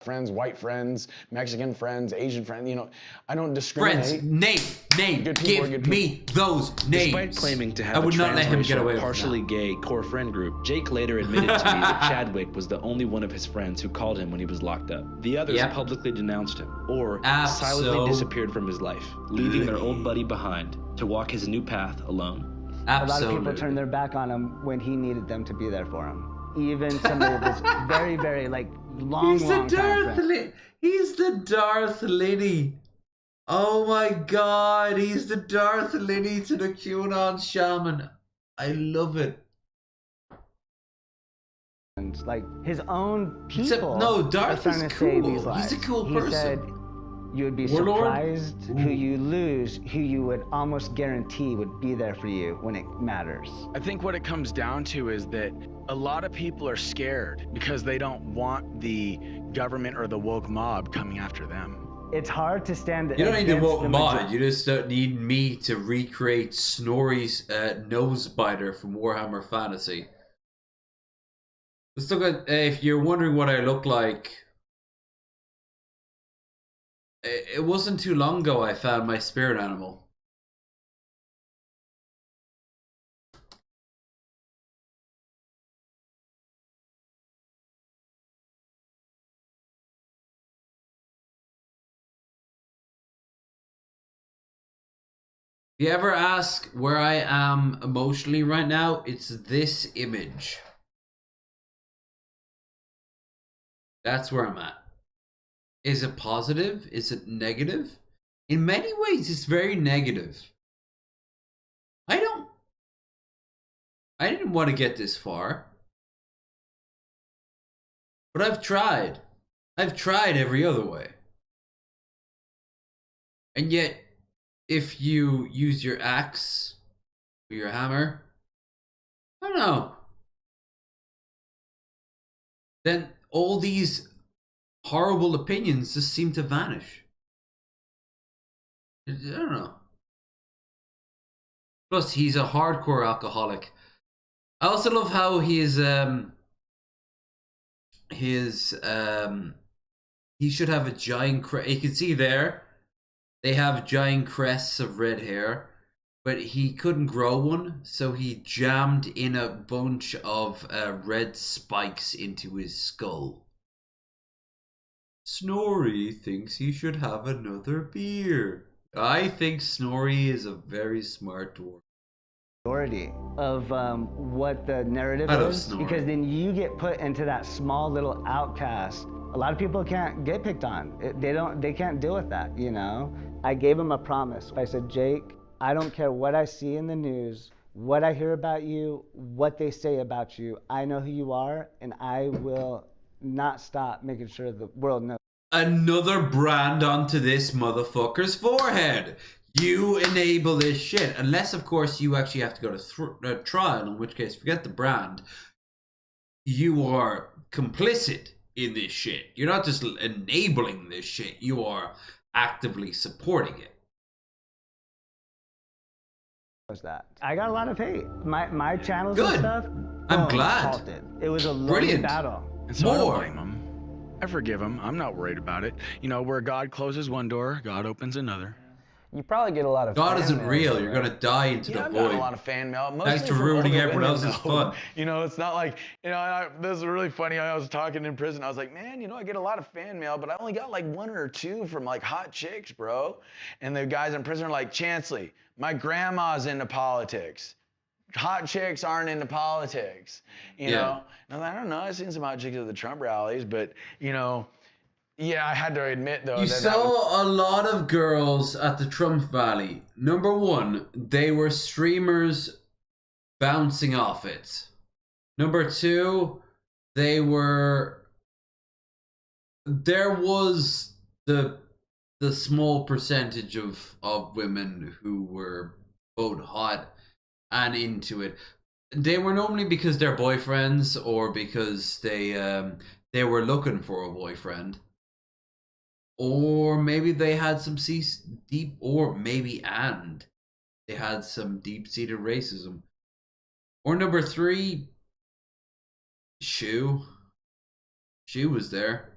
Friends, white friends, Mexican friends, Asian friends, you know, I don't discriminate. Friends, name, give me those names. Despite claiming to have I would a not let him get away transracial, with partially gay core friend group, Jake later admitted to me that Chadwick was the only one of his friends who called him when he was locked up. The others publicly denounced him, or silently disappeared from his life, leaving their old buddy behind to walk his new path alone. A lot of people turned their back on him when he needed them to be there for him. Even some of his very, very like long time friends. He's the Darth Liddy. Oh my god, he's the Darth Liddy to the QAnon shaman. I love it. And like his own people. Except, no, are Darth trying is to save cool. these lives. He's a cool he person. Said you would be Warlord? surprised who you lose, who you would almost guarantee would be there for you when it matters. I think what it comes down to is that a lot of people are scared because they don't want the government or the woke mob coming after them. It's hard to stand. You don't need to against woke the mod. You just don't need me to recreate Snorri's nose biter from Warhammer Fantasy. Let's look at, if you're wondering what I look like, it wasn't too long ago I found my spirit animal. If you ever ask where I am emotionally right now, it's this image. That's where I'm at. Is it positive? Is it negative? In many ways, it's very negative. I didn't want to get this far. But I've tried. I've tried every other way. And yet, if you use your axe or your hammer, I don't know, then all these horrible opinions just seem to vanish. I don't know. Plus, he's a hardcore alcoholic. I also love how he should have a giant crest. You can see there, they have giant crests of red hair, but he couldn't grow one, so he jammed in a bunch of red spikes into his skull. Snorri thinks he should have another beer. I think Snorri is a very smart dwarf. Of what the narrative I love is, Snorri. because then you get put into that small little outcast. A lot of people can't get picked on. They can't deal with that, you know? I gave him a promise. I said, Jake, I don't care what I see in the news, what I hear about you, what they say about you. I know who you are, and I will not stop making sure the world knows. Another brand onto this motherfucker's forehead. You enable this shit. Unless, of course, you actually have to go to trial, in which case, forget the brand. You are complicit in this shit. You're not just enabling this shit. You are actively supporting it. Was that? I got a lot of hate. My channels Good. and stuff. I'm glad. Halted. It was a lonely Brilliant. battle. And so I don't blame him. I forgive him. I'm not worried about it. You know, where God closes one door, God opens another. You probably get a lot of God fan isn't mail, real. though, You're right? gonna die into Yeah, the I've void. gotten a lot of fan mail. Mostly Thanks to from ruining older everyone women, else's though. fun. You know, it's not like, you know, this is really funny. I was talking in prison. I was like, man, you know, I get a lot of fan mail, but I only got like 1 or 2 from like hot chicks, bro. And the guys in prison are like, Chansley, my grandma's into politics. Hot chicks aren't into politics, you know? And I don't know. I've seen some hot chicks at the Trump rallies, but, you know, yeah, I had to admit, though, You saw a lot of girls at the Trump rally. Number one, they were streamers bouncing off it. Number two, there was the small percentage of women who were both hot and into it. They were normally because they're boyfriends or because they were looking for a boyfriend. Or maybe they had some deep, or maybe and they had some deep-seated racism. Or number 3, Shu. Shu was there.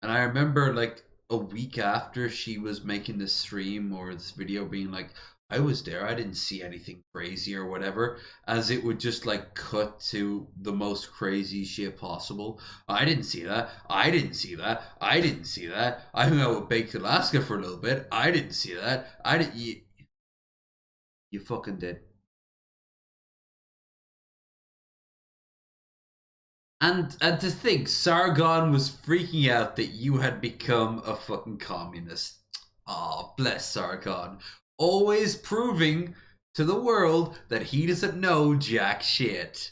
And I remember like a week after she was making this stream or this video being like, I was there, I didn't see anything crazy or whatever, as it would just like cut to the most crazy shit possible. I didn't see that. I didn't see that. I didn't see that. I hung out with Baked Alaska for a little bit. I didn't see that. I didn't. You fucking did. And to think, Sargon was freaking out that you had become a fucking communist. Aw, bless Sargon. Always proving to the world that he doesn't know jack shit.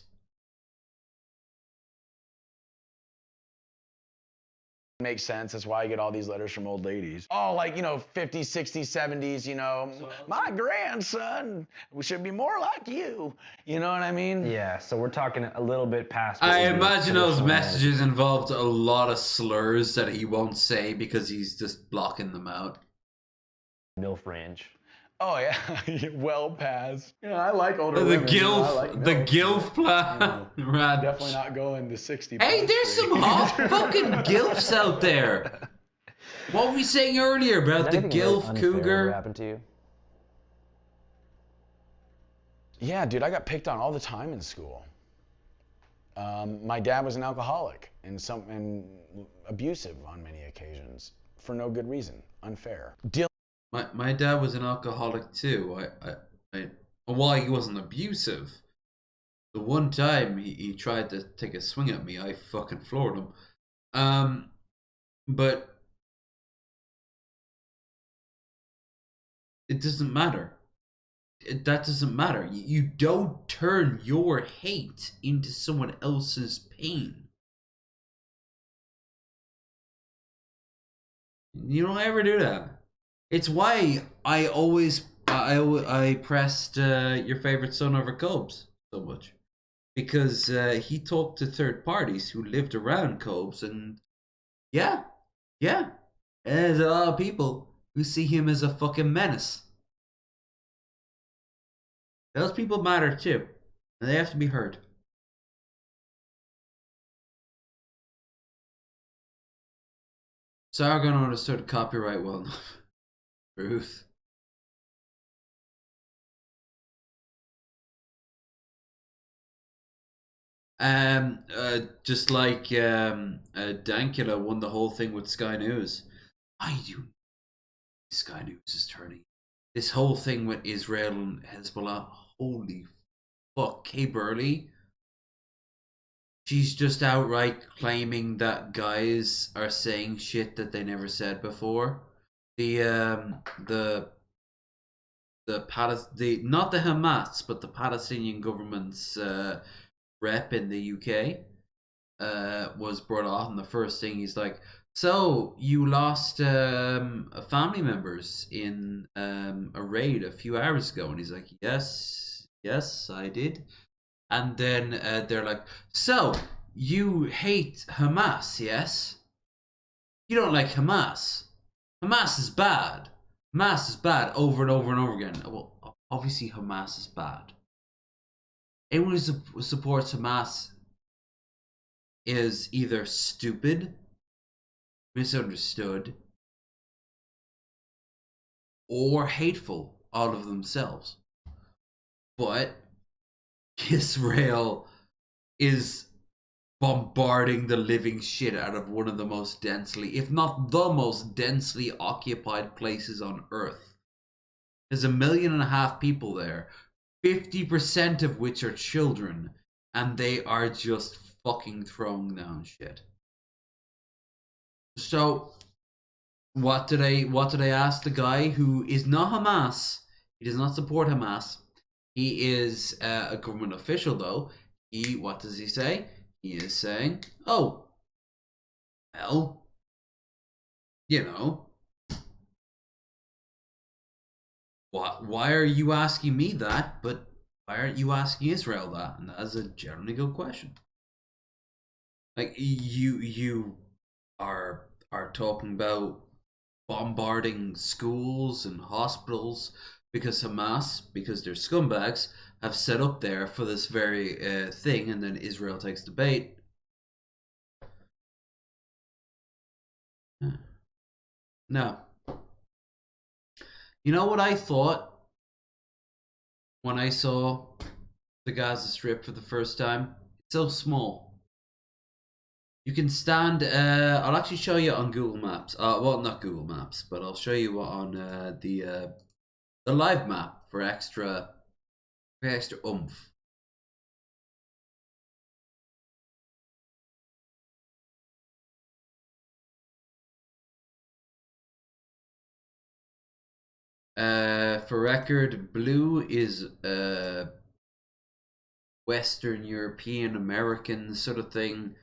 Makes sense. That's why I get all these letters from old ladies. Oh, like, you know, 50s, 60s, 70s, you know, my grandson should be more like you. You know what I mean? Yeah, so we're talking a little bit past. I imagine those messages involved a lot of slurs that he won't say because he's just blocking them out. MILF range. Oh, yeah. Well past. Yeah, I like older The women. gilf, I like the MILF, gilf plan. you know, Right. definitely not going to 60. Hey, there's some hot fucking gilfs out there. What were we saying earlier about the gilf cougar? Happened to you? Yeah, dude, I got picked on all the time in school. My dad was an alcoholic and abusive on many occasions for no good reason, unfair. My dad was an alcoholic too. While he wasn't abusive, the one time he tried to take a swing at me, I fucking floored him. But it doesn't matter. That doesn't matter. You don't turn your hate into someone else's pain. You don't ever do that. It's why I always I pressed Your Favorite Son over Cobes so much, because he talked to third parties who lived around Cobes, and yeah, there's a lot of people who see him as a fucking menace. Those people matter too, and they have to be heard. Sargon understood copyright well enough. Truth. Just like Dankula won the whole thing with Sky News. I do. Sky News is turning. This whole thing with Israel and Hezbollah. Holy fuck, Kay Burley. She's just outright claiming that guys are saying shit that they never said before. Not the Hamas, but the Palestinian government's rep in the UK was brought off, and the first thing he's like, "So you lost family members in a raid a few hours ago," and he's like, "Yes, I did." And then they're like, "So you hate Hamas, yes? You don't like Hamas. Hamas is bad. Hamas is bad," over and over and over again. Well, obviously Hamas is bad. Anyone who supports Hamas is either stupid, misunderstood, or hateful all of themselves. But Israel is bombarding the living shit out of one of the most densely, if not the most densely occupied places on Earth. There's 1.5 million people there, 50% of which are children, and they are just fucking throwing down shit. So, what did I ask the guy who is not Hamas? He does not support Hamas. He is a government official, though. What does he say? He is saying, "Oh, well, you know, why are you asking me that? But why aren't you asking Israel that?" And that is a generally good question. Like, you are talking about bombarding schools and hospitals because Hamas, because they're scumbags, have set up there for this very thing, and then Israel takes the bait. No. You know what I thought when I saw the Gaza Strip for the first time? It's so small. You can stand, I'll actually show you on Google Maps. Well, not Google Maps, but I'll show you on the live map for extra oomph. For record, blue is Western European American sort of thing.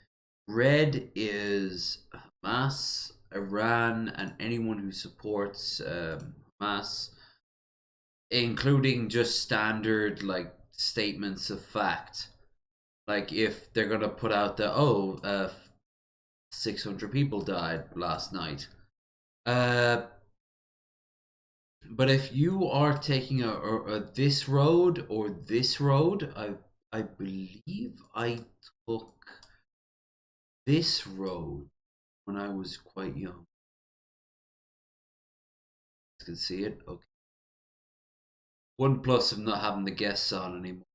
Red is Hamas, Iran, and anyone who supports Hamas, including just standard like statements of fact. Like if they're gonna put out the 600 people died last night. But if you are taking a this road or this road, I believe I took this road when I was quite young. You can see it. Okay. One plus of not having the guests on anymore.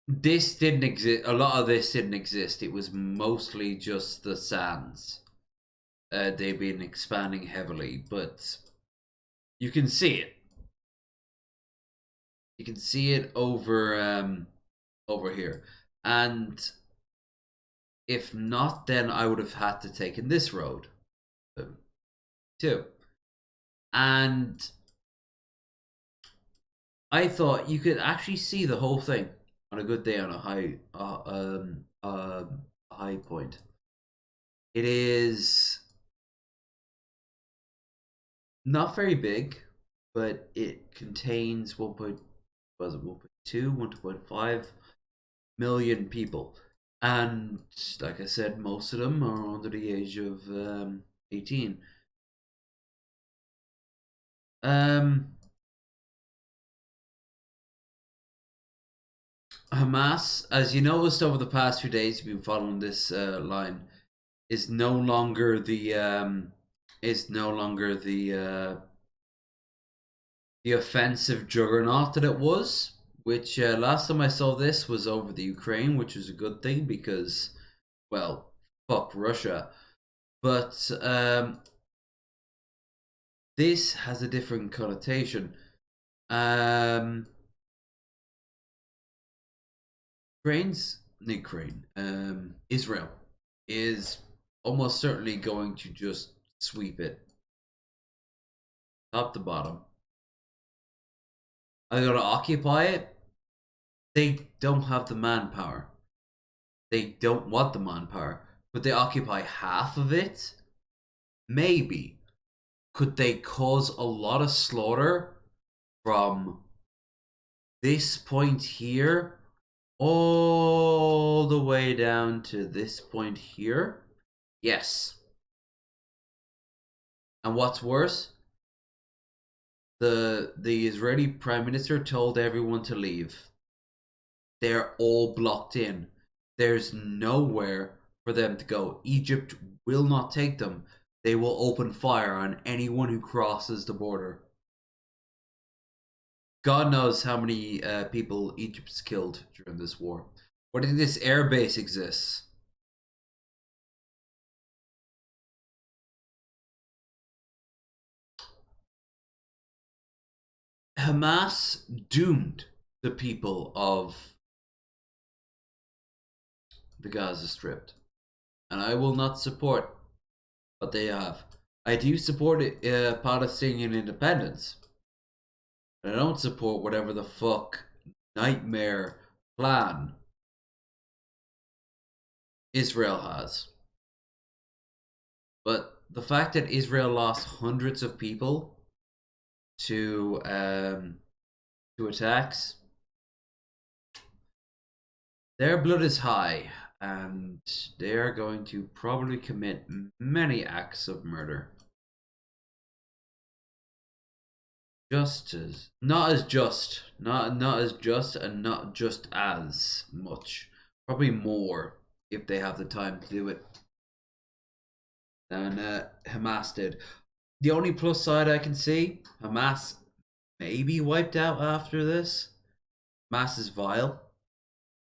This didn't exist. A lot of this didn't exist. It was mostly just the sands. They've been expanding heavily, but you can see it. You can see it over here. And if not, then I would have had to taken this road too. And I thought you could actually see the whole thing on a good day on a high point. It is not very big, but it contains 1.5 million people, and like I said, most of them are under the age of 18. Hamas, as you noticed over the past few days, you've been following this line, is no longer the offensive juggernaut that it was. which last time I saw this was over the Ukraine, which is a good thing because, well, fuck Russia. But this has a different connotation. Israel is almost certainly going to just sweep it. Top to bottom. Are they going to occupy it? They don't have the manpower. They don't want the manpower. Could they occupy half of it? Maybe. Could they cause a lot of slaughter from this point here all the way down to this point here? Yes. And what's worse? The Israeli Prime Minister told everyone to leave. They're all blocked in. There's nowhere for them to go. Egypt will not take them. They will open fire on anyone who crosses the border. God knows how many people Egypt's killed during this war. What if this air base exists? Hamas doomed the people of the Gaza Strip, and I will not support what they have. I do support Palestinian independence, but I don't support whatever the fuck nightmare plan Israel has. But the fact that Israel lost hundreds of people to attacks, their blood is high, and they are going to probably commit many acts of murder. Not as just and not just as much. Probably more if they have the time to do it than Hamas did. The only plus side I can see, Hamas may be wiped out after this. Hamas is vile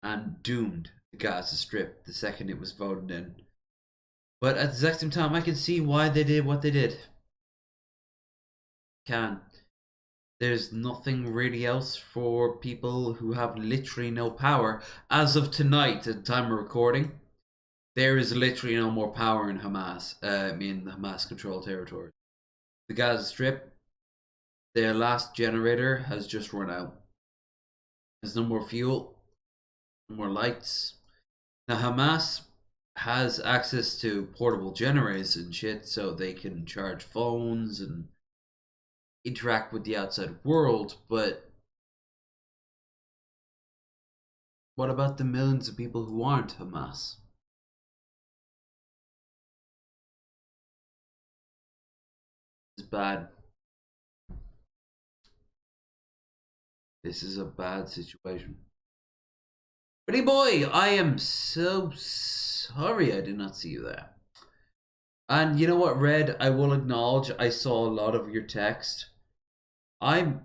and doomed the Gaza Strip the second it was voted in. But at the exact same time, I can see why they did what they did. There's nothing really else for people who have literally no power. As of tonight, at the time of recording, there is literally no more power in Hamas, in the Hamas-controlled territory. The Gaza Strip, their last generator has just run out. There's no more fuel, no more lights. Now Hamas has access to portable generators and shit, so they can charge phones and interact with the outside world, but what about the millions of people who aren't Hamas? It's bad. This is a bad situation. Pretty boy, I am so sorry I did not see you there. And you know what, Red? I will acknowledge I saw a lot of your text. I'm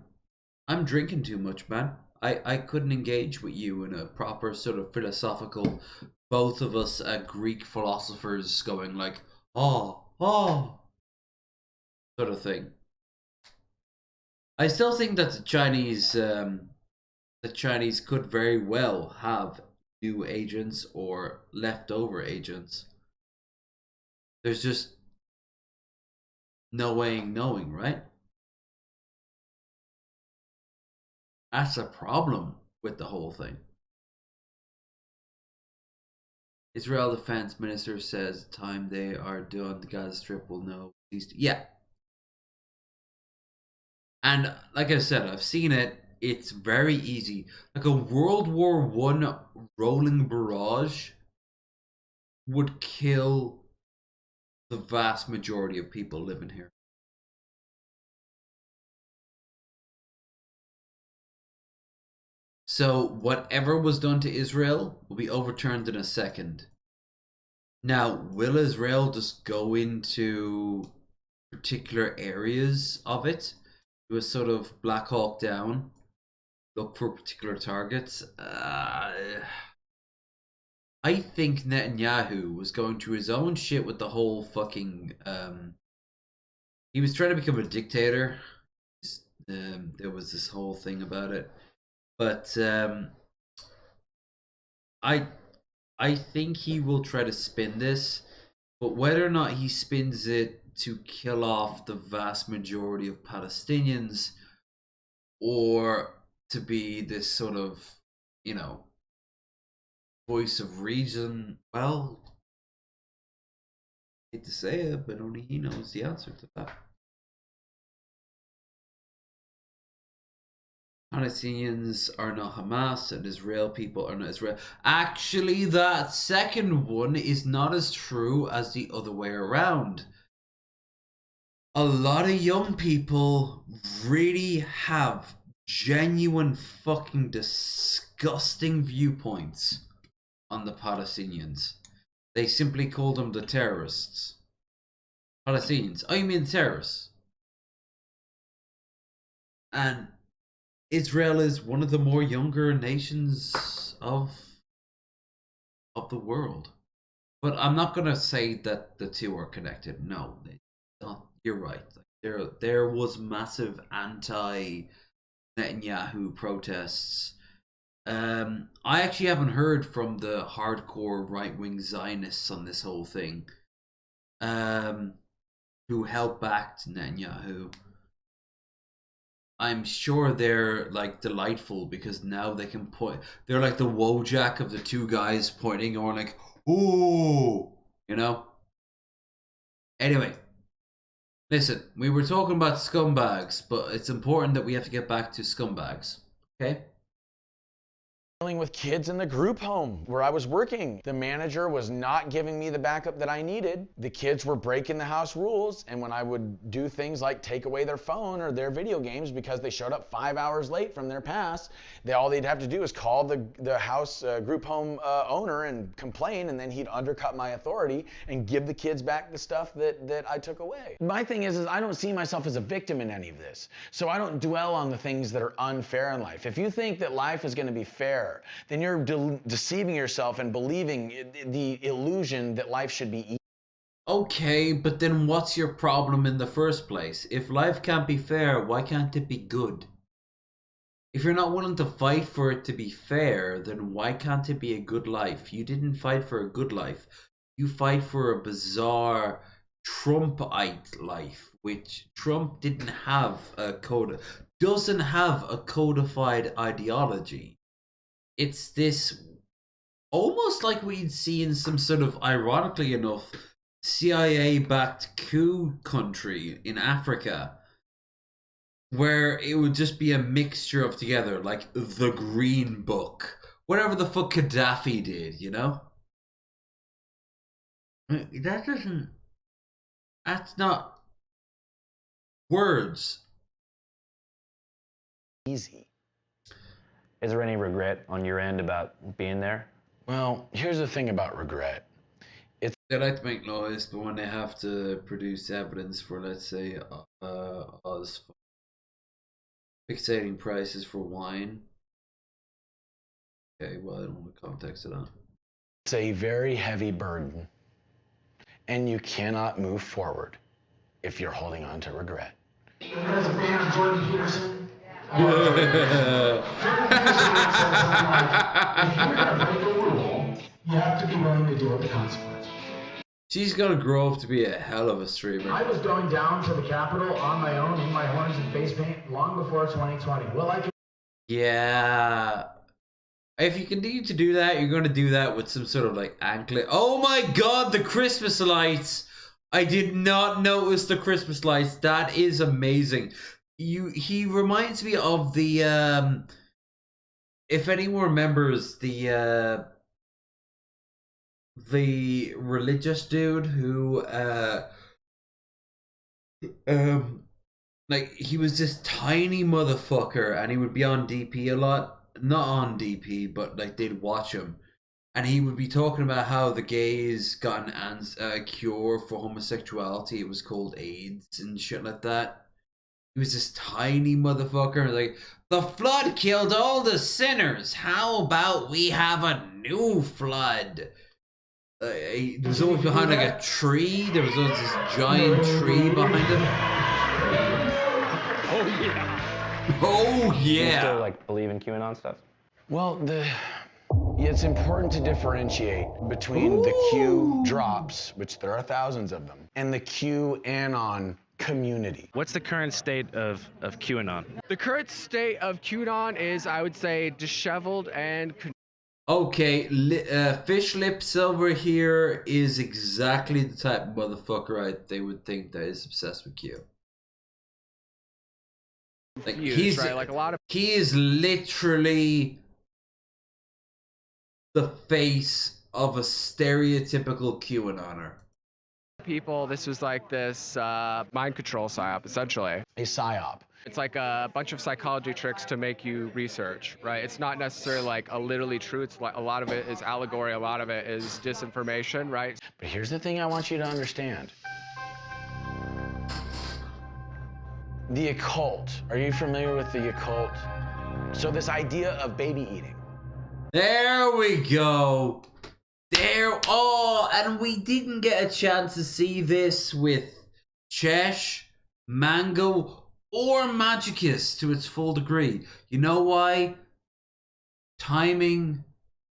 drinking too much, man. I couldn't engage with you in a proper sort of philosophical, both of us Greek philosophers going like, oh, sort of thing. I still think that the Chinese could very well have new agents or leftover agents. There's just no way of knowing, right? That's a problem with the whole thing. Israel Defense Minister says time they are done, the Gaza Strip will know. Yeah. And like I said, I've seen it. It's very easy. Like a World War I rolling barrage would kill the vast majority of people living here. So whatever was done to Israel will be overturned in a second. Now, will Israel just go into particular areas of it? Do a sort of Black Hawk Down, look for particular targets. I think Netanyahu was going through his own shit with the whole fucking. He was trying to become a dictator. There was this whole thing about it, but I think he will try to spin this, but whether or not he spins it to kill off the vast majority of Palestinians, or to be this sort of, you know, voice of reason, well, I hate to say it, but only he knows the answer to that. Palestinians are not Hamas and Israel people are not Israel. Actually, that second one is not as true as the other way around. A lot of young people really have genuine fucking disgusting viewpoints on the Palestinians. They simply call them the terrorists. Palestinians. Oh, you mean terrorists? And Israel is one of the more younger nations of the world. But I'm not going to say that the two are connected. No, you're right. There was massive anti-Netanyahu protests. I actually haven't heard from the hardcore right-wing Zionists on this whole thing, who held back Netanyahu. I'm sure they're like delightful because now they can point. They're like the Wojak of the two guys pointing, or like, ooh, you know. Anyway, listen, we were talking about scumbags, but it's important that we have to get back to scumbags. Okay. Dealing with kids in the group home where I was working. The manager was not giving me the backup that I needed. The kids were breaking the house rules, and when I would do things like take away their phone or their video games because they showed up 5 hours late from their pass, all they'd have to do is call the house group home owner and complain, and then he'd undercut my authority and give the kids back the stuff that I took away. My thing is I don't see myself as a victim in any of this, so I don't dwell on the things that are unfair in life. If you think that life is going to be fair, then you're deceiving yourself and believing the illusion that life should be easy. Okay, but then what's your problem in the first place? If life can't be fair, why can't it be good? If you're not willing to fight for it to be fair, then why can't it be a good life? You didn't fight for a good life. You fight for a bizarre Trumpite life, which Trump doesn't have a codified ideology. It's this almost like we'd see in some sort of, ironically enough, CIA-backed coup country in Africa, where it would just be a mixture of together, like the Green Book, whatever the fuck Gaddafi did, you know? That's not words. Easy. Is there any regret on your end about being there? Well, here's the thing about regret. They like to make noise, but when they have to produce evidence for, let's say, us fixating prices for wine. Okay, well, I don't know the context of that. It's a very heavy burden, and you cannot move forward if you're holding on to regret. You guys a fan of Jordan Peterson? If you're gonna break a rule, you have to be willing to deal with the consequences. She's gonna grow up to be a hell of a streamer. I was going down to the Capitol on my own in my horns and face paint long before 2020. Well, I can. Yeah. If you continue to do that, you're gonna do that with some sort of like anklet. Oh my god, the Christmas lights! I did not notice the Christmas lights. That is amazing. He reminds me of the if anyone remembers the religious dude who like he was this tiny motherfucker and he would be on DP a lot, not on DP, but like they'd watch him and he would be talking about how the gays got a cure for homosexuality. It was called AIDS and shit like that. He was this tiny motherfucker. Like, the flood killed all the sinners. How about we have a new flood? There was always behind like a tree. There was always this giant tree behind him. Oh yeah. Oh Do you yeah. still like believe in QAnon stuff? Well, it's important to differentiate between the Q drops, which there are thousands of them, and the QAnon community. What's the current state of QAnon? The current state of QAnon is, I would say, disheveled and... Okay, Fish Lips over here is exactly the type of motherfucker they would think that is obsessed with Q. Like Huge, right? Like a lot of... He is literally the face of a stereotypical QAnoner. People, this was like this mind control psyop, essentially. A psyop. It's like a bunch of psychology tricks to make you research, right? It's not necessarily like a literally true. It's like a lot of it is allegory, a lot of it is disinformation, right? But here's the thing I want you to understand. The occult. Are you familiar with the occult? So this idea of baby eating. There we go. And we didn't get a chance to see this with Chesh, Mango, or Majicus to its full degree. You know why? Timing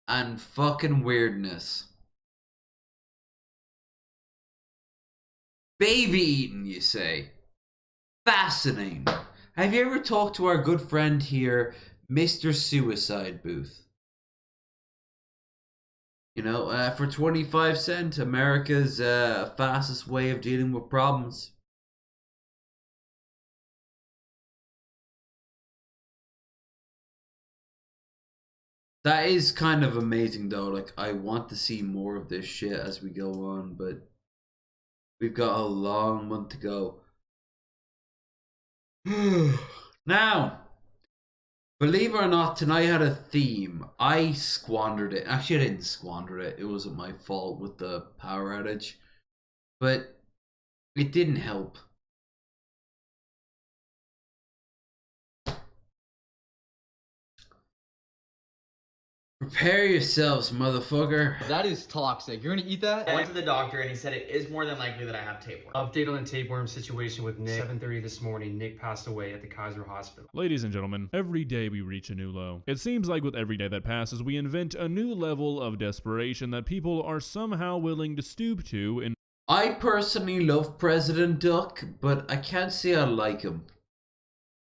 and fucking weirdness. Baby eating, you say? Fascinating. Have you ever talked to our good friend here, Mr. Suicide Booth? You know, for 25 cents, America's fastest way of dealing with problems. That is kind of amazing though. Like, I want to see more of this shit as we go on, but we've got a long month to go. Now, believe it or not, tonight had a theme. I squandered it. Actually, I didn't squander it. It wasn't my fault with the power outage. But it didn't help. Prepare yourselves, motherfucker. That is toxic. You're gonna eat that? I went to the doctor and he said it is more than likely that I have tapeworm. Update on the tapeworm situation with Nick. 7:30 this morning, Nick passed away at the Kaiser Hospital. Ladies and gentlemen, every day we reach a new low. It seems like with every day that passes, we invent a new level of desperation that people are somehow willing to stoop to in... I personally love President Duck, but I can't say I like him.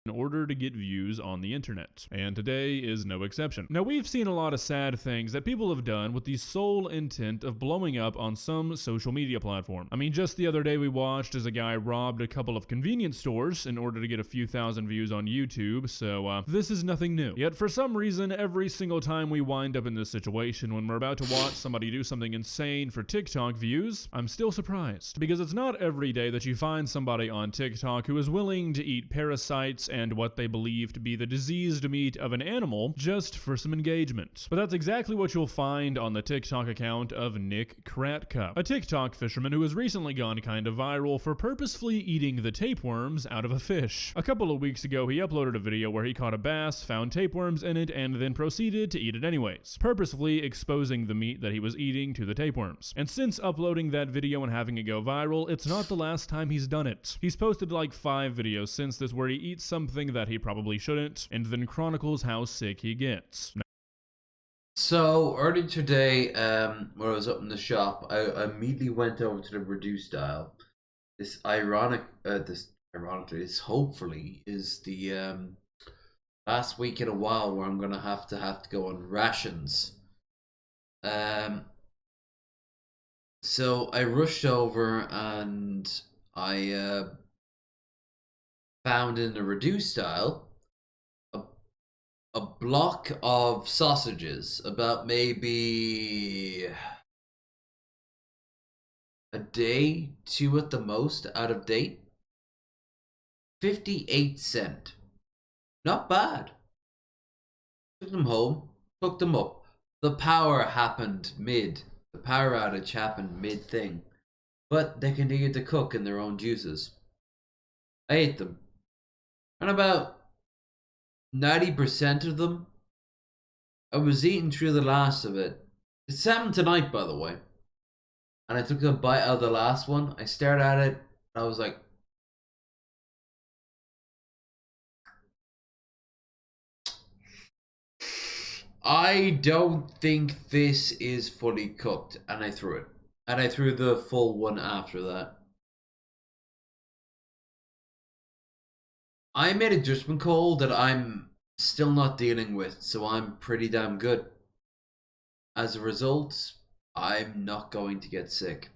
In order to get views on the internet. And today is no exception. Now, we've seen a lot of sad things that people have done with the sole intent of blowing up on some social media platform. I mean, just the other day we watched as a guy robbed a couple of convenience stores in order to get a few thousand views on YouTube, so this is nothing new. Yet for some reason, every single time we wind up in this situation when we're about to watch somebody do something insane for TikTok views, I'm still surprised. Because it's not every day that you find somebody on TikTok who is willing to eat parasites and what they believe to be the diseased meat of an animal just for some engagement. But that's exactly what you'll find on the TikTok account of Nick Kratkup, a TikTok fisherman who has recently gone kind of viral for purposefully eating the tapeworms out of a fish. A couple of weeks ago, he uploaded a video where he caught a bass, found tapeworms in it, and then proceeded to eat it anyways, purposefully exposing the meat that he was eating to the tapeworms. And since uploading that video and having it go viral, it's not the last time he's done it. He's posted like 5 videos since this where he eats something that he probably shouldn't, and then chronicles how sick he gets. So, earlier today, when I was up in the shop, I immediately went over to the reduced dial. This hopefully is the last week in a while where I'm gonna have to go on rations. So I rushed over and I found in the reduced style a block of sausages, about maybe a day, 2 at the most, out of date. 58 cents. Not bad. Took them home, cooked them up. The power outage happened mid thing, but they continued to cook in their own juices. I ate them. And about 90% of them, I was eating through the last of it. It's happened tonight, by the way. And I took a bite out of the last one. I stared at it. And I was like, I don't think this is fully cooked. And I threw it. And I threw the full one after that. I made a judgment call that I'm still not dealing with, so I'm pretty damn good. As a result, I'm not going to get sick,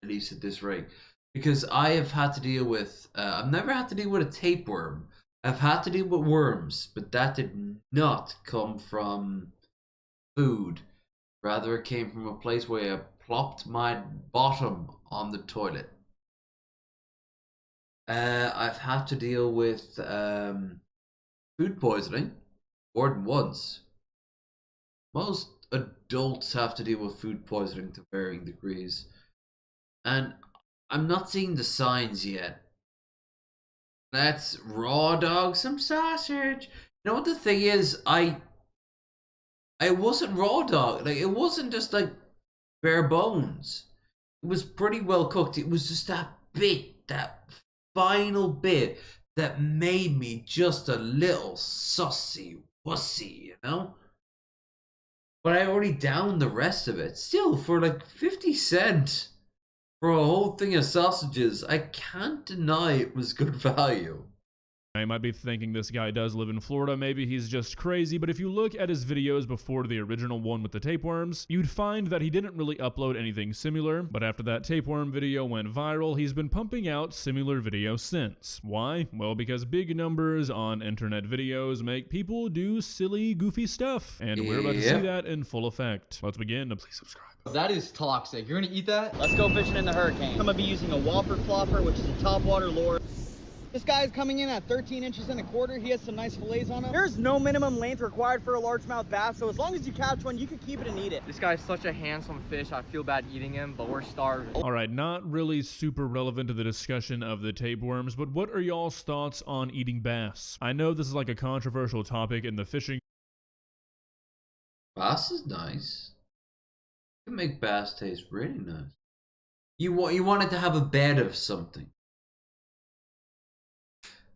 at least at this rate. Because I have had to deal with, I've never had to deal with a tapeworm. I've had to deal with worms, but that did not come from food. Rather, it came from a place where I plopped my bottom on the toilet. I've had to deal with food poisoning more than once. Most adults have to deal with food poisoning to varying degrees. And I'm not seeing the signs yet. Let's raw dog some sausage. You know what the thing is? I wasn't raw dog. Like, it wasn't just like bare bones. It was pretty well cooked. It was just that bit, that final bit that made me just a little sussy wussy, you know? But I already downed the rest of it. Still, for like 50 cents for a whole thing of sausages, I can't deny it was good value. I might be thinking this guy does live in Florida, maybe he's just crazy, but if you look at his videos before the original one with the tapeworms, you'd find that he didn't really upload anything similar, but after that tapeworm video went viral, he's been pumping out similar videos since. Why? Well, because big numbers on internet videos make people do silly, goofy stuff, and we're about to see that in full effect. Let's begin. Please subscribe. That is toxic. You're gonna eat that? Let's go fishing in the hurricane. I'm gonna be using a whopper flopper, which is a topwater lure. This guy's coming in at 13 inches and a quarter. He has some nice fillets on him. There's no minimum length required for a largemouth bass, so as long as you catch one, you can keep it and eat it. This guy's such a handsome fish. I feel bad eating him, but we're starving. Alright, not really super relevant to the discussion of the tapeworms, but what are y'all's thoughts on eating bass? I know this is like a controversial topic in the fishing. Bass is nice. You can make bass taste really nice. You want it to have a bed of something.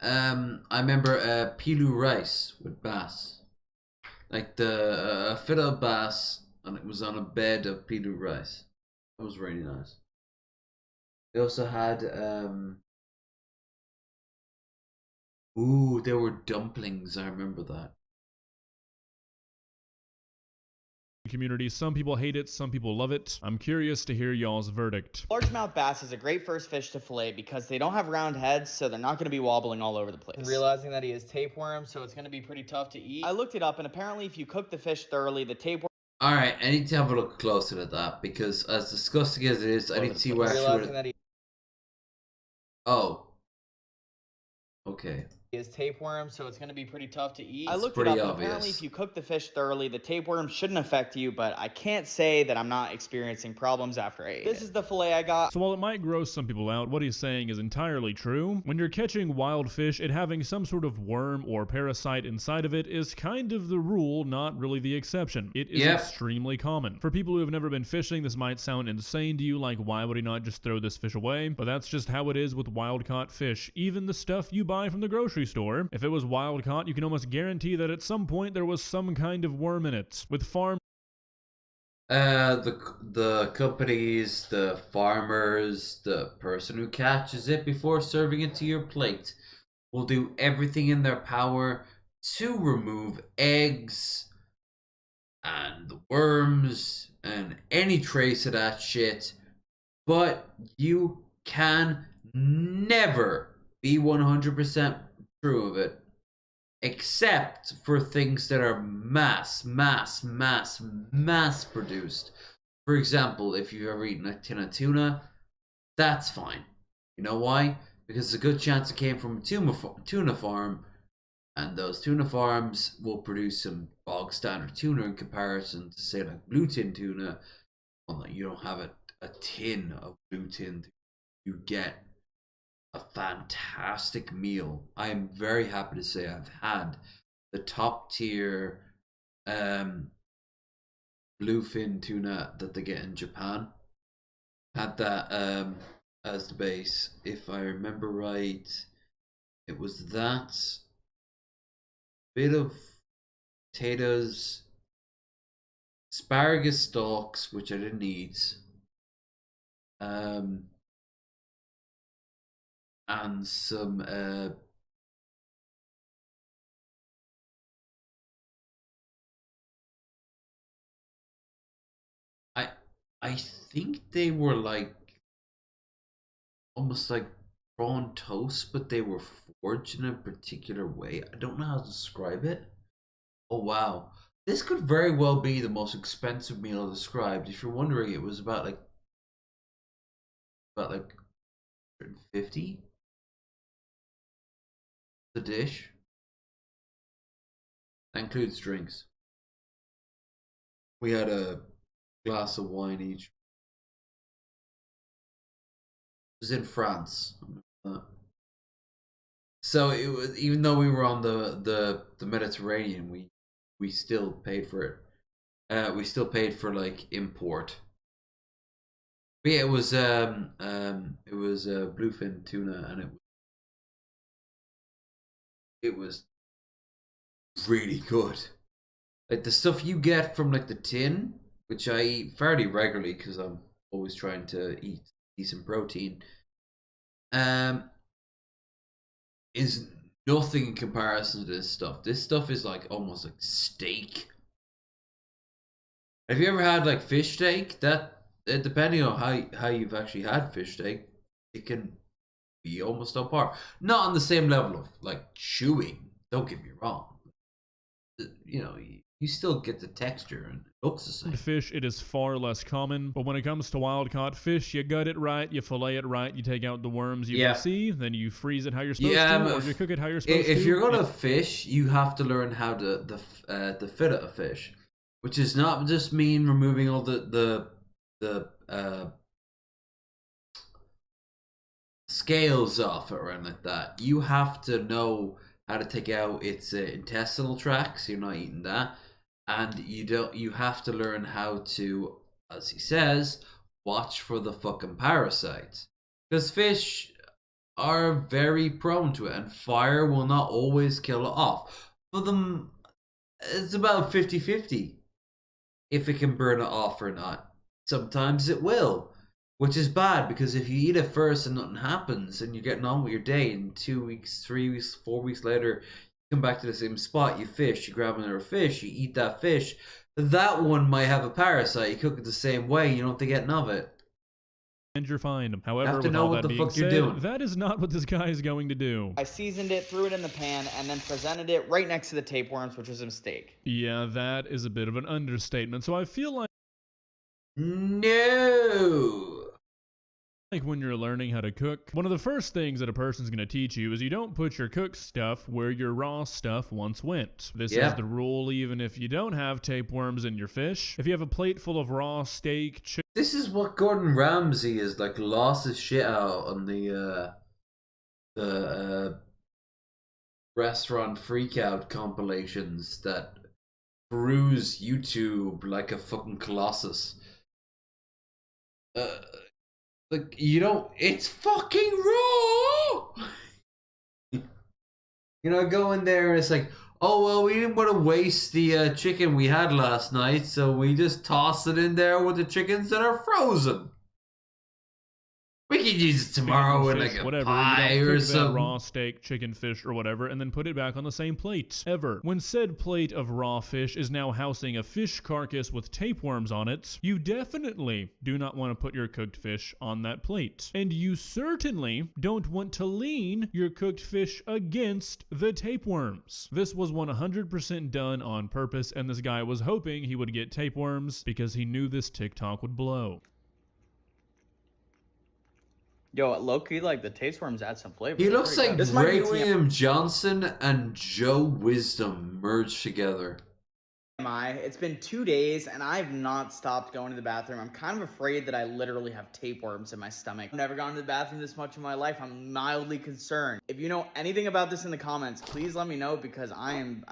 I remember pilu rice with bass, like the filet bass, and it was on a bed of pilu rice. That was really nice. They also had ooh, there were dumplings. I remember that. Community. Some people hate it, some people love it. I'm curious to hear y'all's verdict. Largemouth bass is a great first fish to fillet because they don't have round heads, so they're not going to be wobbling all over the place. Realizing that he has tapeworm, so it's gonna be pretty tough to eat. I looked it up, and apparently if you cook the fish thoroughly, the tapeworm... Alright, I need to have a look closer at that, because as disgusting as it is, I need to see where actually... Oh. Okay. Is tapeworm, so it's going to be pretty tough to eat. I looked it up, and apparently if you cook the fish thoroughly, the tapeworm shouldn't affect you, but I can't say that I'm not experiencing problems after I ate it. This is the fillet I got. So while it might gross some people out, what he's saying is entirely true. When you're catching wild fish, it having some sort of worm or parasite inside of it is kind of the rule, not really the exception. It is extremely common. For people who have never been fishing, this might sound insane to you, like why would he not just throw this fish away? But that's just how it is with wild caught fish. Even the stuff you buy from the grocery store, if it was wild caught, you can almost guarantee that at some point there was some kind of worm in it. With the companies, the farmers, the person who catches it before serving it to your plate will do everything in their power to remove eggs and the worms and any trace of that shit, but you can never be 100% true of it, except for things that are mass produced. For example, if you've ever eaten a tin of tuna, that's fine. You know why? Because there's a good chance it came from a tuna farm, and those tuna farms will produce some bog standard tuna in comparison to, say, like blue tin tuna. Well, you don't have a tin of blue tin. You get a fantastic meal. I am very happy to say I've had the top tier bluefin tuna that they get in Japan. Had that as the base. If I remember right, it was that, bit of potatoes, asparagus stalks, which I didn't eat, and some I think they were like almost like prawn toast, but they were forged in a particular way. I don't know how to describe it. Oh wow, this could very well be the most expensive meal described. If you're wondering, it was about like 150 the dish. That includes drinks. We had a glass of wine each. It was in France. So it was, even though we were on the Mediterranean, we still paid for it. We still paid for like import. But yeah, it was bluefin tuna, and it was really good. Like the stuff you get from like the tin, which I eat fairly regularly because I'm always trying to eat decent protein, is nothing in comparison to this stuff. This stuff is like almost like steak. Have you ever had like fish steak? That depending on how you've actually had fish steak, it can be almost on par. Not on the same level of like chewing. Don't get me wrong. You know, you still get the texture and it looks the same. Fish, it is far less common, but when it comes to wild caught fish, you gut it right, you fillet it right, you take out the worms you can see, then you freeze it how you're supposed to, or you cook it how you're supposed to. If you're gonna fish, you have to learn how to fillet a fish, which is not just mean removing all the scales off it or anything like that. You have to know how to take out its intestinal tract, so you're not eating that. And you have to learn how to, as he says, watch for the fucking parasites. Because fish are very prone to it, and fire will not always kill it off. For them, it's about 50-50 if it can burn it off or not. Sometimes it will, which is bad, because if you eat it first and nothing happens and you're getting on with your day, and 2 weeks, 3 weeks, 4 weeks later, come back to the same spot, you fish, you grab another fish, you eat that fish, that one might have a parasite, you cook it the same way, you don't have to get none of it. And you're fine. However, you have to with know all what that the being fuck you're said, doing. that is not what this guy is going to do. I seasoned it, threw it in the pan, and then presented it right next to the tapeworms, which was a mistake. Yeah, that is a bit of an understatement, so I feel like... No! Like when you're learning how to cook, one of the first things that a person's going to teach you is you don't put your cooked stuff where your raw stuff once went. This is the rule even if you don't have tapeworms in your fish. If you have a plate full of raw steak, chicken... This is what Gordon Ramsay is like lost his shit out on the restaurant freakout compilations that peruse YouTube like a fucking colossus. Like, you don't, it's fucking raw! You know, go in there and it's like, oh, well, we didn't want to waste the chicken we had last night, so we just tossed it in there with the chickens that are frozen. We can use it tomorrow in like a pie or something. Raw steak, chicken, fish, or whatever, and then put it back on the same plate. Ever. When said plate of raw fish is now housing a fish carcass with tapeworms on it, you definitely do not want to put your cooked fish on that plate. And you certainly don't want to lean your cooked fish against the tapeworms. This was 100% done on purpose, and this guy was hoping he would get tapeworms because he knew this TikTok would blow. Yo, low-key, like, the tapeworms add some flavor. He looks like Ray William Johnson and Joe Wisdom merged together. It's been 2 days and I've not stopped going to the bathroom. I'm kind of afraid that I literally have tapeworms in my stomach. I've never gone to the bathroom this much in my life. I'm mildly concerned. If you know anything about this in the comments, please let me know, because I'm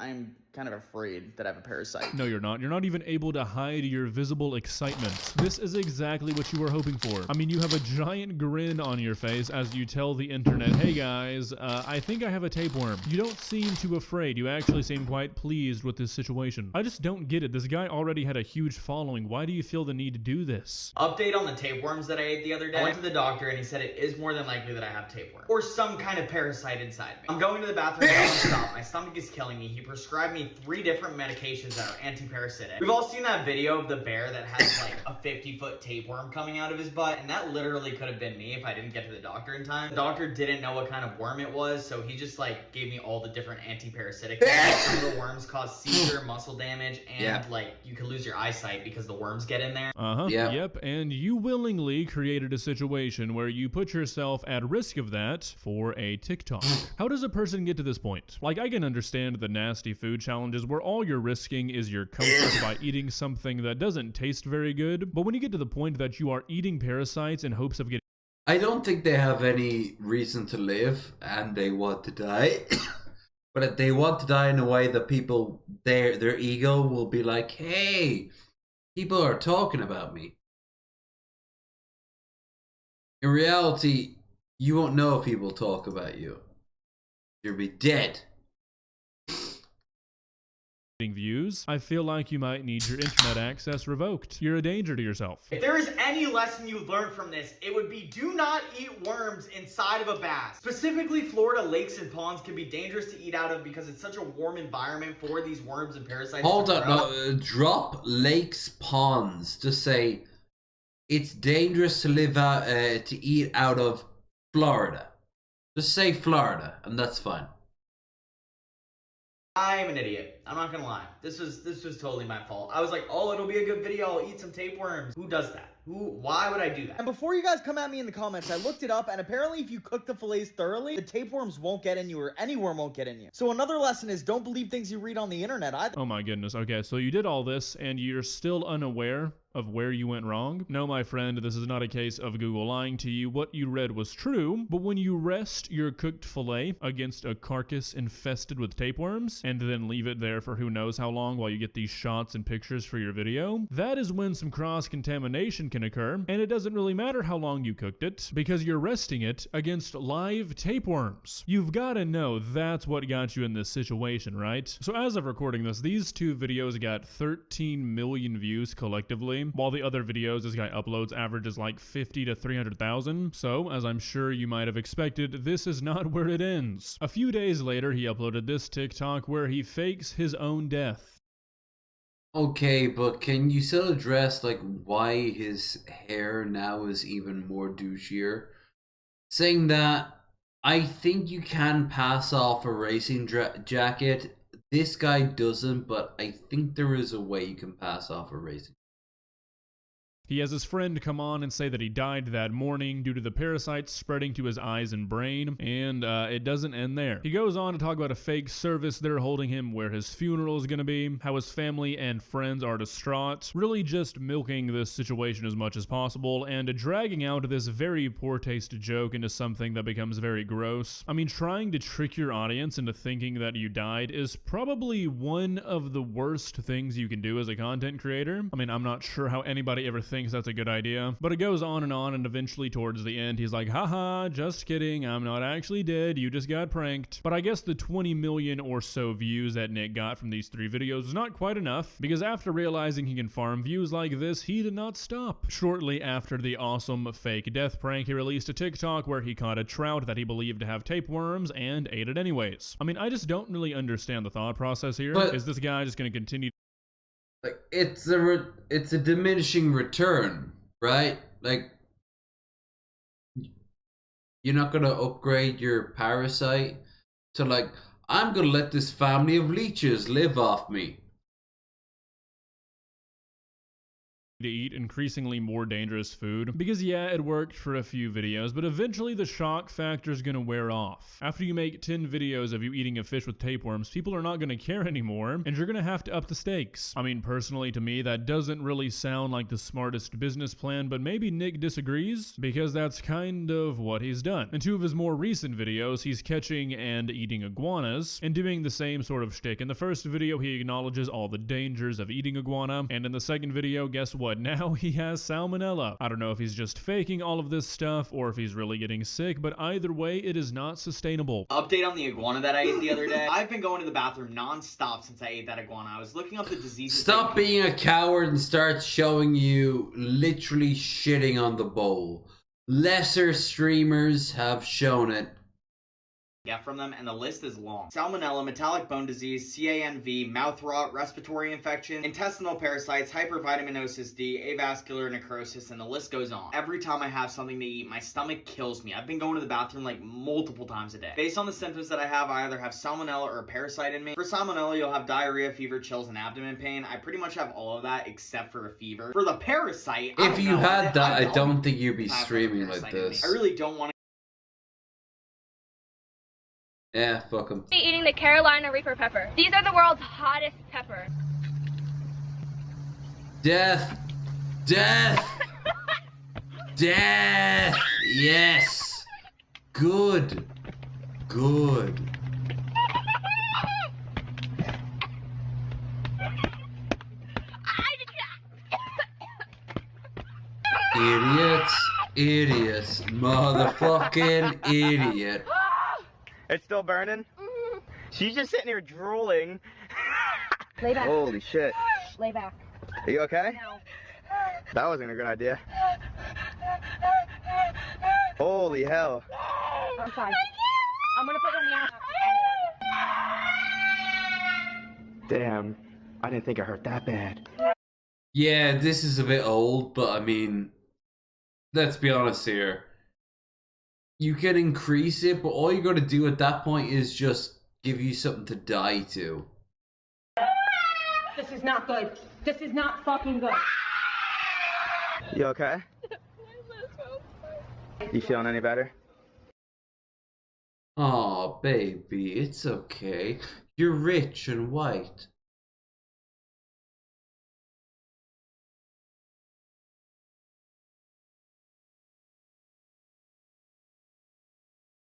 kind of afraid that I have a parasite. No, you're not. You're not even able to hide your visible excitement. This is exactly what you were hoping for. I mean, you have a giant grin on your face as you tell the internet, hey guys, I think I have a tapeworm. You don't seem too afraid. You actually seem quite pleased with this situation. I just don't get it. This guy already had a huge following. Why do you feel the need to do this? Update on the tapeworms that I ate the other day. I went to the doctor and he said it is more than likely that I have tapeworm or some kind of parasite inside me. I'm going to the bathroom non-stop. My stomach is killing me. He prescribed me 3 different medications that are anti-parasitic. We've all seen that video of the bear that has like a 50-foot tapeworm coming out of his butt, and that literally could have been me if I didn't get to the doctor in time. The doctor didn't know what kind of worm it was, so he just like gave me all the different anti-parasitic things. Some of the worms cause seizure, muscle damage, and like you can lose your eyesight because the worms get in there. Yep, and you willingly created a situation where you put yourself at risk of that for a TikTok. How does a person get to this point? Like, I can understand the nasty food challenges where all you're risking is your comfort by eating something that doesn't taste very good, but when you get to the point that you are eating parasites in hopes of getting... I don't think they have any reason to live and they want to die. But they want to die in a way that people, their ego will be like, hey, people are talking about me. In reality, you won't know if people talk about you. You'll be dead. Views, I feel like you might need your internet access revoked. You're a danger to yourself. If there is any lesson you learned from this, it would be do not eat worms inside of a bath. Specifically, Florida lakes and ponds can be dangerous to eat out of because it's such a warm environment for these worms and parasites. Hold up, no, drop lakes, ponds. Just say it's dangerous to live out, to eat out of Florida. Just say Florida, and that's fine. I'm an idiot. I'm not gonna lie. This was totally my fault. I was like, oh, it'll be a good video. I'll eat some tapeworms. Who does that? Why would I do that? And before you guys come at me in the comments, I looked it up, and apparently if you cook the fillets thoroughly, the tapeworms won't get in you, or any worm won't get in you. So another lesson is don't believe things you read on the internet either. Oh my goodness. Okay, so you did all this and you're still unaware of where you went wrong? No, my friend, this is not a case of Google lying to you. What you read was true, but when you rest your cooked fillet against a carcass infested with tapeworms and then leave it there for who knows how long while you get these shots and pictures for your video, that is when some cross-contamination can occur, and it doesn't really matter how long you cooked it because you're resting it against live tapeworms. You've got to know that's what got you in this situation, right? So as of recording this, these 2 videos got 13 million views collectively, while the other videos this guy uploads averages like 50 to 300,000. So, as I'm sure you might have expected, this is not where it ends. A few days later, he uploaded this TikTok where he fakes his own death. Okay, but can you still address like why his hair now is even more douchier? Saying that, I think you can pass off a racing jacket. This guy doesn't, but I think there is a way you can pass off a racing. He has his friend come on and say that he died that morning due to the parasites spreading to his eyes and brain, and it doesn't end there. He goes on to talk about a fake service they're holding him where his funeral is going to be, how his family and friends are distraught, really just milking this situation as much as possible, and dragging out this very poor taste joke into something that becomes very gross. I mean, trying to trick your audience into thinking that you died is probably one of the worst things you can do as a content creator. I mean, I'm not sure how anybody ever thinks that's a good idea, but it goes on, and eventually towards the end he's like, haha, just kidding, I'm not actually dead, you just got pranked. But I guess the 20 million or so views that Nick got from these 3 videos is not quite enough, because after realizing he can farm views like this, he did not stop. Shortly after the awesome fake death prank, he released a TikTok where he caught a trout that he believed to have tapeworms and ate it anyways. I mean, I just don't really understand the thought process here. But is this guy just going to continue? Like, it's a diminishing return, right? Like, you're not gonna upgrade your parasite to like, I'm gonna let this family of leeches live off me. to eat increasingly more dangerous food, because yeah, it worked for a few videos, but eventually the shock factor is gonna wear off. After you make 10 videos of you eating a fish with tapeworms, people are not gonna care anymore, and you're gonna have to up the stakes. I mean, personally, to me, that doesn't really sound like the smartest business plan, but maybe Nick disagrees, because that's kind of what he's done. In 2 of his more recent videos, he's catching and eating iguanas, and doing the same sort of shtick. In the first video, he acknowledges all the dangers of eating iguana, and in the second video, guess what? Now he has salmonella. I don't know if he's just faking all of this stuff or if he's really getting sick, but either way, it is not sustainable. Update on the iguana that I ate the other day. I've been going to the bathroom non-stop since I ate that iguana. I was looking up the diseases. Stop being a coward and start showing you literally shitting on the bowl. Lesser streamers have shown it. Get from them, and the list is long. Salmonella, metallic bone disease, CANV, mouth rot, respiratory infection, intestinal parasites, hypervitaminosis D, avascular necrosis, and the list goes on. Every time I have something to eat, my stomach kills me. I've been going to the bathroom like multiple times a day. Based on the symptoms that I either have salmonella or a parasite in me. For salmonella, you'll have diarrhea, fever, chills, and abdomen pain. I pretty much have all of that except for a fever. For the parasite, If you had that, I don't think you'd be streaming like this. I really don't want to. Yeah, fuck them. Eating the Carolina Reaper pepper. These are the world's hottest pepper. Death! Death! Death! Yes! Good. Good. Idiots. Idiots. Motherfucking idiot. It's still burning? She's just sitting here drooling. Lay back. Holy shit. Lay back. Are you okay? No. That wasn't a good idea. Holy hell. I'm fine. I'm gonna put it in the Damn. I didn't think I hurt that bad. Yeah, this is a bit old, but I mean, let's be honest here. You can increase it, but all you gotta do at that point is just give you something to die to. This is not good. This is not fucking good. You okay? You feeling any better? Oh, baby, it's okay. You're rich and white.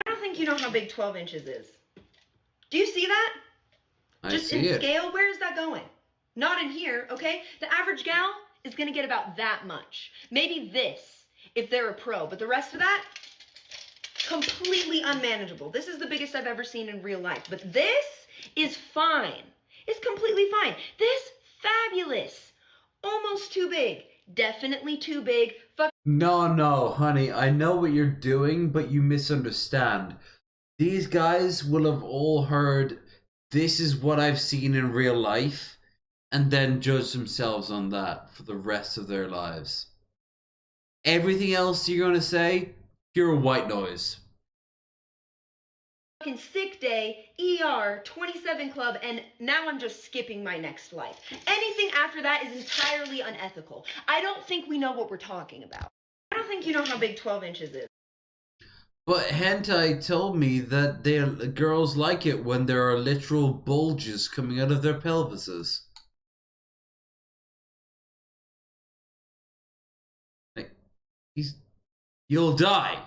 I don't think you know how big 12 inches is. Do you see that? Just in scale, where is that going? Not in here, okay? The average gal is gonna get about that much. Maybe this, if they're a pro, but the rest of that, completely unmanageable. This is the biggest I've ever seen in real life, but this is fine. It's completely fine. This, fabulous. Almost too big. Definitely too big. No, honey, I know what you're doing, but you misunderstand. These guys will have all heard, this is what I've seen in real life, and then judge themselves on that for the rest of their lives. Everything else you're gonna say, pure white noise. Fucking sick day, ER, 27 club, and now I'm just skipping my next life. Anything after that is entirely unethical. I don't think we know what we're talking about. I don't think you know how big 12 inches is. But Hentai told me that girls like it when there are literal bulges coming out of their pelvises. Like, you'll die.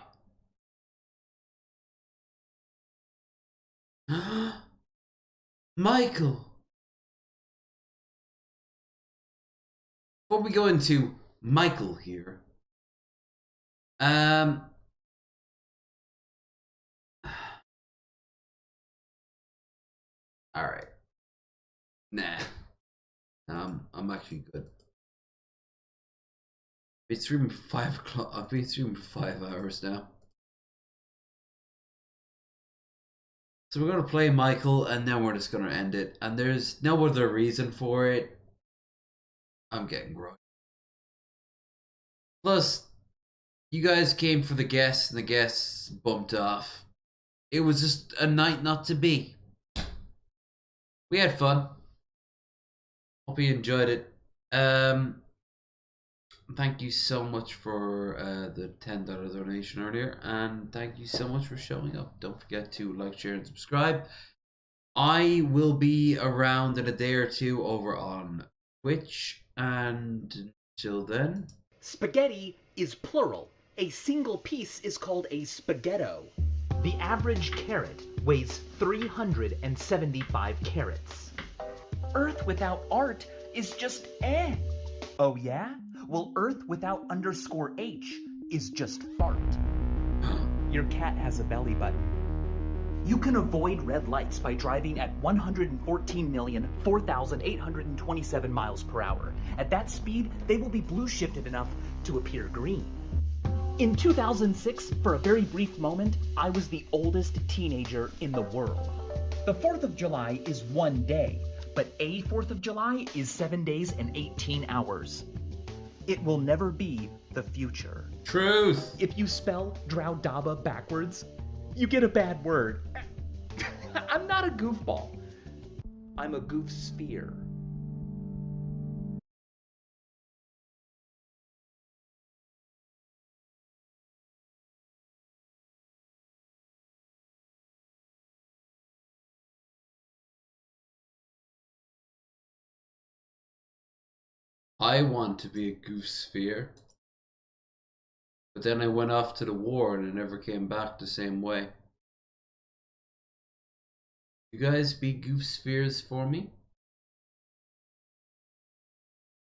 Michael. Before we go into Michael here, alright. Nah. I'm actually good. I've been streaming 5 o'clock. I've been streaming for 5 hours now. So we're gonna play Michael and then we're just gonna end it. And there's no other reason for it. I'm getting groggy. Plus, you guys came for the guests and the guests bumped off. It was just a night not to be. We had fun. Hope you enjoyed it. thank you so much for the $10 donation earlier, and thank you so much for showing up. Don't forget to like, share, and subscribe. I will be around in a day or two over on Twitch, and until then... Spaghetti is plural. A single piece is called a spaghetto. The average carrot weighs 375 carats. Earth without art is just eh. Oh yeah? Well, Earth without _H is just fart. Your cat has a belly button. You can avoid red lights by driving at 114,004,827 miles per hour. At that speed, they will be blue shifted enough to appear green. In 2006, for a very brief moment, I was the oldest teenager in the world. The 4th of July is one day, but a 4th of July is 7 days and 18 hours. It will never be the future. Truth! If you spell Drowdaba backwards, you get a bad word. I'm not a goofball. I'm a goof sphere. I want to be a goof sphere. But then I went off to the war and I never came back the same way. You guys be goof spheres for me?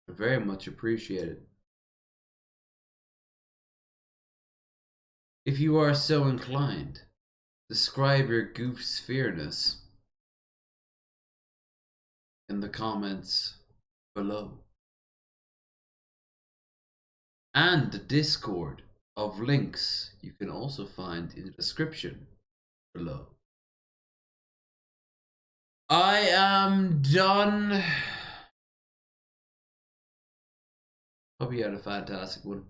I very much appreciate it. If you are so inclined, describe your goof sphereness in the comments below. And the Discord of links you can also find in the description below. I am done. Hope you had a fantastic one.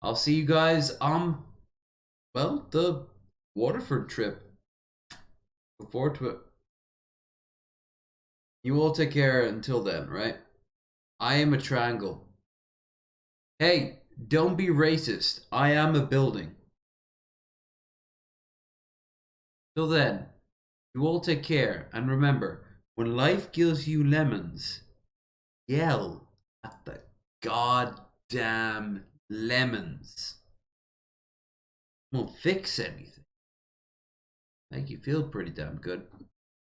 I'll see you guys on, well, the Waterford trip. Look forward to it. You all take care until then, right? I am a triangle. Hey, don't be racist. I am a building. Till then, you all take care, and remember, when life gives you lemons, yell at the goddamn lemons. Won't fix anything. Make you feel pretty damn good.